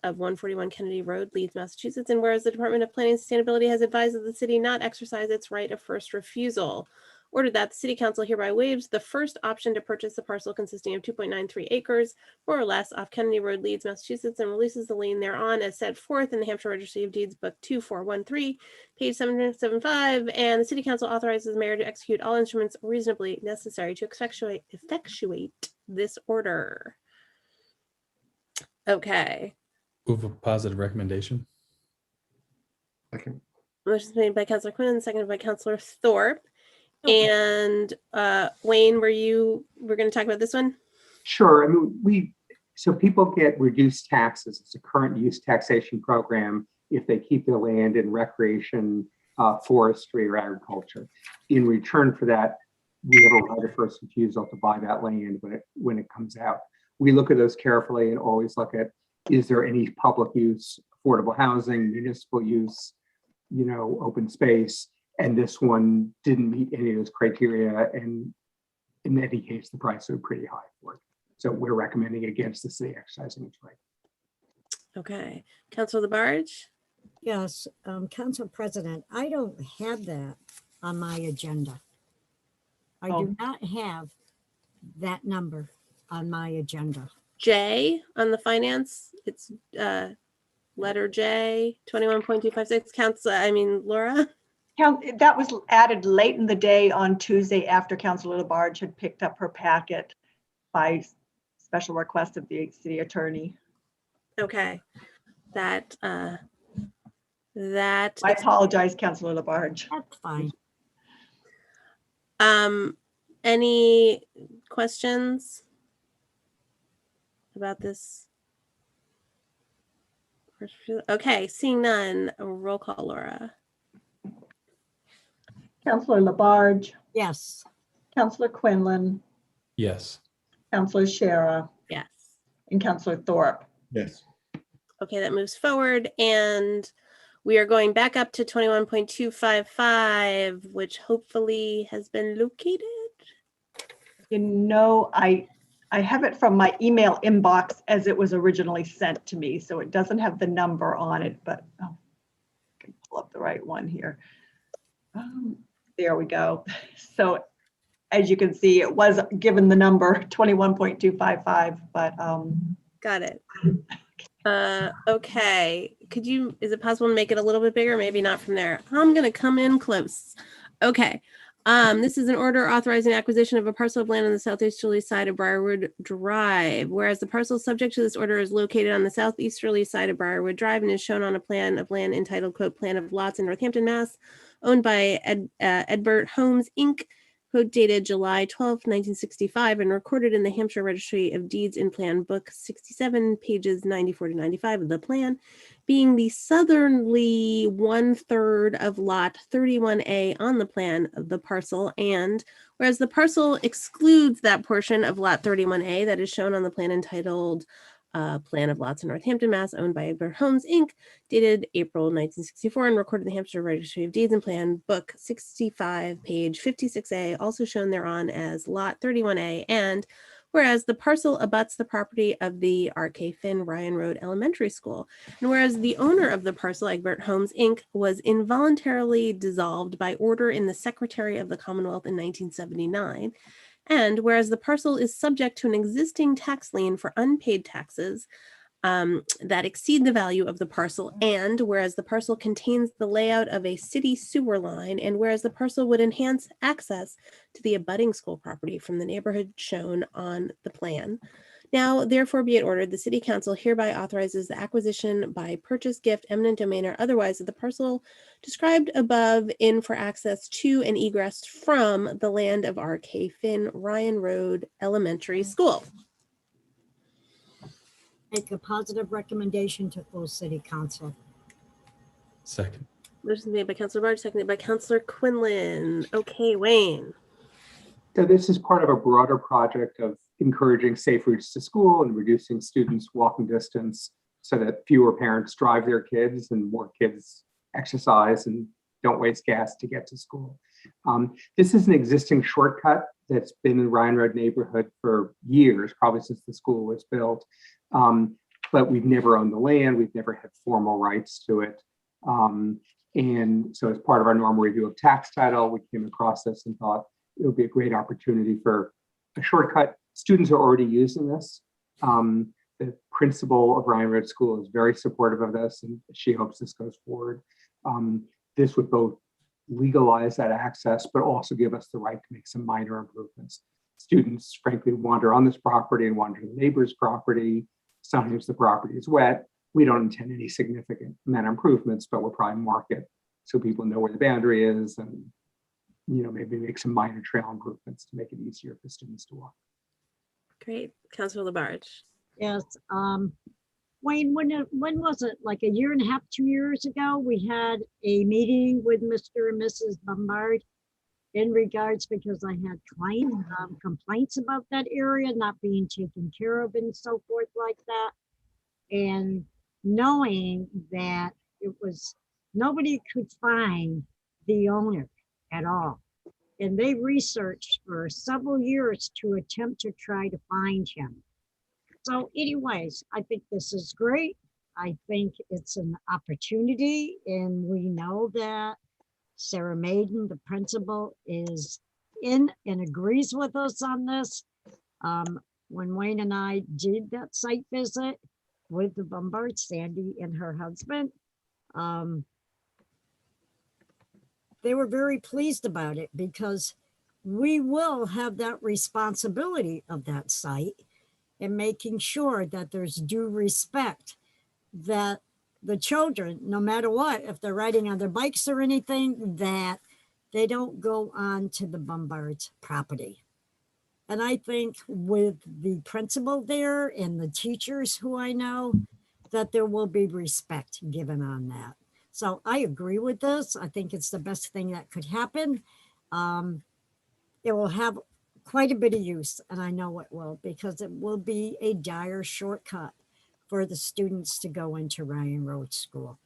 of 141 Kennedy Road, Leeds, Massachusetts, and whereas the Department of Planning and Sustainability has advised that the city not exercise its right of first refusal. Ordered that the City Council hereby waives the first option to purchase the parcel consisting of 2.93 acres, more or less, off Kennedy Road, Leeds, Massachusetts, and releases the lien thereon as set forth in the Hampshire Registry of Deeds, Book 2413, page 775, and the City Council authorizes the mayor to execute all instruments reasonably necessary to effectuate this order. Okay. Move a positive recommendation. Second. Motion is made by Councilor Quinn, seconded by Councilor Thorpe. And Wayne, we're going to talk about this one? Sure. I mean, so people get reduced taxes. It's a current use taxation program if they keep their land in recreation, forestry, or agriculture. In return for that, we have a right of first refusal to buy that land when it comes out. We look at those carefully and always look at, is there any public use, affordable housing, municipal use, open space? And this one didn't meet any of those criteria. And in any case, the price was pretty high for it. So we're recommending against the city exercising its right. Okay. Councilor Labarge? Yes, Council President, I don't have that on my agenda. I do not have that number on my agenda. J on the finance, it's letter J, 21.256. Laura? That was added late in the day on Tuesday after Councilor Labarge had picked up her packet by special request of the city attorney. Okay. I apologize, Councilor Labarge. That's fine. Any questions about this? Okay, seeing none, roll call, Laura. Councilor Labarge. Yes. Councilor Quinlan. Yes. Councilor Shara. Yes. And Councilor Thorpe. Yes. Okay, that moves forward, and we are going back up to 21.255, which hopefully has been located. I have it from my email inbox as it was originally sent to me, so it doesn't have the number on it, but I can pull up the right one here. There we go. So as you can see, it was given the number 21.255, but got it. Okay, is it possible to make it a little bit bigger? Maybe not from there. I'm gonna come in close. Okay. This is an order authorizing acquisition of a parcel of land on the southeasterly side of Briarwood Drive. Whereas the parcel subject to this order is located on the southeasterly side of Briarwood Drive and is shown on a plan of land entitled, quote, Plan of Lots in Northampton, Mass, owned by Edbert Homes, Inc., quote, dated July 12, 1965, and recorded in the Hampshire Registry of Deeds in Plan Book 67, pages 94 to 95 of the plan, being the southerly 1/3 of lot 31A on the plan of the parcel. And whereas the parcel excludes that portion of lot 31A that is shown on the plan entitled Plan of Lots in Northampton, Mass, owned by Edbert Homes, Inc., dated April 1964, and recorded in the Hampshire Registry of Deeds and Plan Book 65, page 56A, also shown thereon as Lot 31A. And whereas the parcel abuts the property of the R.K. Finn Ryan Road Elementary School, and whereas the owner of the parcel, Egbert Homes, Inc., was involuntarily dissolved by order in the Secretary of the Commonwealth in 1979, and whereas the parcel is subject to an existing tax lien for unpaid taxes that exceed the value of the parcel, and whereas the parcel contains the layout of a city sewer line, and whereas the parcel would enhance access to the abutting school property from the neighborhood shown on the plan. Now, therefore, be it ordered, the City Council hereby authorizes the acquisition by purchase, gift, eminent domain, or otherwise of the parcel described above in for access to and egress from the land of R.K. Finn Ryan Road Elementary School. Make a positive recommendation to full City Council. Second. Motion made by Councilor Barge, seconded by Councilor Quinlan. Okay, Wayne. So this is part of a broader project of encouraging safe routes to school and reducing students' walking distance so that fewer parents drive their kids and more kids exercise and don't waste gas to get to school. This is an existing shortcut that's been in the Ryan Road neighborhood for years, probably since the school was built. But we've never owned the land. We've never had formal rights to it. And so as part of our normal review of tax title, we came across this and thought it would be a great opportunity for a shortcut. Students are already using this. The principal of Ryan Road School is very supportive of this, and she hopes this goes forward. This would both legalize that access, but also give us the right to make some minor improvements. Students, frankly, wander on this property and wander to the neighbor's property. Sometimes the property is wet. We don't intend any significant amount of improvements, but we'll probably mark it so people know where the boundary is, and maybe make some minor trail improvements to make it easier for students to walk. Great. Councilor Labarge. Yes. Wayne, when was it? Like a year and a half, 2 years ago, we had a meeting with Mr. and Mrs. Bombard in regards, because I had client complaints about that area not being taken care of and so forth like that. And knowing that it was, nobody could find the owner at all. And they researched for several years to attempt to try to find him. So anyways, I think this is great. I think it's an opportunity, and we know that Sarah Maiden, the principal, is in and agrees with us on this. When Wayne and I did that site visit with the Bombard, Sandy and her husband, they were very pleased about it, because we will have that responsibility of that site and making sure that there's due respect, that the children, no matter what, if they're riding on their bikes or anything, that they don't go on to the Bombard's property. And I think with the principal there and the teachers who I know, that there will be respect given on that. So I agree with this. I think it's the best thing that could happen. It will have quite a bit of use, and I know it will, because it will be a dire shortcut for the students to go into Ryan Road School.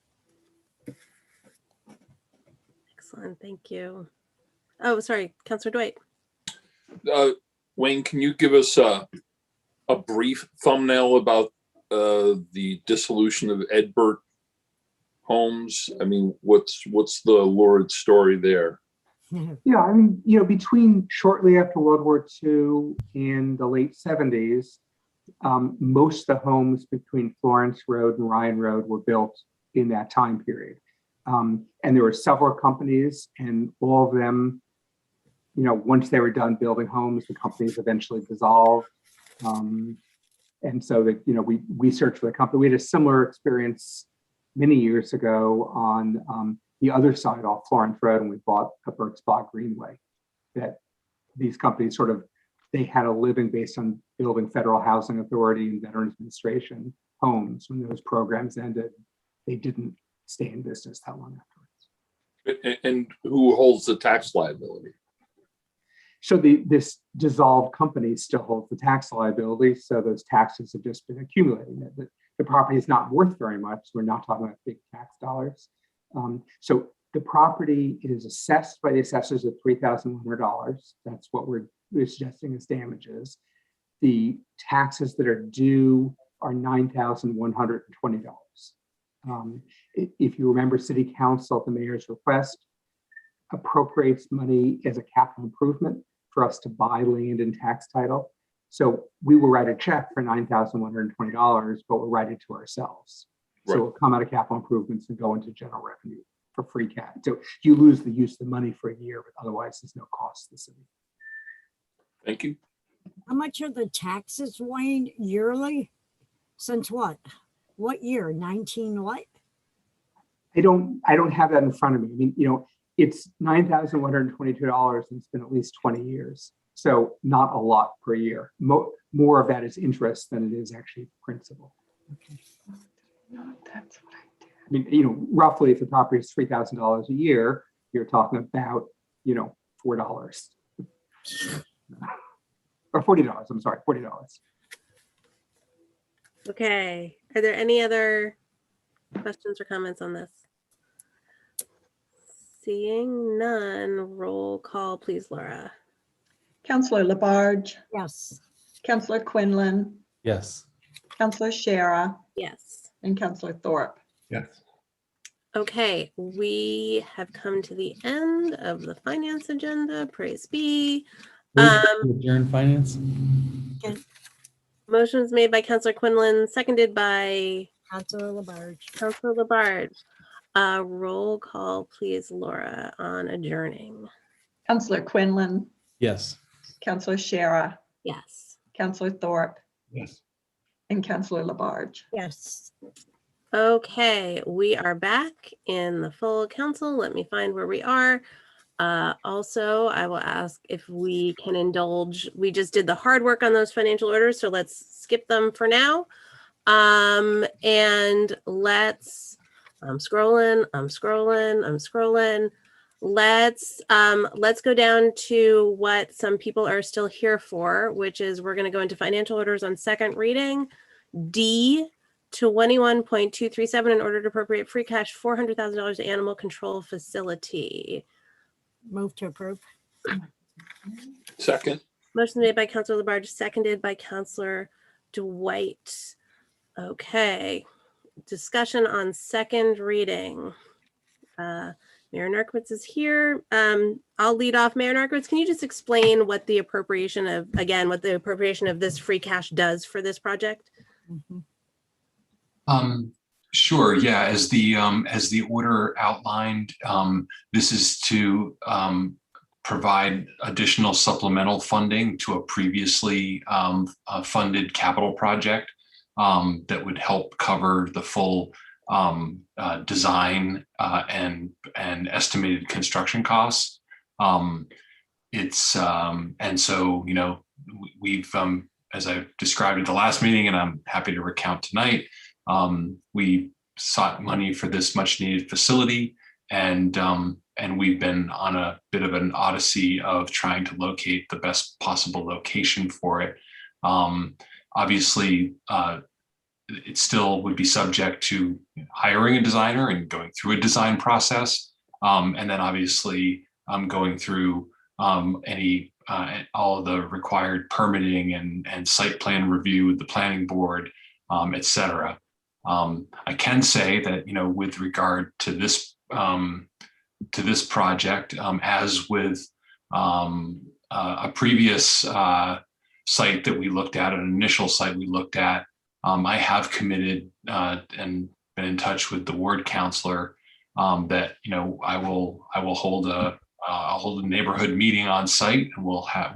Excellent, thank you. Oh, sorry, Councilor Dwight. Wayne, can you give us a brief thumbnail about the dissolution of Edbert Homes? I mean, what's the lurid story there? Yeah, I mean, between shortly after World War II and the late 70s, most of the homes between Florence Road and Ryan Road were built in that time period. And there were several companies, and all of them, once they were done building homes, the companies eventually dissolved. And so that, we searched for the company. We had a similar experience many years ago on the other side off Florence Road, and we bought a Burke Spa Greenway. That these companies they had a living based on building Federal Housing Authority and Veterans Administration homes. When those programs ended, they didn't stay in business that long afterwards. And who holds the tax liability? So this dissolved company still holds the tax liability. So those taxes have just been accumulating. The property is not worth very much. We're not talking about big tax dollars. So the property is assessed by the assessors at $3,100. That's what we're suggesting as damages. The taxes that are due are $9,120. If you remember, City Council at the mayor's request appropriates money as a capital improvement for us to buy land and tax title. So we will write a check for $9,120, but we'll write it to ourselves. So Right. it'll come out of capital improvements and go into general revenue for free cash. So you lose the use of the money for a year, but otherwise there's no cost to the city. Thank you. How much are the taxes, Wayne, yearly? Since what? What year? 19 what? I don't have that in front of me. I mean, it's $9,122 and it's been at least 20 years. So not a lot per year. More of that is interest than it is actually principal. No, that's what I did. I mean, roughly if the property is $3,000 a year, you're talking about, $4 or $40. I'm sorry, $40. Okay, are there any other questions or comments on this? Seeing none, roll call, please, Laura. Councillor Labarge, Yes. Councillor Quinlan, Yes. Councillor Shara, Yes. and Councillor Thorpe. Yes. Okay, we have come to the end of the finance agenda. Praise be. Move to adjourn finance. Motions made by Councillor Quinlan, seconded by Councilor Labarge. Councillor Labarge. Roll call, please, Laura, on adjourning. Councillor Quinlan, Yes. Councillor Shara, Yes. Councillor Thorpe, Yes. and Councillor Labarge. Yes. Okay, we are back in the full council. Let me find where we are. Also, I will ask if we can indulge. We just did the hard work on those financial orders, so let's skip them for now. And let's, I'm scrolling. Let's go down to what some people are still here for, which is we're going to go into financial orders on second reading. D 21.237 in order to appropriate free cash $400,000 to animal control facility. Move to approve. Second. Motion made by Councilor Labarge, seconded by Councilor Dwight. Okay, discussion on second reading. Mayor Narcoitz is here. I'll lead off. Mayor Narcoitz, can you just explain what the appropriation of, again, what the appropriation of this free cash does for this project? Sure. Yeah. As the order outlined, this is to provide additional supplemental funding to a previously funded capital project that would help cover the full design and estimated construction costs. And so, we've, as I described at the last meeting, and I'm happy to recount tonight, we sought money for this much needed facility, and we've been on a bit of an odyssey of trying to locate the best possible location for it. Obviously, it still would be subject to hiring a designer and going through a design process. And then obviously going through all of the required permitting and site plan review with the planning board, et cetera. I can say that, with regard to this this project, as with a previous site that we looked at, an initial site we looked at. I have committed and been in touch with the ward counselor that I will hold I'll hold a neighborhood meeting on site, and we'll have,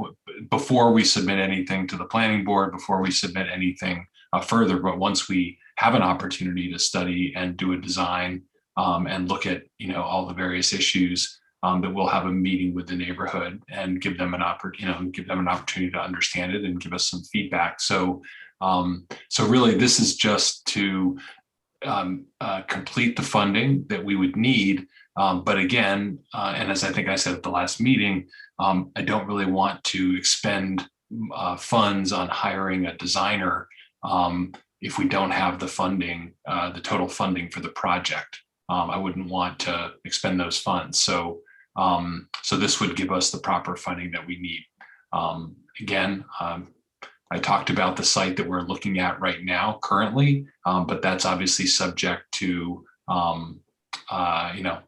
before we submit anything to the planning board, before we submit anything further. But once we have an opportunity to study and do a design and look at all the various issues, that we'll have a meeting with the neighborhood and give them an opportunity to understand it and give us some feedback. So really, this is just to complete the funding that we would need. But again, and as I think I said at the last meeting, I don't really want to expend funds on hiring a designer if we don't have the funding, the total funding for the project. I wouldn't want to expend those funds. So this would give us the proper funding that we need. Again, I talked about the site that we're looking at right now currently, but that's obviously subject to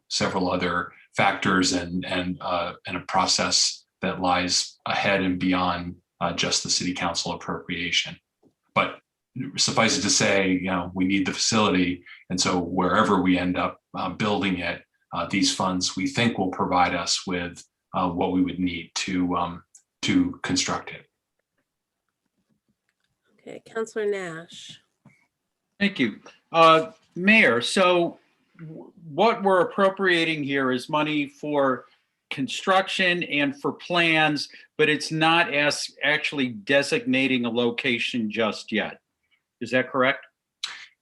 several other factors and a process that lies ahead and beyond just the city council appropriation. But suffice it to say, we need the facility, and so wherever we end up building it, these funds we think will provide us with what we would need to construct it. Okay, Councillor Nash. Thank you. Mayor, so what we're appropriating here is money for construction and for plans, but it's not as actually designating a location just yet. Is that correct?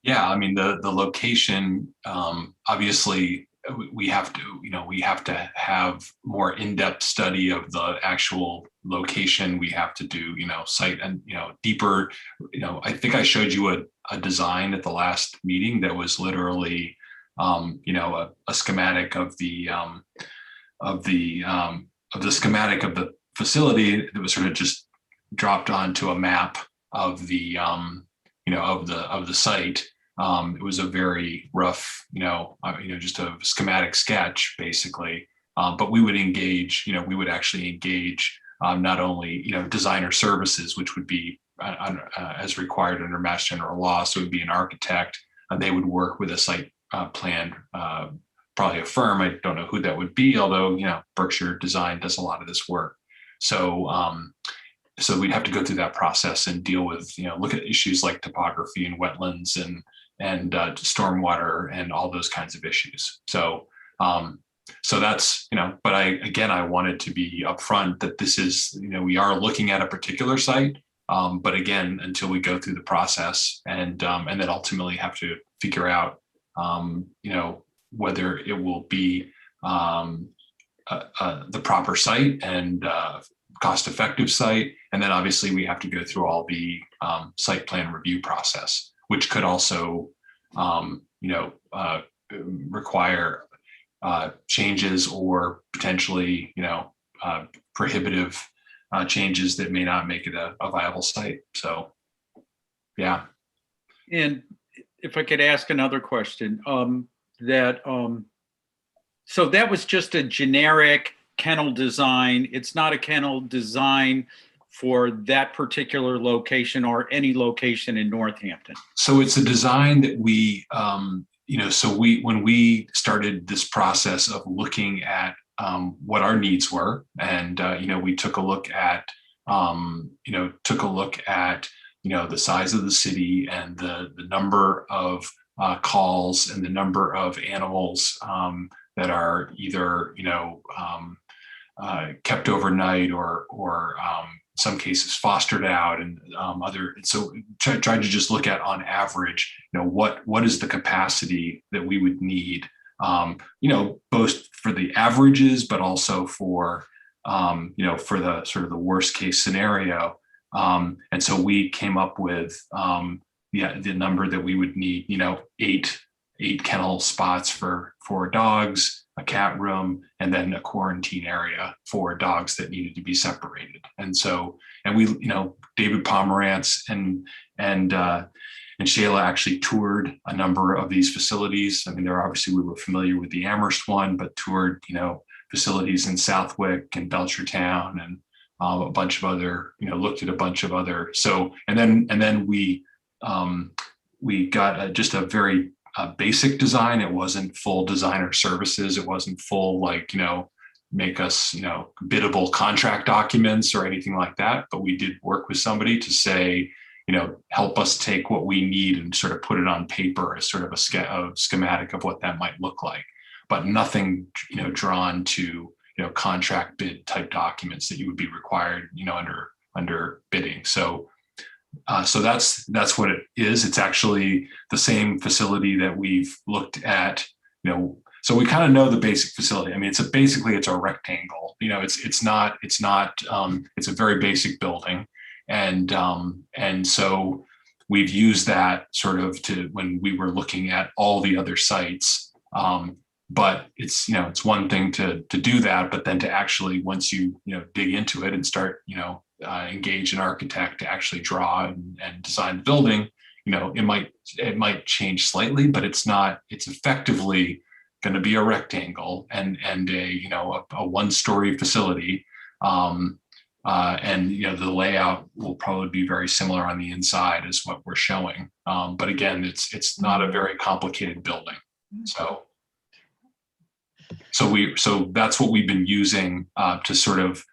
Yeah, I mean, the location, obviously we have to have more in-depth study of the actual location. We have to do, site and, deeper, I think I showed you a design at the last meeting that was literally, a schematic of the schematic of the facility that was sort of just dropped onto a map of the, of the site. It was a very rough, just a schematic sketch, basically. But we would engage, we would actually engage not only, designer services, which would be as required under Mass General Law. So it would be an architect, and they would work with a site plan, probably a firm. I don't know who that would be, although, Berkshire Design does a lot of this work. So, so we'd have to go through that process and deal with, look at issues like topography and wetlands and stormwater and all those kinds of issues. So, so that's, but I wanted to be upfront that this is, we are looking at a particular site, but again, until we go through the process and then ultimately have to figure out, whether it will be the proper site and cost-effective site. And then obviously we have to go through all the site plan review process, which could also, require changes or potentially, prohibitive changes that may not make it a viable site. So, yeah. And if I could ask another question, so that was just a generic kennel design. It's not a kennel design for that particular location or any location in Northampton. So it's a design that we, when we started this process of looking at what our needs were, and we took a look at, the size of the city and the number of calls and the number of animals that are either kept overnight or some cases fostered out and so try to just look at on average, what is the capacity that we would need, both for the averages, but also for, for the sort of the worst case scenario. And so we came up with, the number that we would need, 8 kennel spots for dogs, a cat room, and then a quarantine area for dogs that needed to be separated. And so, and we, David Pomerantz and Shayla actually toured a number of these facilities. I mean, we were familiar with the Amherst one, but toured, facilities in Southwick and Belchertown and a bunch of other, looked at a bunch of other. So, and then we got just a very basic design. It wasn't full designer services. It wasn't full, make us, biddable contract documents or anything like that. But we did work with somebody to say, help us take what we need and sort of put it on paper as sort of a schematic of what that might look like, but nothing, drawn to, contract bid type documents that you would be required, under bidding. So that's what it is. It's actually the same facility that we've looked at, so we kind of know the basic facility. I mean, it's a rectangle, it's a very basic building. And so we've used that sort of when we were looking at all the other sites. But it's one thing to do that, but then to actually, once you dig into it and start, engage an architect to actually draw and design the building, it might change slightly, but it's effectively going to be a rectangle and a one-story facility. And the layout will probably be very similar on the inside as what we're showing. But again, it's not a very complicated building. So that's what we've been using to sort of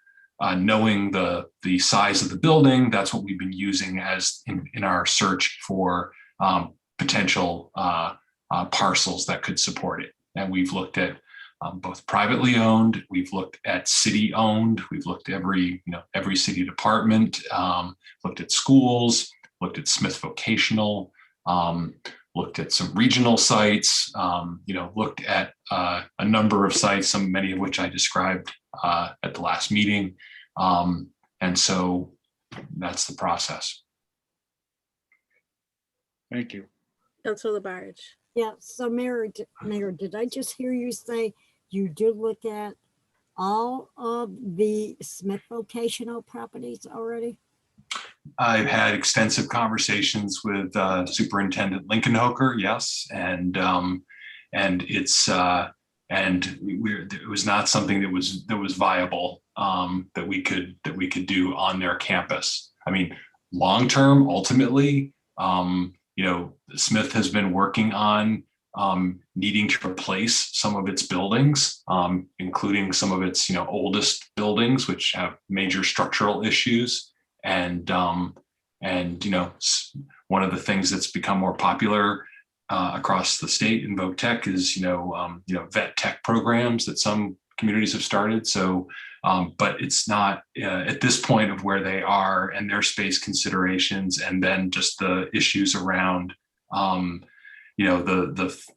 knowing the size of the building. That's what we've been using as in our search for potential parcels that could support it. And we've looked at both privately owned, we've looked at city owned, we've looked at every city department, looked at schools, looked at Smith Vocational, looked at some regional sites, looked at a number of sites, many of which I described at the last meeting. And so that's the process. Thank you. Councilor Labarge. Yeah, so Mayor, did I just hear you say you did look at all of the Smith Vocational properties already? I've had extensive conversations with Superintendent Lincoln Hoker, yes, and it's it was not something that was viable that we could do on their campus. I mean, long term, ultimately, Smith has been working on needing to replace some of its buildings, including some of its oldest buildings, which have major structural issues. And one of the things that's become more popular across the state in VOTech is vet tech programs that some communities have started. So, but it's not at this point of where they are and their space considerations, and then just the issues around the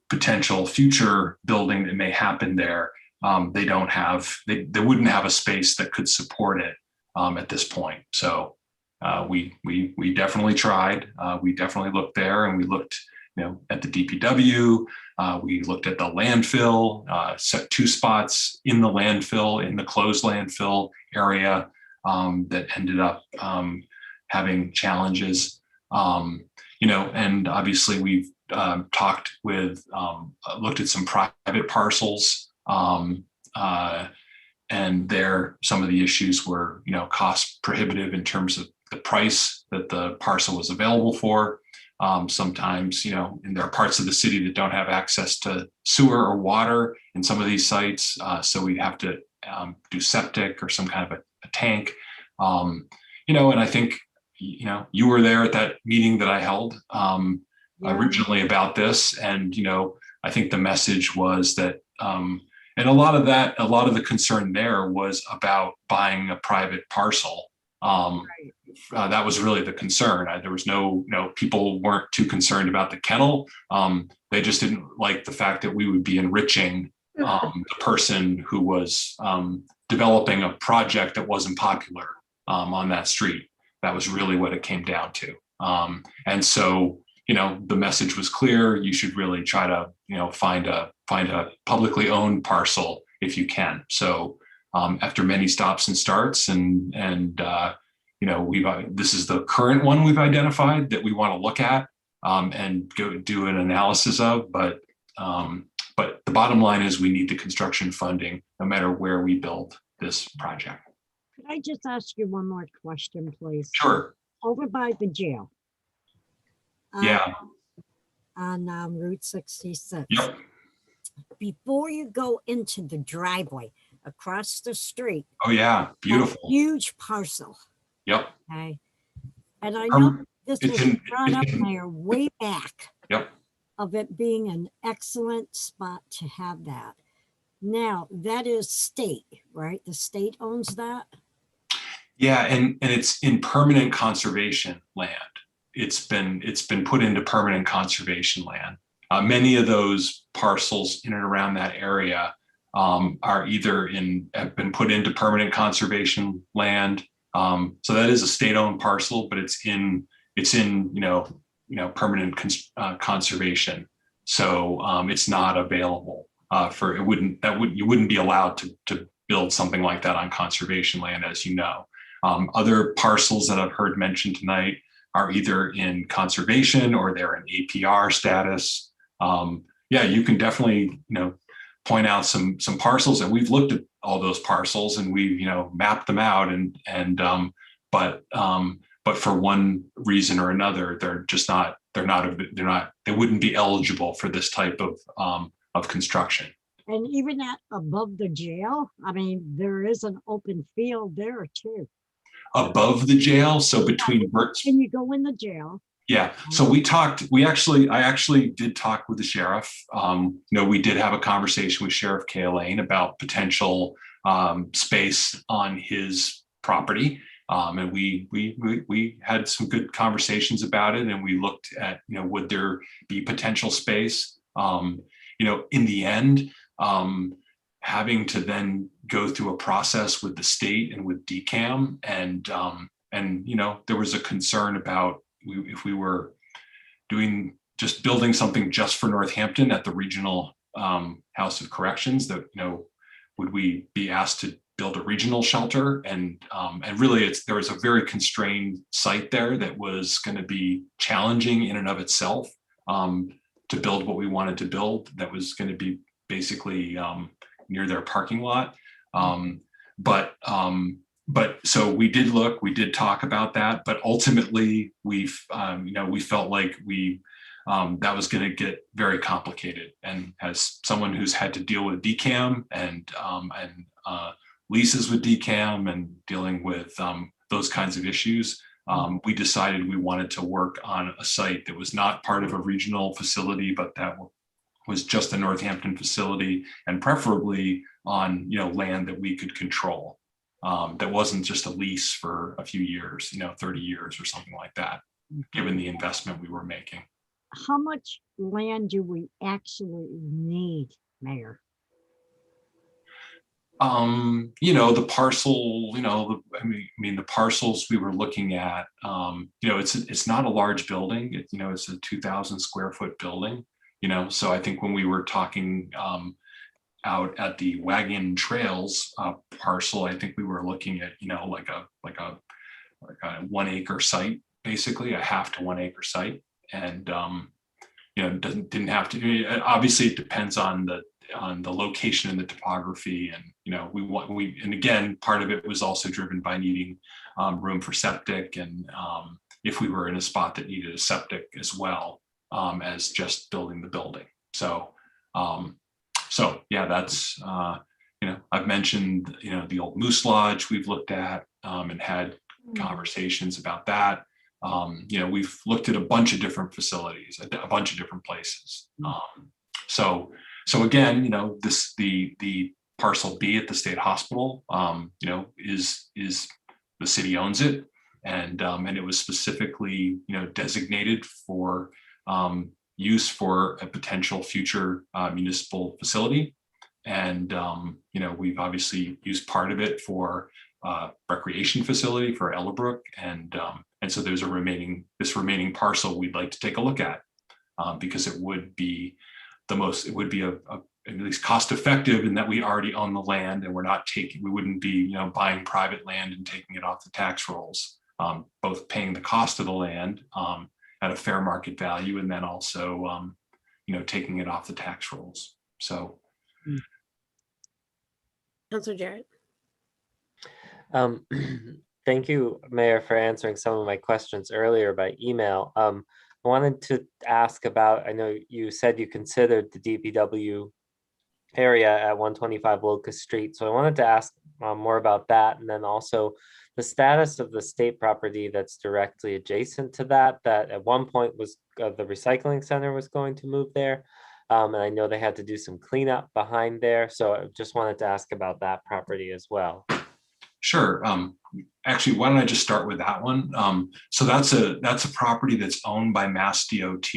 potential future building that may happen there. They wouldn't have a space that could support it at this point. So we definitely tried. We definitely looked there, and we looked at the DPW. We looked at the landfill, set 2 spots in the landfill, in the closed landfill area that ended up having challenges. And obviously we've looked at some private parcels, and there some of the issues were cost prohibitive in terms of the price that the parcel was available for. Sometimes and there are parts of the city that don't have access to sewer or water in some of these sites, so we have to do septic or some kind of a tank. And I think you were there at that meeting that I held originally about this, and I think the message was that and a lot of the concern there was about buying a private parcel. That was really the concern. There was people weren't too concerned about the kennel. They just didn't like the fact that we would be enriching the person who was developing a project that wasn't popular on that street. That was really what it came down to. And so, the message was clear. You should really try to, find a publicly owned parcel if you can. So after many stops and starts and this is the current one we've identified that we want to look at. and go do an analysis of, but the bottom line is we need the construction funding no matter where we build this project. Could I just ask you one more question, please? Sure. Over by the jail. Yeah. On Route 66. Yep. Before you go into the driveway across the street. Oh yeah, beautiful. Huge parcel. Yep. Okay. And I know this it's was brought up there way back. Yep. Of it being an excellent spot to have that. Now that is state, right? The state owns that. Yeah, and it's in permanent conservation land. It's been put into permanent conservation land. Many of those parcels in and around that area are either have been put into permanent conservation land. So that is a state-owned parcel, but it's in permanent conservation. So it's not available for you wouldn't be allowed to build something like that on conservation land, as you know. Other parcels that I've heard mentioned tonight are either in conservation or they're in APR status. Yeah, you can definitely point out some parcels, and we've looked at all those parcels and we've mapped them out but for one reason or another they wouldn't be eligible for this type of construction. And even above the jail, I mean, there is an open field there too. Above the jail, so between Can you go in the jail? Yeah, so I actually did talk with the sheriff. We did have a conversation with Sheriff Kay Lane about potential space on his property. And we had some good conversations about it, and we looked at, would there be potential space? In the end, having to then go through a process with the state and with DCAM, and there was a concern about if we were building something just for Northampton at the regional House of Corrections, that would we be asked to build a regional shelter? And really there was a very constrained site there that was going to be challenging in and of itself to build what we wanted to build. That was going to be basically near their parking lot. But so we did talk about that, but ultimately we felt like that was going to get very complicated. And as someone who's had to deal with DCAM and leases with DCAM and dealing with those kinds of issues, we decided we wanted to work on a site that was not part of a regional facility, but that was just a Northampton facility, and preferably on land that we could control. That wasn't just a lease for a few years, 30 years or something like that, given the investment we were making. How much land do we actually need, Mayor? The parcel, the parcels we were looking at, it's not a large building. It's a 2,000 square foot building, so I think when we were talking out at the Wagon Trails parcel, I think we were looking at, like a 1 acre site, basically a half to 1 acre site. And, didn't have to, obviously it depends on the location and the topography. And, and again, part of it was also driven by needing room for septic. And if we were in a spot that needed a septic as well as just building the building. So yeah, that's, I've mentioned, the old Moose Lodge we've looked at and had conversations about that. We've looked at a bunch of different facilities, a bunch of different places. So again, the parcel B at the state hospital, is the city owns it, and it was specifically, designated for use for a potential future municipal facility. And, we've obviously used part of it for recreation facility for Ellerbrook. And so there's this remaining parcel we'd like to take a look at because it would be at least cost effective in that we already own the land and we wouldn't be, buying private land and taking it off the tax rolls, both paying the cost of the land at a fair market value, and then also, taking it off the tax rolls. So. Councilor Jarrett. Thank you, Mayor, for answering some of my questions earlier by email. I wanted to ask about, I know you said you considered the DPW area at 125 Locust Street. So I wanted to ask more about that. And then also the status of the state property that's directly adjacent to that at one point was the recycling center was going to move there. And I know they had to do some cleanup behind there. So I just wanted to ask about that property as well. Sure. Actually, why don't I just start with that one? So that's a property that's owned by Mass DOT.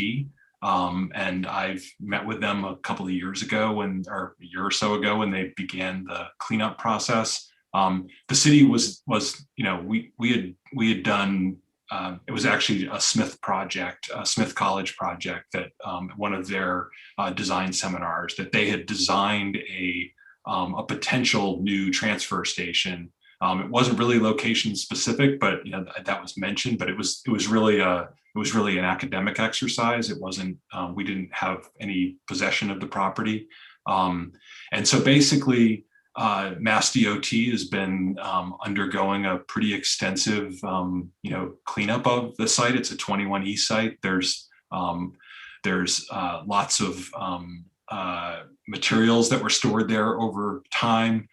And I've met with them a couple of years ago or a year or so ago when they began the cleanup process. The city was we had done, it was actually a Smith project, a Smith College project that one of their design seminars that they had designed a potential new transfer station. It wasn't really location specific, but that was mentioned. But it was really an academic exercise. It wasn't. We didn't have any possession of the property, and so basically, Mass DOT has been undergoing a pretty extensive, cleanup of the site. It's a 21E site. There's lots of materials that were stored there over time.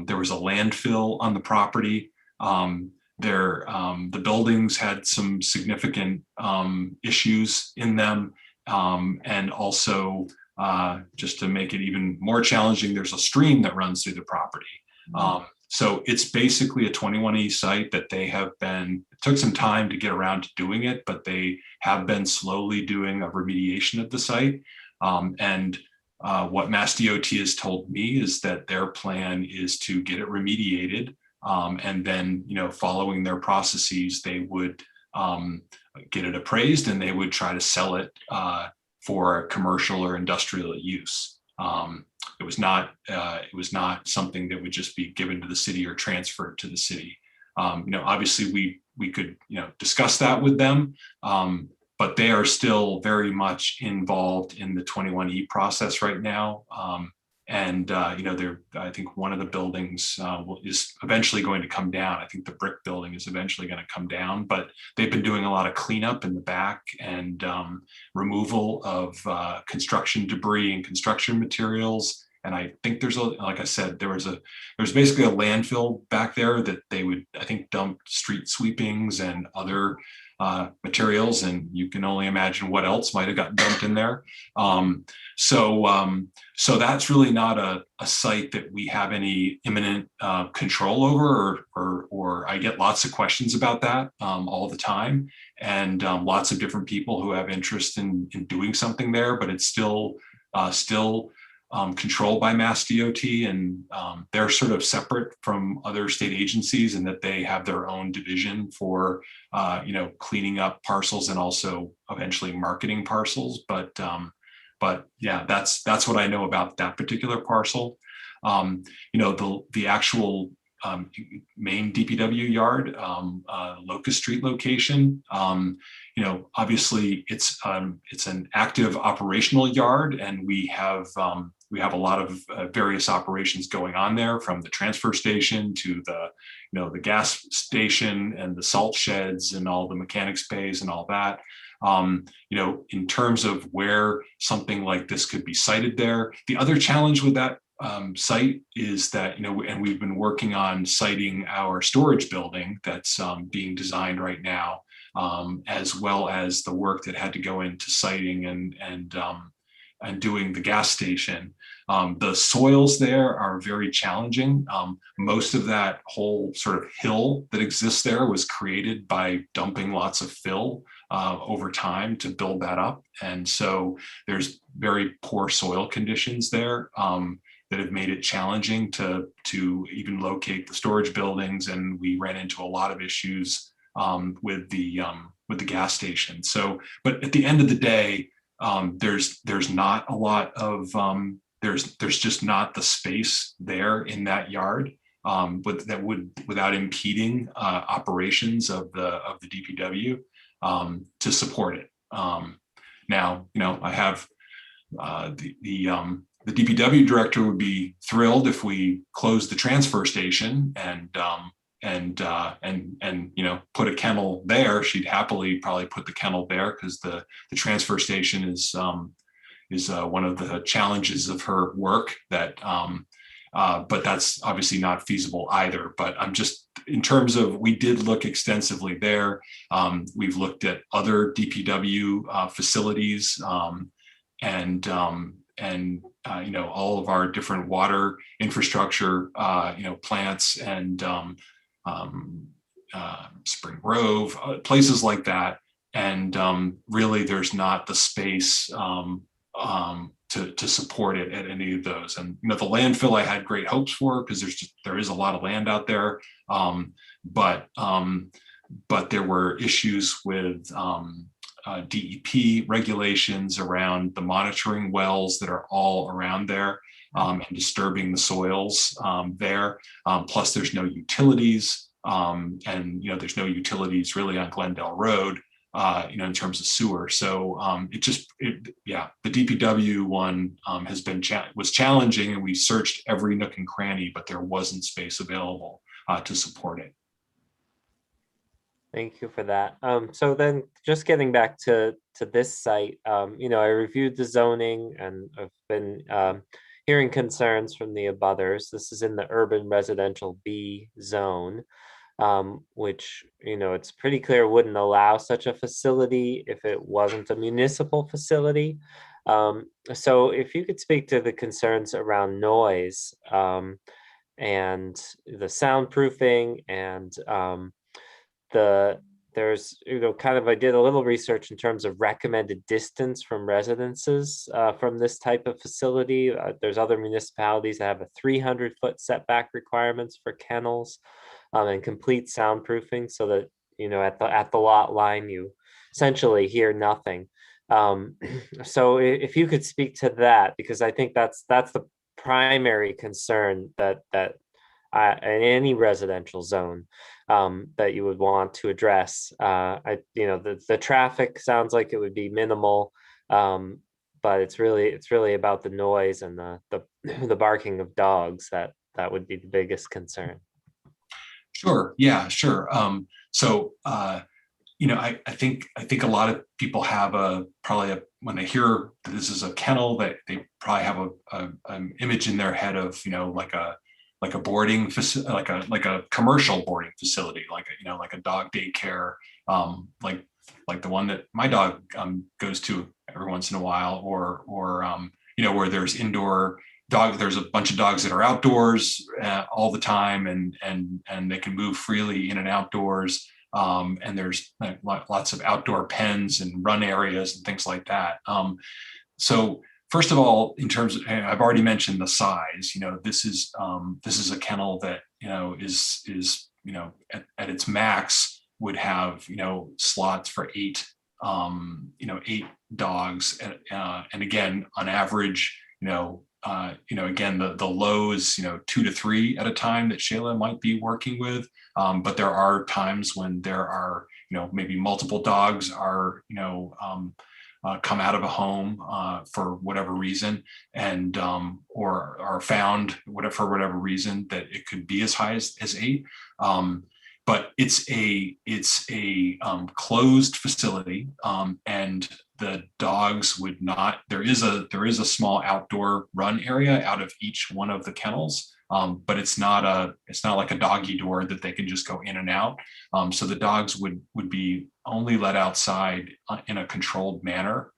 There was a landfill on the property. The buildings had some significant issues in them. And also, just to make it even more challenging, there's a stream that runs through the property. So it's basically a 21E site that they have been, it took some time to get around to doing it, but they have been slowly doing a remediation of the site. What Mass DOT has told me is that their plan is to get it remediated, and then, following their processes, they would get it appraised and they would try to sell it for commercial or industrial use. It was not something that would just be given to the city or transferred to the city. Obviously, we could discuss that with them. But they are still very much involved in the 21E process right now. I think one of the buildings is eventually going to come down. I think the brick building is eventually going to come down, but they've been doing a lot of cleanup in the back and removal of construction debris and construction materials. And I think like I said, there's basically a landfill back there that they would, I think, dump street sweepings and other materials, and you can only imagine what else might have gotten dumped in there. So that's really not a site that we have any imminent control over, or I get lots of questions about that all the time, and lots of different people who have interest in doing something there, but it's still controlled by Mass DOT, and they're sort of separate from other state agencies in that they have their own division for cleaning up parcels and also eventually marketing parcels. But yeah, that's what I know about that particular parcel. The actual main DPW yard, Locust Street location. Obviously it's an active operational yard, and we have a lot of various operations going on there, from the transfer station to the gas station and the salt sheds and all the mechanics bays and all that. In terms of where something like this could be sited there, the other challenge with that site is that, and we've been working on siting our storage building that's being designed right now, as well as the work that had to go into siting and doing the gas station. The soils there are very challenging. Most of that whole sort of hill that exists there was created by dumping lots of fill over time to build that up. And so there's very poor soil conditions there that have made it challenging to even locate the storage buildings. And we ran into a lot of issues with the gas station. So, but at the end of the day, there's not a lot of there's just not the space there in that yard, but that would, without impeding operations of the DPW, to support it. Now, I have the DPW director would be thrilled if we closed the transfer station and put a kennel there. She'd happily probably put the kennel there because the transfer station is one of the challenges of her work but that's obviously not feasible either. But I'm just, in terms of, we did look extensively there. We've looked at other DPW facilities and all of our different water infrastructure, plants and Spring Grove, places like that. And really, there's not the space to support it at any of those. And the landfill I had great hopes for, because there is a lot of land out there, but there were issues with DEP regulations around the monitoring wells that are all around there and disturbing the soils there. Plus, there's no utilities, and there's no utilities really on Glendale Road. In terms of sewer. So the DPW one was challenging, and we searched every nook and cranny, but there wasn't space available to support it. Thank you for that. So then just getting back to this site, I reviewed the zoning and I've been hearing concerns from the abutters. This is in the urban residential B zone. Which, it's pretty clear wouldn't allow such a facility if it wasn't a municipal facility. So if you could speak to the concerns around noise and the soundproofing and there's, I did a little research in terms of recommended distance from residences from this type of facility. There's other municipalities that have a 300-foot setback requirements for kennels. And complete soundproofing so that, at the lot line, you essentially hear nothing. So if you could speak to that, because I think that's the primary concern that in any residential zone that you would want to address. The traffic sounds like it would be minimal, but it's really about the noise and the barking of dogs that would be the biggest concern. Sure. Yeah, sure. I think a lot of people have when they hear that this is a kennel, that they probably have an image in their head of, like a boarding facility, like a commercial boarding facility, like a dog daycare, like the one that my dog goes to every once in a while, or where there's indoor there's a bunch of dogs that are outdoors all the time, and they can move freely in and outdoors. And there's lots of outdoor pens and run areas and things like that. So first of all, in terms of, I've already mentioned the size. This is a kennel that is at its max would have slots for 8 dogs, and again, on average, again, the low is 2 to 3 at a time that Shayla might be working with, but there are times when there are maybe multiple dogs are come out of a home for whatever reason, and or are found for whatever reason that it could be as high as 8. But it's a closed facility, and the dogs would not. There is a small outdoor run area out of each one of the kennels, but it's not like a doggy door that they can just go in and out. So the dogs would be only let outside in a controlled manner.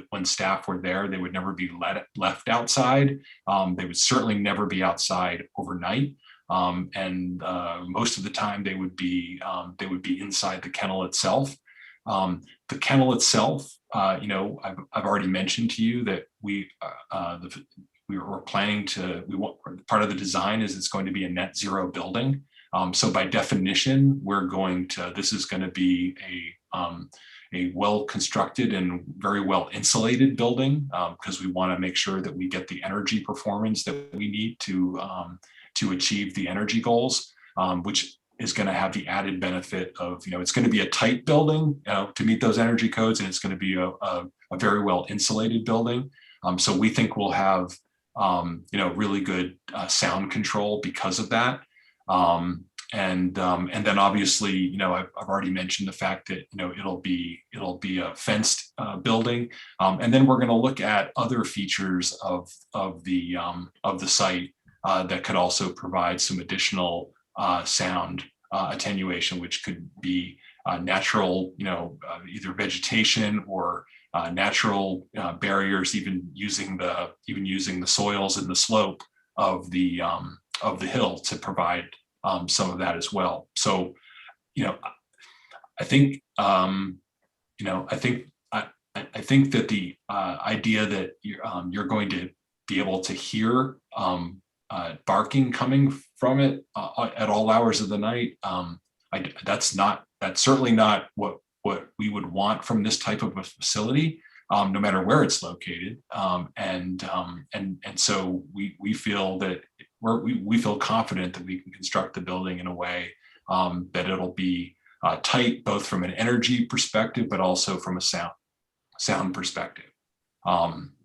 When staff were there, they would never be left outside. They would certainly never be outside overnight. And most of the time they would be inside the kennel itself. The kennel itself, I've already mentioned to you that we're planning to. Part of the design is it's going to be a net zero building. So by definition, this is going to be a well-constructed and very well insulated building, because we want to make sure that we get the energy performance that we need to achieve the energy goals, which going to have the added benefit of, it's going to be a tight building to meet those energy codes, and it's going to be a very well insulated building. So we think we'll have, really good sound control because of that. And then obviously, I've already mentioned the fact that, it'll be a fenced building. And then we're going to look at other features of the site that could also provide some additional sound attenuation, which could be natural, either vegetation or natural barriers, even using the soils and the slope of the hill to provide some of that as well. So, I think I think that the idea that you're going to be able to hear barking coming from it at all hours of the night, that's certainly not what we would want from this type of a facility, no matter where it's located. And so we feel that we feel confident that we can construct the building in a way that it'll be tight, both from an energy perspective, but also from a sound perspective.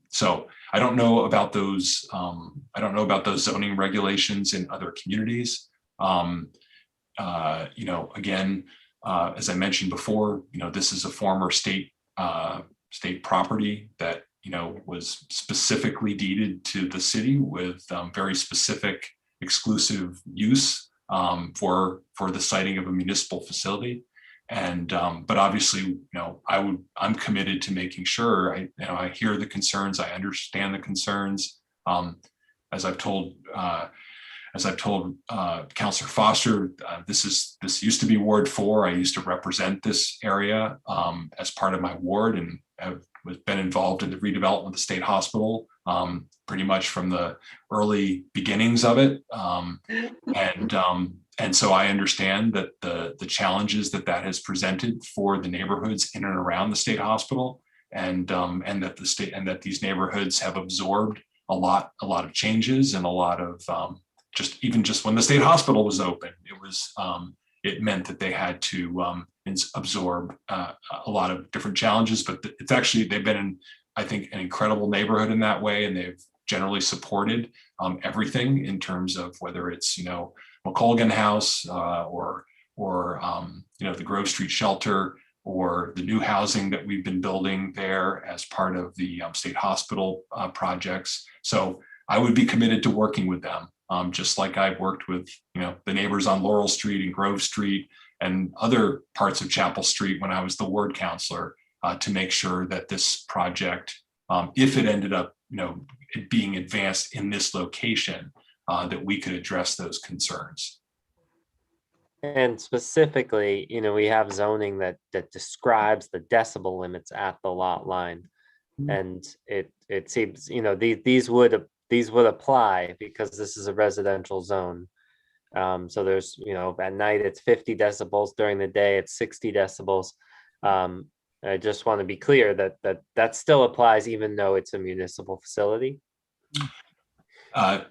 So I don't know about those. I don't know about those zoning regulations in other communities. Again, as I mentioned before, this is a former state property that was specifically deeded to the city with very specific exclusive use for the siting of a municipal facility. And but obviously, I'm committed to making sure I hear the concerns, I understand the concerns. As I've told Councillor Foster, this used to be Ward 4. I used to represent this area as part of my ward, and have been involved in the redevelopment of the state hospital pretty much from the early beginnings of it. And so I understand that the challenges that has presented for the neighborhoods in and around the state hospital, and that these neighborhoods have absorbed a lot of changes, and a lot of just when the state hospital was open, it meant that they had to absorb a lot of different challenges. But they've been I think, an incredible neighborhood in that way, and they've generally supported everything in terms of whether it's McColgan House or the Grove Street Shelter, or the new housing that we've been building there as part of the state hospital projects. So I would be committed to working with them, just like I've worked with the neighbors on Laurel Street and Grove Street and other parts of Chapel Street when I was the ward counselor, to make sure that this project, if it ended up it being advanced in this location, that we could address those concerns. And specifically, we have zoning that describes the decibel limits at the lot line, and it seems these would apply because this is a residential zone. So there's at night it's 50 decibels, during the day it's 60 decibels. I just want to be clear that still applies even though it's a municipal facility.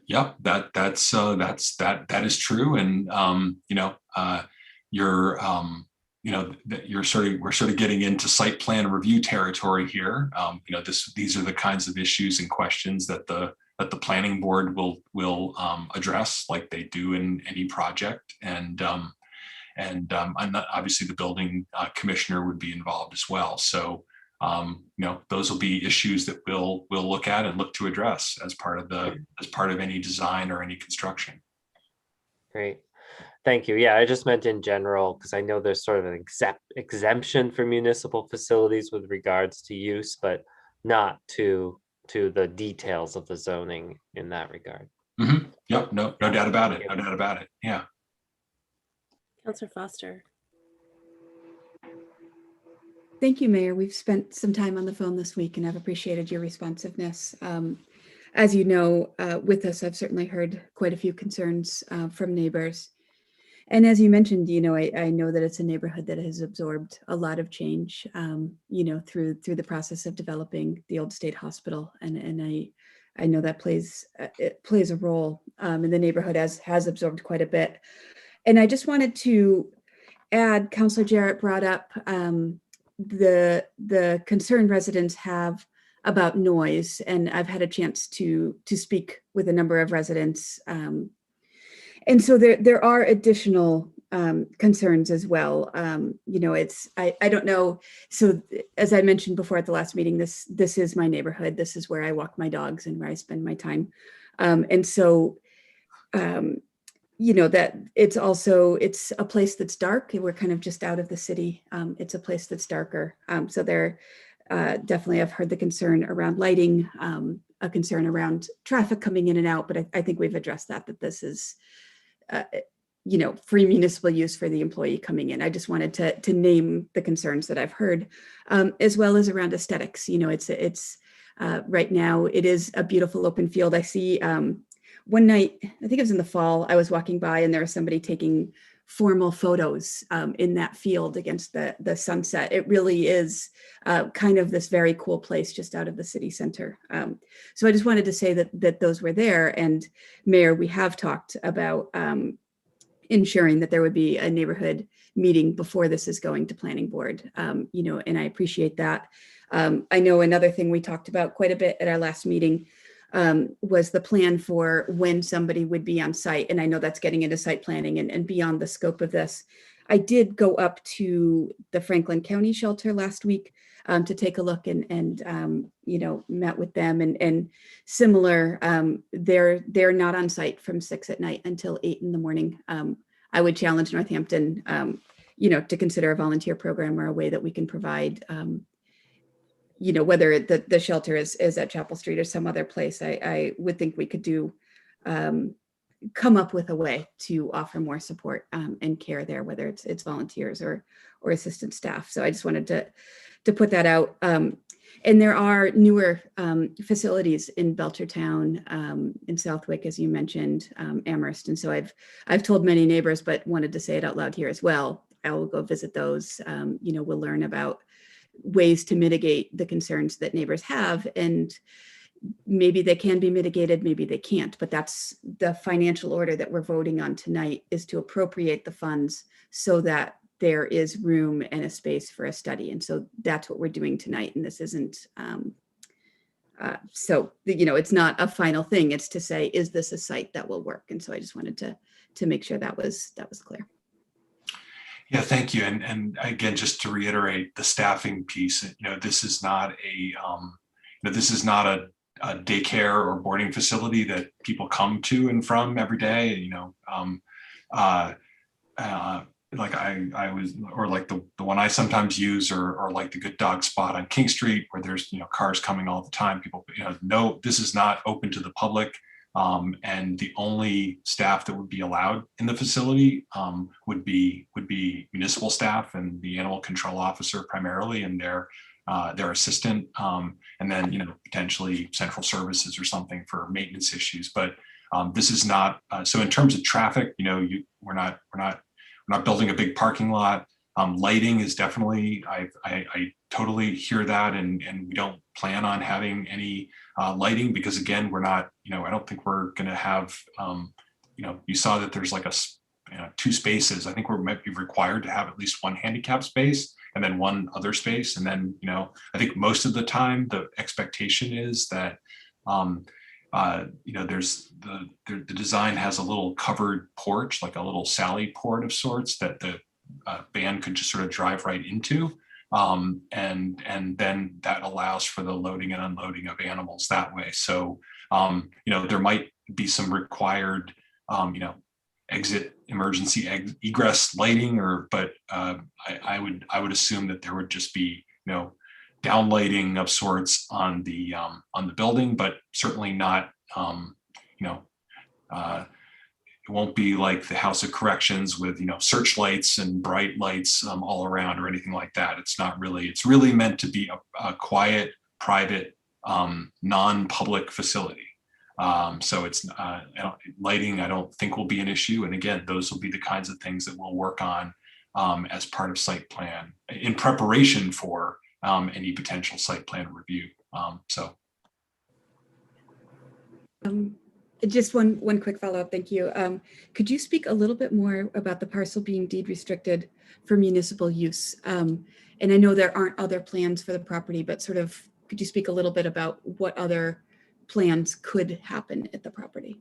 Yeah, that is true, and we're sort of getting into site plan review territory here. These are the kinds of issues and questions that the planning board will address, like they do in any project, and obviously the building commissioner would be involved as well. So those will be issues that we'll look at and look to address as part of any design or any construction. Great, thank you. Yeah, I just meant in general, because I know there's sort of an exemption for municipal facilities with regards to use, but not to the details of the zoning in that regard. Mm-hmm. Yep, no doubt about it. No doubt about it. Yeah. Councillor Foster. Thank you, Mayor. We've spent some time on the phone this week, and I've appreciated your responsiveness. As you know, with us, I've certainly heard quite a few concerns from neighbors. And as you mentioned, I know that it's a neighborhood that has absorbed a lot of change, through the process of developing the old state hospital, and I know that plays a role, and the neighborhood has absorbed quite a bit. And I just wanted to add, Councilor Jarrett brought up the concern residents have about noise, and I've had a chance to speak with a number of residents. And so there are additional concerns as well. You know, I don't know. So as I mentioned before at the last meeting, this is my neighborhood. This is where I walk my dogs and where I spend my time. And so, you know, that it's a place that's dark. We're kind of just out of the city. It's a place that's darker. So there definitely I've heard the concern around lighting, a concern around traffic coming in and out, but I think we've addressed that this is, you know, free municipal use for the employee coming in. I just wanted to name the concerns that I've heard, as well as around aesthetics. You know, it's right now it is a beautiful open field. I see one night, I think it was in the fall, I was walking by and there was somebody taking formal photos in that field against the sunset. It really is kind of this very cool place just out of the city center. So I just wanted to say that those were there. And Mayor, we have talked about ensuring that there would be a neighborhood meeting before this is going to planning board, you know, and I appreciate that. I know another thing we talked about quite a bit at our last meeting was the plan for when somebody would be on site. And I know that's getting into site planning and beyond the scope of this. I did go up to the Franklin County shelter last week to take a look and you know, met with them and similar, they're not on site from 6 at night until 8 in the morning. I would challenge Northampton, you know, to consider a volunteer program or a way that we can provide you know, whether the shelter is at Chapel Street or some other place, I would think we could do, come up with a way to offer more support and care there, whether it's volunteers or assistant staff. So I just wanted to put that out. And there are newer facilities in Belchertown, in Southwick, as you mentioned, Amherst. And so I've told many neighbors, but wanted to say it out loud here as well. I will go visit those. You know, we'll learn about ways to mitigate the concerns that neighbors have, and maybe they can be mitigated, maybe they can't, but that's the financial order that we're voting on tonight, is to appropriate the funds so that there is room and a space for a study. And so that's what we're doing tonight. And this isn't, so, you know, it's not a final thing. It's to say, is this a site that will work? And so I just wanted to make sure that was clear. Yeah, thank you. And again, just to reiterate the staffing piece, you know, this is not a daycare or boarding facility that people come to and from every day. You know, like I was, or like the one I sometimes use, or like the Good Dog spot on King Street, where there's, you know, cars coming all the time. People, you know, no, this is not open to the public. And the only staff that would be allowed in the facility would be municipal staff and the animal control officer primarily, and their assistant, and then, you know, potentially central services or something for maintenance issues. But this is not. So in terms of traffic, you know, we're not building a big parking lot. Lighting is definitely. I totally hear that, and we don't plan on having any lighting, because again, we're not, you know, I don't think we're going to have, you know, you saw that there's like two spaces. I think we might be required to have at least one handicap space and then one other space. And then, you know, I think most of the time the expectation is that, you know, there's the design has a little covered porch, like a little sally port of sorts that the van could just sort of drive right into. And then that allows for the loading and unloading of animals that way. So, you know, there might be some required, you know, exit emergency egress lighting, but I would assume that there would just be, you know, downlighting of sorts on the building, but certainly not, you know, it won't be like the House of Corrections with, you know, searchlights and bright lights all around or anything like that. It's not really, it's really meant to be a quiet, private, non-public facility. So it's lighting, I don't think will be an issue. And again, those will be the kinds of things that we'll work on as part of site plan in preparation for any potential site plan review. Just one quick follow-up, thank you. Could you speak a little bit more about the parcel being deed restricted for municipal use? And I know there aren't other plans for the property, but sort of, could you speak a little bit about what other plans could happen at the property?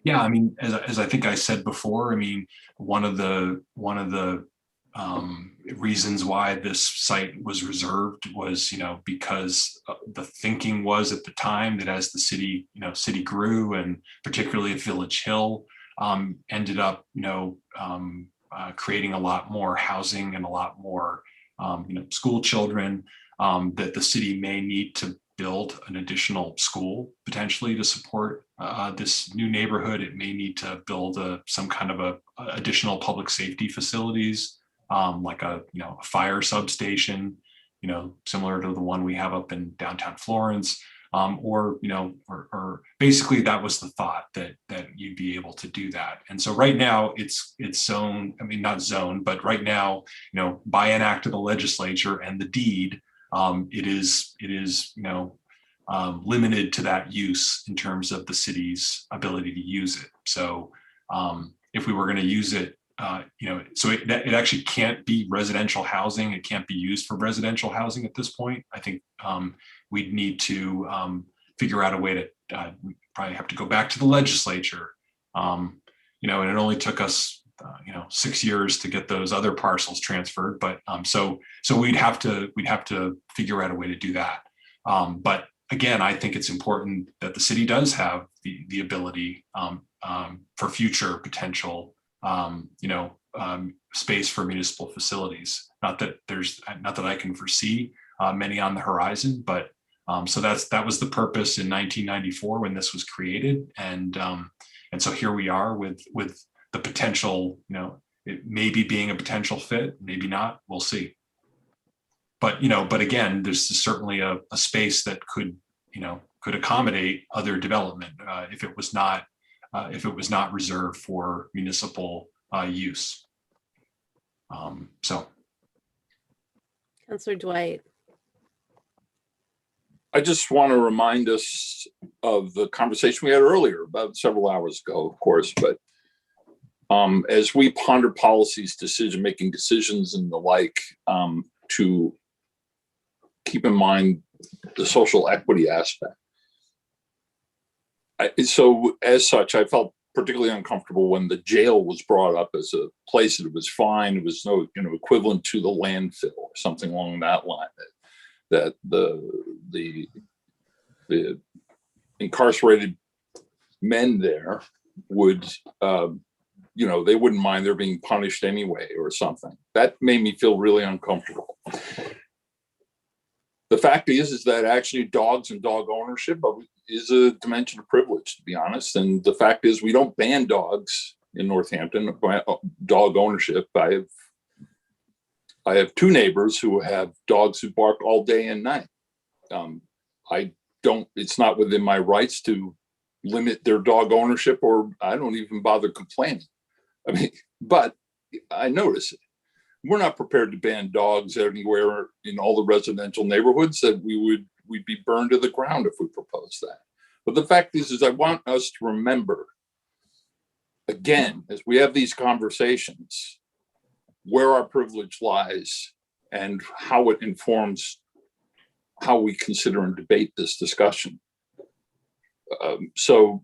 Yeah, I mean, as I think I said before, I mean, one of the reasons why this site was reserved was, because the thinking was at the time that as the city grew, and particularly at Village Hill, ended up, creating a lot more housing and a lot more, school children, that the city may need to build an additional school potentially to support this new neighborhood. It may need to build some kind of additional public safety facilities, like a fire substation, similar to the one we have up in downtown Florence, or basically that was the thought that you'd be able to do that. And so right now it's zoned, I mean not zoned, but right now by an act of the legislature and the deed, it is limited to that use in terms of the city's ability to use it. So if we were going to use it, so it actually can't be residential housing. It can't be used for residential housing at this point. I think we'd need to figure out a way to we probably have to go back to the legislature. And it only took us 6 years to get those other parcels transferred. But so we'd have to figure out a way to do that. But again, I think it's important that the city does have the ability for future potential, space for municipal facilities. Not that I can foresee many on the horizon, but so that was the purpose in 1994 when this was created, and so here we are with the potential, it maybe being a potential fit, maybe not, we'll see. But again, there's certainly a space that could accommodate other development if it was not reserved for municipal use. Councillor Dwight. I just want to remind us of the conversation we had earlier, about several hours ago, of course, but as we ponder policies, making decisions and the like, to keep in mind the social equity aspect. So as such, I felt particularly uncomfortable when the jail was brought up as a place that was fine. It was no, equivalent to the landfill or something along that line. That the incarcerated men there would, they wouldn't mind they're being punished anyway or something. That made me feel really uncomfortable. The fact is that actually dogs and dog ownership is a dimension of privilege, to be honest. And the fact is we don't ban dogs in Northampton, dog ownership. I have two neighbors who have dogs who bark all day and night. It's not within my rights to limit their dog ownership, or I don't even bother complaining. I mean, but I notice it. We're not prepared to ban dogs anywhere in all the residential neighborhoods. That we'd be burned to the ground if we proposed that. But the fact is I want us to remember, again, as we have these conversations, where our privilege lies and how it informs how we consider and debate this discussion. So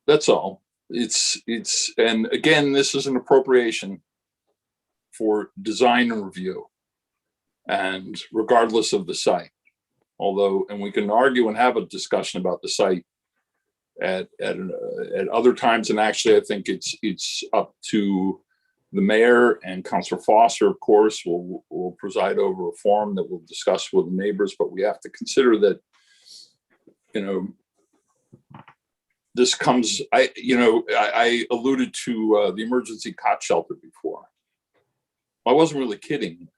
that's all. And again, this is an appropriation for design and review, and regardless of the site. And we can argue and have a discussion about the site at other times. And actually, I think it's up to the mayor and Councilor Foster, of course, will preside over a forum that we'll discuss with the neighbors. But we have to consider that, this comes. I alluded to the emergency cot shelter before. I wasn't really kidding.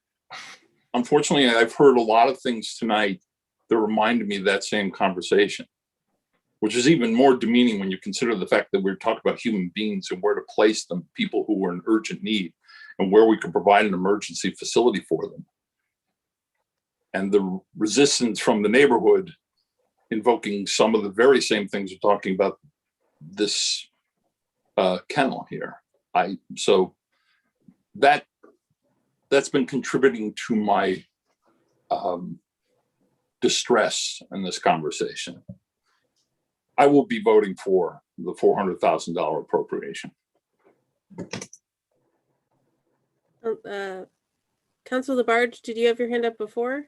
Unfortunately, I've heard a lot of things tonight that reminded me of that same conversation, which is even more demeaning when you consider the fact that we're talking about human beings and where to place them, people who were in urgent need, and where we could provide an emergency facility for them. And the resistance from the neighborhood invoking some of the very same things we're talking about this kennel here. So that's been contributing to my distress in this conversation. I will be voting for the $400,000 appropriation. Councilor Labarge, did you have your hand up before?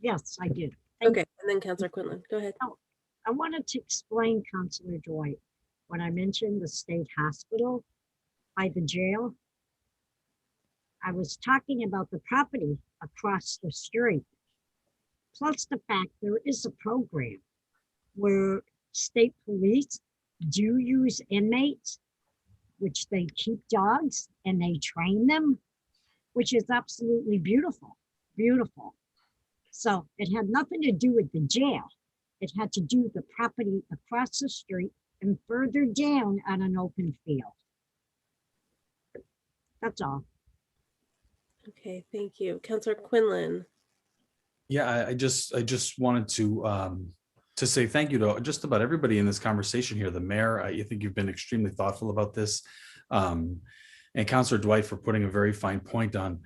Yes, I did. Okay, and then Councilor Quinlan, go ahead. I wanted to explain, Councilor Dwight, when I mentioned the state hospital by the jail, I was talking about the property across the street. Plus the fact there is a program where state police do use inmates, which they keep dogs and they train them, which is absolutely beautiful, beautiful. So it had nothing to do with the jail. It had to do with the property across the street and further down on an open field. That's all. Okay, thank you. Councilor Quinlan. Yeah, I just wanted to say thank you to just about everybody in this conversation here. The mayor, I think you've been extremely thoughtful about this. And Councilor Dwight for putting a very fine point on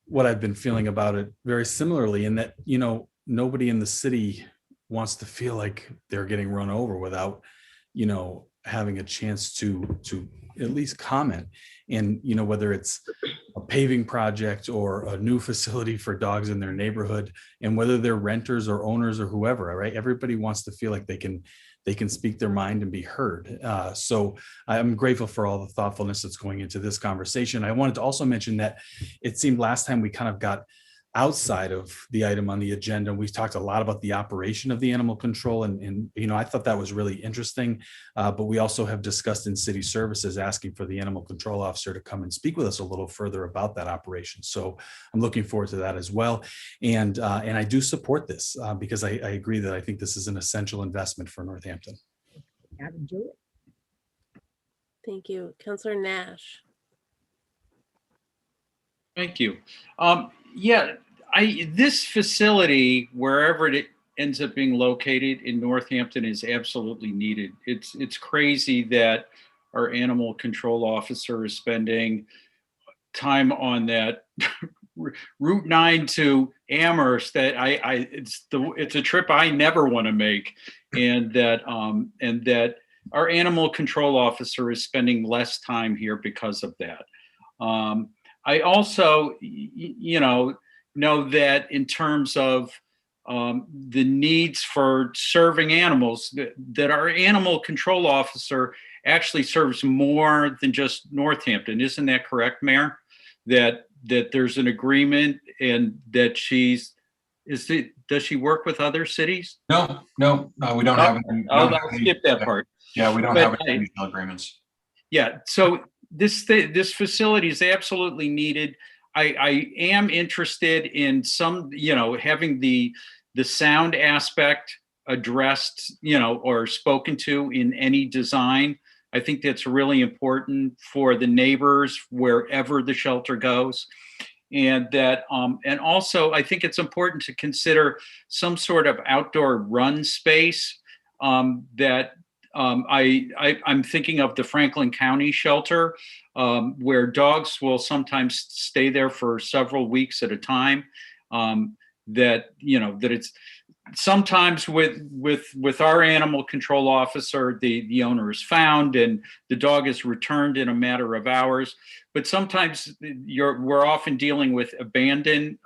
what I've been feeling about it very similarly, in that, you know, nobody in the city wants to feel like they're getting run over without, you know, having a chance to at least comment. And, you know, whether it's a paving project or a new facility for dogs in their neighborhood, and whether they're renters or owners or whoever, right? Everybody wants to feel like they can speak their mind and be heard. So I'm grateful for all the thoughtfulness that's going into this conversation. I wanted to also mention that it seemed last time we kind of got outside of the item on the agenda. We talked a lot about the operation of the animal control, and you know, I thought that was really interesting. But we also have discussed in city services asking for the animal control officer to come and speak with us a little further about that operation. So I'm looking forward to that as well. And I do support this because I agree that I think this is an essential investment for Northampton. Gotta do it. Thank you. Councilor Nash. Thank you. Yeah, this facility, wherever it ends up being located in Northampton, is absolutely needed. It's crazy that our animal control officer is spending time on that Route 9 to Amherst. That it's a trip I never want to make, and that our animal control officer is spending less time here because of that. I also, you know that in terms of the needs for serving animals, that our animal control officer actually serves more than just Northampton. Isn't that correct, Mayor? That there's an agreement, and that does she work with other cities? No, we don't have any. I'll skip that part. Yeah, we don't have any regional agreements. Yeah, so this facility is absolutely needed. I am interested in some, you know, having the sound aspect addressed, you know, or spoken to in any design. I think that's really important for the neighbors wherever the shelter goes. And that, and also I think it's important to consider some sort of outdoor run space that I'm thinking of the Franklin County shelter, where dogs will sometimes stay there for several weeks at a time. That it's sometimes with our animal control officer, the owner is found and the dog is returned in a matter of hours. But sometimes we're often dealing with abandoned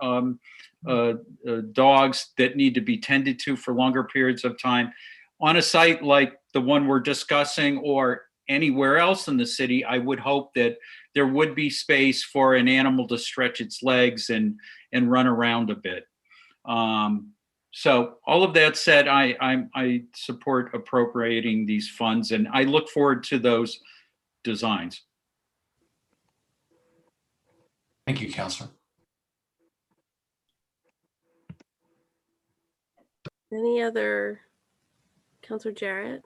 dogs that need to be tended to for longer periods of time. On a site like the one we're discussing, or anywhere else in the city, I would hope that there would be space for an animal to stretch its legs and run around a bit. So all of that said, I support appropriating these funds, and I look forward to those designs. Thank you, Councilor. Any other? Councilor Jarrett?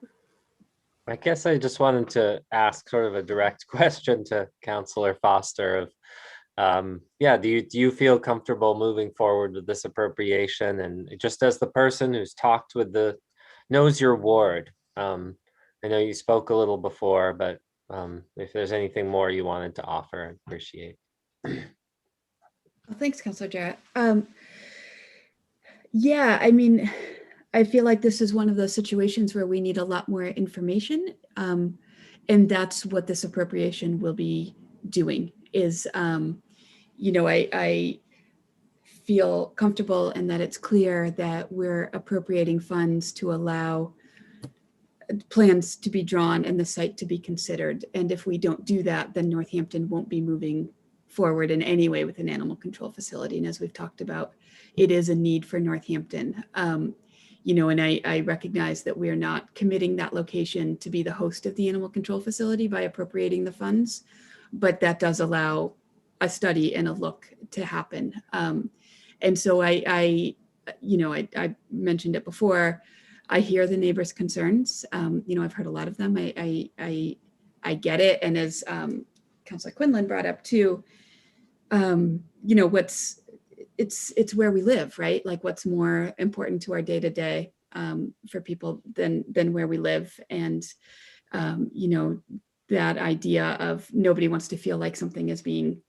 I guess I just wanted to ask sort of a direct question to Councilor Foster of yeah, do you feel comfortable moving forward with this appropriation? And just as the person who's talked with knows your ward, I know you spoke a little before, but if there's anything more you wanted to offer, I'd appreciate. Well, thanks, Councilor Jarrett. Yeah, I mean, I feel like this is one of those situations where we need a lot more information. And that's what this appropriation will be doing is, you know, I feel comfortable in that it's clear that we're appropriating funds to allow plans to be drawn and the site to be considered. And if we don't do that, then Northampton won't be moving forward in any way with an animal control facility. And as we've talked about, it is a need for Northampton. You know, and I recognize that we're not committing that location to be the host of the animal control facility by appropriating the funds, but that does allow a study and a look to happen. And so I you know, I mentioned it before, I hear the neighbors' concerns. You know, I've heard a lot of them. I get it. And as Councilor Quinlan brought up too, you know, it's where we live, right? Like what's more important to our day-to-day for people than where we live. And, you know, that idea of nobody wants to feel like something is being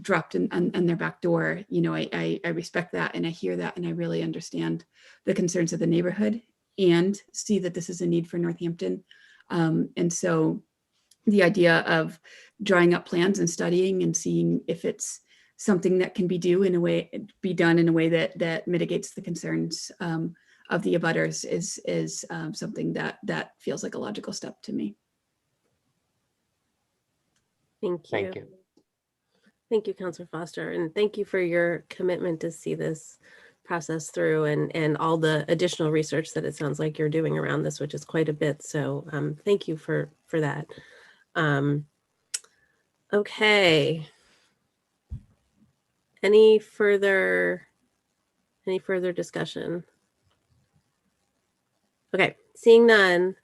dropped on their back door. You know, I respect that and I hear that and I really understand the concerns of the neighborhood and see that this is a need for Northampton. And so the idea of drawing up plans and studying and seeing if it's something that can be done in a way that mitigates the concerns of the abutters is something that feels like a logical step to me. Thank you. Thank you. Thank you, Councilor Foster, and thank you for your commitment to see this process through and all the additional research that it sounds like you're doing around this, which is quite a bit. So thank you for that. Okay. Any further discussion? Okay, seeing none.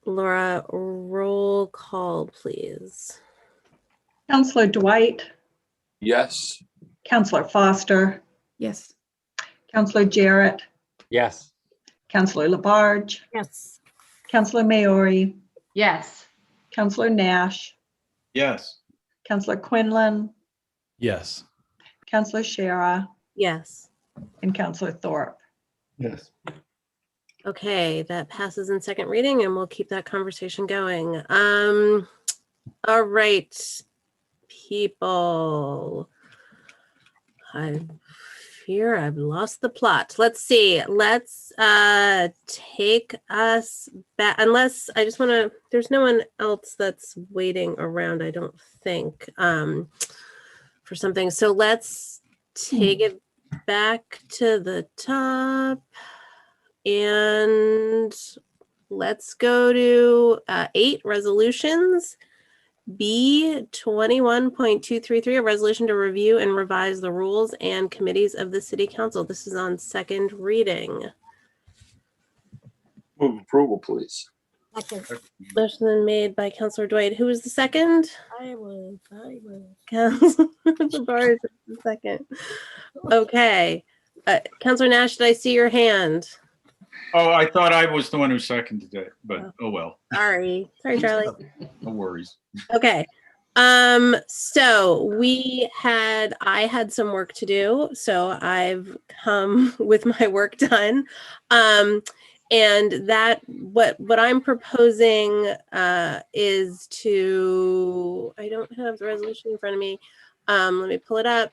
Laura, roll call, please. Councilor Dwight, Yes. Councilor Foster, Yes. Councilor Jarrett, Yes. Councilor Labarge, Yes. Councilor Maori, Yes. Councilor Nash, Yes. Councilor Quinlan, Yes. Councilor Shara, Yes. and Councilor Thorpe. Yes. Okay, that passes in second reading and we'll keep that conversation going. All right, people. I fear I've lost the plot. Let's see. Let's take us back, unless I just want to, there's no one else that's waiting around, I don't think, for something. So let's take it back to the top. And let's go to 8 resolutions. B 21.233, a resolution to review and revise the rules and committees of the City Council. This is on second reading. Move approval, please. Second. Motion made by Councilor Dwight. Who was the second? I was. Councilor Barnes is the second. Okay. Councilor Nash, did I see your hand? Oh, I thought I was the one who seconded it, but oh well. Sorry, Charlie. No worries. Okay. So I had some work to do, so I've come with my work done. And that what I'm proposing is to, I don't have the resolution in front of me. Let me pull it up.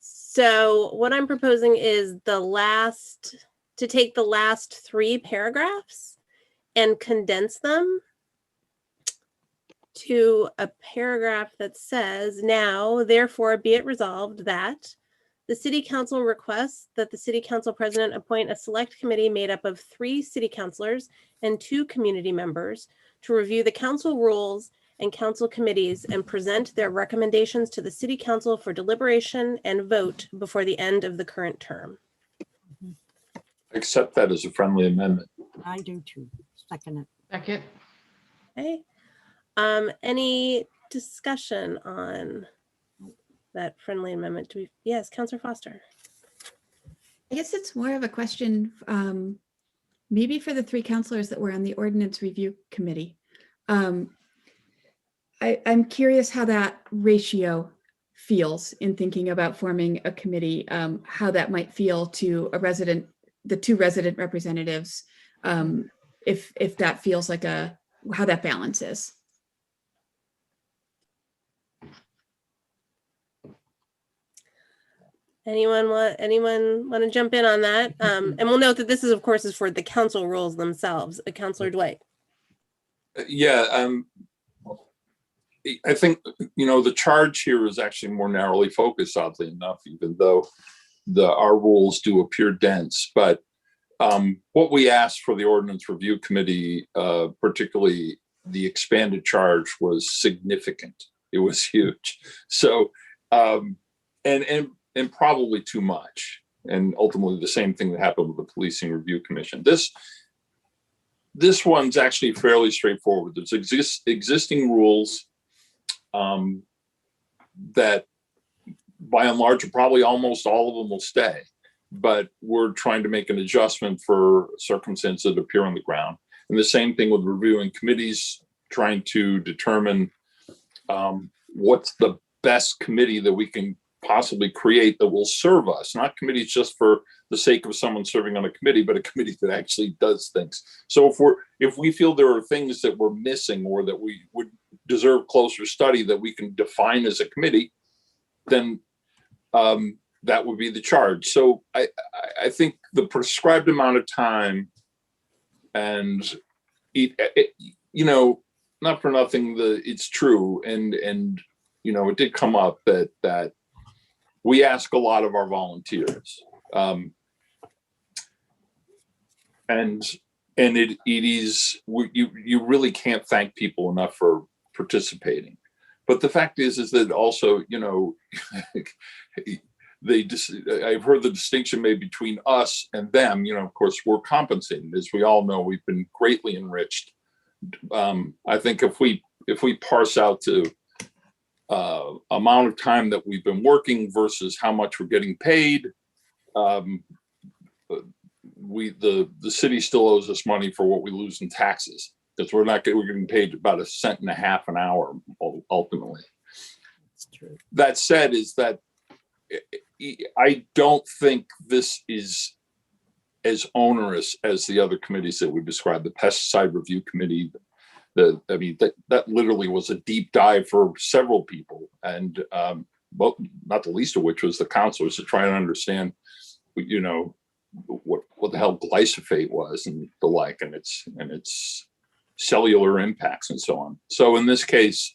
So what I'm proposing is to take the last 3 paragraphs and condense them to a paragraph that says, now, therefore, be it resolved that the City Council requests that the City Council President appoint a select committee made up of 3 city councilors and 2 community members to review the council rules and council committees and present their recommendations to the City Council for deliberation and vote before the end of the current term. Accept that as a friendly amendment. I do too. Second it. Second. Okay. Any discussion on that friendly amendment? Yes, Councillor Foster. I guess it's more of a question, maybe for the three counselors that were on the Ordinance Review Committee. I'm curious how that ratio feels in thinking about forming a committee, how that might feel to the two resident representatives, if that feels like how that balance is. Anyone want to jump in on that? And we'll note that this is, of course, is for the council rules themselves. Councillor Dwight. Yeah, I think, the charge here is actually more narrowly focused, oddly enough, even though our rules do appear dense. But what we asked for the Ordinance Review Committee, particularly the expanded charge, was significant. It was huge. So, and probably too much. And ultimately the same thing that happened with the Policing Review Commission. This one's actually fairly straightforward. There's existing rules that by and large, probably almost all of them will stay, but we're trying to make an adjustment for circumstances that appear on the ground. And the same thing with reviewing committees, trying to determine what's the best committee that we can possibly create that will serve us, not committees just for the sake of someone serving on a committee, but a committee that actually does things. So if we feel there are things that we're missing or that we would deserve closer study that we can define as a committee, then that would be the charge. So I think the prescribed amount of time, and not for nothing, it's true, and it did come up that we ask a lot of our volunteers, and it is, you really can't thank people enough for participating. But the fact is that also, I've heard the distinction made between us and them. Of course, we're compensated. As we all know, we've been greatly enriched. I think if we parse out to amount of time that we've been working versus how much we're getting paid, the city still owes us money for what we lose in taxes, because we're getting paid about 1.5 cents an hour ultimately. That's true. That said, is that I don't think this is as onerous as the other committees that we described. The Pesticide Review Committee, that literally was a deep dive for several people, and not the least of which was the counselors, to try and understand, what the hell glyphosate was and the like, and its cellular impacts and so on. So in this case,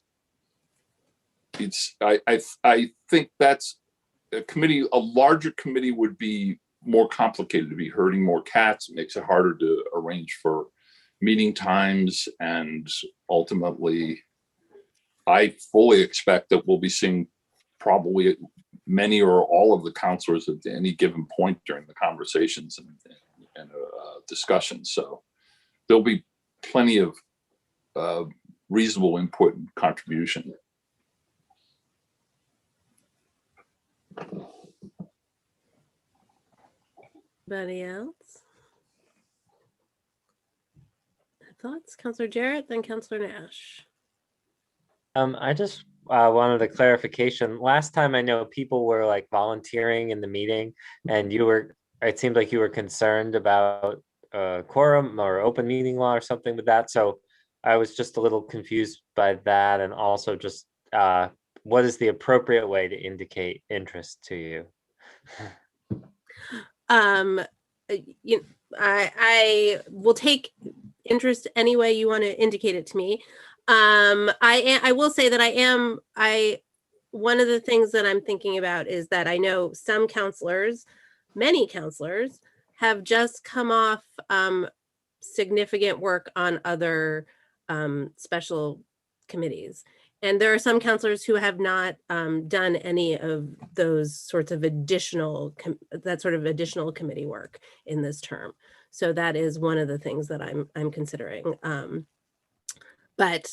I think that's a larger committee would be more complicated to be herding more cats. It makes it harder to arrange for meeting times, and ultimately I fully expect that we'll be seeing probably many or all of the counselors at any given point during the conversations and discussions. So there'll be plenty of reasonable input and contribution. Anybody else? Thoughts? Councillor Jarrett, then Councillor Nash. I just wanted a clarification. Last time I know people were like volunteering in the meeting, and it seemed like you were concerned about quorum or open meeting law or something with that. So I was just a little confused by that, and also just what is the appropriate way to indicate interest to you? I will take interest any way you want to indicate it to me. I will say that one of the things that I'm thinking about is that I know some counselors, many counselors, have just come off significant work on other special committees. And there are some counselors who have not done any of those sorts of additional committee work in this term. So that is one of the things that I'm considering. But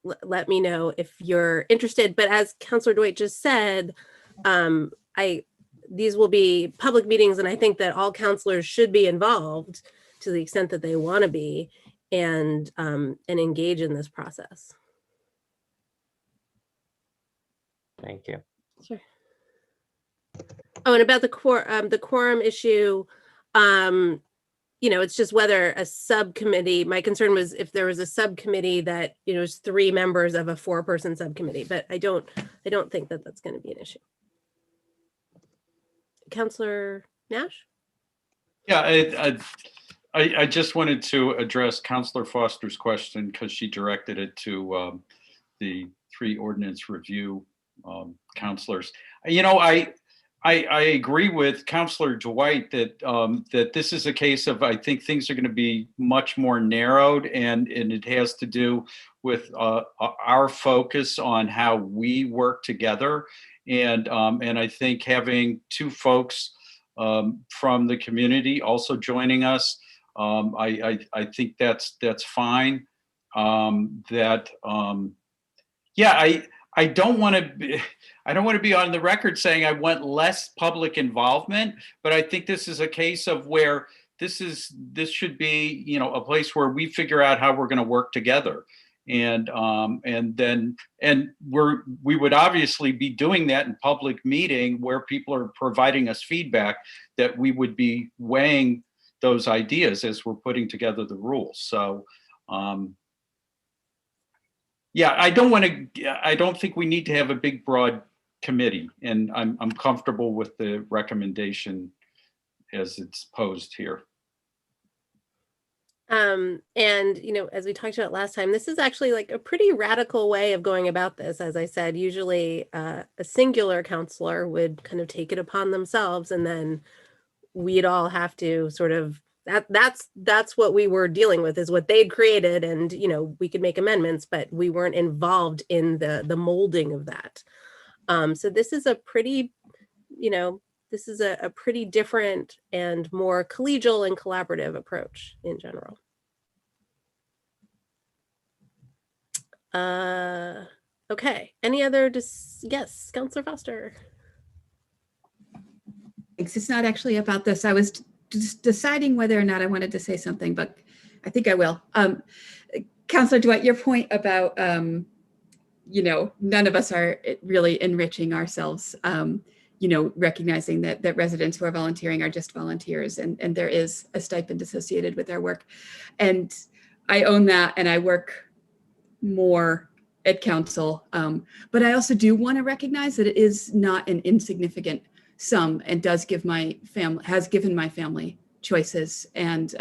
let me know if you're interested. But as Councilor Dwight just said, these will be public meetings, and I think that all counselors should be involved to the extent that they want to be, and engage in this process. Thank you. Sure. Oh, and about the quorum issue, it's just whether a subcommittee, my concern was if there was a subcommittee that, is 3 members of a 4-person subcommittee, but I don't think that that's going to be an issue. Councilor Nash? Yeah, I just wanted to address Councilor Foster's question because she directed it to the 3 ordinance review counselors. I agree with Councilor Dwight that that this is a case of, I think things are going to be much more narrowed, and it has to do with our focus on how we work together. And I think having 2 folks from the community also joining us, I think that's fine. I don't want to be on the record saying I want less public involvement, but I think this is a case of where this should be, a place where we figure out how we're going to work together. And we would obviously be doing that in public meeting where people are providing us feedback, that we would be weighing those ideas as we're putting together the rules. So, yeah, I don't think we need to have a big, broad committee, and I'm comfortable with the recommendation as it's posed here. And, as we talked about last time, this is actually like a pretty radical way of going about this. As I said, usually a singular counselor would kind of take it upon themselves, and then we'd all have to sort of, that's what we were dealing with, is what they'd created, and we could make amendments, but we weren't involved in the molding of that. So this is a pretty, this is a pretty different and more collegial and collaborative approach in general. Okay, any other, yes, Councilor Foster. Thanks. It's not actually about this. I was just deciding whether or not I wanted to say something, but I think I will. Councilor Dwight, your point about, none of us are really enriching ourselves, recognizing that residents who are volunteering are just volunteers, and there is a stipend associated with their work. And I own that, and I work more at council. But I also do want to recognize that it is not an insignificant sum, and has given my family choices, and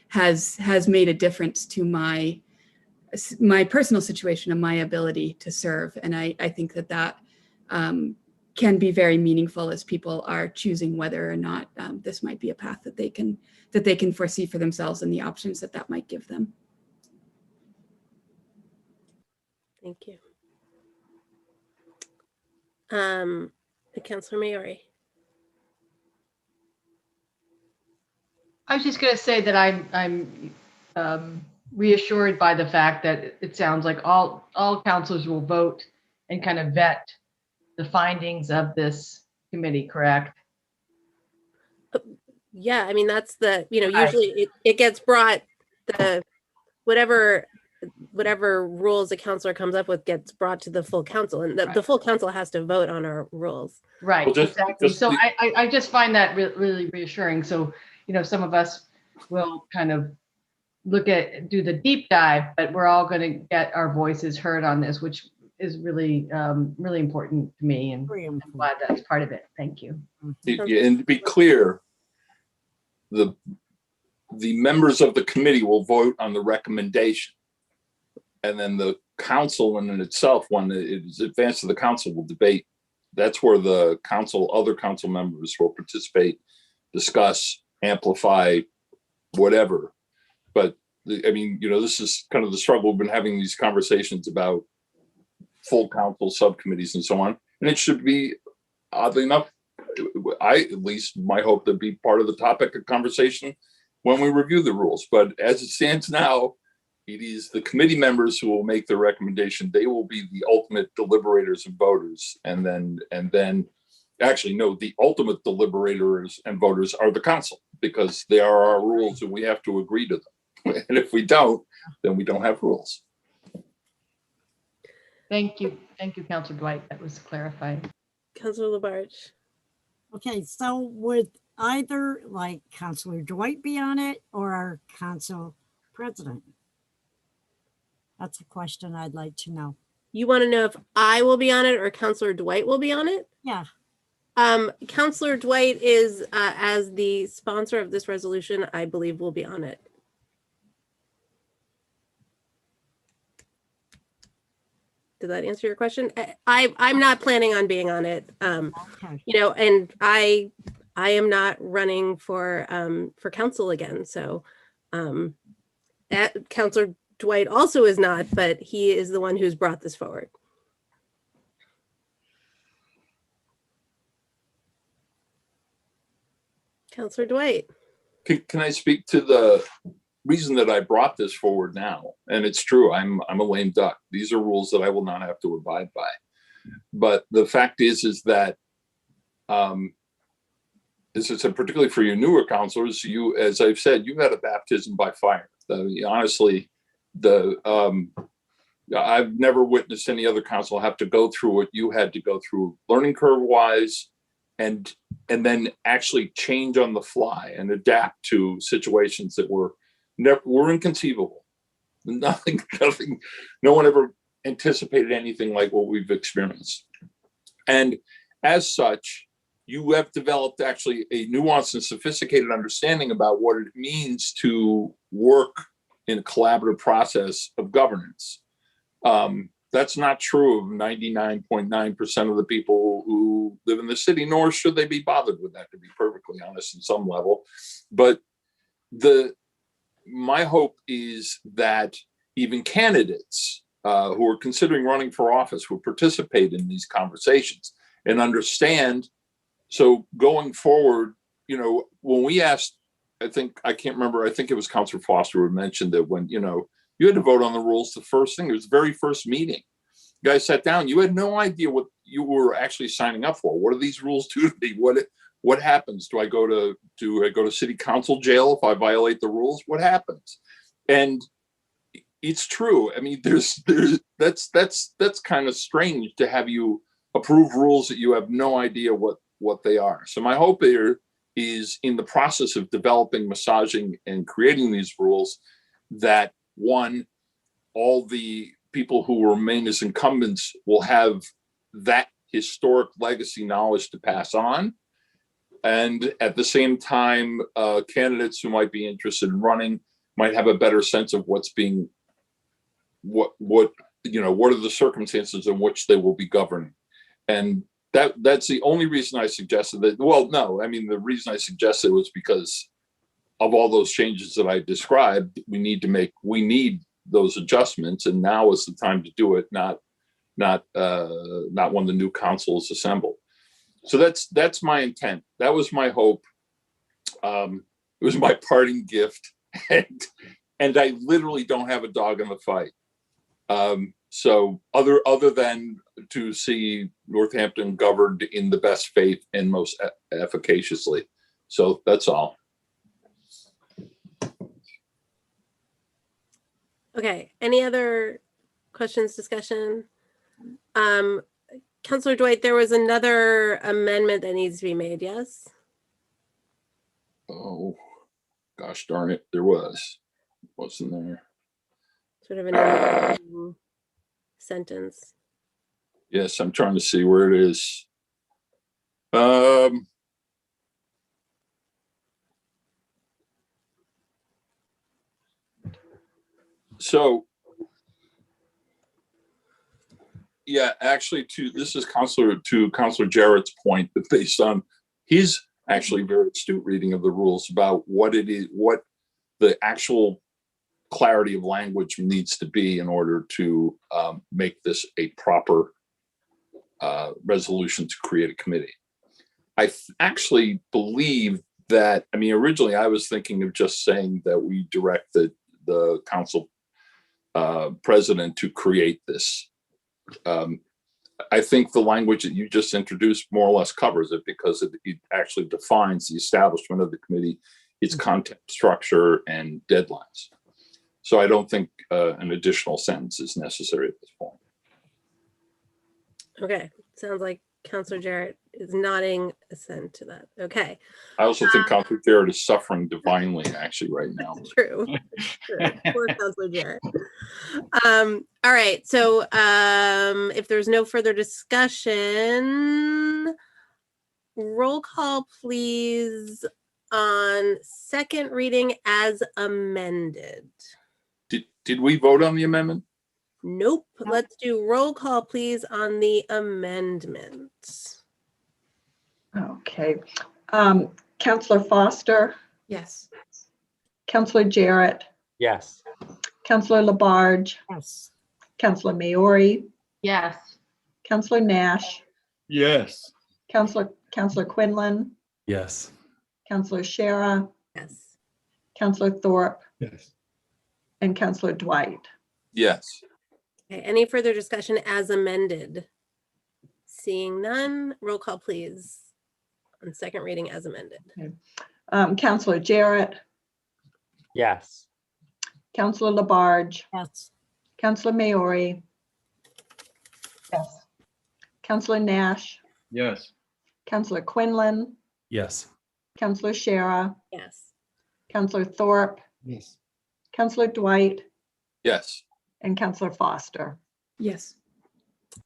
has made a difference to my personal situation and my ability to serve. And I think that can be very meaningful as people are choosing whether or not this might be a path that they can foresee for themselves, and the options that might give them. Thank you. Councilor Maori. I was just going to say that I'm reassured by the fact that it sounds like all councilors will vote and kind of vet the findings of this committee, correct? Yeah, I mean, that's the, usually it gets brought, whatever rules a counselor comes up with gets brought to the full council, and the full council has to vote on our rules. Right, well, exactly. So I just find that really reassuring. So, some of us will kind of do the deep dive, but we're all going to get our voices heard on this, which is really, really important to me, and I'm glad that's part of it. Thank you. And to be clear, the members of the committee will vote on the recommendation, and then the council in itself, when it is advanced to the council, will debate. That's where the other council members will participate, discuss, amplify, whatever. But this is kind of the struggle. We've been having these conversations about full council subcommittees and so on, and it should be, oddly enough, at least my hope, to be part of the topic of conversation when we review the rules. But as it stands now, It is the committee members who will make the recommendation. They will be the ultimate deliberators and voters. And then actually, no, the ultimate deliberators and voters are the council, because they are our rules and we have to agree to them. And if we don't, then we don't have rules. Thank you. Thank you, Councilor Dwight. That was clarified. Councilor Labarge. Okay, so would either like Councilor Dwight be on it or our council president? That's a question I'd like to know. You want to know if I will be on it or Councilor Dwight will be on it? Yeah. Councilor Dwight is, as the sponsor of this resolution, I believe will be on it. Did that answer your question? I'm not planning on being on it. Okay. You know, and I am not running for council again. So that Councilor Dwight also is not, but he is the one who's brought this forward. Councilor Dwight. Can I speak to the reason that I brought this forward now? And it's true, I'm a lame duck. These are rules that I will not have to abide by. But the fact is that this is particularly for your newer counselors. You, as I've said, you've had a baptism by fire. Honestly, I've never witnessed any other council have to go through what you had to go through, learning curve wise, and then actually change on the fly and adapt to situations that were inconceivable. Nothing, no one ever anticipated anything like what we've experienced. And as such, you have developed actually a nuanced and sophisticated understanding about what it means to work in a collaborative process of governance. That's not true of 99.9% of the people who live in the city, nor should they be bothered with that, to be perfectly honest, in some level. But my hope is that even candidates who are considering running for office will participate in these conversations and understand. So going forward, you know, when we asked, I think it was Councilor Foster who mentioned that when, you know, you had to vote on the rules the first thing, it was the very first meeting. You guys sat down, you had no idea what you were actually signing up for. What do these rules do to me? What happens? Do I go to city council jail if I violate the rules? What happens? And it's true. I mean, that's kind of strange to have you approve rules that you have no idea what they are. So my hope here is, in the process of developing, massaging, and creating these rules, that one, all the people who remain as incumbents will have that historic legacy knowledge to pass on. And at the same time, candidates who might be interested in running might have a better sense of what are the circumstances in which they will be governing. And that's the only reason I suggested that. Well, no, I mean, the reason I suggested was because of all those changes that I described. We need those adjustments, and now is the time to do it, not when the new council is assembled. So that's my intent. That was my hope. It was my parting gift, and I literally don't have a dog in the fight. So other than to see Northampton governed in the best faith and most efficaciously. So that's all. Okay, any other questions, discussion? Councilor Dwight, there was another amendment that needs to be made, yes? Oh, gosh darn it, there was. What's in there? Sort of an sentence. Yes, I'm trying to see where it is. So, yeah, actually, this is Councilor Jarrett's point, that based on his actually very astute reading of the rules about what it is, what the actual clarity of language needs to be in order to make this a proper resolution to create a committee. I actually believe that, I mean, originally I was thinking of just saying that we direct the council president to create this. I think the language that you just introduced more or less covers it, because it actually defines the establishment of the committee, its content, structure, and deadlines. So I don't think an additional sentence is necessary at this point. Okay, sounds like Councilor Jarrett is nodding assent to that. Okay. I also think Councilor Jarrett is suffering divinely actually right now. True. True. Poor Councilor Jarrett. All right. So if there's no further discussion, roll call, please, on second reading as amended. Did we vote on the amendment? Nope. Let's do roll call, please, on the amendment. Okay. Counselor Foster, Yes. Counselor Jarrett, Yes. Counselor Labarge, Yes. Counselor Maori, Yes. Counselor Nash, Yes. Counselor Quinlan, Yes. Counselor Shara, Yes. Counselor Thorpe, Yes. and Counselor Dwight. Yes. Okay. Any further discussion as amended? Seeing none, roll call, please, on second reading as amended. Counselor Jarrett, Yes. Counselor Labarge, Yes. Counselor Maori, yes. Counselor Nash, Yes. Counselor Quinlan, Yes. Counselor Shara, Yes. Counselor Thorpe, Yes. Counselor Dwight, Yes. and Counselor Foster. Yes.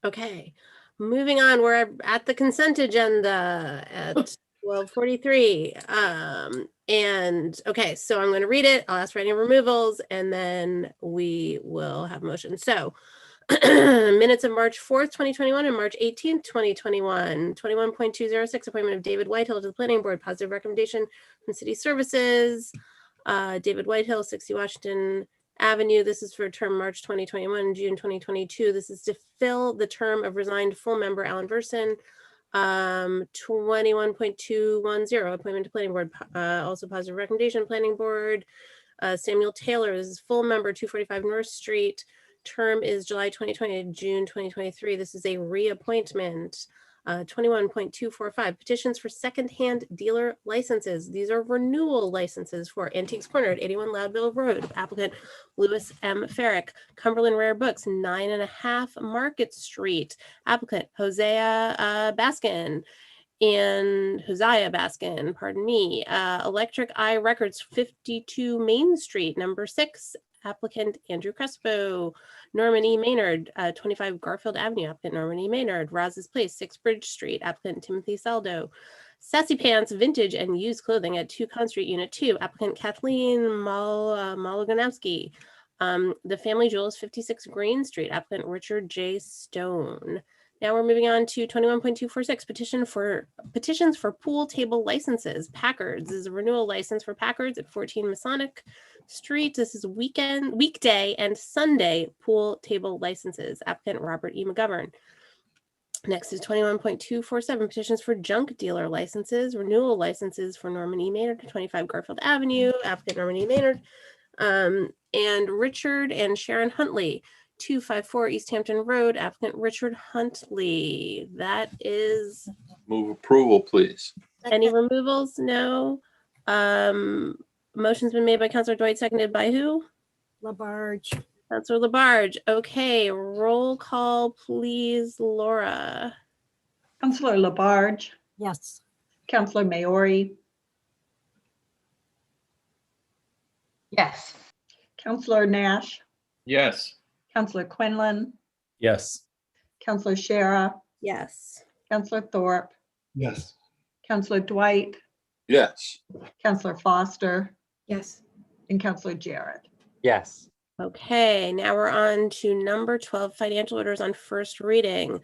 Okay, moving on, we're at the consent agenda at 12:43. And okay, so I'm going to read it. I'll ask for any removals and then we will have motion. So minutes of March 4th, 2021 and March 18th, 2021. 21.206, appointment of David Whitehill to the planning board, positive recommendation from city services. David Whitehill, 60 Washington Avenue. This is for term March 2021, June 2022. This is to fill the term of resigned full member Alan Verson. 21.210, appointment to planning board, also positive recommendation, planning board. Samuel Taylor, this is full member, 245 North Street. Term is July 2020 to June 2023. This is a reappointment. 21.245, petitions for secondhand dealer licenses. These are renewal licenses for Antiques Corner at 81 Loudville Road. Applicant Louis M. Farrick. Cumberland Rare Books, 9.5 Market Street. Applicant Hosea Baskin. Pardon me. Electric Eye Records, 52 Main Street, number 6. Applicant Andrew Crespo. Norman E. Maynard, 25 Garfield Avenue. Applicant Norman E. Maynard. Raz's Place, 6 Bridge Street. Applicant Timothy Saldo. Sassy Pants, Vintage and Used Clothing at 2 Con Street, Unit 2. Applicant Kathleen Maloganowski. The Family Jewels, 56 Green Street. Applicant Richard J. Stone. Now we're moving on to 21.246, petitions for pool table licenses. Packard's is a renewal license for Packard's at 14 Masonic Street. This is weekday and Sunday pool table licenses. Applicant Robert E. McGovern. Next is 21.247, petitions for junk dealer licenses, renewal licenses for Norman E. Maynard, 25 Garfield Avenue. Applicant Norman E. Maynard. And Richard and Sharon Huntley. 254 East Hampton Road, applicant Richard Huntley. That is. Move approval, please. Any removals? No. Motion's been made by Councilor Dwight, seconded by who? Labarge. Councilor Labarge. Okay, roll call, please, Laura. Counselor Labarge, Yes. Counselor Maori, Yes. Counselor Nash, Yes. Counselor Quinlan, Yes. Counselor Shara, Yes. Counselor Thorpe, Yes. Counselor Dwight, Yes. Counselor Foster, Yes. and Counselor Jarrett. Yes. Okay, now we're on to number 12, financial orders on first reading.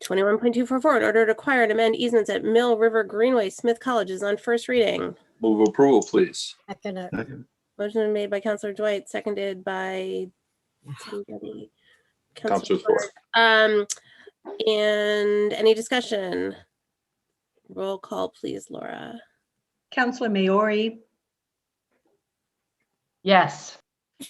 21.244, in order to acquire and amend easements at Mill River Greenway, Smith College is on first reading. Move approval, please. Second. Motion made by Councilor Dwight, seconded by somebody. Counselor Thorpe. And any discussion? Roll call, please, Laura. Counselor Maori, Yes.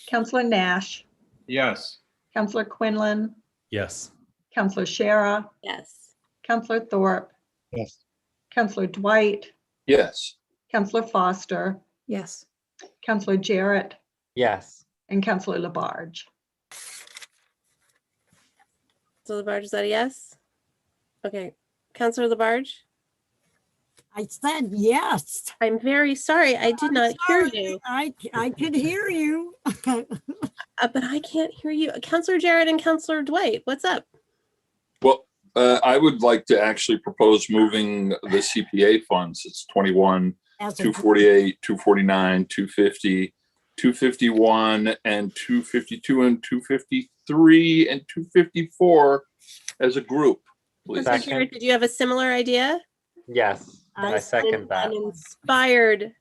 Counselor Nash, Yes. Counselor Quinlan, Yes. Counselor Shara, Yes. Counselor Thorpe, Yes. Counselor Dwight, Yes. Counselor Foster, Yes. Counselor Jarrett, Yes. and Counselor Labarge. Counselor Labarge, is that a yes? Okay. Counselor Labarge? I said yes. I'm very sorry. I did not hear Sorry, you. I could hear you. But I can't hear you. Counselor Jarrett and Counselor Dwight, what's up? Well, I would like to actually propose moving the CPA funds. It's 21, As a 248, 249, 250, 251, and 252, and 253, and 254 as a group, please. Counselor Jarrett, did you have a similar idea? Yes. I second that. An inspired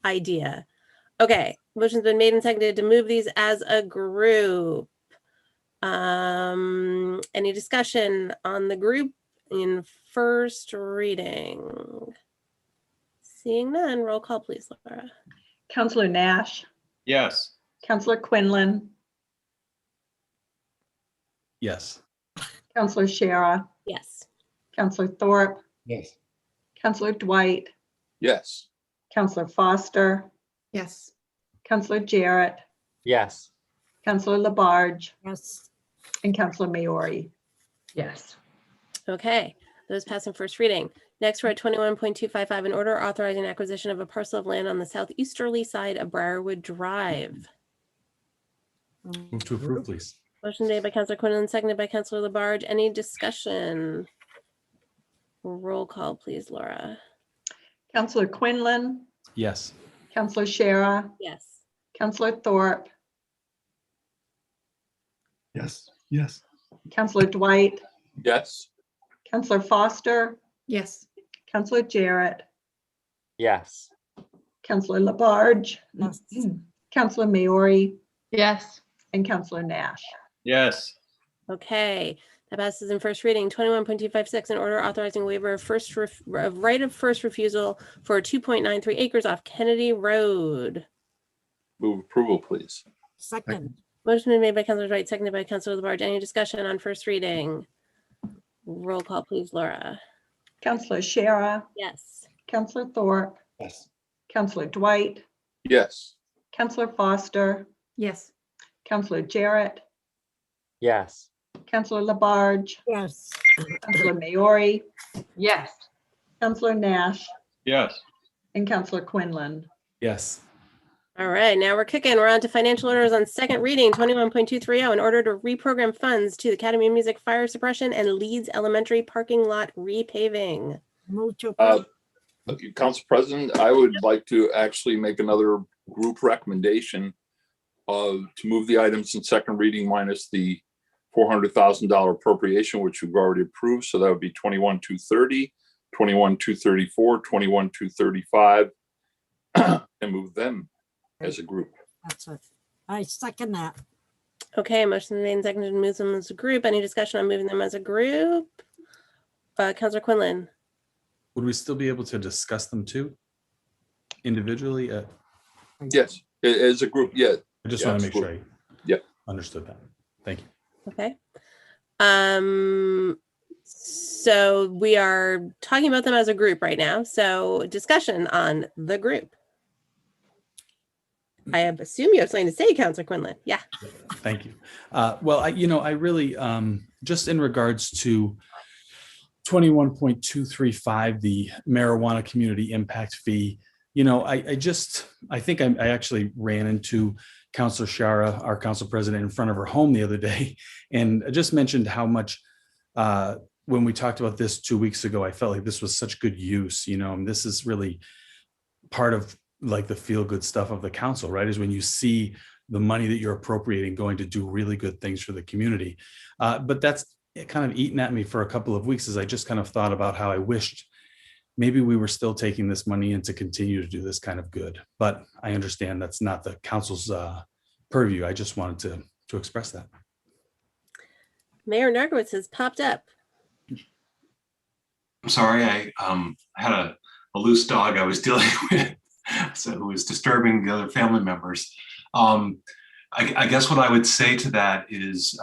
idea. Okay, motion's been made and seconded to move these as a group. Any discussion on the group in first reading? Seeing none, roll call please, Laura. Counselor Nash, Yes. Counselor Quinlan, Yes. Counselor Shara, Yes. Counselor Thorpe, Yes. Counselor Dwight, Yes. Counselor Foster, Yes. Counselor Jarrett, Yes. Counselor Labarge, yes. and Counselor Maori. Yes. Okay, those pass in first reading. Next, we're at 21.255, an order authorizing acquisition of a parcel of land on the southeasterly side of Briarwood Drive. Move to approve, please. Motion made by Counselor Quinlan, seconded by Counselor Labarge. Any discussion? Roll call, please, Laura. Counselor Quinlan, Yes. Counselor Shara, Yes. Counselor Thorpe, Yes. Yes. Counselor Dwight, Yes. Counselor Foster, Yes. Counselor Jarrett, Yes. Counselor Labarge, Yes. Counselor Maori, Yes. and Counselor Nash. Yes. Okay, that passes in first reading. 21.256, an order authorizing waiver of right of first refusal for 2.93 acres off Kennedy Road. Move approval, please. Second, Motion been made by Counselor Dwight, seconded by Counselor Labarge. Any discussion on first reading? Roll call, please, Laura. Counselor Shara, Yes. Counselor Thorpe, Yes. Counselor Dwight, Yes. Counselor Foster, Yes. Counselor Jarrett, Yes. Counselor Labarge, yes. Counselor Maori, Yes. Counselor Nash, Yes. and Counselor Quinlan. Yes. All right, now we're kicking. We're on to financial orders on second reading. 21.230, in order to reprogram funds to the Academy of Music fire suppression and Leeds Elementary parking lot repaving. Move to approve. Council President, I would like to actually make another group recommendation to move the items in second reading minus the $400,000 appropriation, which we've already approved. So that would be 21,230, 21,234, 21,235, and move them as a group. That's it. I second that. Okay, motion made and seconded to move them as a group. Any discussion on moving them as a group? Counselor Quinlan. Would we still be able to discuss them too? Individually? Yes, as a group, yeah. I just Yeah, want to make sure absolutely. I understood that. Thank you. Okay. So we are talking about them as a group right now. So discussion on the group. I assume you have something to say, Counselor Quinlan. Yeah. Thank you. Well, I really, just in regards to 21.235, the marijuana community impact fee, I think I actually ran into Counselor Shara, our council president, in front of her home the other day, and I just mentioned how much, when we talked about this 2 weeks ago, I felt like this was such good use, and this is really part of like the feel good stuff of the council, right? Is when you see the money that you're appropriating going to do really good things for the community. But that's kind of eaten at me for a couple of weeks as I just kind of thought about how I wished maybe we were still taking this money in to continue to do this kind of good. But I understand that's not the council's purview. I just wanted to express that. Mayor Narkowitz has popped up. I'm sorry, I had a loose dog I was dealing with, so who was disturbing the other family members. I guess what I would say to that is,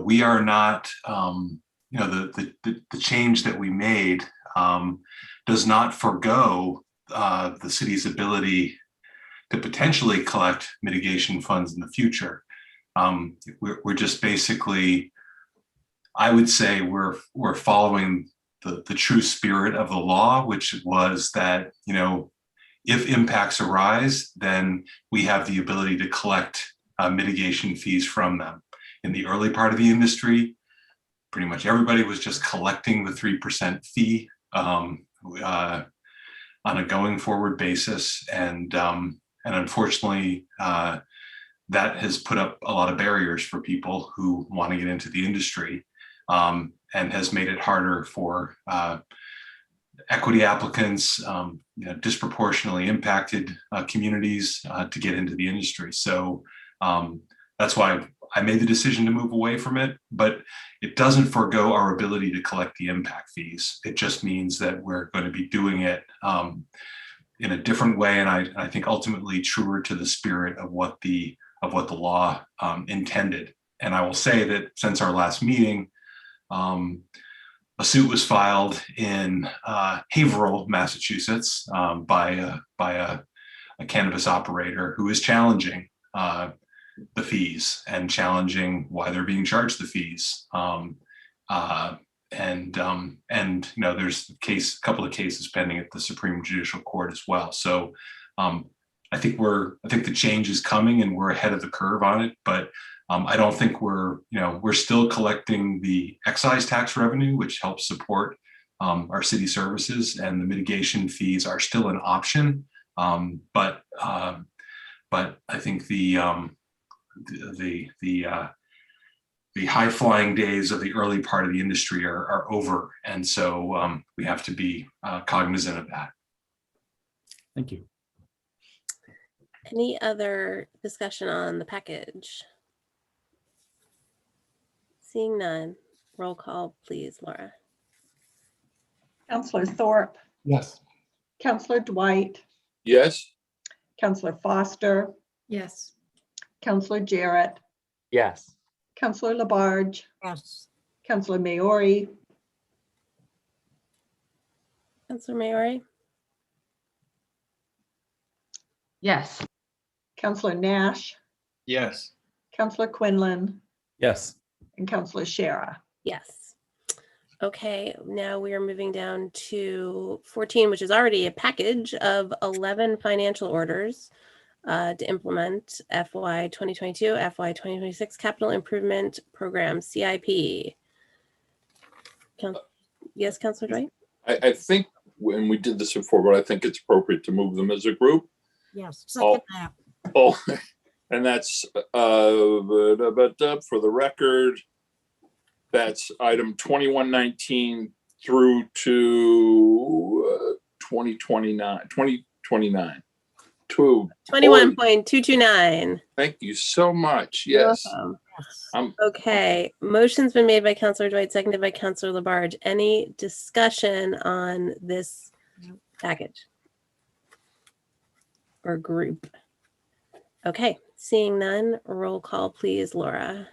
we are not, the change that we made does not forego the city's ability to potentially collect mitigation funds in the future. We're just basically, I would say we're following the true spirit of the law, which was that, if impacts arise, then we have the ability to collect mitigation fees from them. In the early part of the industry, pretty much everybody was just collecting the 3% fee on a going forward basis. And unfortunately, that has put up a lot of barriers for people who want to get into the industry, and has made it harder for equity applicants, disproportionately impacted communities to get into the industry. So that's why I made the decision to move away from it, but it doesn't forego our ability to collect the impact fees. It just means that we're going to be doing it in a different way, and I think ultimately truer to the spirit of what the law intended. And I will say that since our last meeting, a suit was filed in Haverhill, Massachusetts, by a cannabis operator who is challenging the fees and challenging why they're being charged the fees. There's a couple of cases pending at the Supreme Judicial Court as well. So I think the change is coming and we're ahead of the curve on it, but I don't think we're still collecting the excise tax revenue, which helps support our city services, and the mitigation fees are still an option. But I think the high flying days of the early part of the industry are over. And so we have to be cognizant of that. Thank you. Any other discussion on the package? Seeing none, roll call, please, Laura. Counselor Thorpe, Yes. Counselor Dwight, Yes. Counselor Foster, Yes. Counselor Jarrett, Yes. Counselor Labarge, Yes. Counselor Maori, Counselor Maori? Yes. Counselor Nash, Yes. Counselor Quinlan, Yes. and Counselor Shara. Yes. Okay, now we are moving down to 14, which is already a package of 11 financial orders to implement FY 2022, FY 2026 Capital Improvement Program, CIP. Yes, Counselor Dwight? I think when we did this before, but I think it's appropriate to move them as a group. Yes. Second that. Oh, and that's for the record, that's item 2119 through to 2029. 21.229. Thank you so much. You're Yes. welcome. Okay, motion's been made by Counselor Dwight, seconded by Counselor Labarge. Any discussion on this package or group? Okay, seeing none, roll call, please, Laura.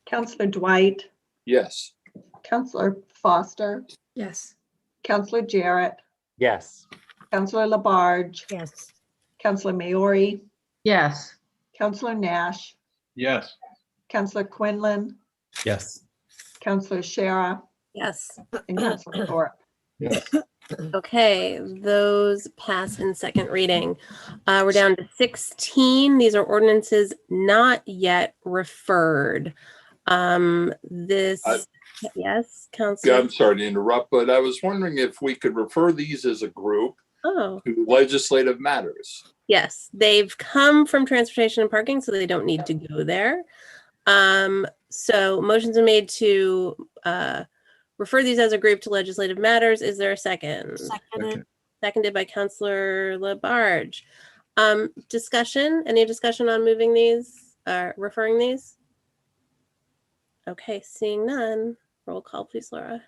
Counselor Dwight, Yes. Counselor Foster, Yes. Counselor Jarrett, Yes. Counselor Labarge, Yes. Counselor Maori, Yes. Counselor Nash, Yes. Counselor Quinlan, Yes. Counselor Shara, Yes. and Counselor Thorpe. Yes. Okay, those pass in second reading. We're down to 16. These are ordinances not yet referred. Yes, Counselor. I'm sorry to interrupt, but I was wondering if we could refer these as a group Oh, to legislative matters. yes, they've come from transportation and parking, so they don't need to go there. So motions are made to refer these as a group to legislative matters. Is there a second? Seconded. Seconded by Counselor Labarge. Discussion? Any discussion on moving these, referring these? Okay, seeing none. Roll call, please, Laura.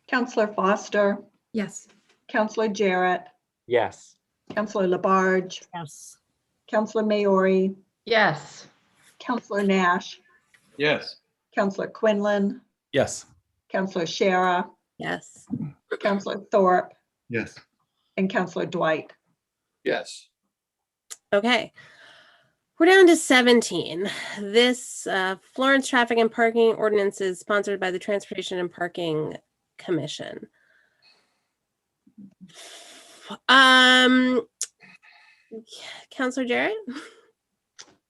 Counselor Foster, Yes. Counselor Jarrett, Yes. Counselor Labarge, Yes. Counselor Maori, Yes. Counselor Nash, Yes. Counselor Quinlan, Yes. Counselor Shara, Yes. Counselor Thorpe, Yes. and Counselor Dwight. Yes. Okay. We're down to 17. This Florence Traffic and Parking Ordinance is sponsored by the Transportation and Parking Commission. Counselor Jarrett?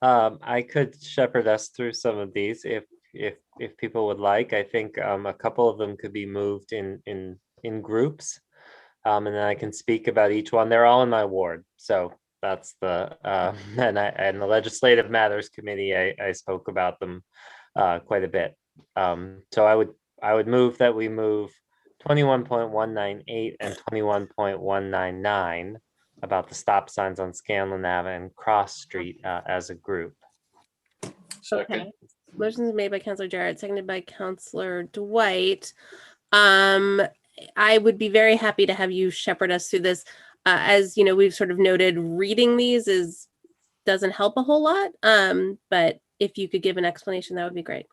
I could shepherd us through some of these if people would like. I think a couple of them could be moved in groups, and then I can speak about each one. They're all in my ward, so that's the and the Legislative Matters Committee. I spoke about them quite a bit. So I would move that we move 21.198 and 21.199 about the stop signs on Scanlon Ave and Cross Street as a group. Second. Okay. Motion's made by Counselor Jarrett, seconded by Counselor Dwight. I would be very happy to have you shepherd us through this. As you know, we've sort of noted, reading these doesn't help a whole lot. But if you could give an explanation, that would be great.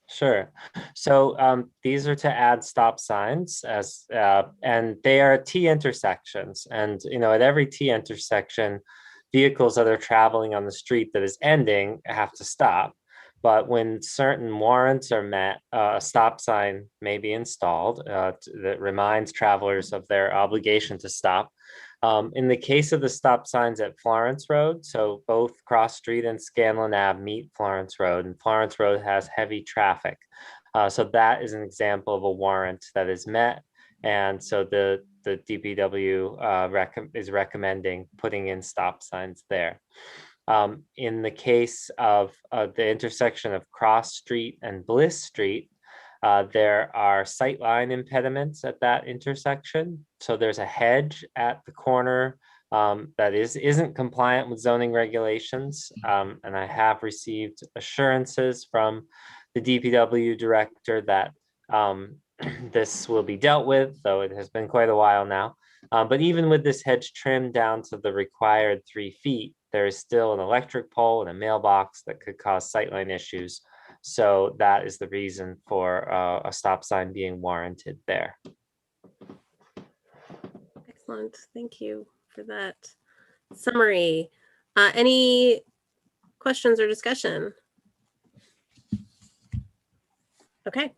Sure. So these are to add stop signs and they are T intersections. And, at every T intersection, vehicles that are traveling on the street that is ending have to stop. But when certain warrants are met, a stop sign may be installed that reminds travelers of their obligation to stop. In the case of the stop signs at Florence Road, so both Cross Street and Scanlon Ave meet Florence Road, and Florence Road has heavy traffic. So that is an example of a warrant that is met. And so the DPW is recommending putting in stop signs there. In the case of the intersection of Cross Street and Bliss Street, there are sightline impediments at that intersection. So there's a hedge at the corner that isn't compliant with zoning regulations. And I have received assurances from the DPW director that this will be dealt with, though it has been quite a while now. But even with this hedge trimmed down to the required 3 feet, there is still an electric pole and a mailbox that could cause sightline issues. So that is the reason for a stop sign being warranted there. Excellent. Thank you for that summary. Any questions or discussion? Okay.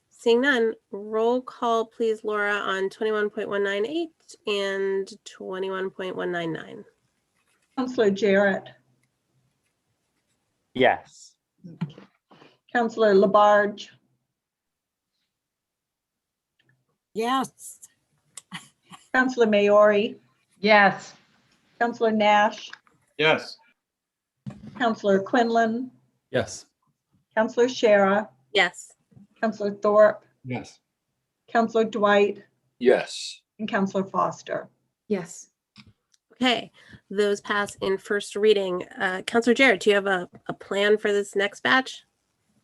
Seeing none, roll call please, Laura, on 21.198 and 21.199. Counselor Jarrett, Yes. Counselor Labarge, Yes. Counselor Maori, Yes. Counselor Nash, Yes. Counselor Quinlan, Yes. Counselor Shara, Yes. Counselor Thorpe, Yes. Counselor Dwight, Yes. and Counselor Foster. Yes. Okay, those pass in first reading. Counselor Jarrett, do you have a plan for this next batch?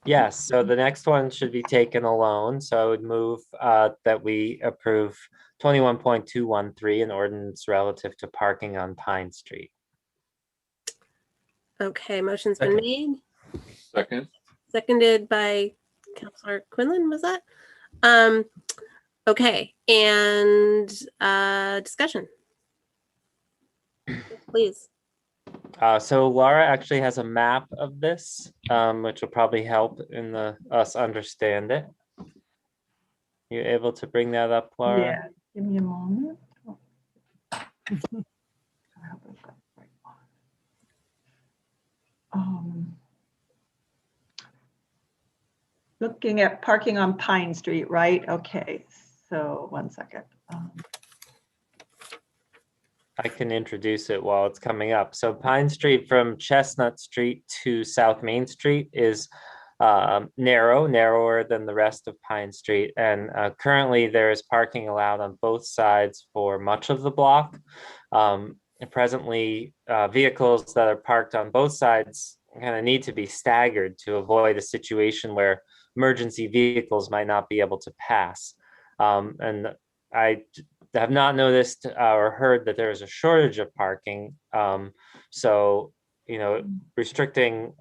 Yes, so the next one should be taken alone. So I would move that we approve 21.213, an ordinance relative to parking on Pine Street. Okay, motion's been made, Second. seconded by Counselor Quinlan, was that? Okay, and discussion. Please. So Laura actually has a map of this, which will probably help in us understand it. You able to bring that up, Laura? Yeah, give me a moment. Looking at parking on Pine Street, right? Okay, so 1 second. I can introduce it while it's coming up. So Pine Street from Chestnut Street to South Main Street is narrower than the rest of Pine Street. And currently there is parking allowed on both sides for much of the block. Presently, vehicles that are parked on both sides kind of need to be staggered to avoid a situation where emergency vehicles might not be able to pass. And I have not noticed or heard that there is a shortage of parking. So, restricting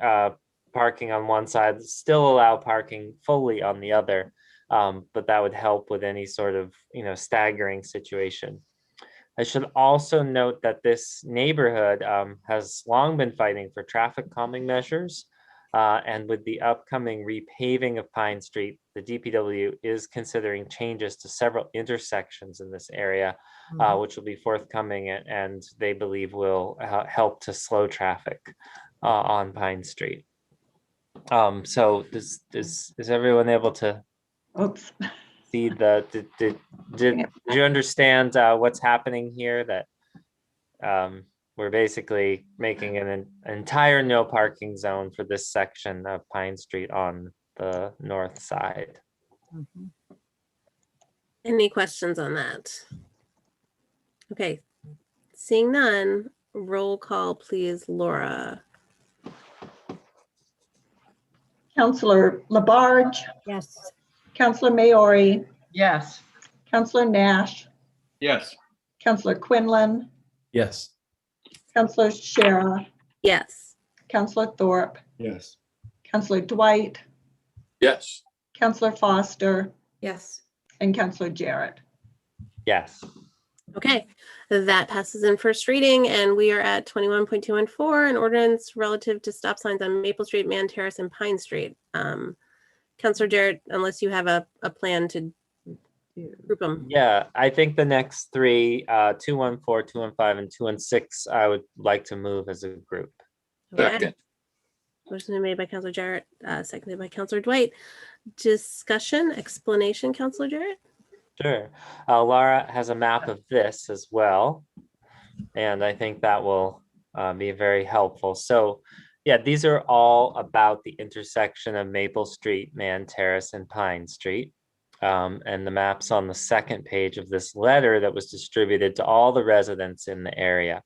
parking on one side, still allow parking fully on the other. But that would help with any sort of, staggering situation. I should also note that this neighborhood has long been fighting for traffic calming measures. And with the upcoming repaving of Pine Street, the DPW is considering changes to several intersections in this area, which will be forthcoming and they believe will help to slow traffic on Pine Street. So is everyone able to see did you understand what's happening here? That we're basically making an entire no parking zone for this section of Pine Street on the north side. Any questions on that? Okay, seeing none, roll call, please, Laura. Councillor Labarge. Yes. Councillor Maori. Yes. Councillor Nash. Yes. Councillor Quinlan. Yes. Councillor Shara. Yes. Councillor Thorpe. Yes. Councillor Dwight. Yes. Councillor Foster. Yes. And Councillor Jarrett. Yes. Okay, that passes in first reading, and we are at 21.214, an ordinance relative to stop signs on Maple Street, Man Terrace, and Pine Street. Councillor Jarrett, unless you have a plan to group them. Yeah, I think the next three, 214, 215, and 216, I would like to move as a group. Okay. Motion made by Councillor Jarrett, seconded by Councillor Dwight. Discussion, explanation, Councillor Jarrett? Sure. Laura has a map of this as well, and I think that will be very helpful. So yeah, these are all about the intersection of Maple Street, Man Terrace, and Pine Street. And the map's on the second page of this letter that was distributed to all the residents in the area.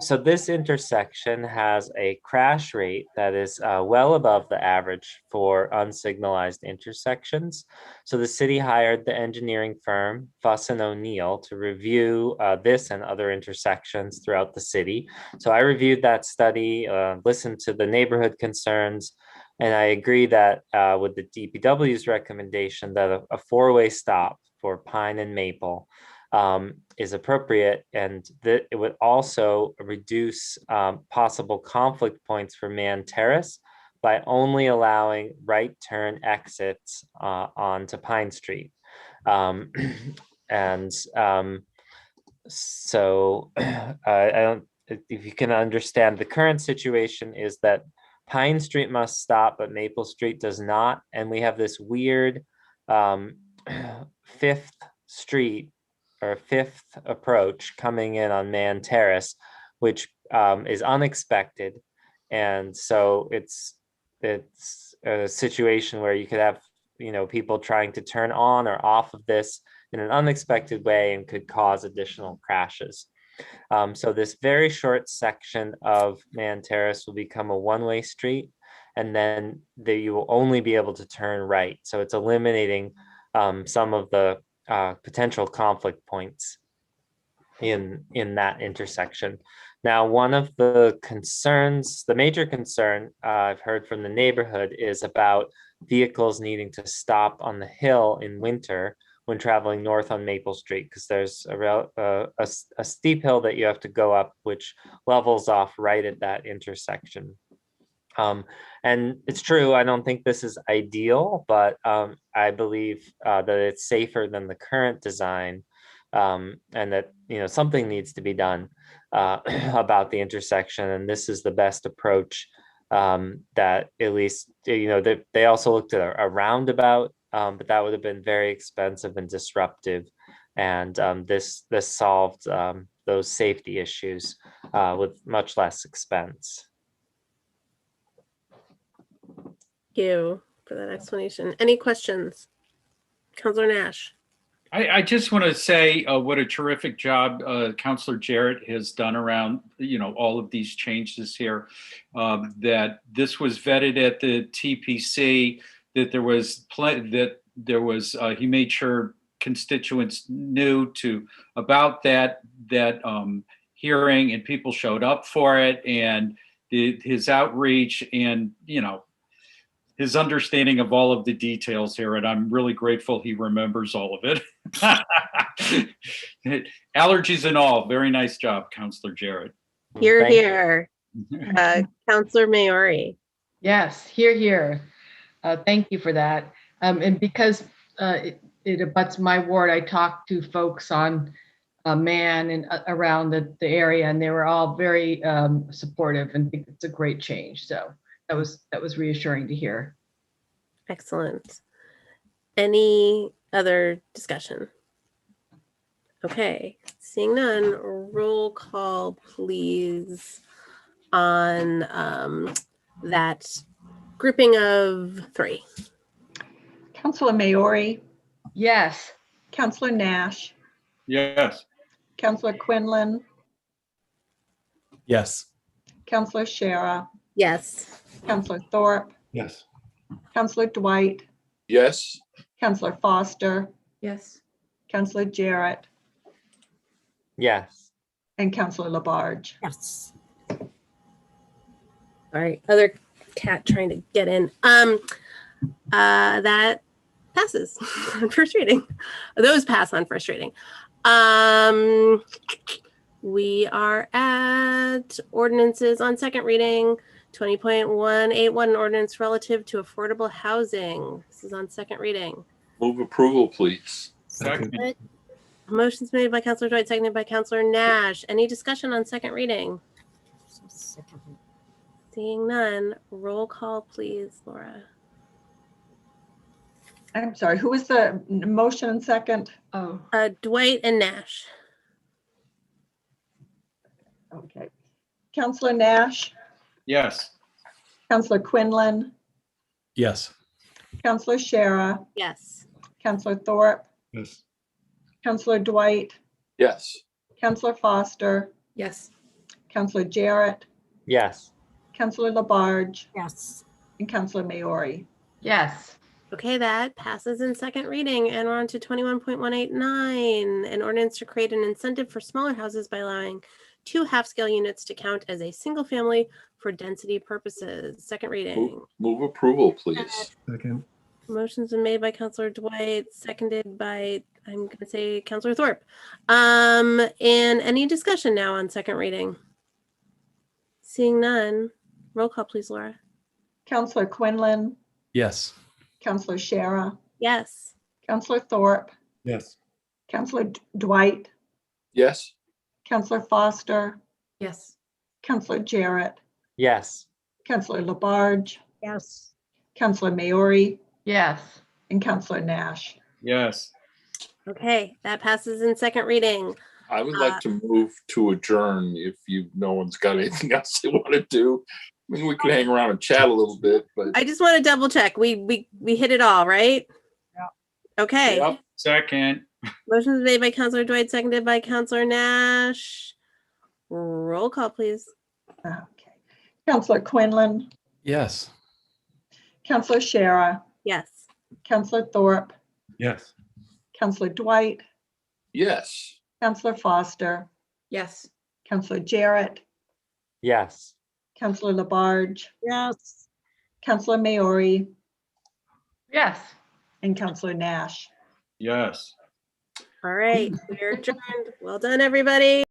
So this intersection has a crash rate that is well above the average for unsignalized intersections. So the city hired the engineering firm Fuss & O'Neill to review this and other intersections throughout the city. So I reviewed that study, listened to the neighborhood concerns, and I agree that with the DPW's recommendation that a four-way stop for Pine and Maple is appropriate, and that it would also reduce possible conflict points for Man Terrace by only allowing right turn exits onto Pine Street. So I don't, if you can understand, the current situation is that Pine Street must stop, but Maple Street does not, and we have this weird fifth street or fifth approach coming in on Man Terrace, which is unexpected. And so it's a situation where you could have, people trying to turn on or off of this in an unexpected way and could cause additional crashes. So this very short section of Man Terrace will become a one-way street, and then you will only be able to turn right. So it's eliminating some of the potential conflict points in that intersection. Now, one of the concerns, the major concern I've heard from the neighborhood is about vehicles needing to stop on the hill in winter when traveling north on Maple Street, because there's a steep hill that you have to go up, which levels off right at that intersection. And it's true, I don't think this is ideal, but I believe that it's safer than the current design, and that something needs to be done about the intersection. And this is the best approach that at least, they also looked at a roundabout, but that would have been very expensive and disruptive. And this solved those safety issues with much less expense. Thank you for that explanation. Any questions? Councillor Nash. I just want to say what a terrific job Councillor Jarrett has done around, all of these changes here. That this was vetted at the TPC, that there was he made sure constituents knew about that hearing, and people showed up for it, and his outreach and, his understanding of all of the details here. And I'm really grateful he remembers all of it. Allergies and all. Very nice job, Counselor Jarrett. Here, Thank you. here. Counselor Maori. Yes, here. Thank you for that. And because it abuts my ward, I talked to folks on Man and around the area, and they were all very supportive and think it's a great change. So that was reassuring to hear. Excellent. Any other discussion? Okay, seeing none, roll call please on that grouping of 3. Councilor Maori, Yes. Councilor Nash, Yes. Councilor Quinlan, Yes. Councilor Shara, Yes. Councilor Thorpe, Yes. Councilor Dwight, Yes. Councilor Foster, Yes. Councilor Jarrett, Yes. and Councilor Labarge. Yes. All right, other cat trying to get in. That passes on first reading. Those pass on first reading. We are at ordinances on second reading. 20.181, an ordinance relative to affordable housing. This is on second reading. Move approval, please. Second. Motion's made by Councilor Dwight, seconded by Councilor Nash. Any discussion on second reading? So sick of it. Seeing none, roll call, please, Laura. I'm sorry, who was the motion and second? Oh, Dwight and Nash. okay. Councilor Nash, Yes. Councilor Quinlan, Yes. Councilor Shara, Yes. Councilor Thorpe, Yes. Councilor Dwight, Yes. Councilor Foster, Yes. Councilor Jarrett, Yes. Councilor Labarge, Yes. and Councilor Maori. yes. Okay, that passes in second reading, and we're on to 21.189, an ordinance to create an incentive for smaller houses by allowing 2 half-scale units to count as a single family for density purposes. Second reading. Move approval, please. Second. Motion's been made by Councilor Dwight, seconded by, I'm gonna say, Councilor Thorpe. And any discussion now on second reading? Seeing none, roll call please, Laura. Councilor Quinlan, Yes. Councilor Shara, Yes. Councilor Thorpe, Yes. Councilor Dwight, Yes. Councilor Foster, Yes. Councilor Jarrett, Yes. Councilor Labarge, Yes. Councilor Maori, Yes. and Councilor Nash. Yes. Okay, that passes in second reading. I would like to move to adjourn if no one's got anything else they want to do. I mean, we could hang around and chat a little bit, but I just want to double check. We hit it all, right? Yeah. Okay. Yep. Second. Motion is made by Councilor Dwight, seconded by Councilor Nash. Roll call, please. Okay. Councilor Quinlan, Yes. Councilor Shara, Yes. Councilor Thorpe, Yes. Councilor Dwight, yes. Councilor Foster, Yes. Councilor Jarrett, Yes. Councilor Labarge, Yes. Councilor Maori, Yes. and Councilor Nash. Yes. All right, we're adjourned. Well done, everybody.